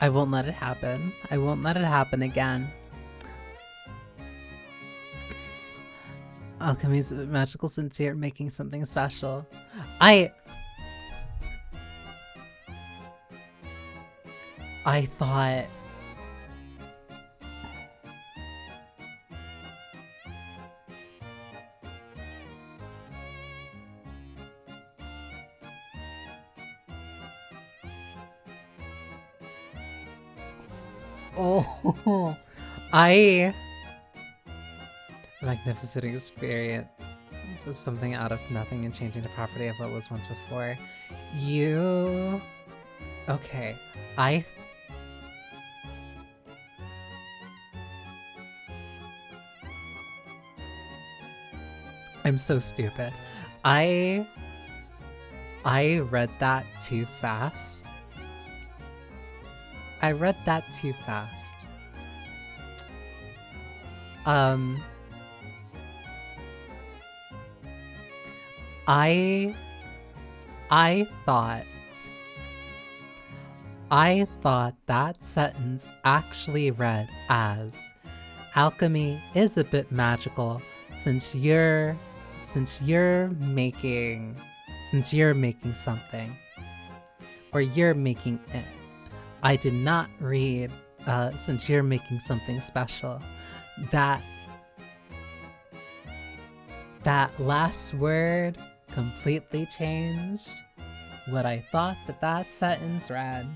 I won't let it happen. I won't let it happen again. Alchemy's magical sincere, making something special. I thought... Oh, a magnificent experience of something out of nothing and changing the property of what was once before. You... Okay, I'm so stupid. I read that too fast. I read that too fast. I thought that sentence actually read as, alchemy is a bit magical since you're making something, or you're making it. I did not read, since you're making something special. That last word completely changed what I thought that sentence read.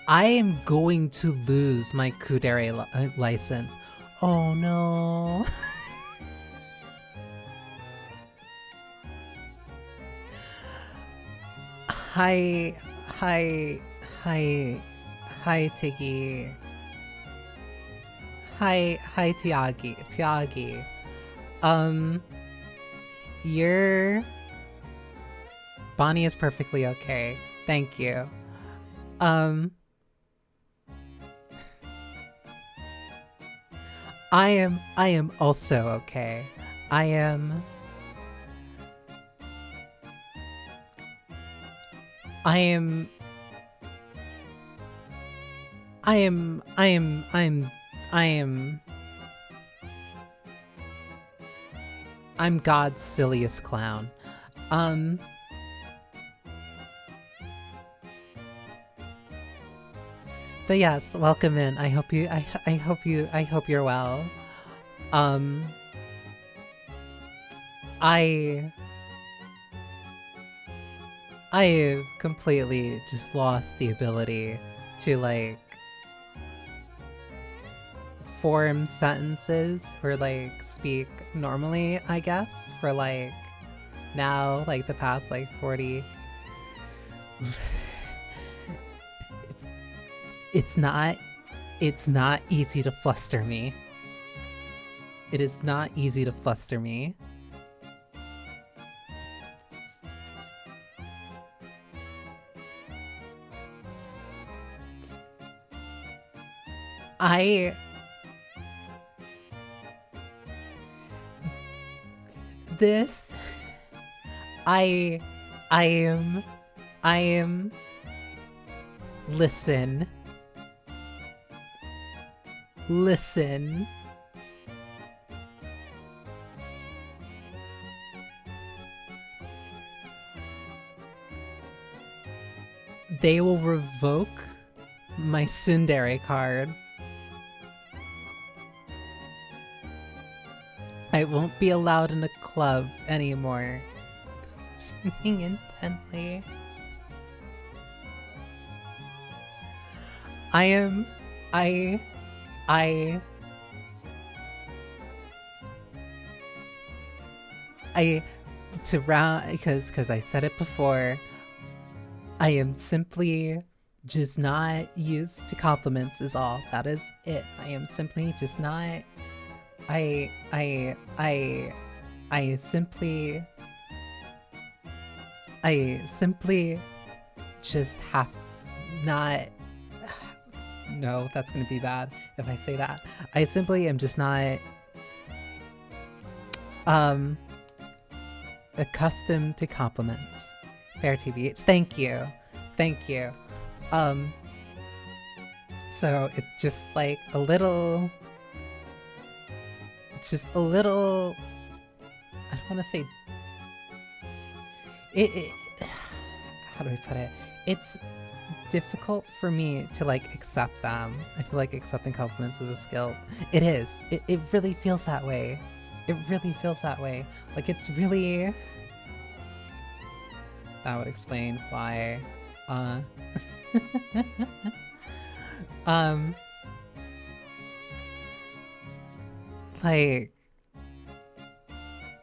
I am going to lose my Kudere license. Oh no. Hi, Tiggy. Hi, Tiagi. Your Banii is perfectly okay. Thank you. I am also okay. I am I'm God's silliest clown. But yes, welcome in. I hope you're well. I have completely just lost the ability to like form sentences or like speak normally, I guess, for like now, like the past like 40. It's not easy to fluster me. It is not easy to fluster me. I am listen. They will revoke my tsundere card. I won't be allowed in a club anymore. Listening intently. Because I said it before, I am simply just not used to compliments is all. That is it. I am simply just not, I simply just have not, no, that's gonna be bad if I say that. I simply am just not, accustomed to compliments. Fair TBH. Thank you. Thank you. So it's just like a little, I don't want to say, how do I put it? It's difficult for me to like accept them. I feel like accepting compliments is a skill. It is. It really feels that way. It really feels that way. Like it's really... That would explain why,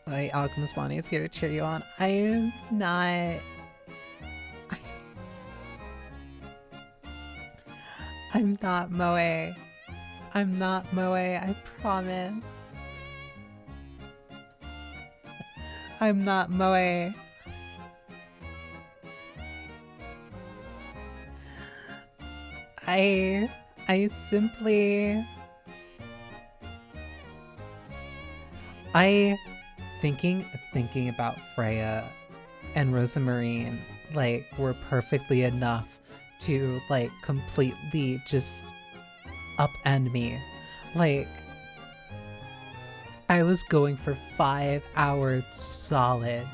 like Alchemist Banii is here to cheer you on. I am not... I'm not Moe. I'm not Moe, I promise. I'm not Moe. I simply... thinking about Freya and Rosamarine, like, were perfectly enough to, like, completely just upend me. Like, I was going for 5 hours solid.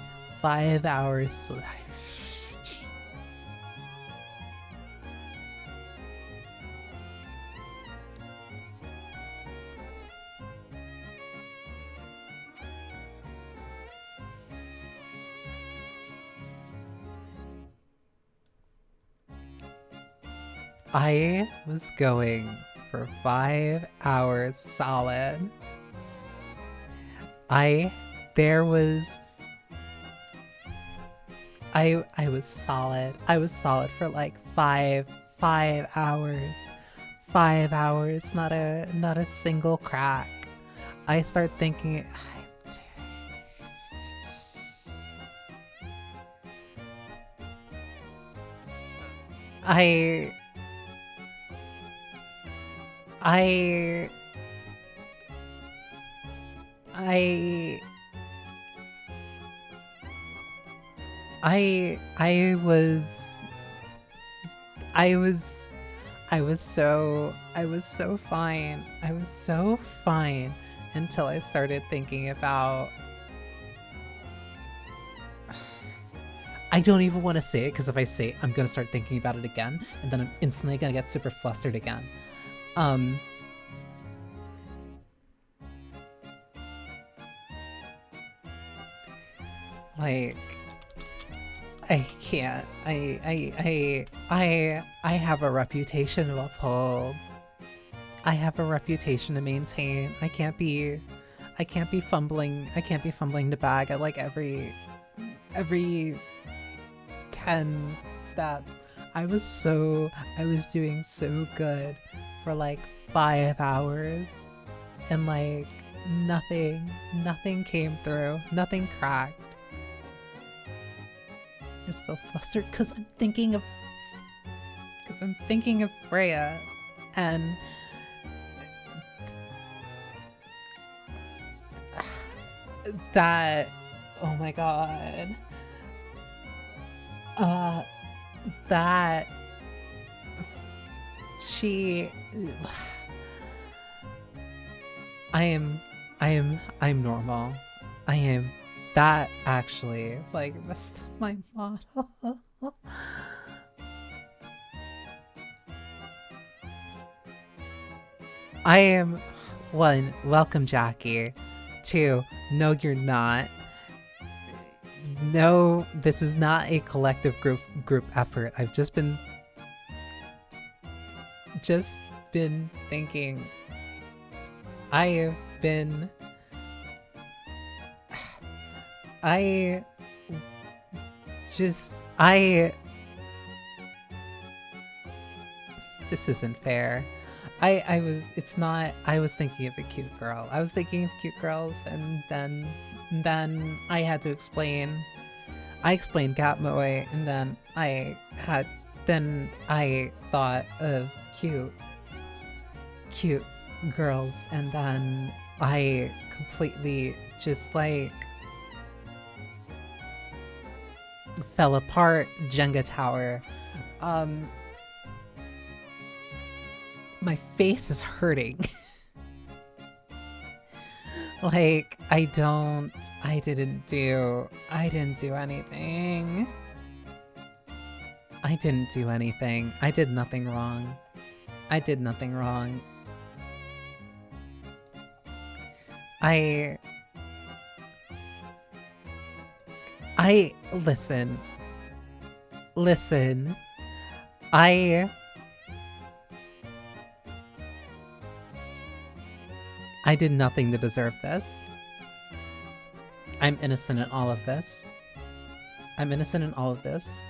5 hours. I was going for 5 hours solid. I was solid. I was solid for like 5 hours. 5 hours, not a single crack. I start thinking, I was so fine. I was so fine until I started thinking about... I don't even want to say it, because if I say it, I'm gonna start thinking about it again, and then I'm instantly gonna get super flustered again. Like, I can't. I have a reputation to uphold. I have a reputation to maintain. I can't be fumbling the bag at like every 10 steps. I was doing so good for like 5 hours, and like nothing came through, nothing cracked. I'm still flustered because I'm thinking of Freya, and that, oh my god, that she... I'm normal. I am that, actually. Like, that's my model. I am 1, welcome Jackie. 2, no you're not. No, this is not a collective group effort. I've just been thinking. I this isn't fair. I was thinking of a cute girl. I was thinking of cute girls, and then I had to explain. I explained Gatmoe, and then I thought of cute girls, and then I completely just like fell apart. Jenga tower. My face is hurting. Like, I didn't do anything. I didn't do anything. I did nothing wrong. I did nothing wrong. Listen. I did nothing to deserve this. I'm innocent in all of this. I'm innocent in all of this.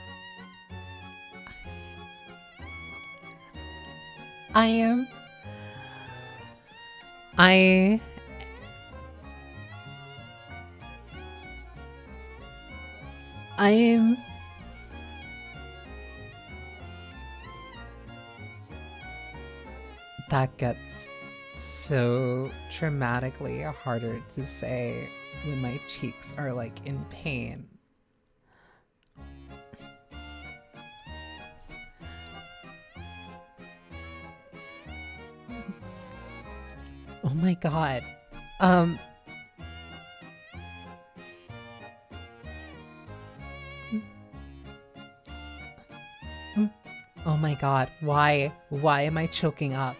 That gets so dramatically harder to say when my cheeks are like in pain. Oh my god. Oh my god, why am I choking up?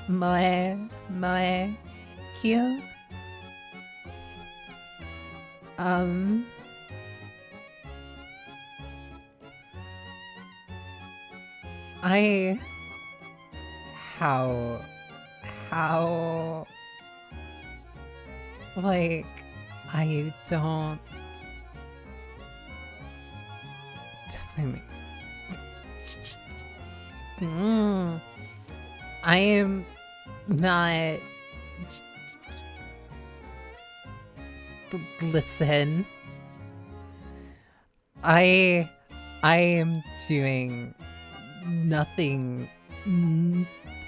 Moe, Q? How, like, I don't, I am not, listen, I am doing nothing.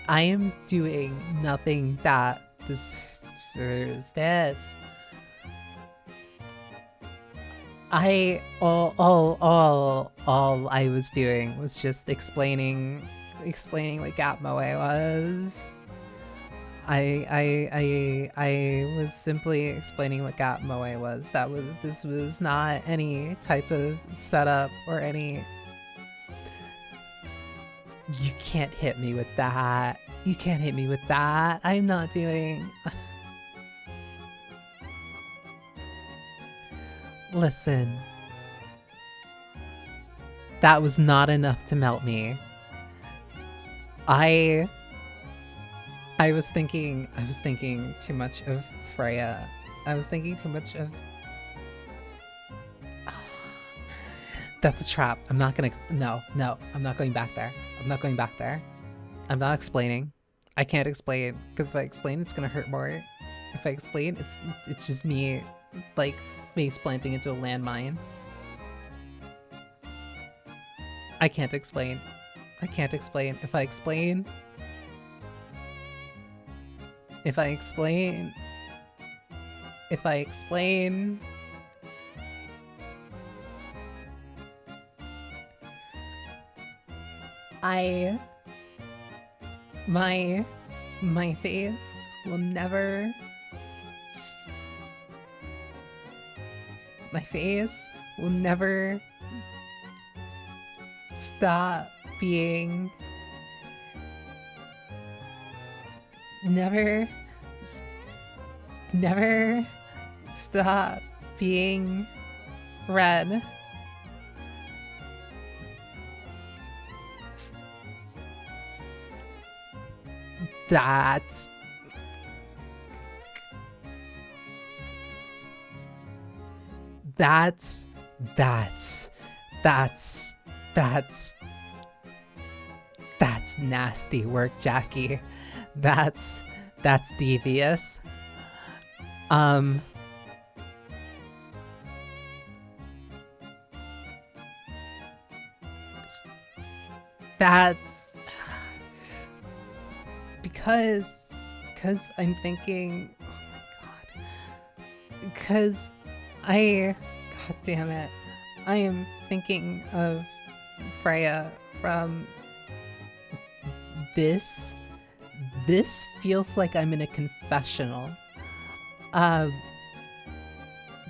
I am doing nothing that deserves this. All I was doing was just explaining what Gatmoe was. I was simply explaining what Gatmoe was. This was not any type of setup or any. You can't hit me with that. You can't hit me with that. I'm not doing. Listen. That was not enough to melt me. I was thinking too much of Freya. I was thinking too much of. That's a trap. I'm not gonna. No. I'm not going back there. I'm not going back there. I'm not explaining. I can't explain, because if I explain, it's gonna hurt more. If I explain, it's just me, like, face planting into a landmine. I can't explain. I can't explain. If I explain, my face will never. My face will never stop being... Never stop being red. That's nasty work, Jackie. That's devious. That's because I'm thinking, oh my god, because god damn it, I am thinking of Freya from this feels like I'm in a confessional,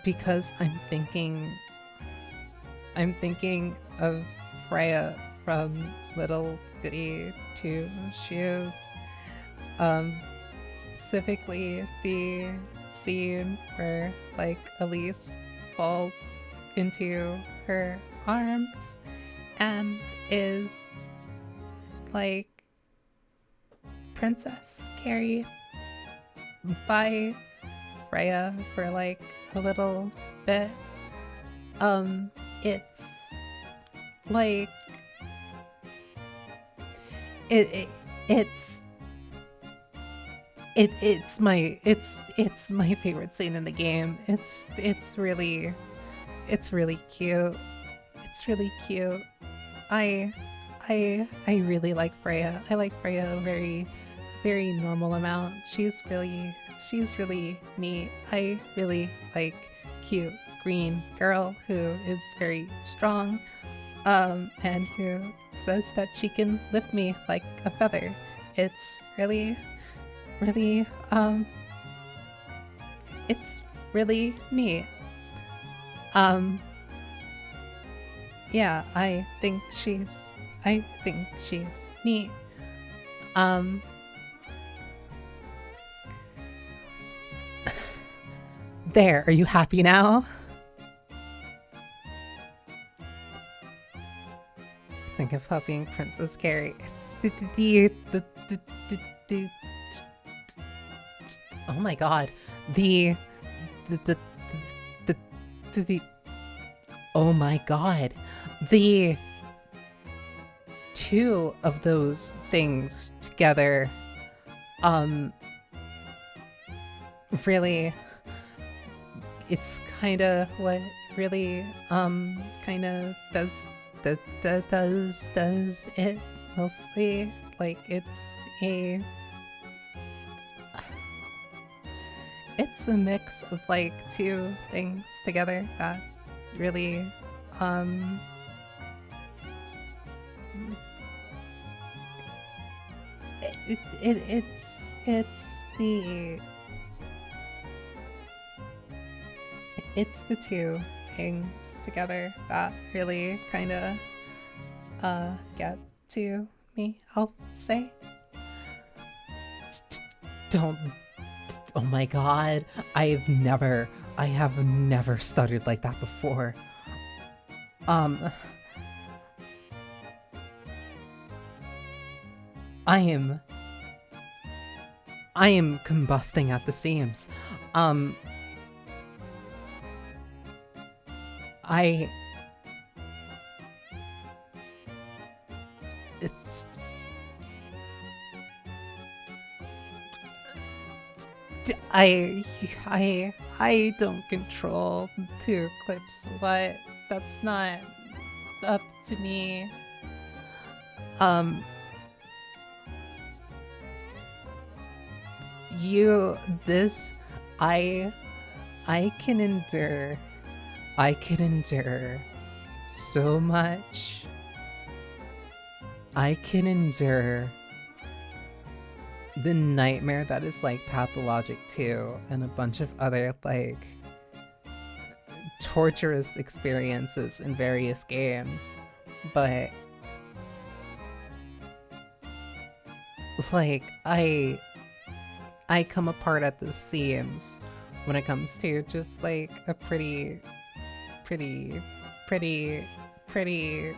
because I'm thinking of Freya from Little Goody Two Shoes, specifically the scene where like Elise falls into her arms and is like princess carried by Freya for like a little bit. It's like it's my favorite scene in the game. It's really cute. It's really cute. I really like Freya. I like Freya a very normal amount. She's really neat. I really like cute green girl who is very strong, and who says that she can lift me like a feather. It's really it's really neat. Yeah, I think she's neat. There, are you happy now? Think of how being Princess Carrie. Oh my god. Oh my god. The two of those things together, really, it's kind of what really, kind of does it mostly. Like, it's a mix of like two things together that really, it's the two things together that really kind of get to me, I'll say. Don't. Oh my god, I have never stuttered like that before. I am combusting at the seams. I don't control two clips. What? That's not up to me. I can endure so much. I can endure the nightmare that is like Pathologic 2 and a bunch of other like torturous experiences in various games, but like, I come apart at the seams when it comes to just like a pretty, pretty, pretty, pretty,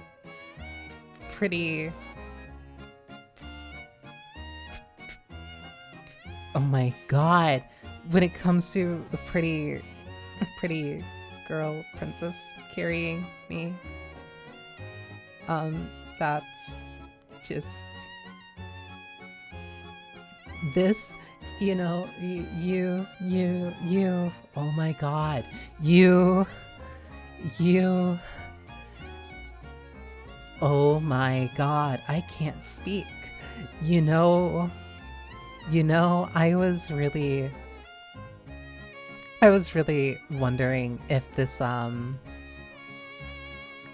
pretty. Oh my god. When it comes to a pretty girl princess carrying me, that's just this, you know, you, oh my god, you, oh my god, I can't speak. You know, I was really wondering if this,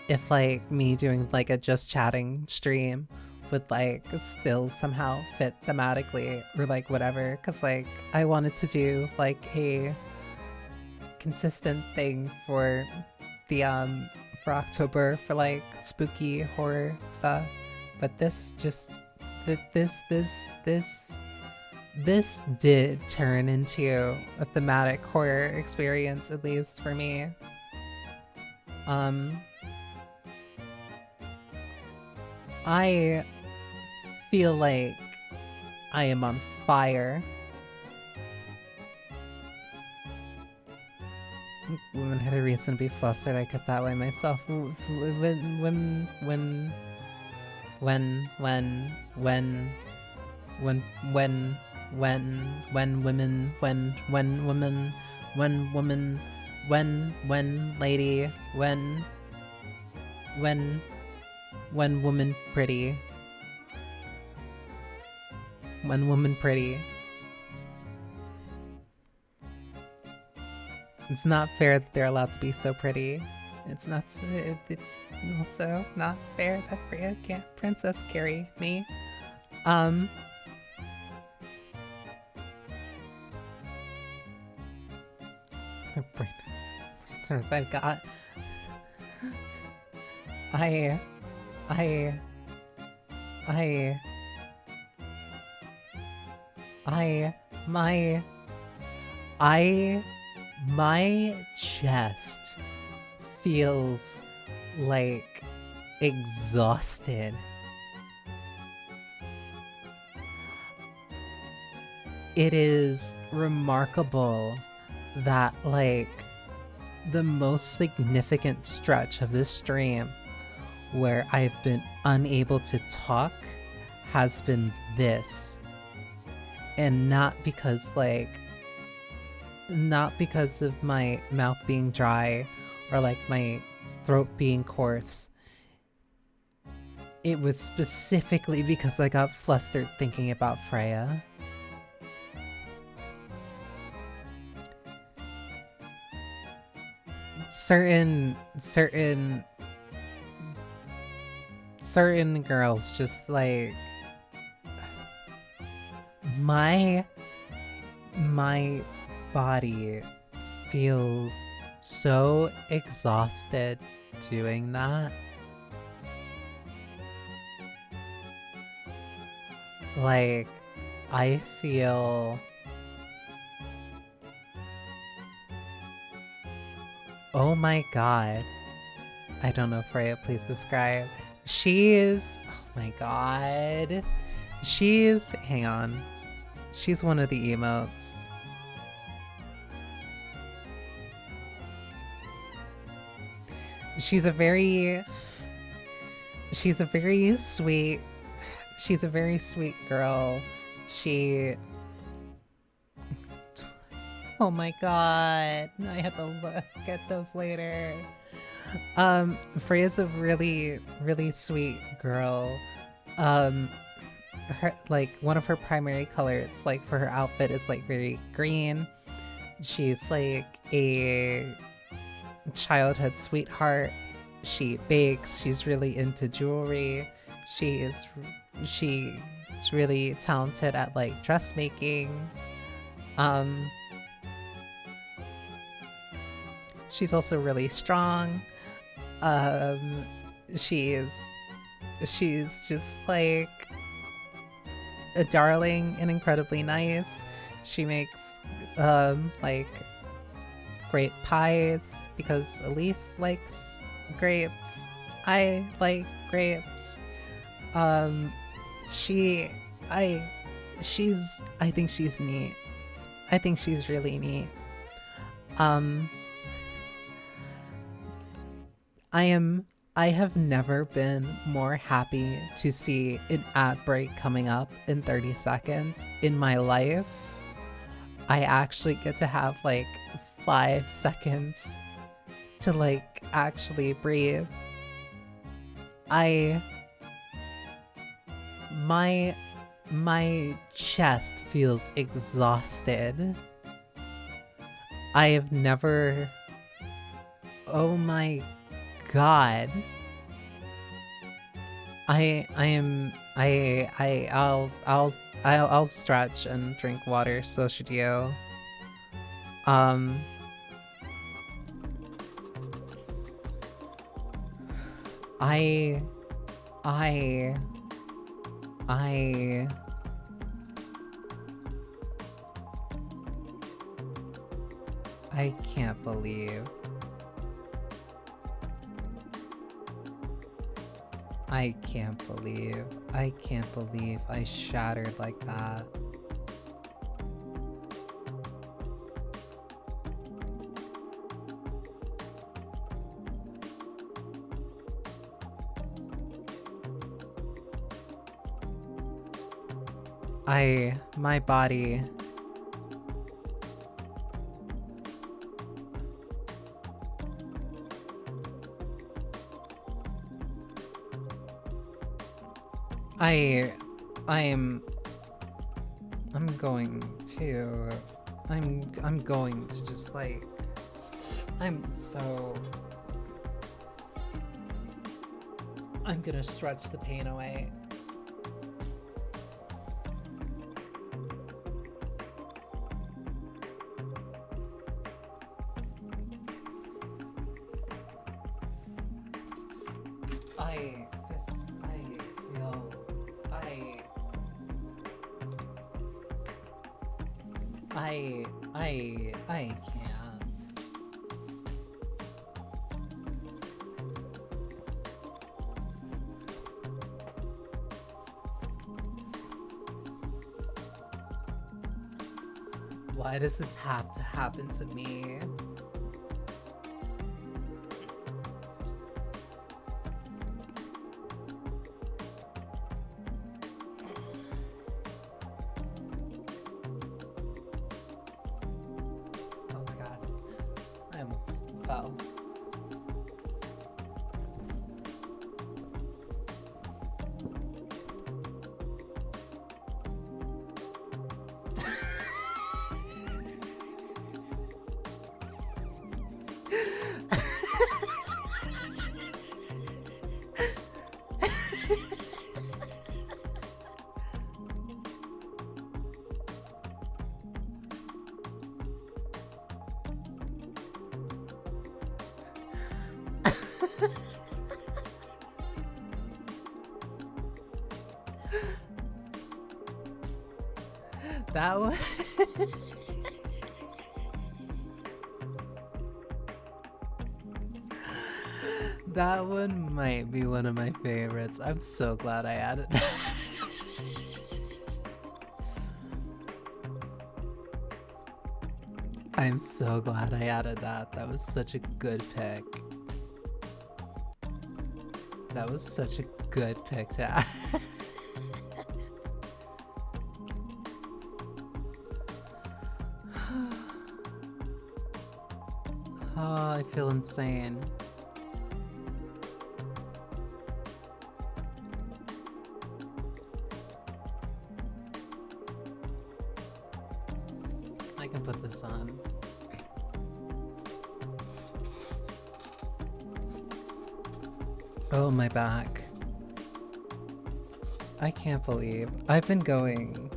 if like me doing like a just chatting stream would like still somehow fit thematically or like whatever, because like I wanted to do like a consistent thing for the for October for like spooky horror stuff, but this just this did turn into a thematic horror experience, at least for me. I feel like I am on fire. Women had a reason to be flustered. I kept that way myself. When woman pretty. When woman pretty. It's not fair that they're allowed to be so pretty. It's not. It's also not fair that Freya can't princess carry me. My brain concerns I've got. My chest feels like exhausted. It is remarkable that like the most significant stretch of this stream where I've been unable to talk has been this. And not because of my mouth being dry or like my throat being coarse. It was specifically because I got flustered thinking about Freya. Certain girls just like my body feels so exhausted doing that. Like, I feel... Oh my god. I don't know, Freya, please describe. She is... Oh my god. She's... Hang on. She's one of the emotes. She's a very sweet girl. She... Oh my god. I have to look at those later. Freya's a really, really sweet girl. Her, like, one of her primary colors, like, for her outfit is, like, very green. She's, like, a childhood sweetheart. She bakes. She's really into jewelry. She's really talented at, like, dressmaking. She's also really strong. She's just like... a darling and incredibly nice. She makes like great pies because Elise likes grapes. I like grapes. I think she's neat. I think she's really neat. I have never been more happy to see an ad break coming up in 30 seconds in my life. I actually get to have like 5 seconds to like actually breathe. My chest feels exhausted. I have never... Oh my god. I'll stretch and drink water, so should you. I can't believe. I can't believe I shattered like that. My body... I'm going to just like... I'm gonna stretch the pain away. I can't. Why does this have to happen to me? That one... That one might be one of my favorites. I'm so glad I added that. I'm so glad I added that. That was such a good pick. That was such a good pick to add. Oh, I feel insane. I can put this on. Oh, my back. I can't believe I've been going.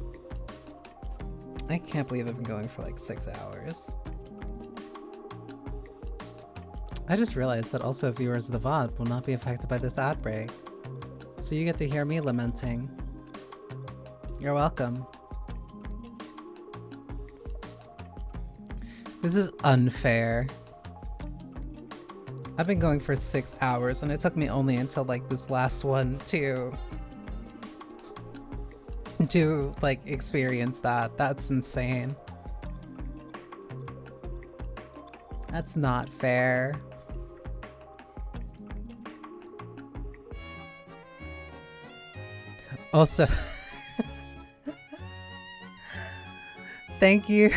I can't believe I've been going for like 6 hours. I just realized that also viewers of the VOD will not be affected by this ad break. So you get to hear me lamenting You're welcome. This is unfair. I've been going for 6 hours and it took me only until like this last one to like experience that. That's insane. That's not fair. Also, thank you.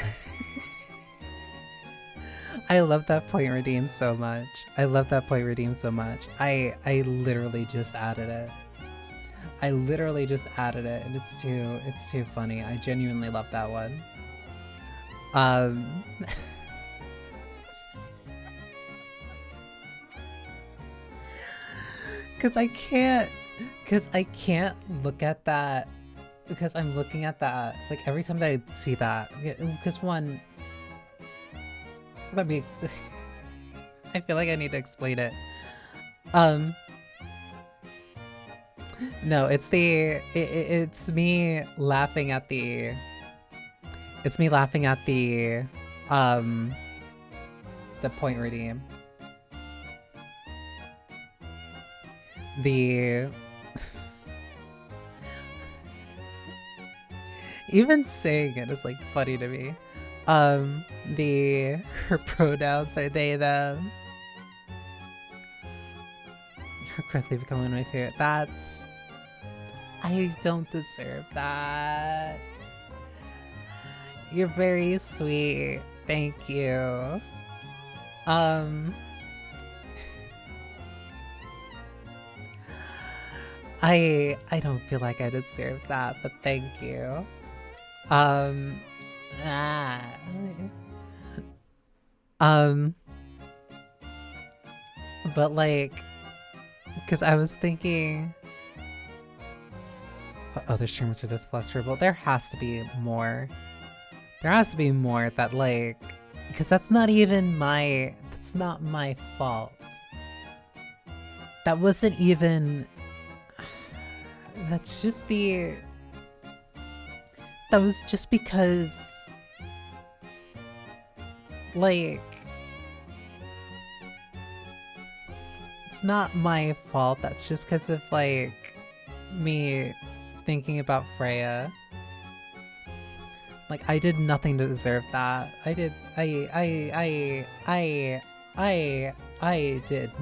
I love that point redeem so much. I love that point redeem so much. I literally just added it. I literally just added it and it's too funny. I genuinely love that one. Cause I can't look at that because I'm looking at that like every time that I see that, because one, let me I feel like I need to explain it. No, it's me laughing at the point redeem. Even saying it is like funny to me. Her pronouns are they, them. You're quickly becoming my favorite. I don't deserve that. You're very sweet. Thank you. I don't feel like I deserve that, but thank you. But like, because I was thinking, what other streamers are this flusterable? There has to be more. There has to be more that like, because that's not my fault. That wasn't even, that was just because, like, it's not my fault. That's just because of, like, me thinking about Freya. Like, I did nothing to deserve that. I did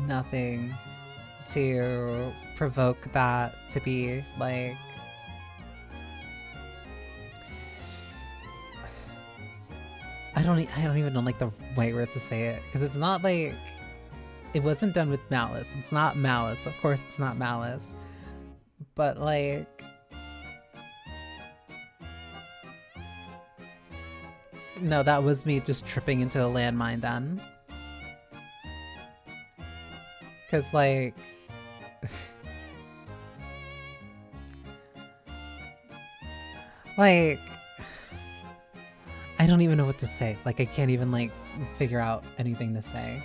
nothing to provoke that to be, like, I don't even know like the right words to say it, because it's not like, it wasn't done with malice. It's not malice. Of course it's not malice. But like, no, that was me just tripping into a landmine then. Cause like, like, I don't even know what to say. Like, I can't even like figure out anything to say.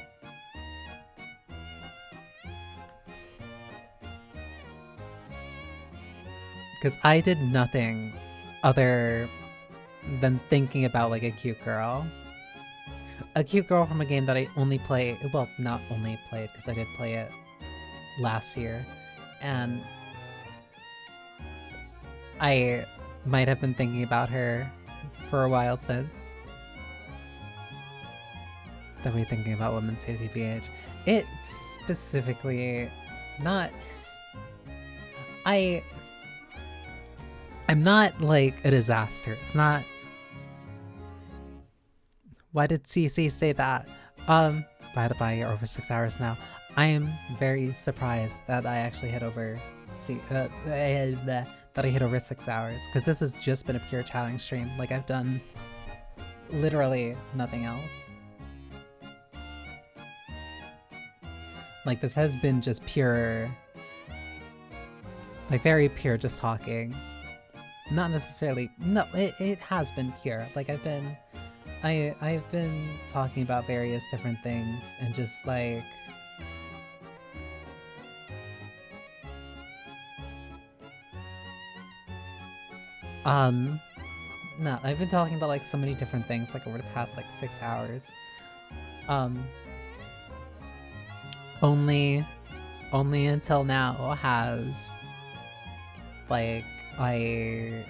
Because I did nothing other than thinking about like a cute girl. A cute girl from a game that I only play, well, not only played, because I did play it last year. And I might have been thinking about her for a while since. Definitely thinking about women's ATPH. It's specifically not... I'm not like a disaster. It's not... Why did CC say that? By the by, you're over 6 hours now. I am very surprised that I actually hit over... that I hit over 6 hours. Because this has just been a pure challenge stream. Like, I've done literally nothing else. Like, this has been just pure... Like, very pure just talking. Not necessarily... No, it has been pure. Like, I've been talking about various different things and just like... Um, no, I've been talking about like so many different things like over the past like 6 hours. Um, only until now has like I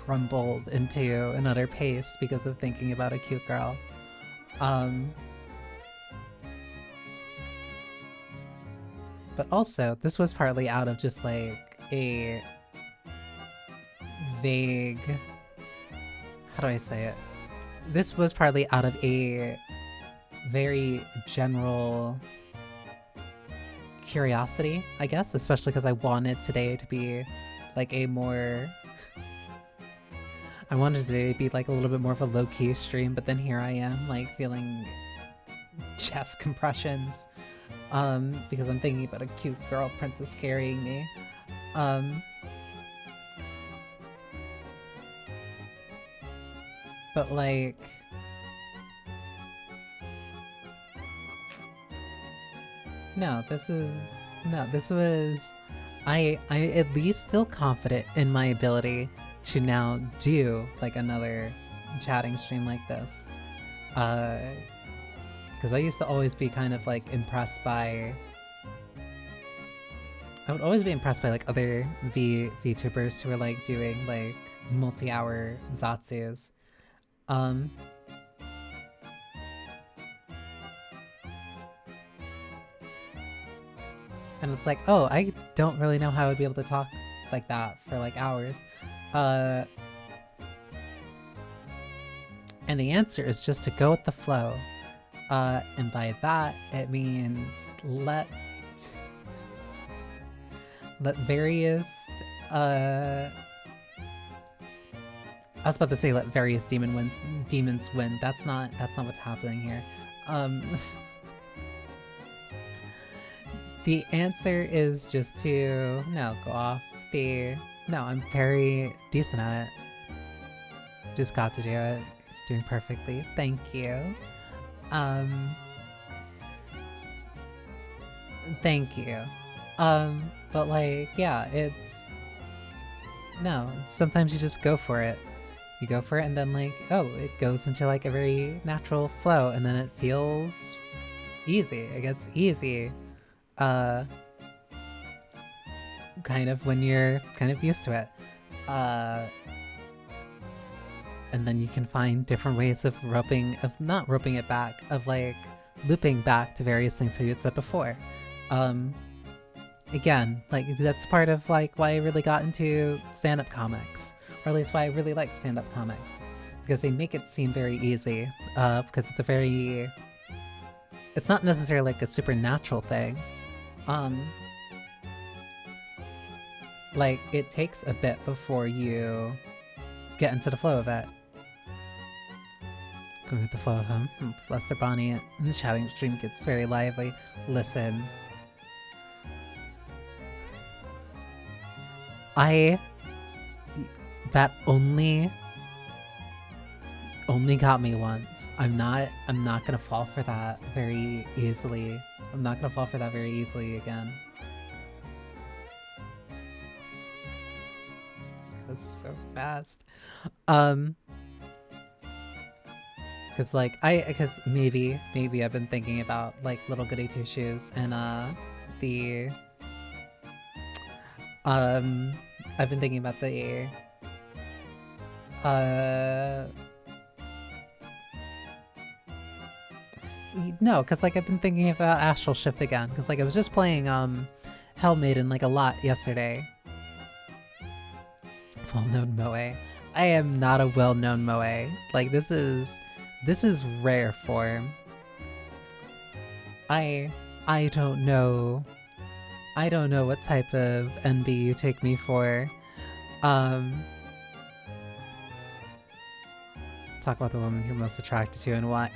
crumbled into an utter paste because of thinking about a cute girl. But also this was partly out of just like a vague, how do I say it? This was partly out of a very general curiosity, I guess, especially because I wanted today to be like a more I wanted today to be like a little bit more of a low-key stream, but then here I am like feeling chest compressions because I'm thinking about a cute girl princess carrying me. But like this was I at least feel confident in my ability to now do like another chatting stream like this. Because I used to always be kind of like impressed by I would always be impressed by like other VTubers who were like doing like multi-hour Zatsus. And it's like, oh, I don't really know how I would be able to talk like that for like hours. And the answer is just to go with the flow. And by that, it means let various, I was about to say let various demons win. That's not what's happening here. The answer is just to, go off the, I'm very decent at it. Just got to do it. Doing perfectly. Thank you. Thank you. But like, yeah, sometimes you just go for it. You go for it and then like, oh, it goes into like a very natural flow and then it feels easy. It gets easy. Kind of when you're kind of used to it. And then you can find different ways of not roping it back, of like looping back to various things that you had said before. Again, like that's part of like why I really got into stand-up comics, or at least why I really like stand-up comics, because they make it seem very easy, because it's not necessarily like a supernatural thing. Like it takes a bit before you get into the flow of it. Going with the flow of him. Lester Banii in the chatting stream gets very lively. Listen. That only got me once. I'm not gonna fall for that very easily. I'm not gonna fall for that very easily again. That's so fast. Because maybe I've been thinking about like Little Goody Two Shoes and I've been thinking about the no, because like I've been thinking about Astral Shift again, because like I was just playing Hell Maiden like a lot yesterday. Well-known moe. I am not a well-known moe. Like this is rare form. I don't know what type of NB you take me for. Talk about the woman you're most attracted to and why.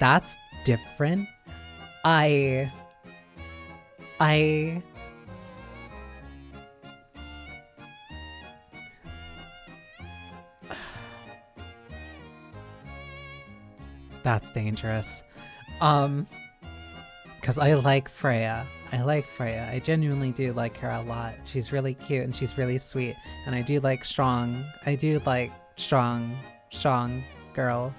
That's different. I That's dangerous. Because I like Freya. I genuinely do like her a lot. She's really cute and she's really sweet. And I do like strong girl.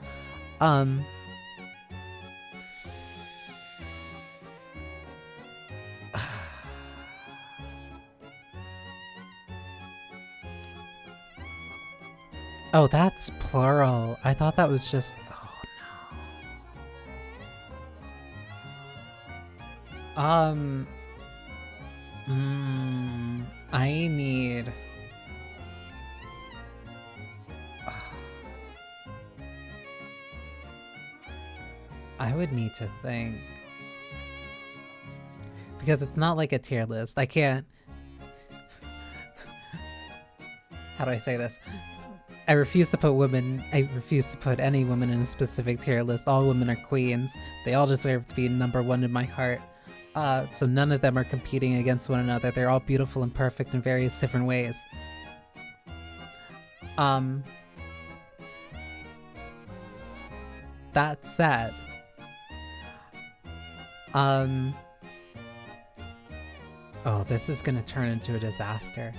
Oh, that's plural. I thought that was just... Oh, no. I need... I would need to think. Because it's not like a tier list. I can't... How do I say this? I refuse to put any woman in a specific tier list. All women are queens. They all deserve to be number one in my heart. So none of them are competing against one another. They're all beautiful and perfect in various different ways. That said, oh, this is gonna turn into a disaster.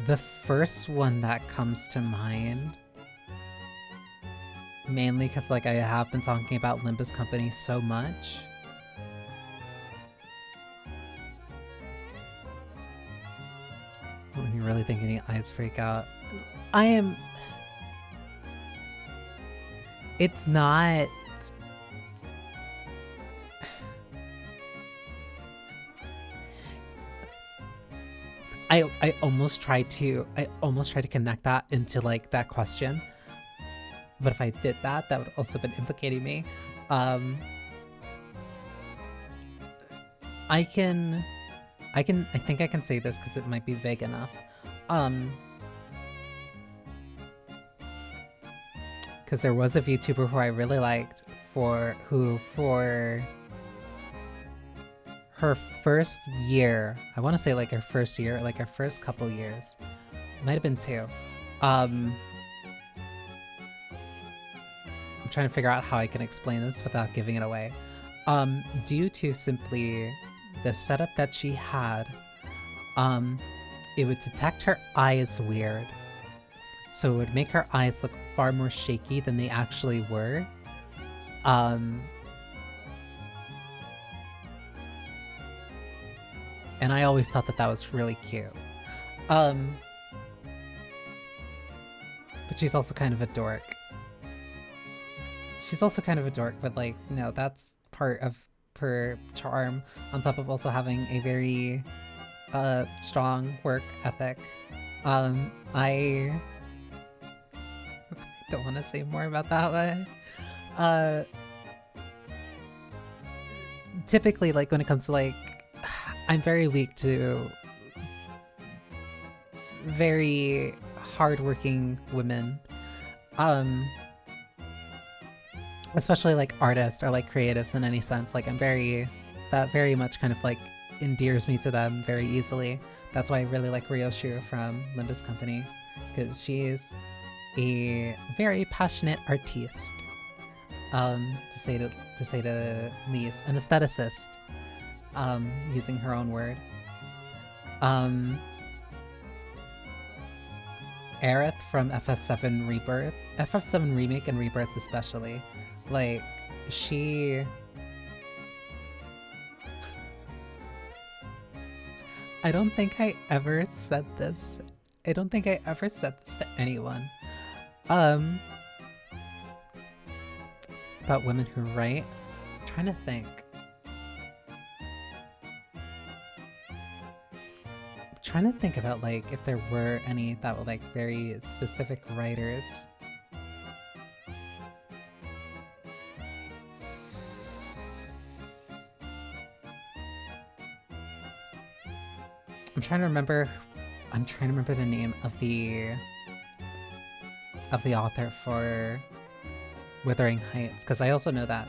The first one that comes to mind, mainly because like I have been talking about Limbus Company so much. When you're really thinking your eyes freak out. It's not... I almost tried to connect that into like that question, but if I did that would also been implicating me. I think I can say this because it might be vague enough. Because there was a VTuber who I really liked for her first year, I want to say like her first year, like her first couple years, might have been 2. I'm trying to figure out how I can explain this without giving it away. Due to simply the setup that she had, it would detect her eyes weird. So it would make her eyes look far more shaky than they actually were. And I always thought that was really cute. But she's also kind of a dork. But like, no, that's part of her charm, on top of also having a very strong work ethic. I don't want to say more about that one. Typically, like, when it comes to like, I'm very weak to very hardworking women, especially like artists or like creatives in any sense. Like that very much kind of like endears me to them very easily. That's why I really like Ryoshu from Limbus Company, because she's a very passionate artiste, to say the least, an aestheticist. Using her own word. Aerith from FF7 Rebirth. FF7 Remake and Rebirth especially. Like, she... I don't think I ever said this. I don't think I ever said this to anyone. About women who write. I'm trying to think. Trying to think about like if there were any that were like very specific writers. I'm trying to remember the name of the author for Wuthering Heights, because I also know that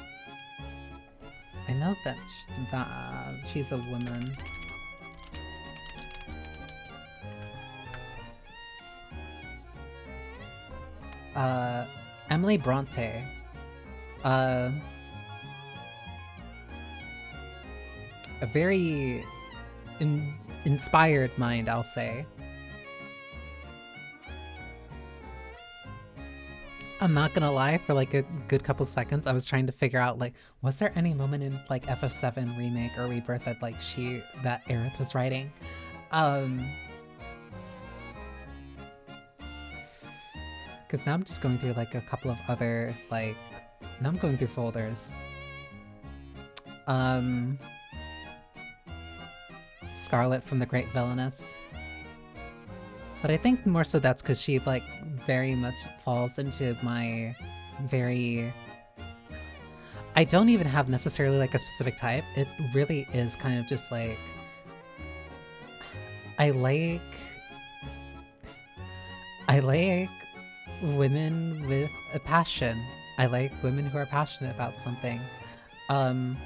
she's a woman. Emily Bronte. A very inspired mind, I'll say. I'm not gonna lie, for like a good couple seconds, I was trying to figure out like, was there any moment in like FF7 remake or rebirth that like that Aerith was writing? Because now I'm just going through like a couple of other like, now I'm going through folders. Scarlet from the Great Villainess. But I think more so that's because she like very much falls into my very... I don't even have necessarily like a specific type. It really is kind of just like... I like women with a passion. I like women who are passionate about something. Women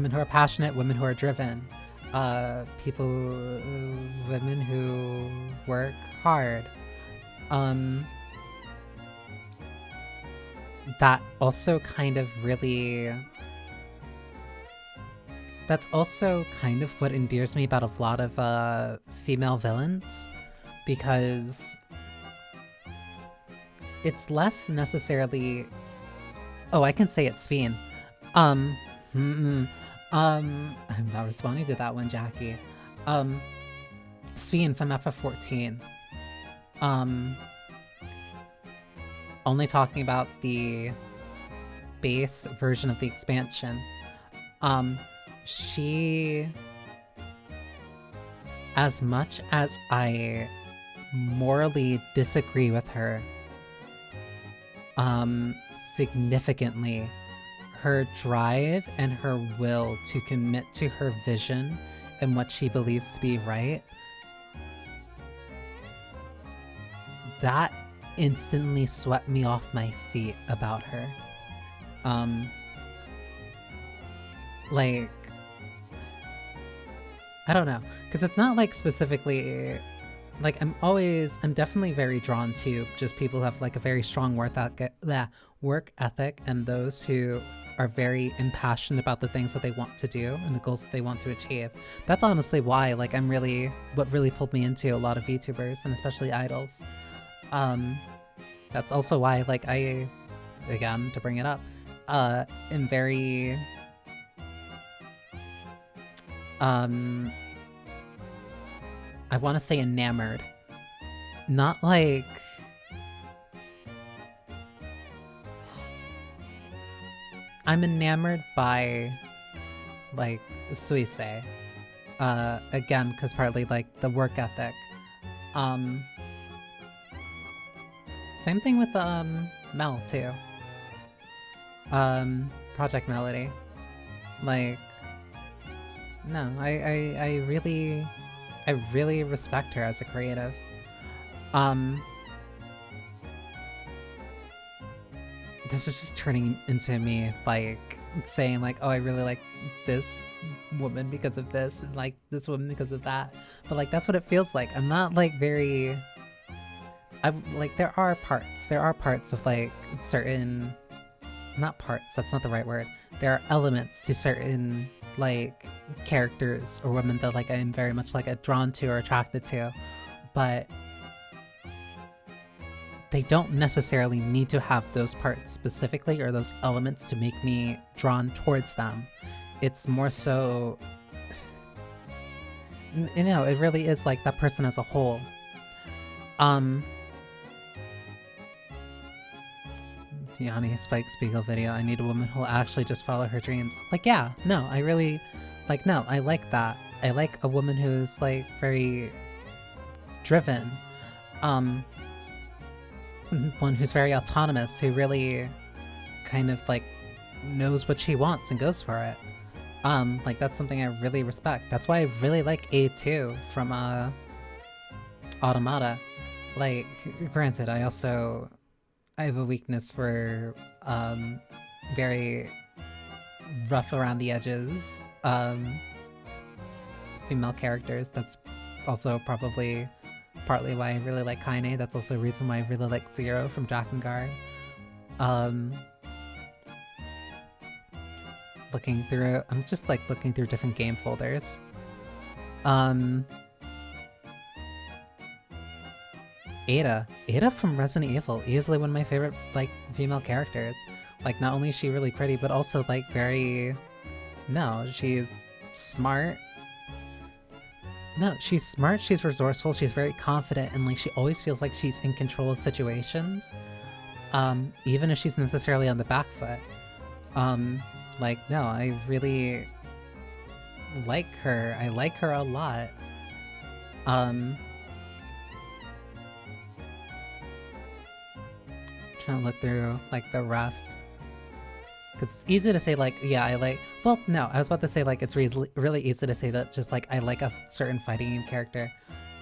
who are passionate, women who are driven. Women who work hard. That also kind of really... That's also kind of what endears me about a lot of female villains, because it's less necessarily... Oh, I can say it's Sphene. I'm not responding to that one, Jackie. Sphene from FF14. Only talking about the base version of the expansion. She... As much as I morally disagree with her, significantly, her drive and her will to commit to her vision and what she believes to be right, that instantly swept me off my feet about her. Like, I don't know, because it's not like specifically, like I'm definitely very drawn to just people who have like a very strong work ethic and those who are very impassioned about the things that they want to do and the goals that they want to achieve. That's honestly why, like, what really pulled me into a lot of VTubers and especially idols. That's also why, like, I, again, to bring it up, am very, I want to say enamored. Not like... I'm enamored by, like, Suise. Again, because partly, like, the work ethic. Same thing with, Mel, too. Project Melody. Like, no, I really respect her as a creative. This is just turning into me, like, saying, like, oh, I really like this woman because of this, and, like, this woman because of that. But, like, that's what it feels like. I'm not, like, very... like, there are parts of, like, certain... Not parts, that's not the right word. There are elements to certain, like, characters or women that, like, I'm very much, like, drawn to or attracted to. But... they don't necessarily need to have those parts specifically or those elements to make me drawn towards them. It's more so, you know, it really is like that person as a whole. Yanni Spike Spiegel video, I need a woman who'll actually just follow her dreams. Like, yeah, no, I really, like, no, I like that. I like a woman who's, like, very driven. One who's very autonomous, who really kind of, like, knows what she wants and goes for it. Like, that's something I really respect. That's why I really like A2 from, Automata. Like, granted, I have a weakness for, very rough around the edges, female characters. That's also probably partly why I really like Kaine. That's also a reason why I really like Zero from Drakengard. Looking through, I'm just like looking through different game folders. Ada from Resident Evil, easily one of my favorite like female characters. Like not only is she really pretty, but also like very, no, she's smart. No, she's smart, she's resourceful, she's very confident, and like she always feels like she's in control of situations. Even if she's necessarily on the back foot. Like, no, I really like her. I like her a lot. Trying to look through, like, the rest. Because it's easy to say, like, yeah, I like... Well, no, I was about to say, like, it's really easy to say that just, like, I like a certain fighting game character.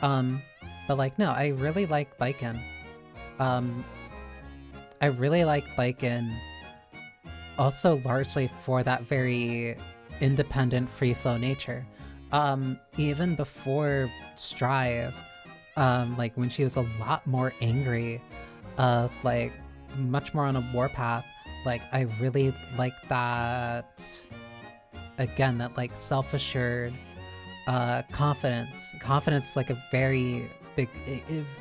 But, like, no, I really like Baiken. I really like Baiken also largely for that very independent, free-flow nature. Even before Strive, like, when she was a lot more angry, like, much more on a warpath, like, I really like that, again, that, like, self-assured, confidence. Confidence is, like, a very big...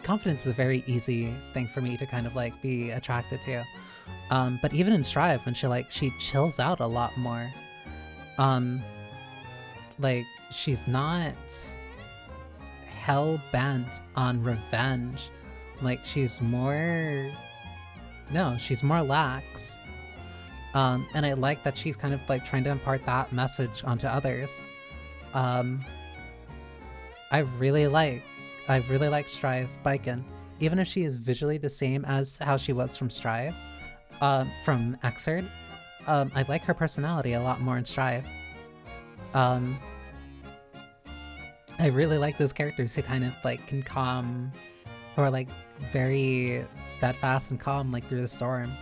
confidence is a very easy thing for me to kind of, like, be attracted to. But even in Strive, when she chills out a lot more. Like, she's not hell-bent on revenge. Like, she's more... No, she's more lax. And I like that she's kind of, like, trying to impart that message onto others. I really like Strive Baiken. Even if she is visually the same as how she was from Strive, from Xrd, I like her personality a lot more in Strive. I really like those characters who kind of, like, can calm, or, like, very steadfast and calm, like, through the storm.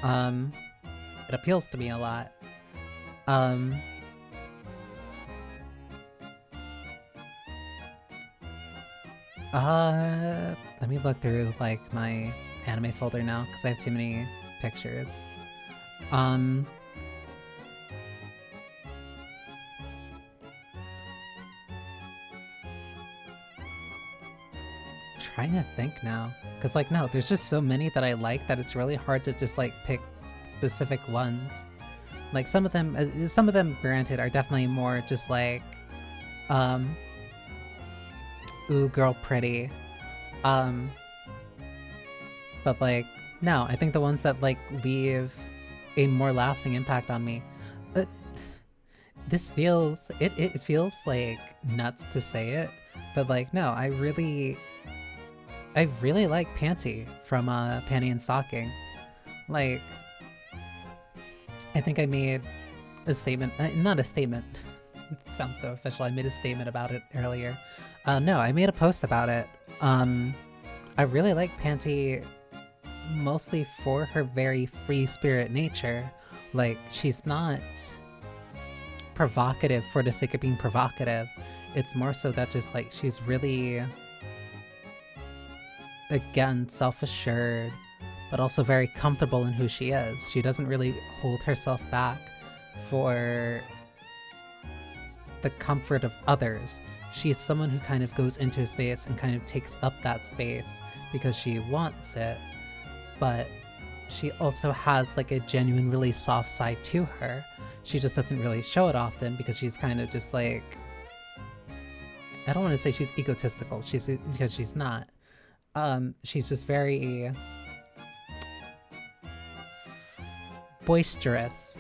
It appeals to me a lot. Let me look through, like, my anime folder now, because I have too many pictures. Trying to think now, because, like, no, there's just so many that I like that it's really hard to just, like, pick specific ones. Like, some of them, granted, are definitely more just, like, ooh, girl, pretty. But, like, no, I think the ones that, like, leave a more lasting impact on me. This feels, it feels, like, nuts to say it, but, like, no, I really like Panty from, Panty and Stocking. Like, I think I made a statement, not a statement, it sounds so official, I made a statement about it earlier. No, I made a post about it. I really like Panty mostly for her very free spirit nature. Like, she's not provocative for the sake of being provocative. It's more so that just, like, she's really, again, self-assured, but also very comfortable in who she is. She doesn't really hold herself back for the comfort of others. She's someone who kind of goes into a space and kind of takes up that space because she wants it, but she also has, like, a genuine, really soft side to her. She just doesn't really show it often because she's kind of just, like, I don't want to say she's egotistical, because she's not. She's just very boisterous.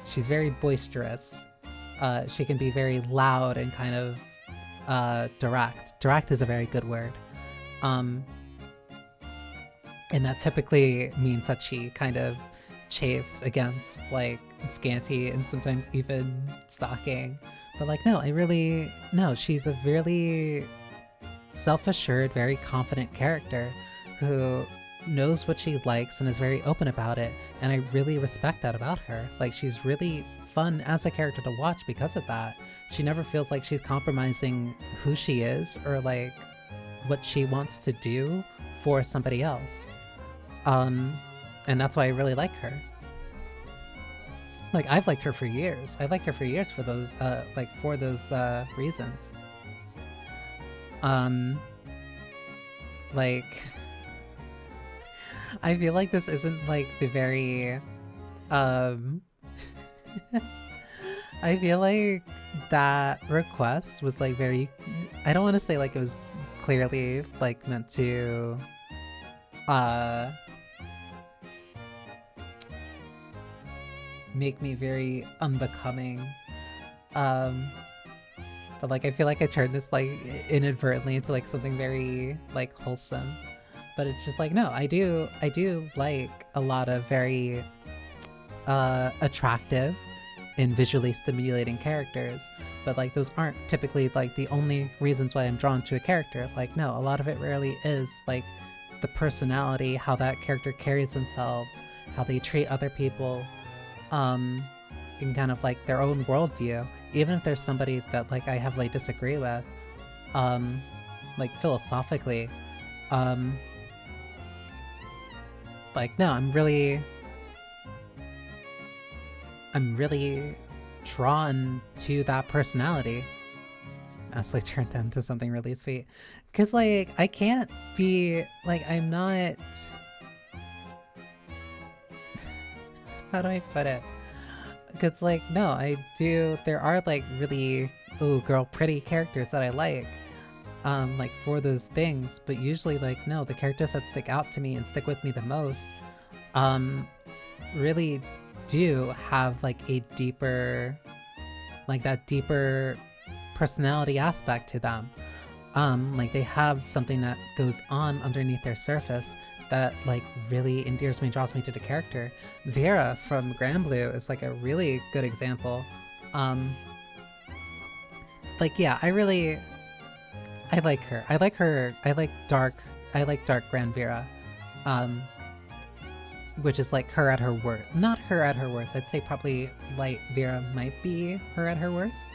She's very boisterous. She can be very loud and kind of direct. Direct is a very good word. And that typically means that she kind of chafes against, like, Scanty and sometimes even Stalking. But, like, no, she's a really self-assured, very confident character who knows what she likes and is very open about it, and I really respect that about her. Like, she's really fun as a character to watch because of that. she never feels like she's compromising who she is or like what she wants to do for somebody else. And that's why I really like her. Like, I've liked her for years. I liked her for years for those reasons. Like, I feel like this isn't like the very I feel like that request was like very, I don't want to say like it was clearly like meant to make me very unbecoming, but like I feel like I turned this like inadvertently into like something very like wholesome. But it's just like, no, I do like a lot of very attractive and visually stimulating characters, but like those aren't typically like the only reasons why I'm drawn to a character. Like, no, a lot of it really is like the personality, how that character carries themselves, how they treat other people, in kind of like their own worldview, even if there's somebody that like I heavily disagree with, like philosophically, like, no, I'm really drawn to that personality. Honestly, turned that into something really sweet. Cause like, I can't be, like, I'm not... How do I put it? Cause like, no, I do, there are like really, ooh, girl, pretty characters that I like for those things, but usually like, no, the characters that stick out to me and stick with me the most, really do have like a deeper, like that deeper personality aspect to them. Like they have something that goes on underneath their surface that like really endears me, draws me to the character. Vera from Granblue is like a really good example. Like, yeah, I like her. I like dark Grand Vera. Which is like her at her worst. Not her at her worst. I'd say probably light Vera might be her at her worst.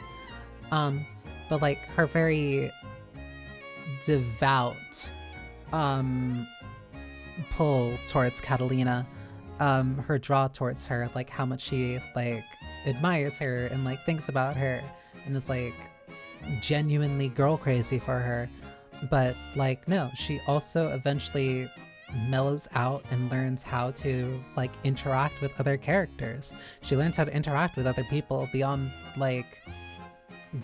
But like her very devout pull towards Catalina, her draw towards her, like how much she like admires her and like thinks about her and is like genuinely girl crazy for her. But like, no, she also eventually mellows out and learns how to like interact with other characters. She learns how to interact with other people beyond like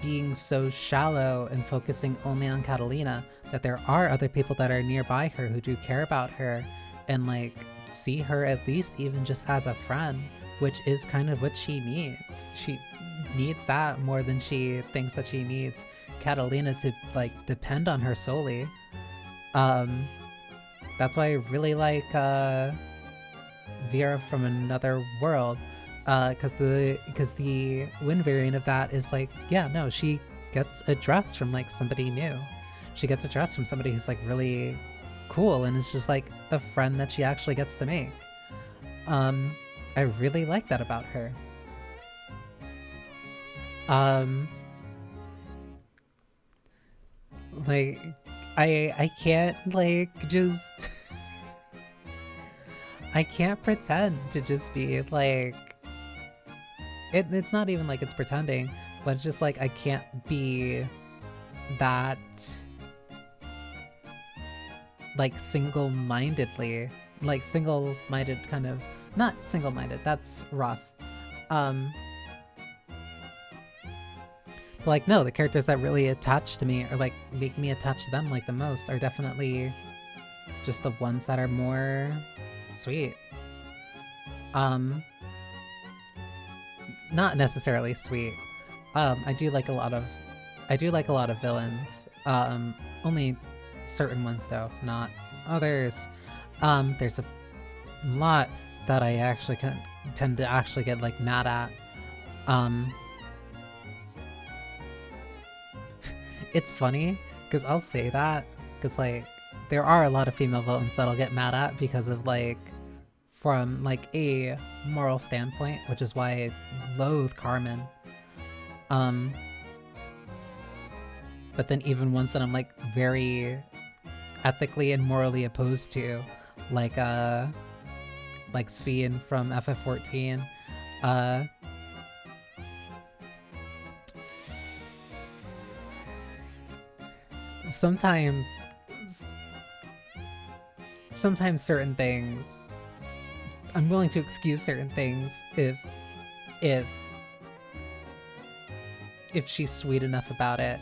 being so shallow and focusing only on Catalina, that there are other people that are nearby her who do care about her and like see her at least even just as a friend, which is kind of what she needs. She needs that more than she thinks that she needs Catalina to like depend on her solely. That's why I really like Vera from Another World, because the Wind variant of that is like, yeah, no, she gets a dress from like somebody new. She gets a dress from somebody who's like really cool and it's just like a friend that she actually gets to make. I really like that about her. Like, I can't like just I can't pretend to just be like it's not even like it's pretending, but it's just like I can't be that like single-minded kind of, not single-minded, that's rough. But like, no, the characters that really attach to me or like make me attach to them like the most are definitely just the ones that are more sweet. Not necessarily sweet. I do like a lot of villains. Only certain ones though, not others. There's a lot that I actually tend to actually get like mad at. It's funny because I'll say that because like there are a lot of female villains that I'll get mad at because of like from like a moral standpoint, which is why I loathe Carmen. but then even ones that I'm like very ethically and morally opposed to, like Sven from FF14. Sometimes certain things, I'm willing to excuse certain things if she's sweet enough about it.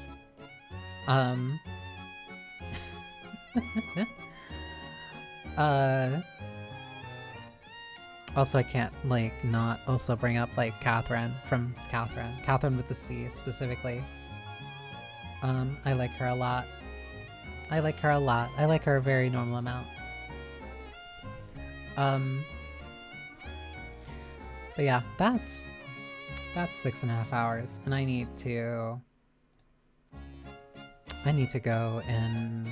Also, I can't like not also bring up like Catherine with the C specifically. I like her a lot. I like her a very normal amount. But yeah, that's 6.5 hours, and I need to go and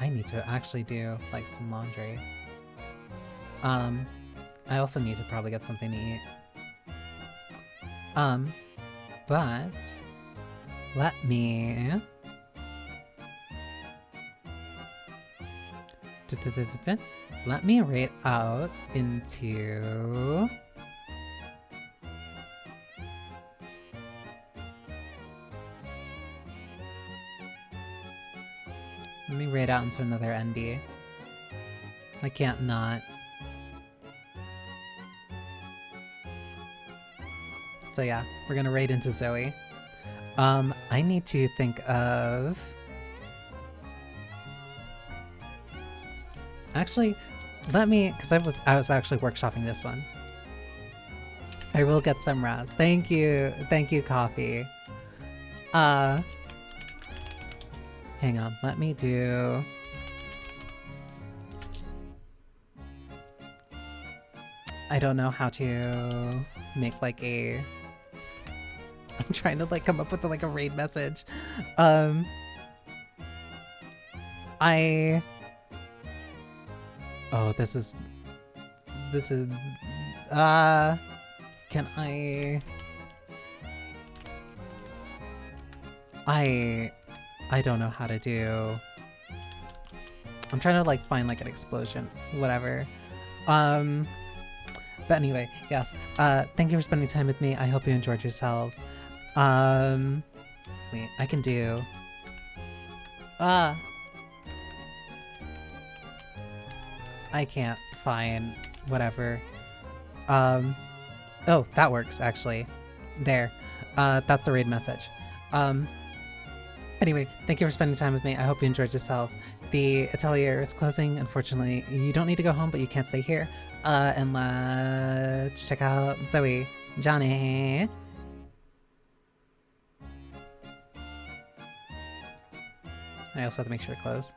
I need to actually do like some laundry. I also need to probably get something to eat. But let me rate out into another NB. I can't not. So yeah, we're gonna raid into Zoe. I need to think of... Actually, let me, because I was actually workshopping this one. I will get some Raz. Thank you, Coffee. Hang on, let me do... I don't know how to make like a... I'm trying to like come up with like a raid message. Can I... I don't know how to do... I'm trying to like find like an explosion, whatever. But anyway, yes. Thank you for spending time with me. I hope you enjoyed yourselves. Wait, I can do... I can't find whatever. Oh, that works actually. There. That's the raid message. Anyway, thank you for spending time with me. I hope you enjoyed yourselves. The atelier is closing. Unfortunately, you don't need to go home, but you can't stay here. And let's check out Zoe. Johnny. I also have to make sure to close.